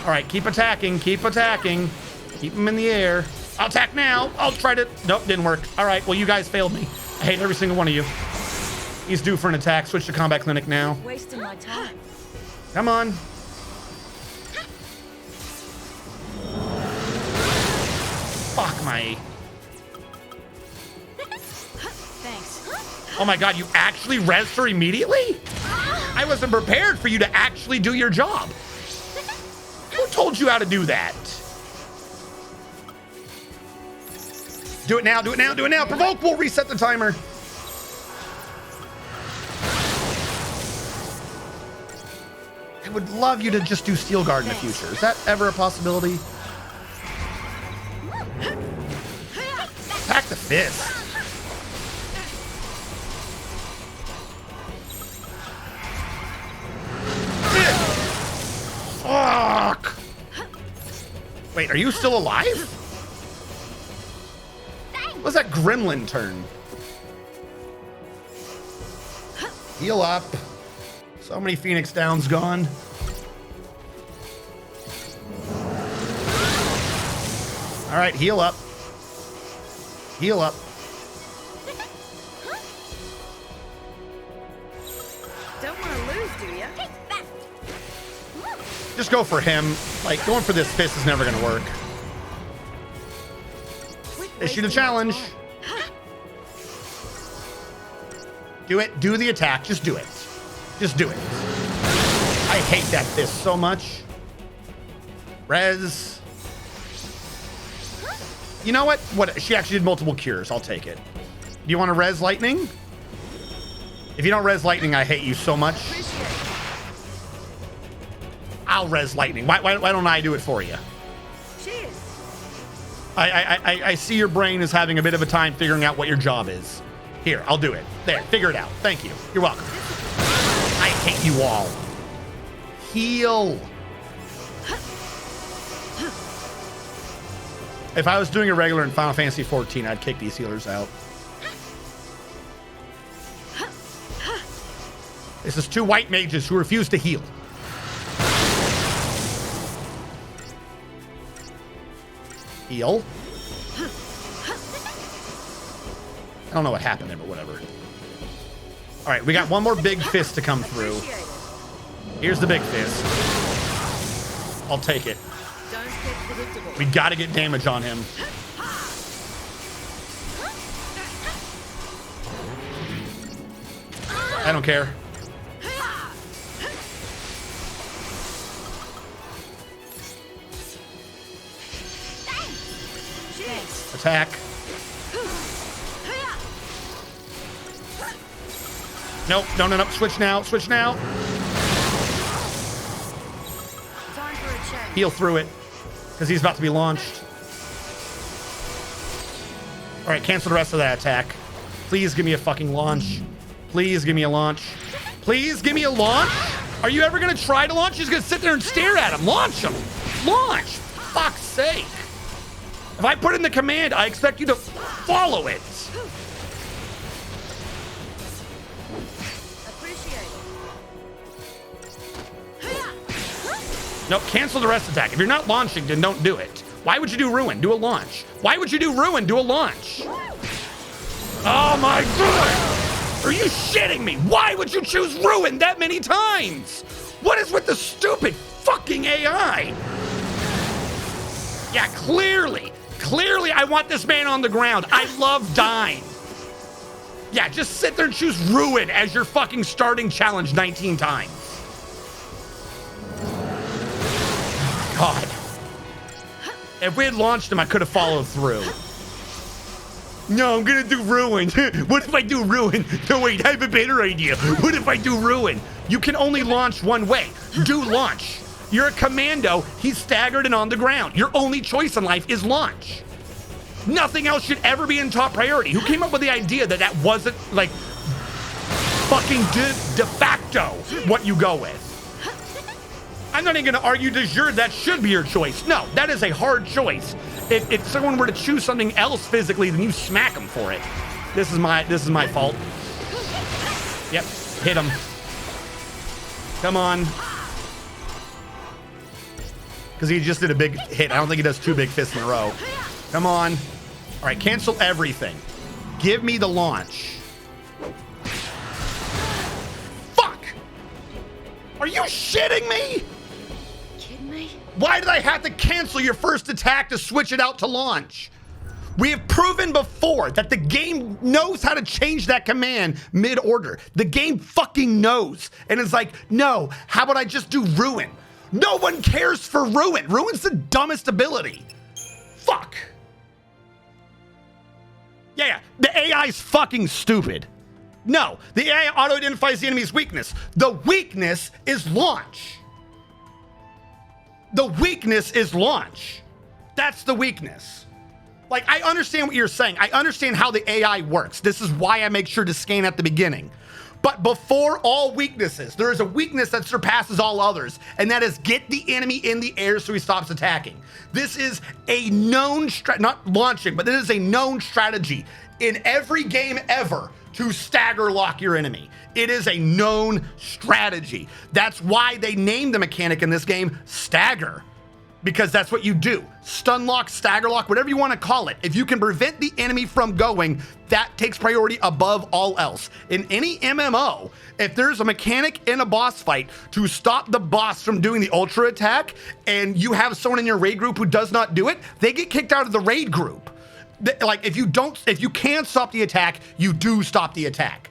All right, keep attacking. Keep attacking. Keep him in the air. I'll attack now. I'll try to. Nope, didn't work. All right, well, you guys failed me. I hate every single one of you. He's due for an attack. Switch to combat clinic now. Wasting my time. Come on. Fuck my. Thanks. Oh my god, you actually res her immediately? I wasn't prepared for you to actually do your job. Who told you how to do that? Do it now, do it now, do it now. Provoke will reset the timer. I would love you to just do Steel Guard in the future. Is that ever a possibility? Attack the fist. Fuck. Wait, are you still alive? What's that gremlin turn? Heal up. So many Phoenix Downs gone. All right, heal up. Heal up. Don't want to lose, do ya? Just go for him. Like, going for this fist is never going to work. Issue the challenge. Do it. Do the attack. Just do it. Just do it. I hate that fist so much. Res. You know what? What? She actually did multiple cures. I'll take it. Do you want to res lightning? If you don't res lightning, I hate you so much. I'll res lightning. Why don't I do it for you? Cheers. I see your brain is having a bit of a time figuring out what your job is. Here, I'll do it. There, figure it out. Thank you. You're welcome. I hate you all. Heal. If I was doing a regular in Final Fantasy 14, I'd kick these healers out. This is two white mages who refuse to heal. Heal. I don't know what happened there, but whatever. All right, we got one more big fist to come through. Here's the big fist. I'll take it. We got to get damage on him. I don't care. Attack. Nope, no, no, no. Switch now, switch now. Heal through it, because he's about to be launched. All right, cancel the rest of that attack. Please give me a fucking launch. Please give me a launch. Please give me a launch. Are you ever gonna try to launch? You're just gonna sit there and stare at him. Launch him. Launch. For fuck's sake. If I put in the command, I expect you to follow it. Nope, cancel the rest attack. If you're not launching, then don't do it. Why would you do Ruin? Do a launch. Why would you do Ruin? Do a launch. Oh my god! Are you shitting me? Why would you choose Ruin that many times? What is with the stupid fucking AI? Yeah, clearly I want this man on the ground. I love dying. Yeah, just sit there and choose Ruin as your fucking starting challenge 19 times. God. If we had launched him, I could have followed through. No, I'm gonna do Ruin. What if I do Ruin? No, wait, I have a better idea. What if I do Ruin? You can only launch one way. Do launch. You're a commando. He's staggered and on the ground. Your only choice in life is launch. Nothing else should ever be in top priority. Who came up with the idea that that wasn't, like, fucking de facto what you go with? I'm not even going to argue de jure that should be your choice. No, that is a hard choice. If someone were to choose something else physically, then you smack them for it. This is my fault. Yep, hit him. Come on. Because he just did a big hit. I don't think he does 2 big fists in a row. Come on. All right, cancel everything. Give me the launch. Fuck! Are you shitting me? Kidding me? Why did I have to cancel your first attack to switch it out to launch? We have proven before that the game knows how to change that command mid-order. The game fucking knows. And it's like, no, how about I just do Ruin? No one cares for Ruin. Ruin's the dumbest ability. Fuck. Yeah, the AI's fucking stupid. No, the AI auto-identifies the enemy's weakness. The weakness is launch. The weakness is launch. That's the weakness. Like, I understand what you're saying. I understand how the AI works. This is why I make sure to scan at the beginning. But before all weaknesses, there is a weakness that surpasses all others, and that is get the enemy in the air so he stops attacking. This is a known not launching, but this is a known strategy in every game ever to stagger lock your enemy. It is a known strategy. That's why they named the mechanic in this game Stagger. Because that's what you do. Stun lock, stagger lock, whatever you want to call it. If you can prevent the enemy from going, that takes priority above all else. In any MMO, if there's a mechanic in a boss fight to stop the boss from doing the ultra attack, and you have someone in your raid group who does not do it, they get kicked out of the raid group. Like, if you can't stop the attack, you do stop the attack.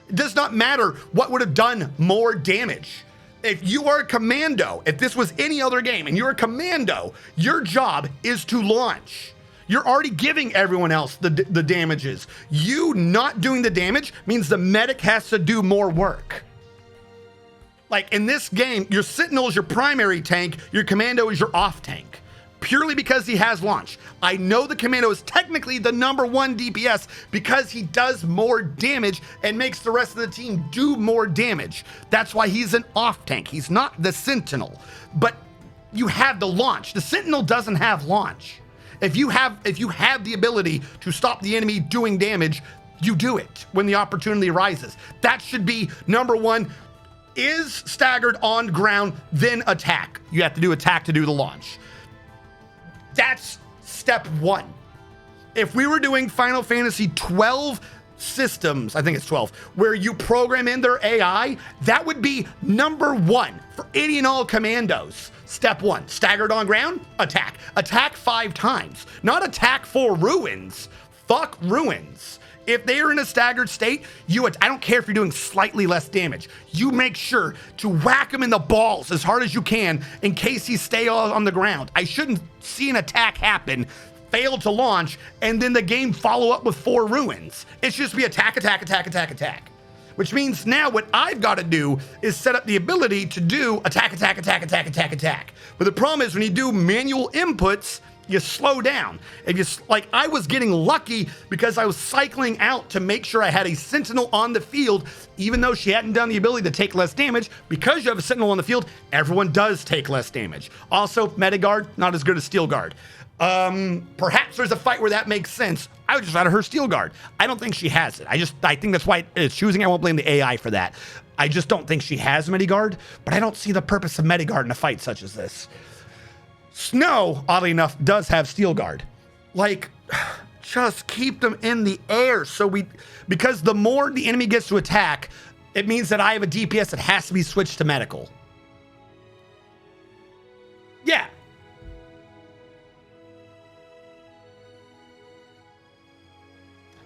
It does not matter what would have done more damage. If you are a commando, if this was any other game and you're a commando, your job is to launch. You're already giving everyone else the damages. You not doing the damage means the medic has to do more work. Like in this game, your Sentinel is your primary tank, your commando is your off tank. Purely because he has launch. I know the commando is technically the #1 DPS because he does more damage and makes the rest of the team do more damage. That's why he's an off tank. He's not the Sentinel, but you have the launch. The Sentinel doesn't have launch. If you have the ability to stop the enemy doing damage, you do it when the opportunity arises. That should be #1. Is staggered on ground, then attack. You have to do attack to do the launch. That's step 1. If we were doing Final Fantasy 12 systems, I think it's 12, where you program in their AI, that would be #1 for any and all commandos. Step 1, staggered on ground, attack. Attack 5 times, not attack for ruins. Fuck ruins. If they are in a staggered state, I don't care if you're doing slightly less damage. You make sure to whack him in the balls as hard as you can in case he stays on the ground. I shouldn't see an attack happen, fail to launch, and then the game follow up with 4 ruins. It should just be attack, attack, attack, attack, attack. Which means now what I've got to do is set up the ability to do attack, attack, attack, attack, attack, attack. But the problem is when you do manual inputs, you slow down. Like I was getting lucky because I was cycling out to make sure I had a Sentinel on the field, even though she hadn't done the ability to take less damage. Because you have a Sentinel on the field, everyone does take less damage. Also, Metagard, not as good as Steel Guard. Perhaps there's a fight where that makes sense. I would just rather her Steel Guard. I don't think she has it. I think that's why it's choosing. I won't blame the AI for that. I just don't think she has Metagard, but I don't see the purpose of Metagard in a fight such as this. Snow, oddly enough, does have Steel Guard. Like, just keep them in the air because the more the enemy gets to attack, it means that I have a DPS that has to be switched to medical. Yeah.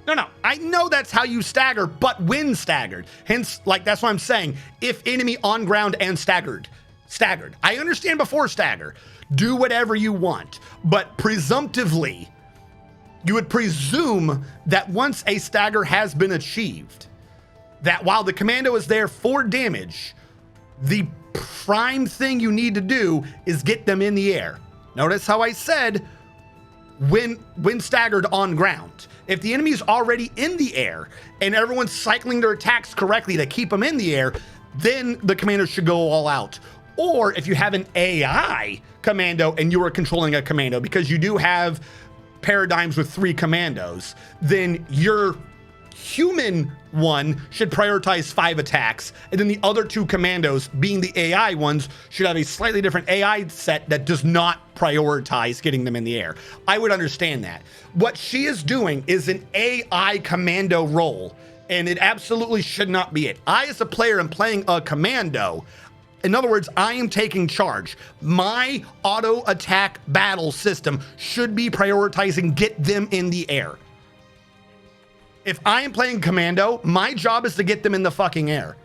No, I know that's how you stagger, but when staggered. Hence, like, that's what I'm saying. If enemy on ground and staggered. I understand before stagger. Do whatever you want, but presumptively, you would presume that once a stagger has been achieved, that while the commando is there for damage, the prime thing you need to do is get them in the air. Notice how I said when staggered on ground. If the enemy's already in the air and everyone's cycling their attacks correctly to keep them in the air, then the commander should go all out. or if you have an AI commando and you are controlling a commando, because you do have paradigms with 3 commandos, then your human one should prioritize 5 attacks, and then the other 2 commandos, being the AI ones, should have a slightly different AI set that does not prioritize getting them in the air. I would understand that. What she is doing is an AI commando role, and it absolutely should not be it. I, as a player, am playing a commando. In other words, I am taking charge. My auto attack battle system should be prioritizing get them in the air. If I am playing commando, my job is to get them in the fucking air.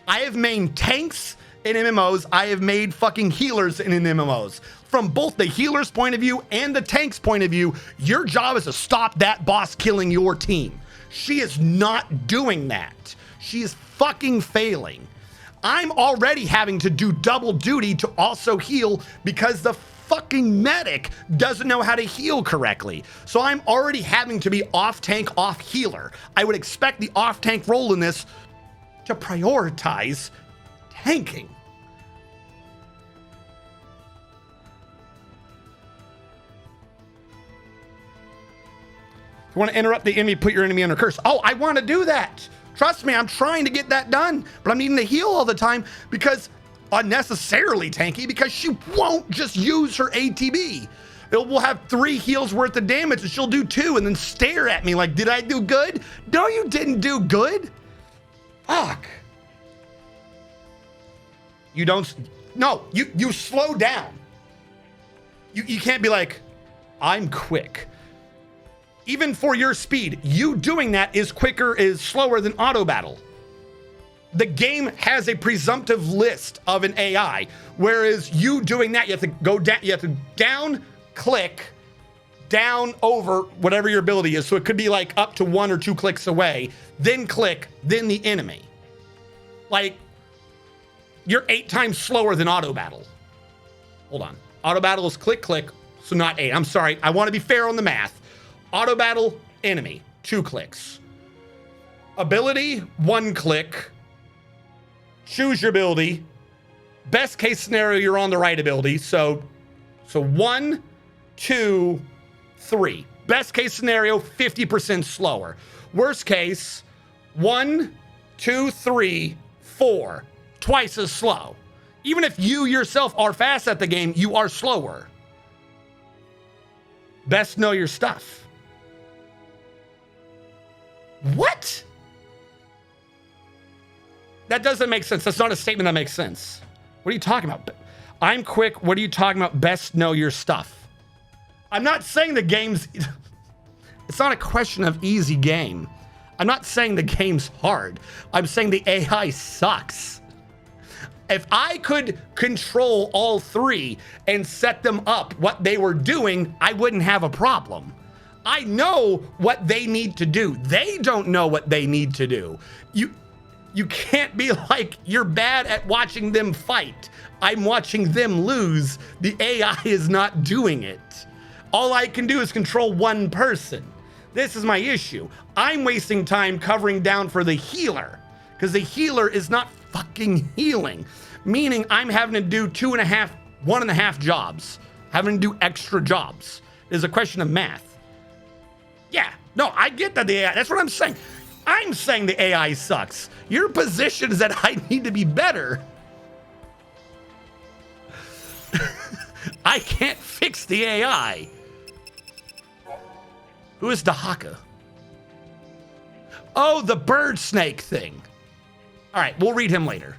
I have made tanks in MMOs. I have made fucking healers in MMOs. From both the healer's point of view and the tank's point of view, your job is to stop that boss killing your team. She is not doing that. She is fucking failing. I'm already having to do double duty to also heal because the fucking medic doesn't know how to heal correctly. So I'm already having to be off tank, off healer. I would expect the off tank role in this to prioritize tanking. If you want to interrupt the enemy, put your enemy under curse. Oh, I want to do that. Trust me, I'm trying to get that done, but I'm needing to heal all the time because unnecessarily tanky, because she won't just use her ATB. It will have 3 heals worth of damage and she'll do 2 and then stare at me like, did I do good? No, you didn't do good. Fuck. You don't, no, you slow down. You can't be like, I'm quick. Even for your speed, you doing that is slower than auto battle. The game has a presumptive list of an AI, whereas you doing that, you have to go down, you have to down, click, down, over, whatever your ability is. So it could be like up to 1 or 2 clicks away, then click, then the enemy. Like, you're 8 times slower than auto battle. Hold on. Auto battle is click, click, so not 8. I'm sorry. I want to be fair on the math. Auto battle, enemy, 2 clicks. Ability, 1 click. Choose your ability. Best case scenario, you're on the right ability. So 1, 2, 3. Best case scenario, 50% slower. Worst case, 1, 2, 3, 4. Twice as slow. Even if you yourself are fast at the game, you are slower. Best know your stuff. What? That doesn't make sense. That's not a statement that makes sense. What are you talking about? I'm quick. What are you talking about? Best know your stuff. I'm not saying the game's... It's not a question of easy game. I'm not saying the game's hard. I'm saying the AI sucks. If I could control all 3 and set them up what they were doing, I wouldn't have a problem. I know what they need to do. They don't know what they need to do. You can't be like, you're bad at watching them fight. I'm watching them lose. The AI is not doing it. All I can do is control 1 person. This is my issue. I'm wasting time covering down for the healer because the healer is not fucking healing, meaning I'm having to do 1.5 jobs, having to do extra jobs. It's a question of math. Yeah, no, I get that the AI, that's what I'm saying. I'm saying the AI sucks. Your position is that I need to be better. I can't fix the AI. Who is Dahaka? Oh, the bird snake thing. All right, we'll read him later.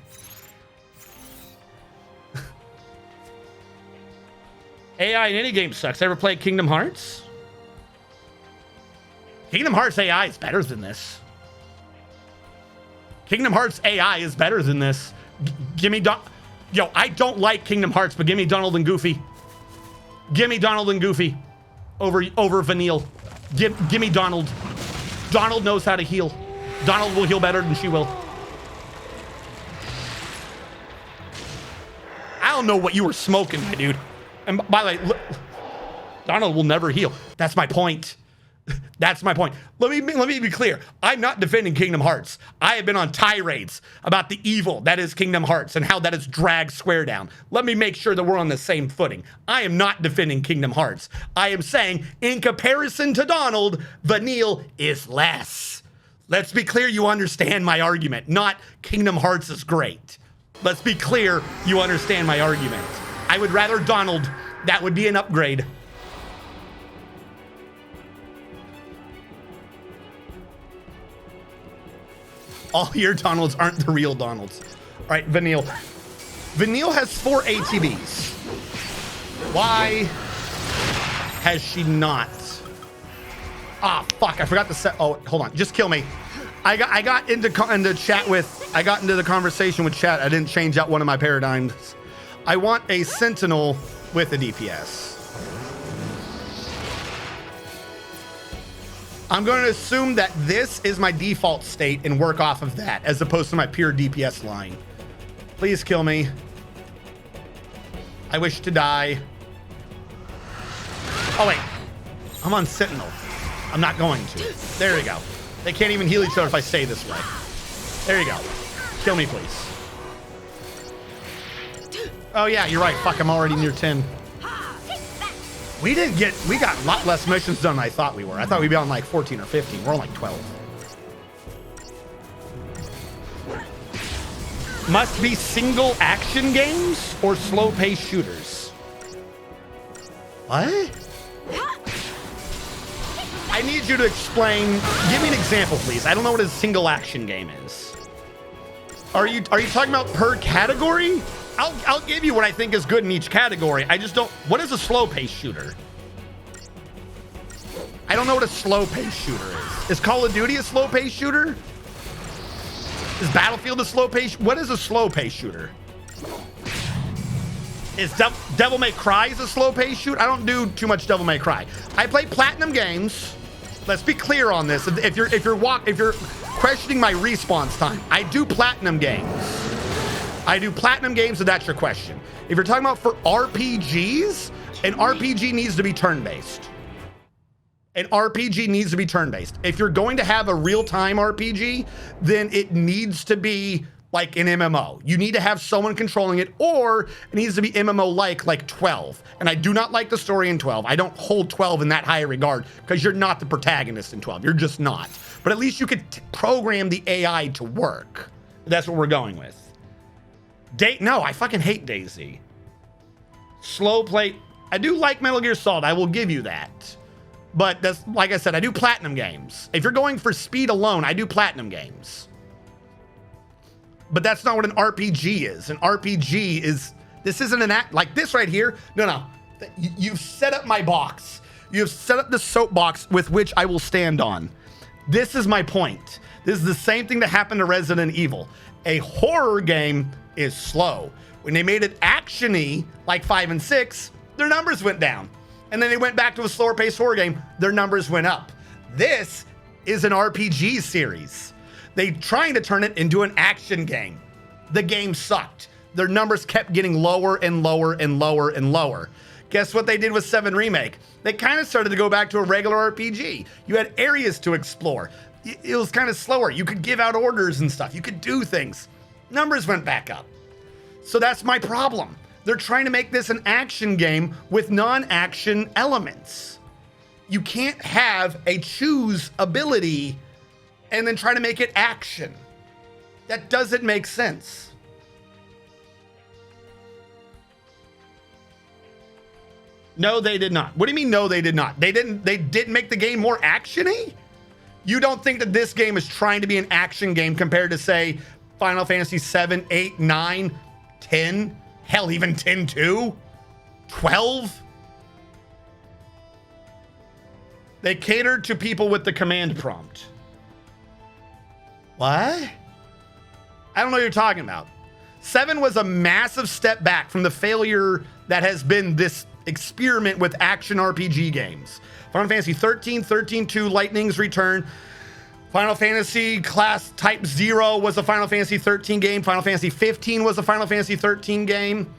AI in any game sucks. Ever played Kingdom Hearts? Kingdom Hearts AI is better than this. Kingdom Hearts AI is better than this. Give me Yo, I don't like Kingdom Hearts, but give me Donald and Goofy. Give me Donald and Goofy over Vanille. Give me Donald. Donald knows how to heal. Donald will heal better than she will. I don't know what you were smoking, my dude. And by the way, look, Donald will never heal. That's my point. That's my point. Let me be clear. I'm not defending Kingdom Hearts. I have been on tirades about the evil that is Kingdom Hearts and how that has dragged Square down. Let me make sure that we're on the same footing. I am not defending Kingdom Hearts. I am saying, in comparison to Donald, Vanille is less. Let's be clear you understand my argument, not Kingdom Hearts is great. Let's be clear you understand my argument. I would rather Donald. That would be an upgrade. All your Donalds aren't the real Donalds. All right, Vanille. Vanille has 4 ATBs. Why has she not? Ah, fuck, I forgot to set, oh, hold on, just kill me. I got into the conversation with chat. I didn't change out one of my paradigms. I want a Sentinel with a DPS. I'm going to assume that this is my default state and work off of that as opposed to my pure DPS line. Please kill me. I wish to die. Oh, wait. I'm on Sentinel. I'm not going to. There we go. They can't even heal each other if I stay this way. There you go. Kill me, please. Oh, yeah, you're right. Fuck, I'm already near 10. We got a lot less missions done than I thought we were. I thought we'd be on like 14 or 15. We're on like 12. Must be single action games or slow paced shooters? What? I need you to explain. Give me an example, please. I don't know what a single action game is. Are you talking about per category? I'll give you what I think is good in each category. I just don't. What is a slow paced shooter? I don't know what a slow paced shooter is. Is Call of Duty a slow paced shooter? Is Battlefield a slow paced? What is a slow paced shooter? Is Devil May Cry a slow paced shooter? I don't do too much Devil May Cry. I play platinum games. Let's be clear on this. If you're questioning my response time, I do platinum games. I do platinum games, so that's your question. If you're talking about for RPGs, an RPG needs to be turn-based. An RPG needs to be turn-based. If you're going to have a real-time RPG, then it needs to be like an MMO. You need to have someone controlling it, or it needs to be MMO-like 12. And I do not like the story in 12. I don't hold 12 in that high regard because you're not the protagonist in 12. You're just not. But at least you could program the AI to work. That's what we're going with. No, I fucking hate DayZ. Slow play. I do like Metal Gear Solid. I will give you that. But that's, like I said, I do platinum games. If you're going for speed alone, I do platinum games. But that's not what an RPG is. An RPG is, this isn't an act like this right here. No. You've set up my box. You've set up the soapbox with which I will stand on. This is my point. This is the same thing that happened to Resident Evil. A horror game is slow. When they made it action-y, like 5 and 6, their numbers went down. And then they went back to a slower paced horror game, their numbers went up. This is an RPG series. They trying to turn it into an action game. The game sucked. Their numbers kept getting lower and lower and lower and lower. Guess what they did with 7 Remake? They kind of started to go back to a regular RPG. You had areas to explore. It was kind of slower. You could give out orders and stuff. You could do things. Numbers went back up. So that's my problem. They're trying to make this an action game with non-action elements. You can't have a choose ability and then try to make it action. That doesn't make sense. No, they did not. What do you mean, no, they did not? They didn't make the game more action-y? You don't think that this game is trying to be an action game compared to, say, Final Fantasy 7, 8, 9, 10, hell, even 10-2, 12? They catered to people with the command prompt. What? I don't know what you're talking about. 7 was a massive step back from the failure that has been this experiment with action RPG games. Final Fantasy 13, 13-2, Lightning's Return. Final Fantasy Class Type 0 was a Final Fantasy 13 game. Final Fantasy 15 was a Final Fantasy 13 game.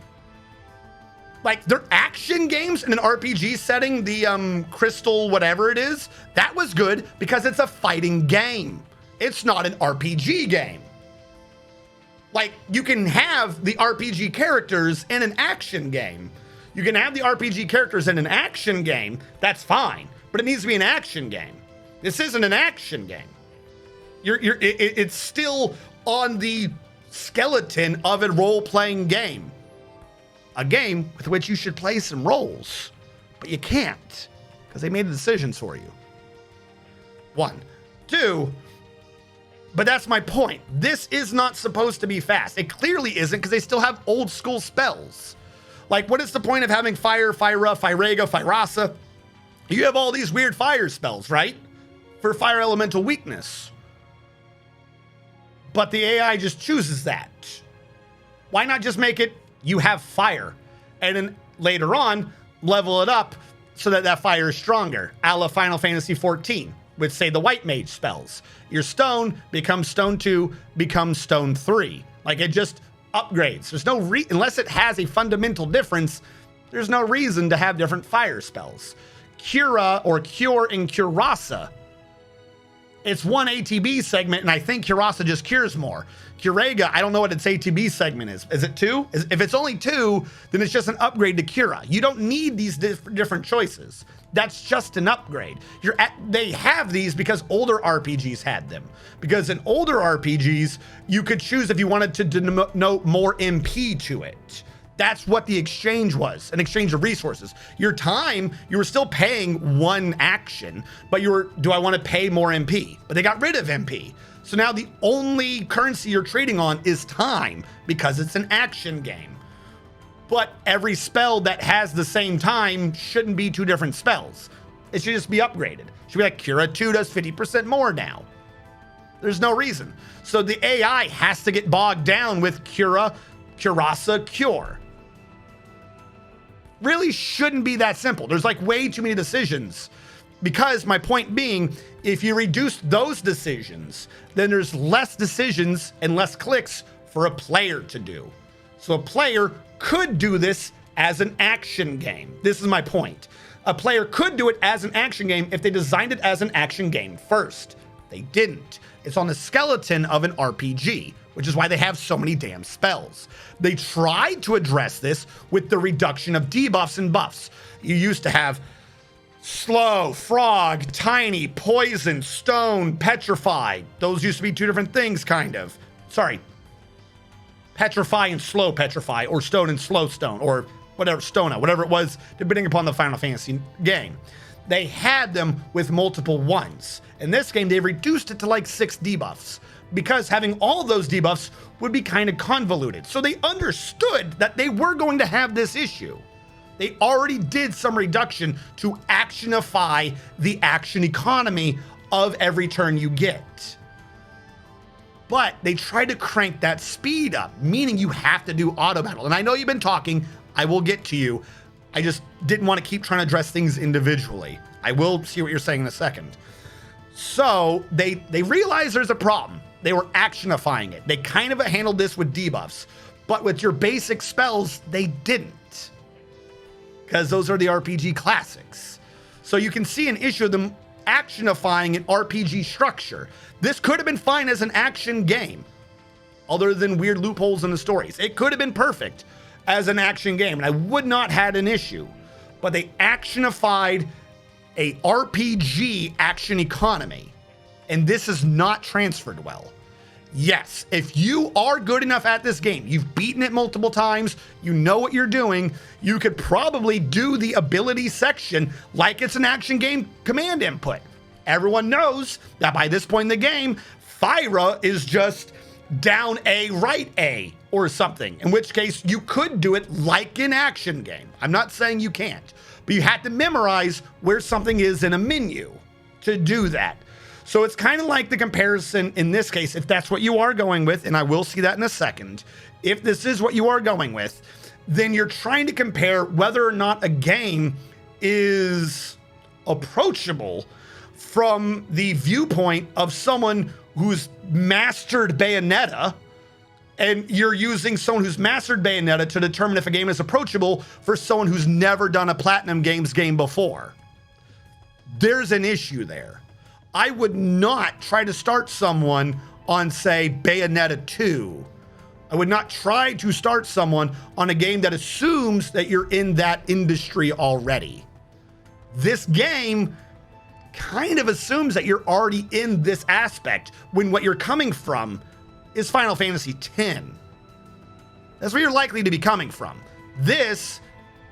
Like, their action games in an RPG setting, the Crystal whatever it is, that was good because it's a fighting game. It's not an RPG game. Like, you can have the RPG characters in an action game. You can have the RPG characters in an action game, that's fine, but it needs to be an action game. This isn't an action game. It's still on the skeleton of a role-playing game. A game with which you should play some roles, but you can't because they made the decisions for you. 1. 2, but that's my point. This is not supposed to be fast. It clearly isn't because they still have old school spells. Like, what is the point of having fire, Fyra, Fyrega, Fyrasa? You have all these weird fire spells, right? For fire elemental weakness. But the AI just chooses that. Why not just make it you have fire, and then later on, level it up so that that fire is stronger, a la Final Fantasy XIV, with, say, the White Mage spells. Your stone becomes stone 2, becomes stone 3. Like, it just upgrades. There's no unless it has a fundamental difference, there's no reason to have different fire spells. Cura, or Cure in Curasa, it's one ATB segment, and I think Curasa just cures more. Curega, I don't know what its ATB segment is. Is it 2? If it's only 2, then it's just an upgrade to Cura. You don't need these different choices. That's just an upgrade. They have these because older RPGs had them. Because in older RPGs, you could choose if you wanted to denote more MP to it. That's what the exchange was, an exchange of resources. Your time, you were still paying one action, but do I want to pay more MP? But they got rid of MP. So now the only currency you're trading on is time because it's an action game. But every spell that has the same time shouldn't be 2 different spells. It should just be upgraded. It should be like Cura 2 does 50% more now. There's no reason. So the AI has to get bogged down with Cura, Curasa, Cure. Really shouldn't be that simple. There's like way too many decisions. Because my point being, if you reduce those decisions, then there's less decisions and less clicks for a player to do. So a player could do this as an action game. This is my point. A player could do it as an action game if they designed it as an action game first. They didn't. It's on the skeleton of an RPG, which is why they have so many damn spells. They tried to address this with the reduction of debuffs and buffs. You used to have slow, frog, tiny, poison, stone, petrified. Those used to be 2 different things, kind of. Sorry. Petrify and slow petrify, or stone and slow stone, or whatever, stona, whatever it was, depending upon the Final Fantasy game. They had them with multiple ones. In this game, they reduced it to like 6 debuffs because having all those debuffs would be kind of convoluted. So they understood that they were going to have this issue. They already did some reduction to actionify the action economy of every turn you get. But they tried to crank that speed up, meaning you have to do auto battle. And I know you've been talking, I will get to you. I just didn't want to keep trying to address things individually. I will see what you're saying in a second. So they realized there's a problem. They were actionifying it. They kind of handled this with debuffs, but with your basic spells, they didn't. Because those are the RPG classics. So you can see an issue of them actionifying an RPG structure. This could have been fine as an action game, other than weird loopholes in the stories. It could have been perfect as an action game, and I would not had an issue. But they actionified a RPG action economy, and this is not transferred well. Yes, if you are good enough at this game, you've beaten it multiple times, you know what you're doing, you could probably do the ability section like it's an action game command input. Everyone knows that by this point in the game, Fyra is just down A, right A, or something, in which case you could do it like an action game. I'm not saying you can't, but you have to memorize where something is in a menu to do that. So it's kind of like the comparison in this case, if that's what you are going with, and I will see that in a second, if this is what you are going with, then you're trying to compare whether or not a game is approachable from the viewpoint of someone who's mastered Bayonetta And you're using someone who's mastered Bayonetta to determine if a game is approachable for someone who's never done a Platinum Games game before. There's an issue there. I would not try to start someone on, say, Bayonetta 2. I would not try to start someone on a game that assumes that you're in that industry already. This game kind of assumes that you're already in this aspect when what you're coming from is Final Fantasy X. That's where you're likely to be coming from. This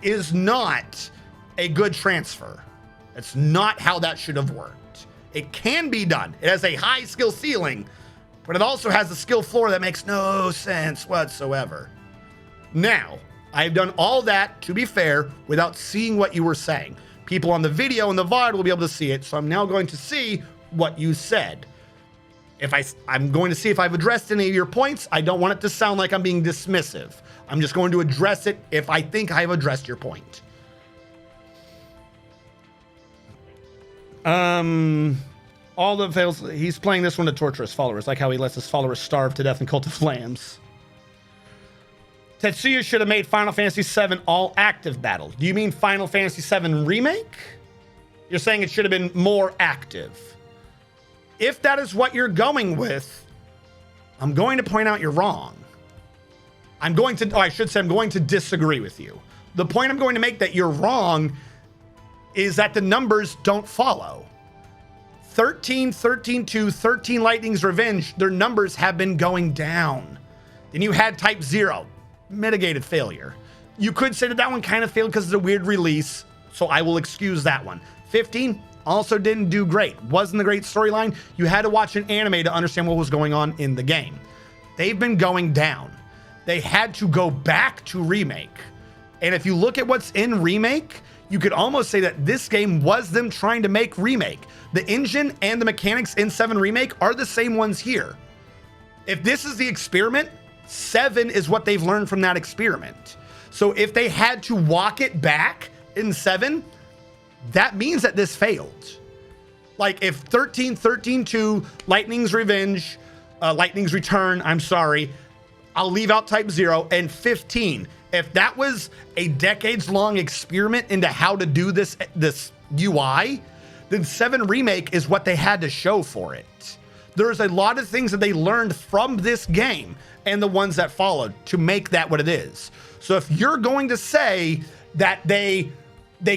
is not a good transfer. That's not how that should have worked. It can be done. It has a high skill ceiling, but it also has a skill floor that makes no sense whatsoever. Now, I've done all that, to be fair, without seeing what you were saying. People on the video and the VOD will be able to see it, so I'm now going to see what you said. I'm going to see if I've addressed any of your points. I don't want it to sound like I'm being dismissive. I'm just going to address it if I think I've addressed your point. All the fails. He's playing this one to torture his followers, like how he lets his followers starve to death in Cult of Lambs. Tetsuya should have made Final Fantasy VII all active battle. Do you mean Final Fantasy VII Remake? You're saying it should have been more active. If that is what you're going with, I'm going to point out you're wrong. I'm going to disagree with you. The point I'm going to make that you're wrong is that the numbers don't follow. 13, 13-2, 13 Lightning's Revenge, their numbers have been going down. Then you had Type 0, mitigated failure. You could say that that one kind of failed because it's a weird release, so I will excuse that one. 15 also didn't do great. Wasn't a great storyline. You had to watch an anime to understand what was going on in the game. They've been going down. They had to go back to Remake. And if you look at what's in Remake, you could almost say that this game was them trying to make Remake. The engine and the mechanics in 7 Remake are the same ones here. If this is the experiment, 7 is what they've learned from that experiment. So if they had to walk it back in 7, that means that this failed. Like if 13, 13-2, Lightning's Revenge, Lightning's Return, I'll leave out Type 0, and 15. If that was a decades-long experiment into how to do this UI, then 7 Remake is what they had to show for it. There's a lot of things that they learned from this game and the ones that followed to make that what it is. So if you're going to say that they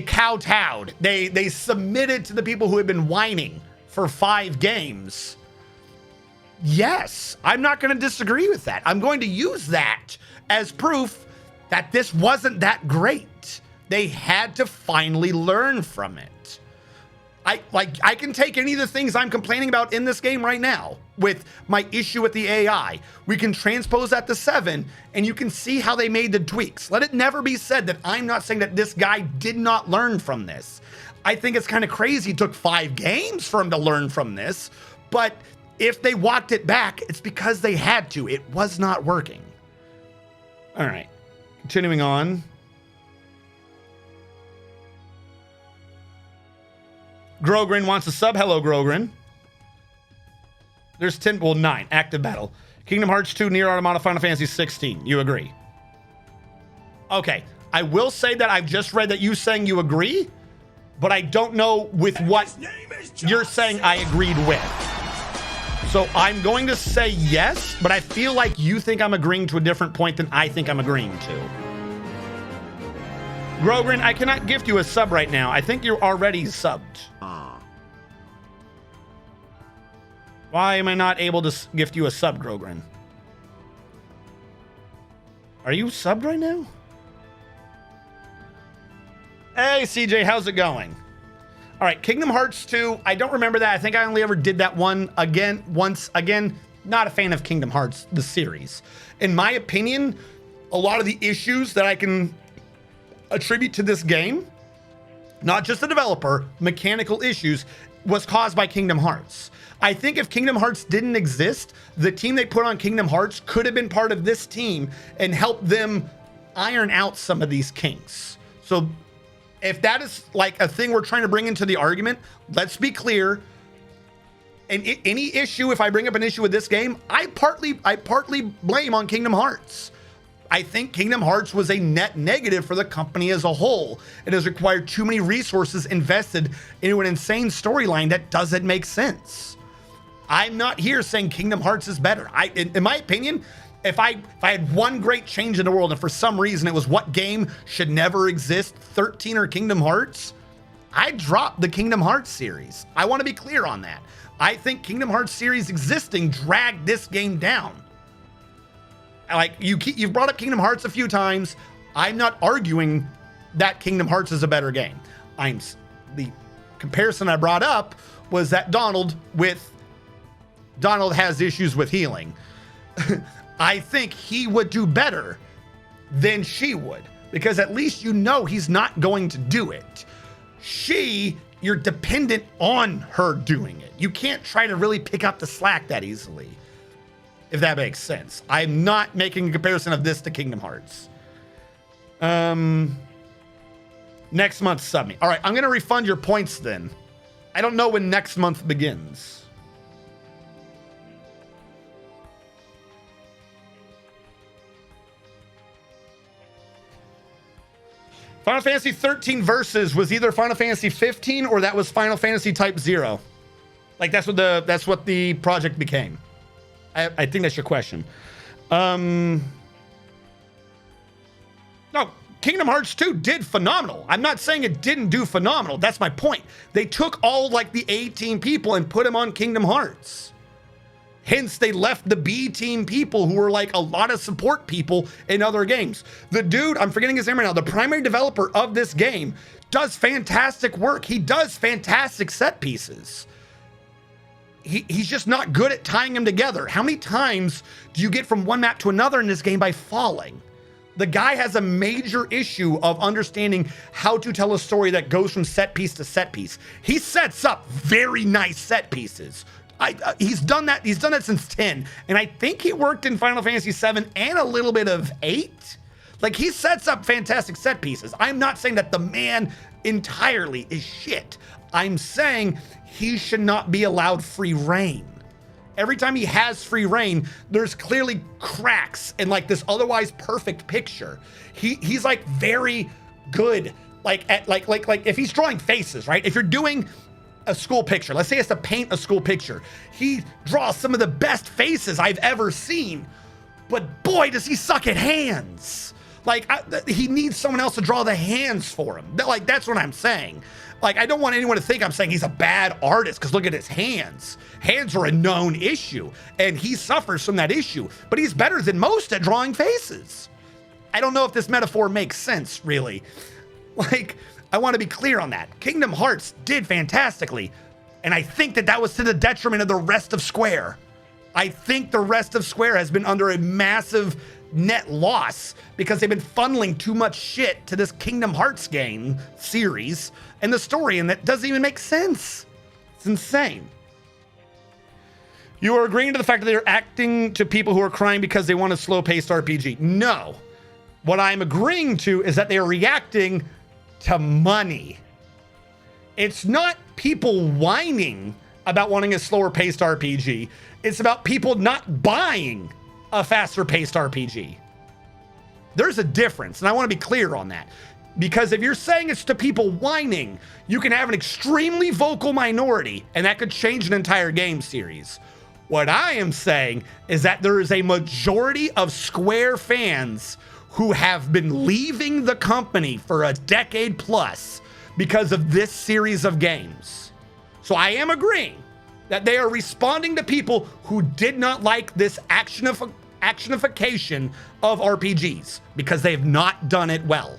kowtowed, they submitted to the people who had been whining for 5 games, yes, I'm not going to disagree with that. I'm going to use that as proof that this wasn't that great. They had to finally learn from it. I can take any of the things I'm complaining about in this game right now with my issue with the AI. We can transpose that to 7, and you can see how they made the tweaks. Let it never be said that I'm not saying that this guy did not learn from this. I think it's kind of crazy it took 5 games for him to learn from this, but if they walked it back, it's because they had to. It was not working. All right, continuing on. Grogrin wants a sub. Hello, Grogrin. There's 9 active battle. Kingdom Hearts 2, Nier Automata, Final Fantasy 16. You agree? Okay. I will say that I've just read that you saying you agree, but I don't know with what you're saying I agreed with. So I'm going to say yes, but I feel like you think I'm agreeing to a different point than I think I'm agreeing to. Grogrin, I cannot gift you a sub right now. I think you're already subbed. Why am I not able to gift you a sub, Grogrin? Are you subbed right now? Hey, CJ, how's it going? All right, Kingdom Hearts 2. I don't remember that. I think I only ever did that once again. Not a fan of Kingdom Hearts, the series. In my opinion, a lot of the issues that I can attribute to this game, not just the developer, mechanical issues, was caused by Kingdom Hearts. I think if Kingdom Hearts didn't exist, the team they put on Kingdom Hearts could have been part of this team and helped them iron out some of these kinks. So if that is like a thing we're trying to bring into the argument, let's be clear. And any issue, if I bring up an issue with this game, I partly blame on Kingdom Hearts. I think Kingdom Hearts was a net negative for the company as a whole. It has required too many resources invested into an insane storyline that doesn't make sense. I'm not here saying Kingdom Hearts is better. In my opinion, if I had one great change in the world and for some reason it was what game should never exist, 13 or Kingdom Hearts, I'd drop the Kingdom Hearts series. I want to be clear on that. I think Kingdom Hearts series existing dragged this game down. Like you've brought up Kingdom Hearts a few times. I'm not arguing that Kingdom Hearts is a better game. The comparison I brought up was that Donald has issues with healing. I think he would do better than she would, because at least you know he's not going to do it. You're dependent on her doing it. You can't try to really pick up the slack that easily, if that makes sense. I'm not making a comparison of this to Kingdom Hearts. Next month, sub me. All right, I'm going to refund your points then. I don't know when next month begins. Final Fantasy 13 Versus was either Final Fantasy 15 or that was Final Fantasy Type 0. Like that's what the project became. I think that's your question. No, Kingdom Hearts 2 did phenomenal. I'm not saying it didn't do phenomenal. That's my point. They took all like the A team people and put them on Kingdom Hearts. Hence, they left the B team people who were like a lot of support people in other games. The dude, I'm forgetting his name right now, the primary developer of this game does fantastic work. He does fantastic set pieces. He's just not good at tying them together. How many times do you get from one map to another in this game by falling? The guy has a major issue of understanding how to tell a story that goes from set piece to set piece. He sets up very nice set pieces. He's done that since 10, and I think he worked in Final Fantasy 7 and a little bit of 8. Like, he sets up fantastic set pieces. I'm not saying that the man entirely is shit. I'm saying he should not be allowed free reign. Every time he has free reign, there's clearly cracks in like this otherwise perfect picture. He's like very good, like if he's drawing faces, right? If you're doing a school picture, let's say it's to paint a school picture, he draws some of the best faces I've ever seen, but boy, does he suck at hands. Like, he needs someone else to draw the hands for him. Like, that's what I'm saying. Like, I don't want anyone to think I'm saying he's a bad artist, because look at his hands. Hands are a known issue, and he suffers from that issue, but he's better than most at drawing faces. I don't know if this metaphor makes sense, really. Like, I want to be clear on that. Kingdom Hearts did fantastically, and I think that was to the detriment of the rest of Square. I think the rest of Square has been under a massive net loss because they've been funneling too much shit to this Kingdom Hearts game series and the story, and that doesn't even make sense. It's insane. You are agreeing to the fact that they're acting to people who are crying because they want a slow-paced RPG. No. What I'm agreeing to is that they are reacting to money. It's not people whining about wanting a slower-paced RPG. It's about people not buying a faster-paced RPG. There's a difference, and I want to be clear on that. Because if you're saying it's to people whining, you can have an extremely vocal minority, and that could change an entire game series. What I am saying is that there is a majority of Square fans who have been leaving the company for a decade plus because of this series of games. So I am agreeing that they are responding to people who did not like this actionification of RPGs because they have not done it well.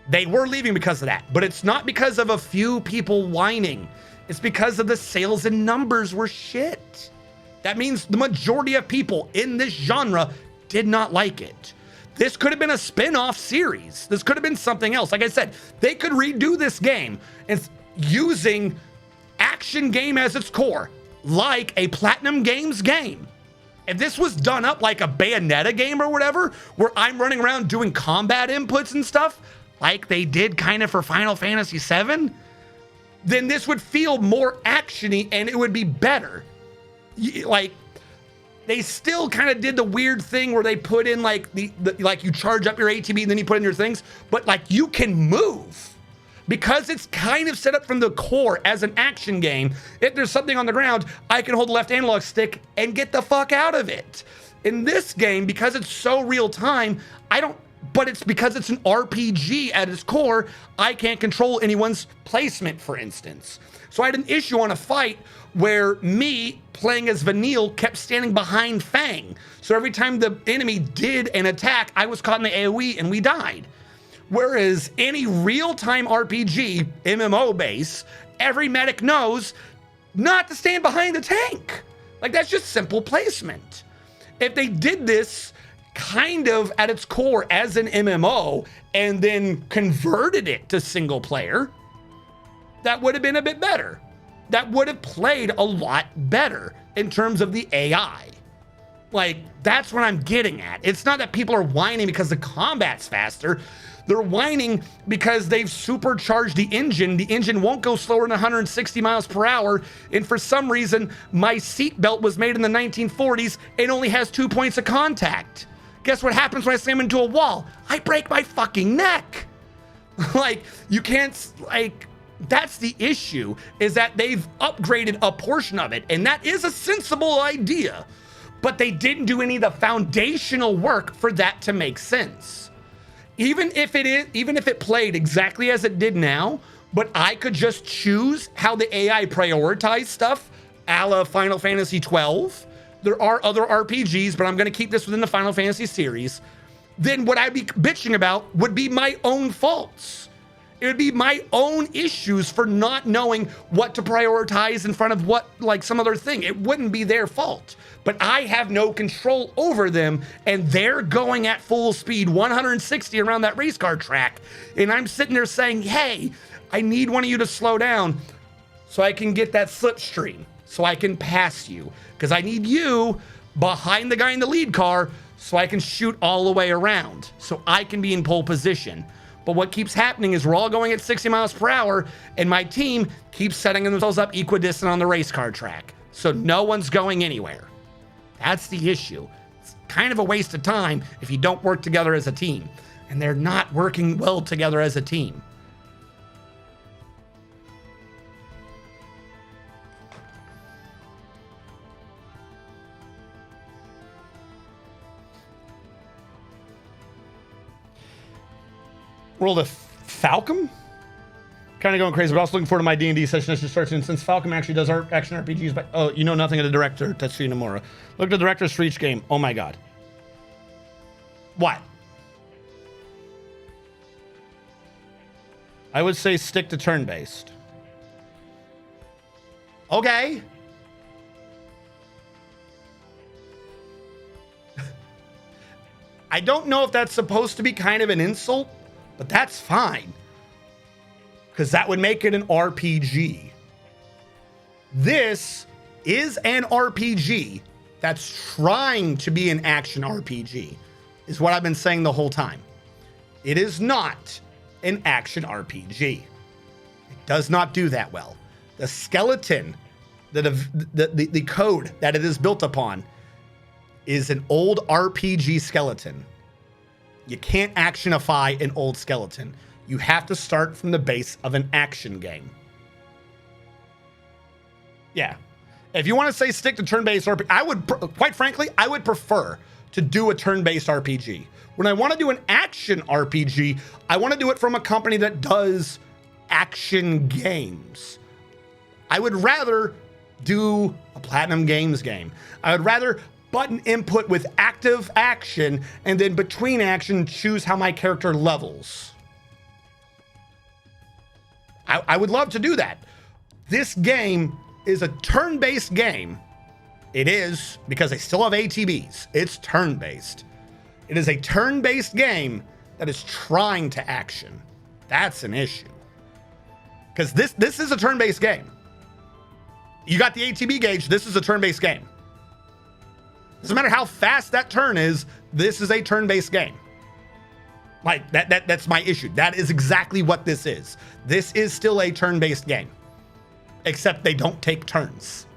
They were leaving because of that, but it's not because of a few people whining. It's because of the sales and numbers were shit. That means the majority of people in this genre did not like it. This could have been a spin-off series. This could have been something else. Like I said, they could redo this game and using action game as its core, like a Platinum Games game. If this was done up like a Bayonetta game or whatever, where I'm running around doing combat inputs and stuff, like they did kind of for Final Fantasy VII, then this would feel more actiony and it would be better. Like, they still kind of did the weird thing where they put in like the like you charge up your ATB and then you put in your things, but like you can move. Because it's kind of set up from the core as an action game, if there's something on the ground, I can hold the left analog stick and get the fuck out of it. In this game, because it's so real time, but it's because it's an RPG at its core, I can't control anyone's placement, for instance. So I had an issue on a fight where me playing as Vanille kept standing behind Fang. So every time the enemy did an attack, I was caught in the AoE and we died. Whereas any real-time RPG, MMO base, every medic knows not to stand behind the tank. Like, that's just simple placement. If they did this kind of at its core as an MMO and then converted it to single player, that would have been a bit better. That would have played a lot better in terms of the AI. Like, that's what I'm getting at. It's not that people are whining because the combat's faster. They're whining because they've supercharged the engine. The engine won't go slower than 160 miles per hour. And for some reason, my seatbelt was made in the 1940s and only has 2 points of contact. Guess what happens when I slam into a wall? I break my fucking neck. Like, you can't, like, that's the issue, is that they've upgraded a portion of it. And that is a sensible idea. But they didn't do any of the foundational work for that to make sense. Even if it played exactly as it did now, but I could just choose how the AI prioritized stuff, a la Final Fantasy 12. There are other RPGs, but I'm going to keep this within the Final Fantasy series. Then what I'd be bitching about would be my own faults. It would be my own issues for not knowing what to prioritize in front of what, like some other thing. It wouldn't be their fault. But I have no control over them, and they're going at full speed, 160 around that race car track. And I'm sitting there saying, hey, I need one of you to slow down so I can get that slipstream, so I can pass you. Because I need you behind the guy in the lead car so I can shoot all the way around, so I can be in pole position. But what keeps happening is we're all going at 60 miles per hour, and my team keeps setting themselves up equidistant on the race car track. So no one's going anywhere. That's the issue. It's kind of a waste of time if you don't work together as a team. And they're not working well together as a team. World of Falcom? Kind of going crazy, but also looking forward to my D&D session that should start soon. Since Falcom actually does action RPGs, but oh, you know nothing of the director, Tetsuya Nomura. Look at the directors for each game. Oh my god. What? I would say stick to turn-based. Okay. I don't know if that's supposed to be kind of an insult, but that's fine. Because that would make it an RPG. This is an RPG that's trying to be an action RPG, is what I've been saying the whole time. It is not an action RPG. It does not do that well. The skeleton, the code that it is built upon is an old RPG skeleton. You can't actionify an old skeleton. You have to start from the base of an action game. Yeah. If you want to say stick to turn-based RPG, I would, quite frankly, I would prefer to do a turn-based RPG. When I want to do an action RPG, I want to do it from a company that does action games. I would rather do a Platinum Games game. I would rather button input with active action and then between action choose how my character levels. I would love to do that. This game is a turn-based game. It is, because they still have ATBs. It's turn-based. It is a turn-based game that is trying to action. That's an issue. Because this is a turn-based game. You got the ATB gauge, this is a turn-based game. Doesn't matter how fast that turn is, this is a turn-based game. Like, that's my issue. That is exactly what this is. This is still a turn-based game. except they don't take turns,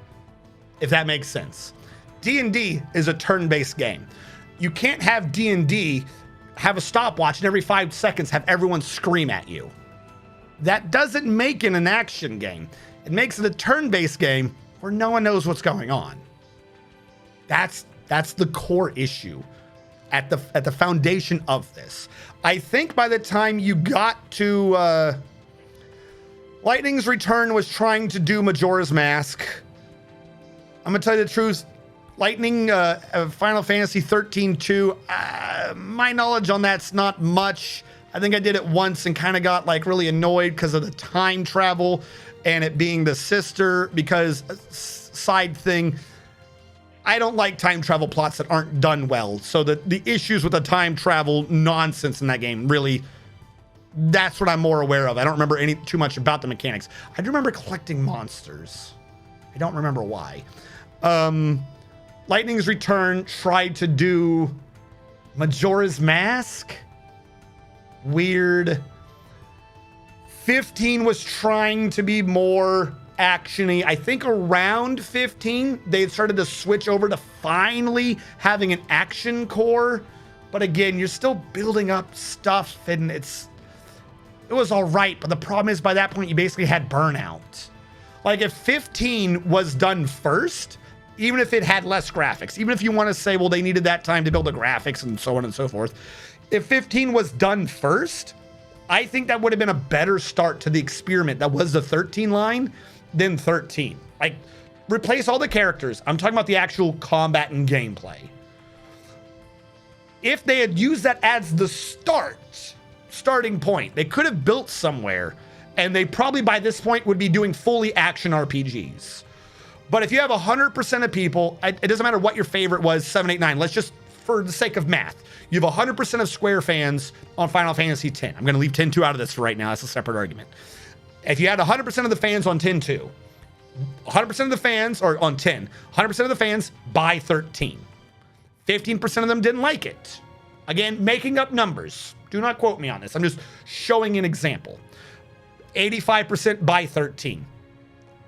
if that makes sense. D&D is a turn-based game. You can't have D&D have a stopwatch and every 5 seconds have everyone scream at you. That doesn't make it an action game. It makes it a turn-based game where no one knows what's going on. That's the core issue at the foundation of this. I think by the time you got to Lightning's Return was trying to do Majora's Mask. I'm gonna tell you the truth. Lightning, Final Fantasy 13-2, my knowledge on that's not much. I think I did it once and kind of got like really annoyed because of the time travel and it being the sister, because side thing, I don't like time travel plots that aren't done well. So the issues with the time travel nonsense in that game, really, that's what I'm more aware of. I don't remember too much about the mechanics. I do remember collecting monsters. I don't remember why. Lightning's Return tried to do Majora's Mask. Weird. 15 was trying to be more actiony. I think around 15, they had started to switch over to finally having an action core. But again, you're still building up stuff and it was all right. But the problem is by that point, you basically had burnout. Like if 15 was done first, even if it had less graphics, even if you want to say, well, they needed that time to build the graphics and so on and so forth. If 15 was done first, I think that would have been a better start to the experiment that was the 13 line than 13. Like, replace all the characters. I'm talking about the actual combat and gameplay. If they had used that as the starting point, they could have built somewhere, and they probably by this point would be doing fully action RPGs. But if you have 100% of people, it doesn't matter what your favorite was, 7, 8, 9. Let's just, for the sake of math, you have 100% of Square fans on Final Fantasy X. I'm going to leave 10-2 out of this for right now. That's a separate argument. If you had 100% of the fans on 10-2, 100% of the fans, or on 10, 100% of the fans buy 13. 15% of them didn't like it. Again, making up numbers. Do not quote me on this. I'm just showing an example. 85% buy 13.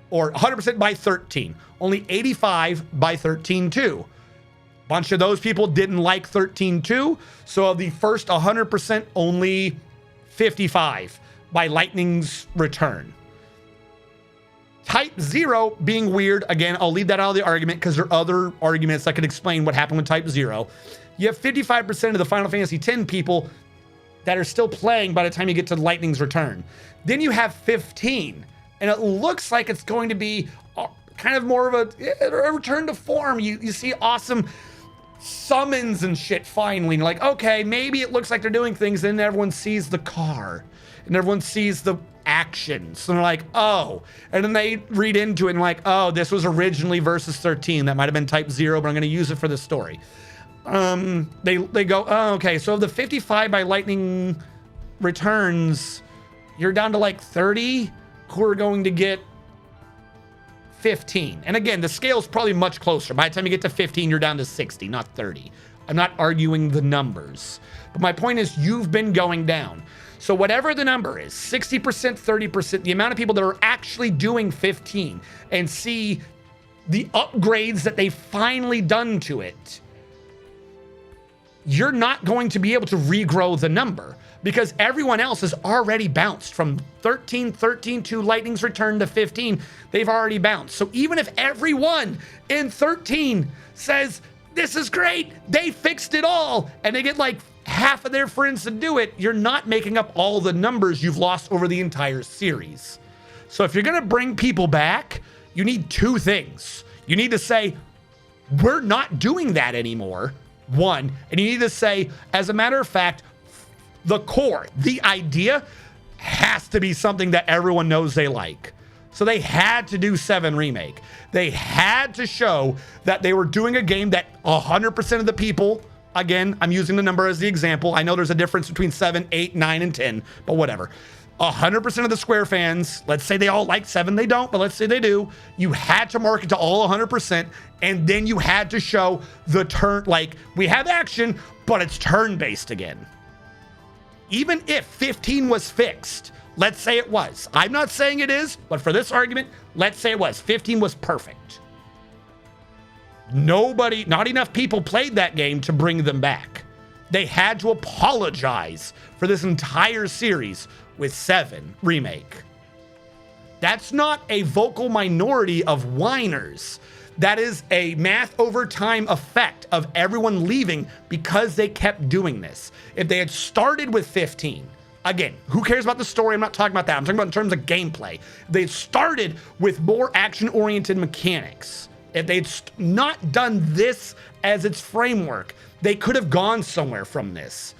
Or 100% by 13. Only 85 by 13-2. Bunch of those people didn't like 13-2. So of the first 100%, only 55 by Lightning's Return. Type 0 being weird. Again, I'll leave that out of the argument because there are other arguments that could explain what happened with Type 0. You have 55% of the Final Fantasy X people that are still playing by the time you get to Lightning's Return. Then you have 15. And it looks like it's going to be kind of more of a return to form. You see awesome summons and shit finally. And you're like, okay, maybe it looks like they're doing things. Then everyone sees the car and everyone sees the actions. And they're like, oh. And then they read into it and like, oh, this was originally versus 13. That might have been Type 0, but I'm going to use it for the story. They go, oh, okay. So of the 55 by Lightning Returns, you're down to like 30 who are going to get 15. And again, the scale's probably much closer. By the time you get to 15, you're down to 60, not 30. I'm not arguing the numbers. But my point is you've been going down. So whatever the number is, 60%, 30%, the amount of people that are actually doing 15 and see the upgrades that they've finally done to it, you're not going to be able to regrow the number. Because everyone else has already bounced from 13 to Lightning's Return to 15. They've already bounced. So even if everyone in 13 says, this is great, they fixed it all, and they get like half of their friends to do it, you're not making up all the numbers you've lost over the entire series. So if you're going to bring people back, you need two things. You need to say, we're not doing that anymore, one. And you need to say, as a matter of fact, the core, the idea has to be something that everyone knows they like. So they had to do 7 Remake. They had to show that they were doing a game that 100% of the people, again, I'm using the number as the example. I know there's a difference between 7, 8, 9, and 10, but whatever. 100% of the Square fans, let's say they all like 7, they don't, but let's say they do. You had to market to all 100%, and then you had to show the turn, like, we have action, but it's turn-based again. Even if 15 was fixed, Let's say it was. I'm not saying it is, but for this argument, let's say it was. 15 was perfect. Nobody, not enough people played that game to bring them back. They had to apologize for this entire series with 7 Remake. That's not a vocal minority of whiners. That is a math over time effect of everyone leaving because they kept doing this. If they had started with 15, again, who cares about the story? I'm not talking about that. I'm talking about in terms of gameplay. If they had started with more action-oriented mechanics, if they'd not done this as its framework, they could have gone somewhere from this.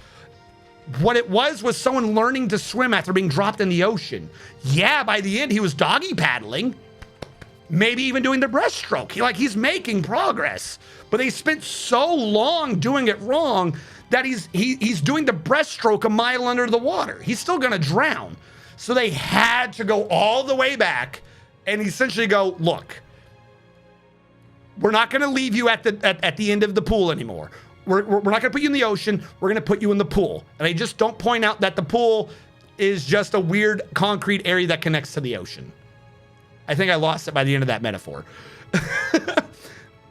What it was someone learning to swim after being dropped in the ocean. Yeah, by the end, he was doggy paddling, maybe even doing the breaststroke. He's making progress, but they spent so long doing it wrong that he's doing the breaststroke a mile under the water. He's still gonna drown. So they had to go all the way back and essentially go, look, we're not gonna leave you at the end of the pool anymore. We're not gonna put you in the ocean, we're gonna put you in the pool. And they just don't point out that the pool is just a weird concrete area that connects to the ocean. I think I lost it by the end of that metaphor.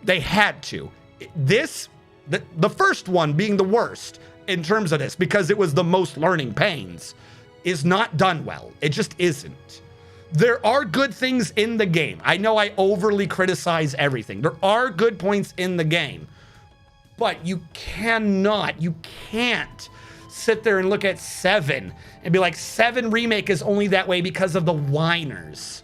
They had to. The first one being the worst in terms of this, because it was the most learning pains, is not done well. It just isn't. There are good things in the game. I know I overly criticize everything. There are good points in the game, but you can't sit there and look at 7 and be like, 7 Remake is only that way because of the whiners.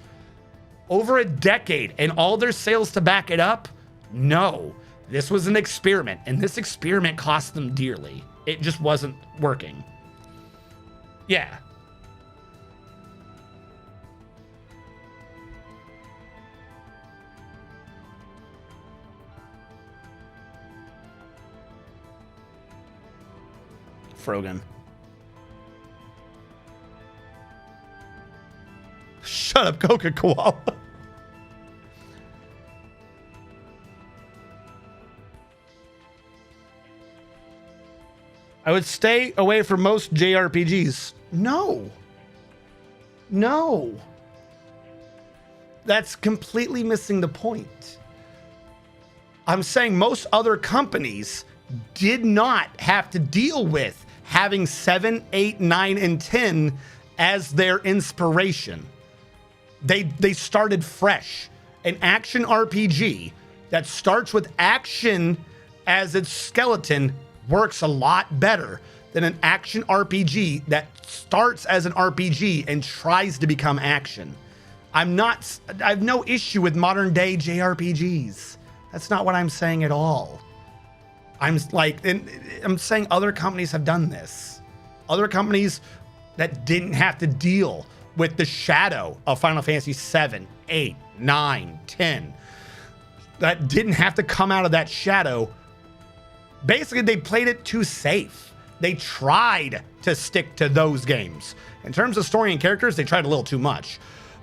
Over a decade and all their sales to back it up? No. This was an experiment, and this experiment cost them dearly. It just wasn't working. Yeah. Frogan. Shut up, Coca-Cola. I would stay away from most JRPGs. No. No. That's completely missing the point. I'm saying most other companies did not have to deal with having 7, 8, 9, and 10 as their inspiration. They started fresh. An action RPG that starts with action as its skeleton works a lot better than an action RPG that starts as an RPG and tries to become action. I have no issue with modern day JRPGs. That's not what I'm saying at all. I'm saying other companies have done this. Other companies that didn't have to deal with the shadow of Final Fantasy 7, 8, 9, 10, that didn't have to come out of that shadow. Basically, they played it too safe. They tried to stick to those games. In terms of story and characters, they tried a little too much,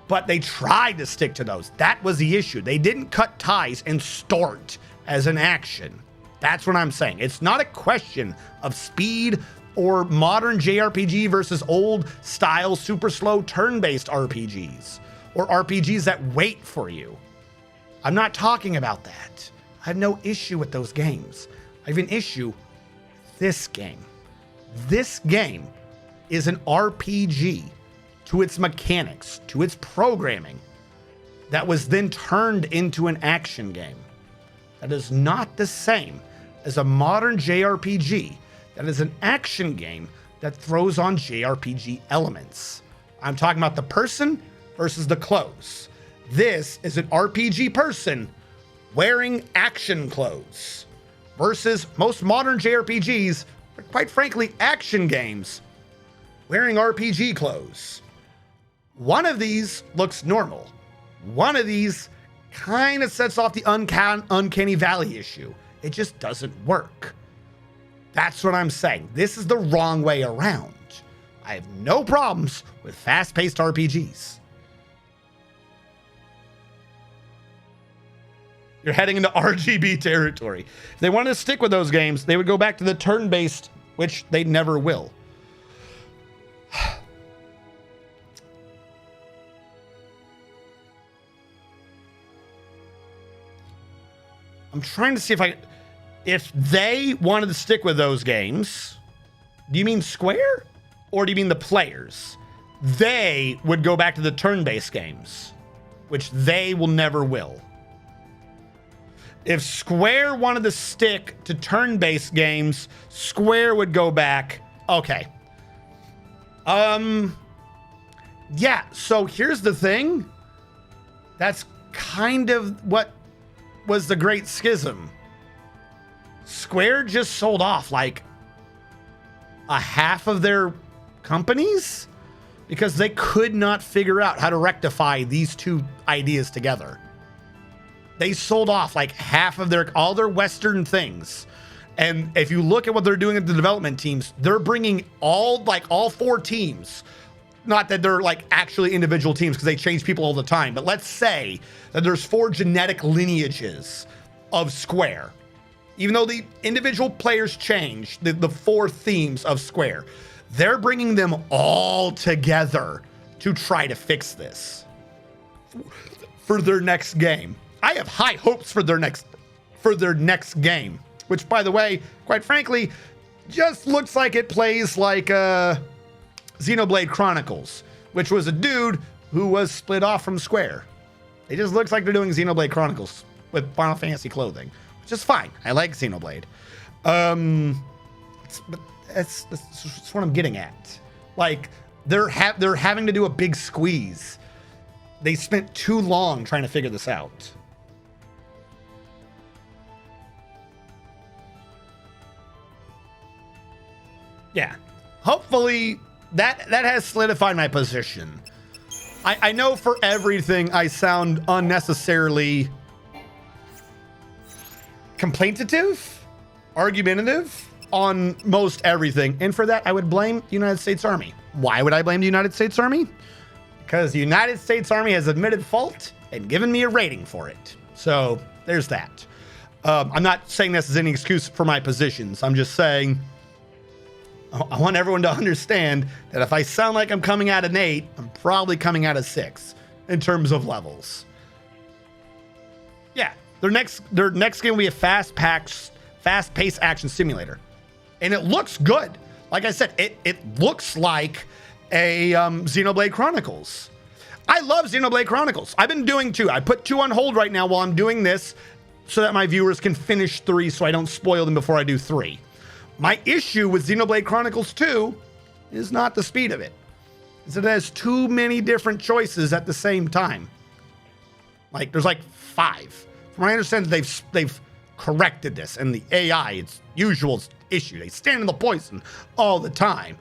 but they tried to stick to those. That was the issue. They didn't cut ties and start as an action. That's what I'm saying. It's not a question of speed or modern JRPG versus old style, super slow turn-based RPGs or RPGs that wait for you. I'm not talking about that. I have no issue with those games. I have an issue with this game. This game is an RPG to its mechanics, to its programming, that was then turned into an action game. That is not the same as a modern JRPG that is an action game that throws on JRPG elements. I'm talking about the person versus the clothes. This is an RPG person wearing action clothes versus most modern JRPGs, or quite frankly, action games, wearing RPG clothes. One of these looks normal. One of these kind of sets off the uncanny valley issue. It just doesn't work. That's what I'm saying. This is the wrong way around. I have no problems with fast-paced RPGs. You're heading into RGB territory. If they wanted to stick with those games, they would go back to the turn-based, which they never will. I'm trying to see if they wanted to stick with those games. Do you mean Square? Or do you mean the players? They would go back to the turn-based games, which they will never will. If Square wanted to stick to turn-based games, Square would go back. Okay. Yeah, so here's the thing. That's kind of what was the Great Schism. Square just sold off like a half of their companies because they could not figure out how to rectify these two ideas together. They sold off like half of all their Western things. And if you look at what they're doing at the development teams, they're bringing all four teams. Not that they're like actually individual teams because they change people all the time, but let's say that there's 4 genetic lineages of Square. Even though the individual players change, the 4 themes of Square, they're bringing them all together to try to fix this for their next game. I have high hopes for their next game, which, by the way, quite frankly, just looks like it plays like Xenoblade Chronicles, which was a dude who was split off from Square. It just looks like they're doing Xenoblade Chronicles with Final Fantasy clothing, which is fine. I like Xenoblade. But that's what I'm getting at. Like, they're having to do a big squeeze. They spent too long trying to figure this out. Yeah. Hopefully that has solidified my position. I know for everything I sound unnecessarily complaintative, argumentative on most everything. And for that, I would blame the United States Army. Why would I blame the United States Army? Because the United States Army has admitted fault and given me a rating for it. So there's that. I'm not saying this as any excuse for my positions. I'm just saying I want everyone to understand that if I sound like I'm coming out an 8, I'm probably coming out a 6 in terms of levels. Yeah, their next game will be a fast-paced action simulator. And it looks good. Like I said, it looks like a Xenoblade Chronicles. I love Xenoblade Chronicles. I've been doing 2. I put 2 on hold right now while I'm doing this so that my viewers can finish 3 so I don't spoil them before I do 3. My issue with Xenoblade Chronicles 2 is not the speed of it. It's that it has too many different choices at the same time. Like, there's like 5. From what I understand, they've corrected this, and the AI, it's usual issue. They stand in the poison all the time.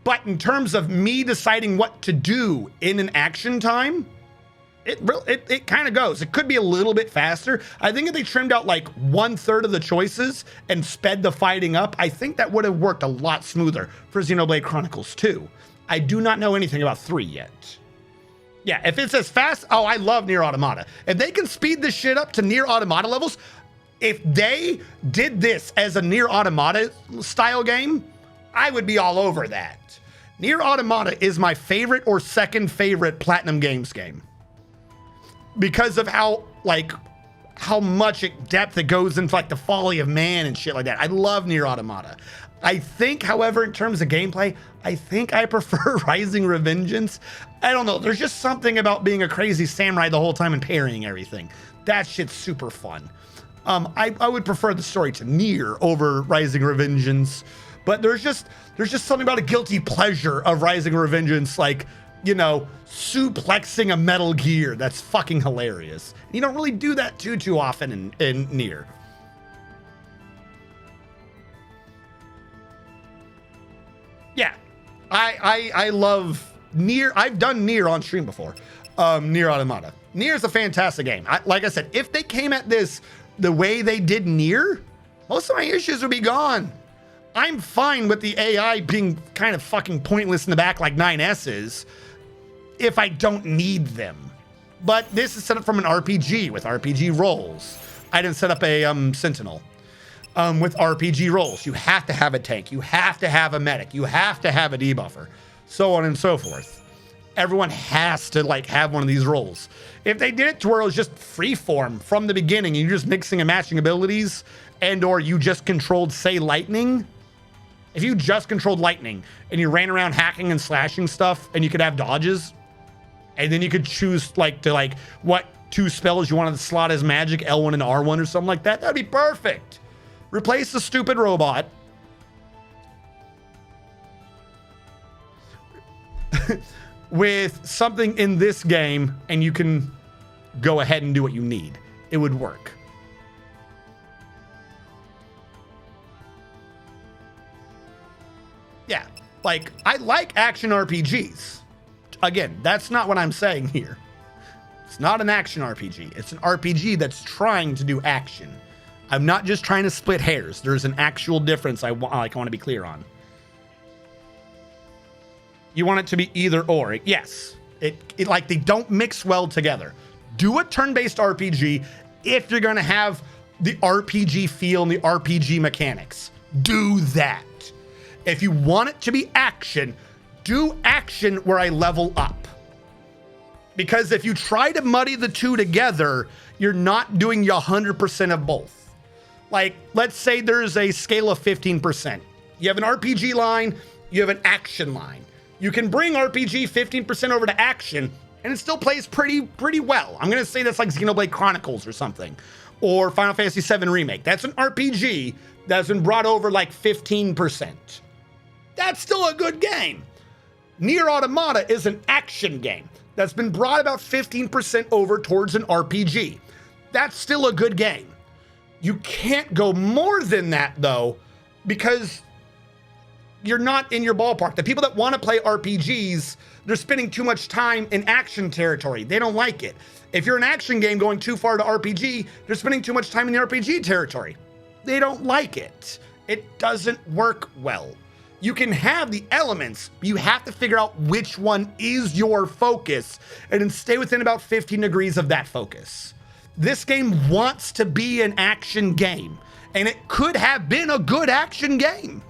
But in terms of me deciding what to do in an action time, it kind of goes. It could be a little bit faster. I think if they trimmed out like 1/3 of the choices and sped the fighting up, I think that would have worked a lot smoother for Xenoblade Chronicles 2. I do not know anything about 3 yet. Yeah, if it's as fast, I love Nier Automata. If they can speed this shit up to Nier Automata levels, if they did this as a Nier Automata style game, I would be all over that. Nier Automata is my favorite or second favorite Platinum Games game. Because of how much depth it goes into like the folly of man and shit like that. I love Nier Automata. I think, however, in terms of gameplay, I think I prefer Rising Revengeance. I don't know. There's just something about being a crazy samurai the whole time and parrying everything. That shit's super fun. I would prefer the story to Nier over Rising Revengeance, but there's just something about a guilty pleasure of Rising Revengeance, like, you know, suplexing a Metal Gear. That's fucking hilarious. You don't really do that too often in Nier. Yeah, I love Nier. I've done Nier on stream before. Nier Automata. Nier is a fantastic game. Like I said, if they came at this the way they did Nier, most of my issues would be gone. I'm fine with the AI being kind of fucking pointless in the back like 9S is, if I don't need them. But this is set up from an RPG with RPG roles. I didn't set up a Sentinel. With RPG roles, you have to have a tank, you have to have a medic, you have to have a debuffer, so on and so forth. everyone has to like have one of these roles. If they did it to where it was just free form from the beginning, and you're just mixing and matching abilities, and or you just controlled, say, lightning. If you just controlled lightning and you ran around hacking and slashing stuff, and you could have dodges, and then you could choose like what 2 spells you wanted to slot as magic, L1 and R1 or something like that, that'd be perfect. Replace the stupid robot with something in this game, and you can go ahead and do what you need. It would work. Yeah, like, I like action RPGs. Again, that's not what I'm saying here. It's not an action RPG. It's an RPG that's trying to do action. I'm not just trying to split hairs. There's an actual difference I want to be clear on. You want it to be either or. Yes. It like they don't mix well together. Do a turn-based RPG if you're going to have the RPG feel and the RPG mechanics. Do that. If you want it to be action, do action where I level up. Because if you try to muddy the two together, you're not doing 100% of both. Like, let's say there's a scale of 15%. You have an RPG line, you have an action line. You can bring RPG 15% over to action, and it still plays pretty well. I'm gonna say that's like Xenoblade Chronicles or something, or Final Fantasy VII Remake. That's an RPG that's been brought over like 15%. That's still a good game. Nier Automata is an action game that's been brought about 15% over towards an RPG. That's still a good game. You can't go more than that though, because you're not in your ballpark. The people that want to play RPGs, they're spending too much time in action territory. They don't like it. If you're an action game going too far to RPG, they're spending too much time in the RPG territory. They don't like it. It doesn't work well. You can have the elements, but you have to figure out which one is your focus and then stay within about 15 degrees of that focus. This game wants to be an action game, and it could have been a good action game.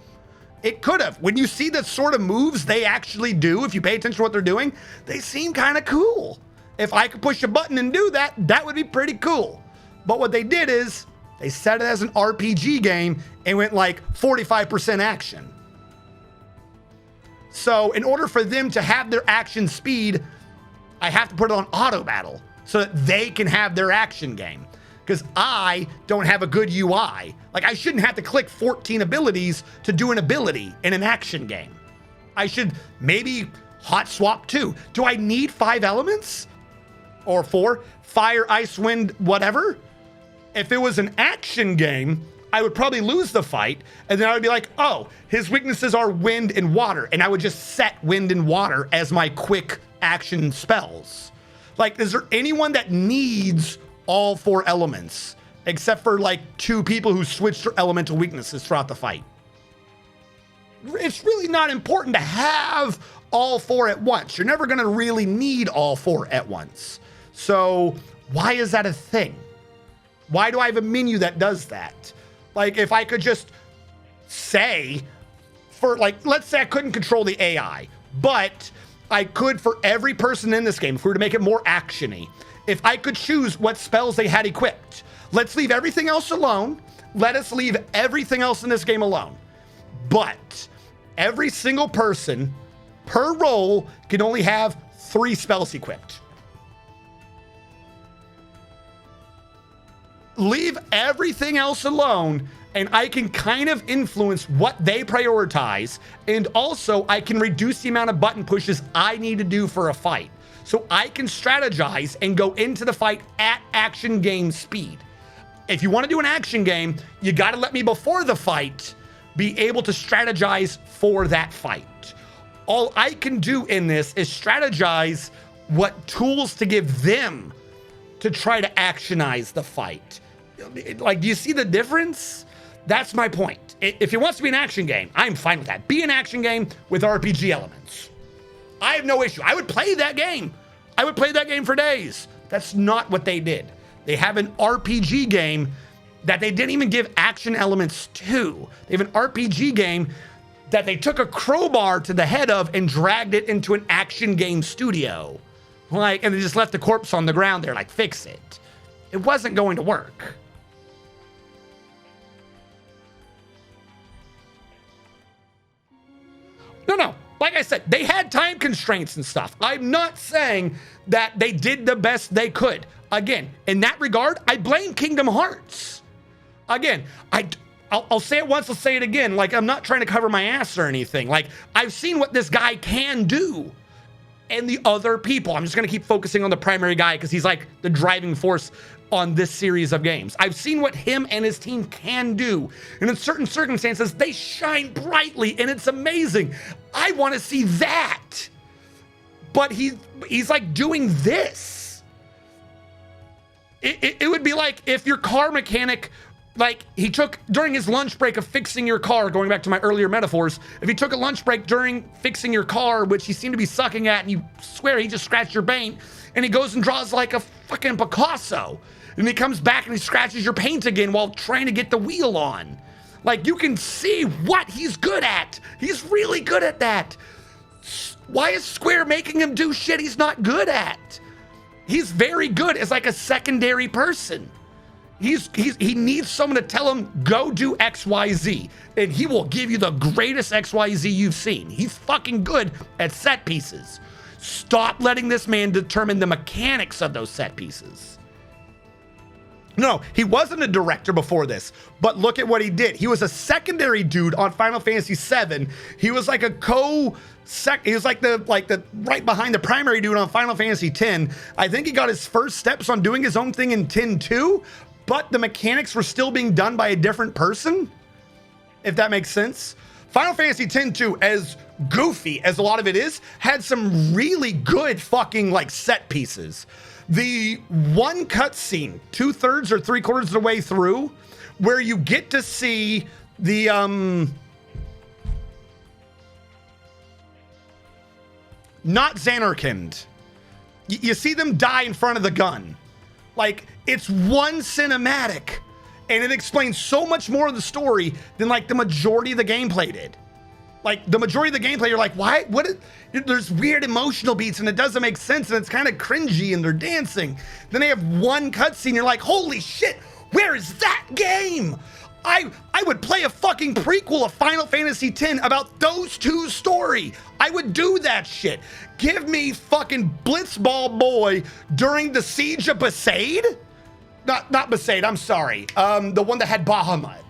It could have. When you see the sort of moves they actually do, if you pay attention to what they're doing, they seem kind of cool. If I could push a button and do that, that would be pretty cool. But what they did is they set it as an RPG game and went like 45% action. So in order for them to have their action speed, I have to put it on auto battle so that they can have their action game. Because I don't have a good UI. Like, I shouldn't have to click 14 abilities to do an ability in an action game. I should maybe hot swap 2. Do I need 5 elements? Or 4? Fire, ice, wind, whatever? If it was an action game, I would probably lose the fight, and then I would be like, oh, his weaknesses are wind and water, and I would just set wind and water as my quick action spells. Like, is there anyone that needs all 4 elements, except for like 2 people who switched their elemental weaknesses throughout the fight? It's really not important to have all 4 at once. You're never gonna really need all 4 at once. So why is that a thing? Why do I have a menu that does that? Like, if I could just say, for like, let's say I couldn't control the AI, but I could for every person in this game, if we were to make it more action-y, if I could choose what spells they had equipped. Let's leave everything else alone. Let us leave everything else in this game alone. But every single person per role can only have 3 spells equipped. Leave everything else alone, and I can kind of influence what they prioritize, and also I can reduce the amount of button pushes I need to do for a fight. So I can strategize and go into the fight at action game speed. If you want to do an action game, you got to let me, before the fight, be able to strategize for that fight. All I can do in this is strategize what tools to give them to try to actionize the fight. Like, do you see the difference? That's my point. If it wants to be an action game, I'm fine with that. Be an action game with RPG elements. I have no issue. I would play that game. I would play that game for days. That's not what they did. They have an RPG game that they didn't even give action elements to. They have an RPG game that they took a crowbar to the head of and dragged it into an action game studio. Like, and they just left the corpse on the ground there, like, fix it. It wasn't going to work. No. Like I said, they had time constraints and stuff. I'm not saying that they did the best they could. Again, in that regard, I blame Kingdom Hearts. Again, I'll say it once, I'll say it again. Like, I'm not trying to cover my ass or anything. Like, I've seen what this guy can do and the other people. I'm just going to keep focusing on the primary guy because he's like the driving force on this series of games. I've seen what him and his team can do. And in certain circumstances, they shine brightly and it's amazing. I want to see that. But he's like doing this. It would be like if your car mechanic, like he took during his lunch break of fixing your car, going back to my earlier metaphors, if he took a lunch break during fixing your car, which he seemed to be sucking at, and you swear he just scratched your paint, and he goes and draws like a fucking Picasso. And he comes back and he scratches your paint again while trying to get the wheel on. Like, you can see what he's good at. He's really good at that. Why is Square making him do shit he's not good at? He's very good as like a secondary person. He needs someone to tell him, go do XYZ, and he will give you the greatest XYZ you've seen. He's fucking good at set pieces. Stop letting this man determine the mechanics of those set pieces. No, he wasn't a director before this, but look at what he did. He was a secondary dude on Final Fantasy VII. He was like he was like the right behind the primary dude on Final Fantasy X. I think he got his first steps on doing his own thing in X too, but the mechanics were still being done by a different person, if that makes sense. Final Fantasy X-2, as goofy as a lot of it is, had some really good fucking like set pieces. The one cutscene, 2/3 or 3/4 of the way through, where you get to see the not Xanarkand. You see them die in front of the gun. Like, it's one cinematic, and it explains so much more of the story than like the majority of the gameplay did. Like, the majority of the gameplay, you're like, why? There's weird emotional beats and it doesn't make sense and it's kind of cringy and they're dancing. Then they have one cutscene, you're like, holy shit, where is that game? I would play a fucking prequel of Final Fantasy X about those two story. I would do that shit. Give me fucking Blitzball Boy during the Siege of Besaid? Not Besaid, I'm sorry. The one that had Bahamut.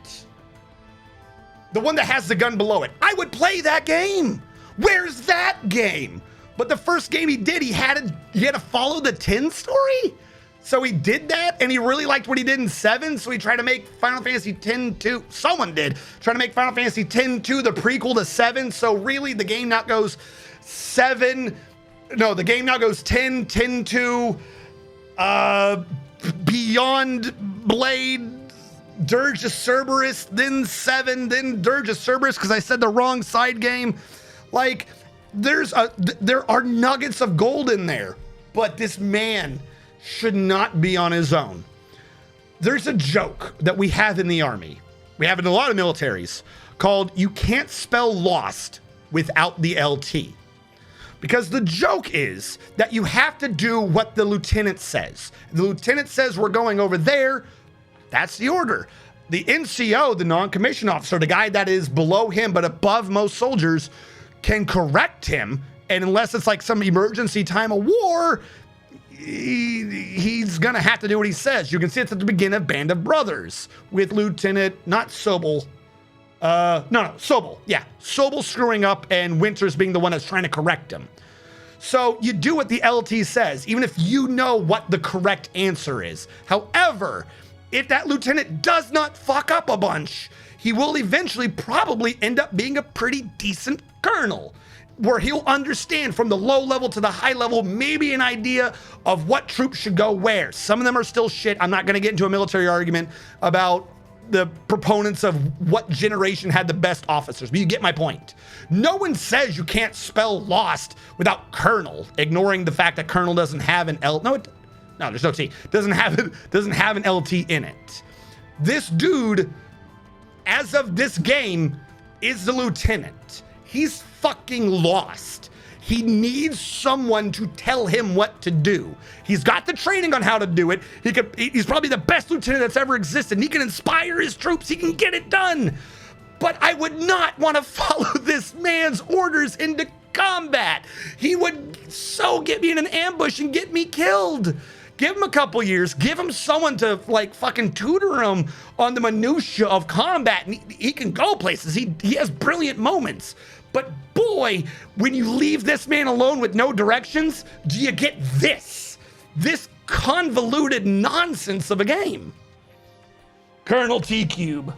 The one that has the gun below it. I would play that game. Where's that game? But the first game he did, he had to follow the 10 story. So he did that, and he really liked what he did in 7. So he tried to make Final Fantasy X-2. Someone did try to make Final Fantasy X-2 the prequel to 7. So really, the game now goes 7. No, the game now goes 10, 10-2, Beyond Blade, Dirge of Cerberus, then 7, then Dirge of Cerberus because I said the wrong side game. Like, there are nuggets of gold in there, but this man should not be on his own. There's a joke that we have in the Army. We have in a lot of militaries called, you can't spell lost without the LT. Because the joke is that you have to do what the lieutenant says. The lieutenant says we're going over there. That's the order. The NCO, the non-commissioned officer, the guy that is below him but above most soldiers, can correct him. And unless it's like some emergency time of war, he's gonna have to do what he says. You can see it's at the beginning of Band of Brothers with Lieutenant, not Sobel. Sobel. Yeah, Sobel screwing up and Winters being the one that's trying to correct him. So you do what the LT says, even if you know what the correct answer is. However, if that lieutenant does not fuck up a bunch, he will eventually probably end up being a pretty decent colonel, where he'll understand from the low level to the high level, maybe an idea of what troops should go where. Some of them are still shit. I'm not going to get into a military argument about the proponents of what generation had the best officers, but you get my point. No one says you can't spell lost without colonel, ignoring the fact that colonel doesn't have an L. No, there's no T. Doesn't have an LT in it. This dude, as of this game, is the lieutenant. He's fucking lost. He needs someone to tell him what to do. He's got the training on how to do it. He's probably the best lieutenant that's ever existed. He can inspire his troops. He can get it done. But I would not want to follow this man's orders into combat. He would so get me in an ambush and get me killed. Give him a couple years. Give him someone to like fucking tutor him on the minutia of combat. And he can go places. He has brilliant moments. But boy, when you leave this man alone with no directions, do you get this convoluted nonsense of a game? Colonel T-Cube.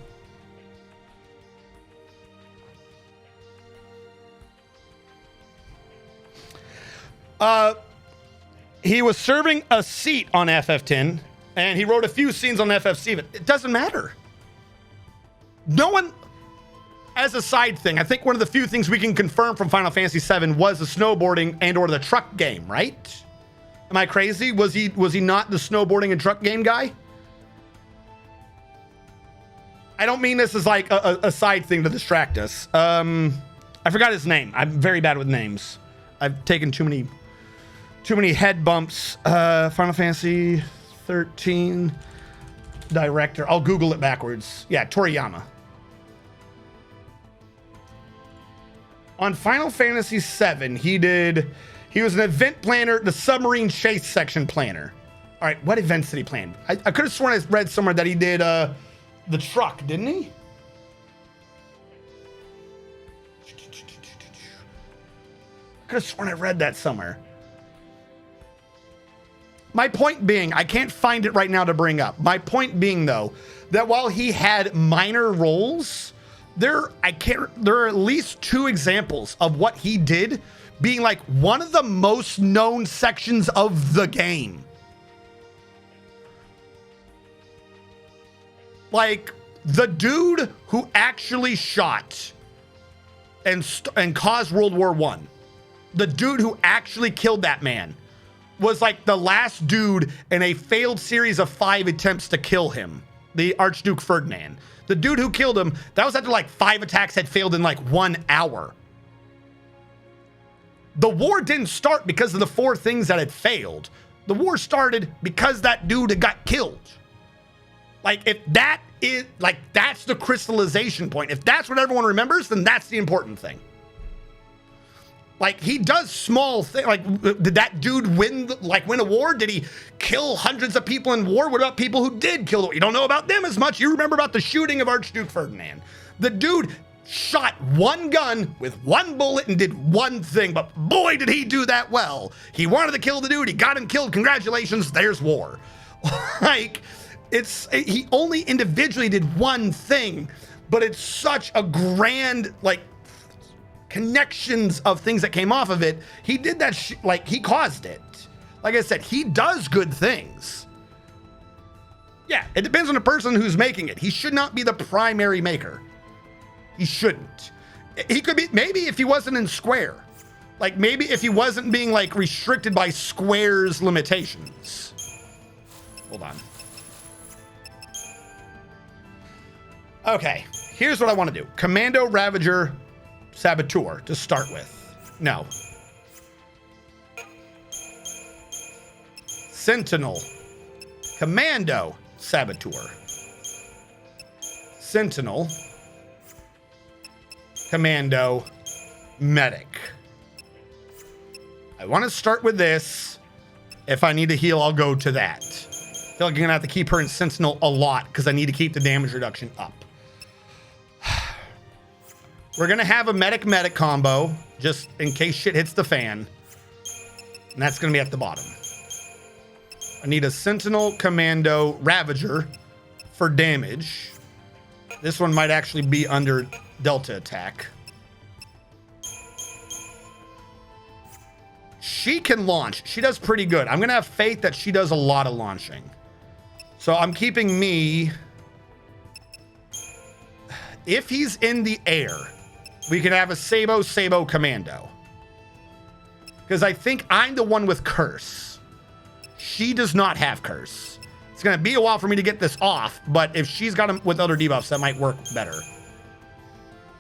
He was serving a seat on FF10, and he wrote a few scenes on FF7. It doesn't matter. No one, as a side thing, I think one of the few things we can confirm from Final Fantasy VII was the snowboarding and or the truck game, right? Am I crazy? Was he not the snowboarding and truck game guy? I don't mean this as like a side thing to distract us. I forgot his name. I'm very bad with names. I've taken too many head bumps. Final Fantasy 13 director. I'll Google it backwards. Yeah, Toriyama. On Final Fantasy VII, he was an event planner, the submarine chase section planner. All right, what events did he plan? I could have sworn I read somewhere that he did the truck, didn't he? I could have sworn I read that somewhere. My point being, I can't find it right now to bring up. My point being, though, that while he had minor roles, there are at least 2 examples of what he did being like one of the most known sections of the game. Like the dude who actually shot and caused World War I, the dude who actually killed that man, was like the last dude in a failed series of 5 attempts to kill him, the Archduke Ferdinand. The dude who killed him, that was after like 5 attacks had failed in like 1 hour. The war didn't start because of the 4 things that had failed. The war started because that dude had got killed. Like if that is, like that's the crystallization point. If that's what everyone remembers, then that's the important thing. Like he does small things. Like did that dude win a war? Did he kill hundreds of people in war? What about people who did kill the war? You don't know about them as much. You remember about the shooting of Archduke Ferdinand. The dude shot 1 gun with 1 bullet and did 1 thing, but boy did he do that well. He wanted to kill the dude. He got him killed. Congratulations. There's war. Like he only individually did 1 thing, but it's such a grand like connections of things that came off of it. He did that like he caused it. Like I said, he does good things. Yeah, it depends on the person who's making it. He should not be the primary maker. He shouldn't. He could be, maybe if he wasn't in Square. Like maybe if he wasn't being like restricted by Square's limitations. Hold on. Okay, here's what I want to do. Commando, Ravager, Saboteur to start with. No. Sentinel. Commando, Saboteur. Sentinel. Commando, Medic. I want to start with this. If I need to heal, I'll go to that. I feel like you're going to have to keep her in Sentinel a lot because I need to keep the damage reduction up. We're going to have a medic combo just in case shit hits the fan. And that's going to be at the bottom. I need a Sentinel, Commando, Ravager for damage. This one might actually be under Delta attack. She can launch. She does pretty good. I'm going to have faith that she does a lot of launching. So I'm keeping me. If he's in the air, we can have a Sabo Commando. Because I think I'm the one with Curse. She does not have Curse. It's going to be a while for me to get this off, but if she's got him with other debuffs, that might work better.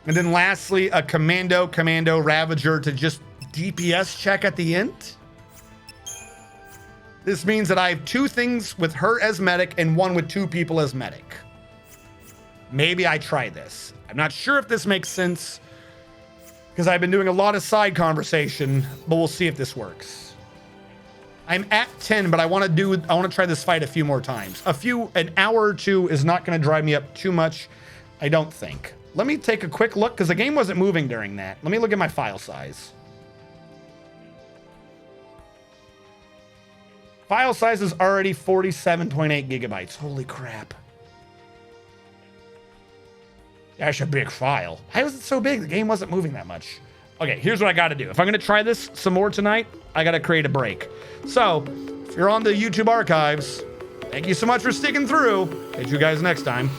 And then lastly, a Commando Ravager to just DPS check at the end. This means that I have 2 things with her as medic and 1 with 2 people as medic. Maybe I try this. I'm not sure if this makes sense because I've been doing a lot of side conversation, but we'll see if this works. I'm at 10, but I want to try this fight a few more times. An hour or 2 is not going to drive me up too much, I don't think. Let me take a quick look because the game wasn't moving during that. Let me look at my file size. File size is already 47.8 gigabytes. Holy crap. That's a big file. Why was it so big? The game wasn't moving that much. Okay, here's what I got to do. If I'm going to try this some more tonight, I got to create a break. So, if you're on the YouTube archives, thank you so much for sticking through. Catch you guys next time.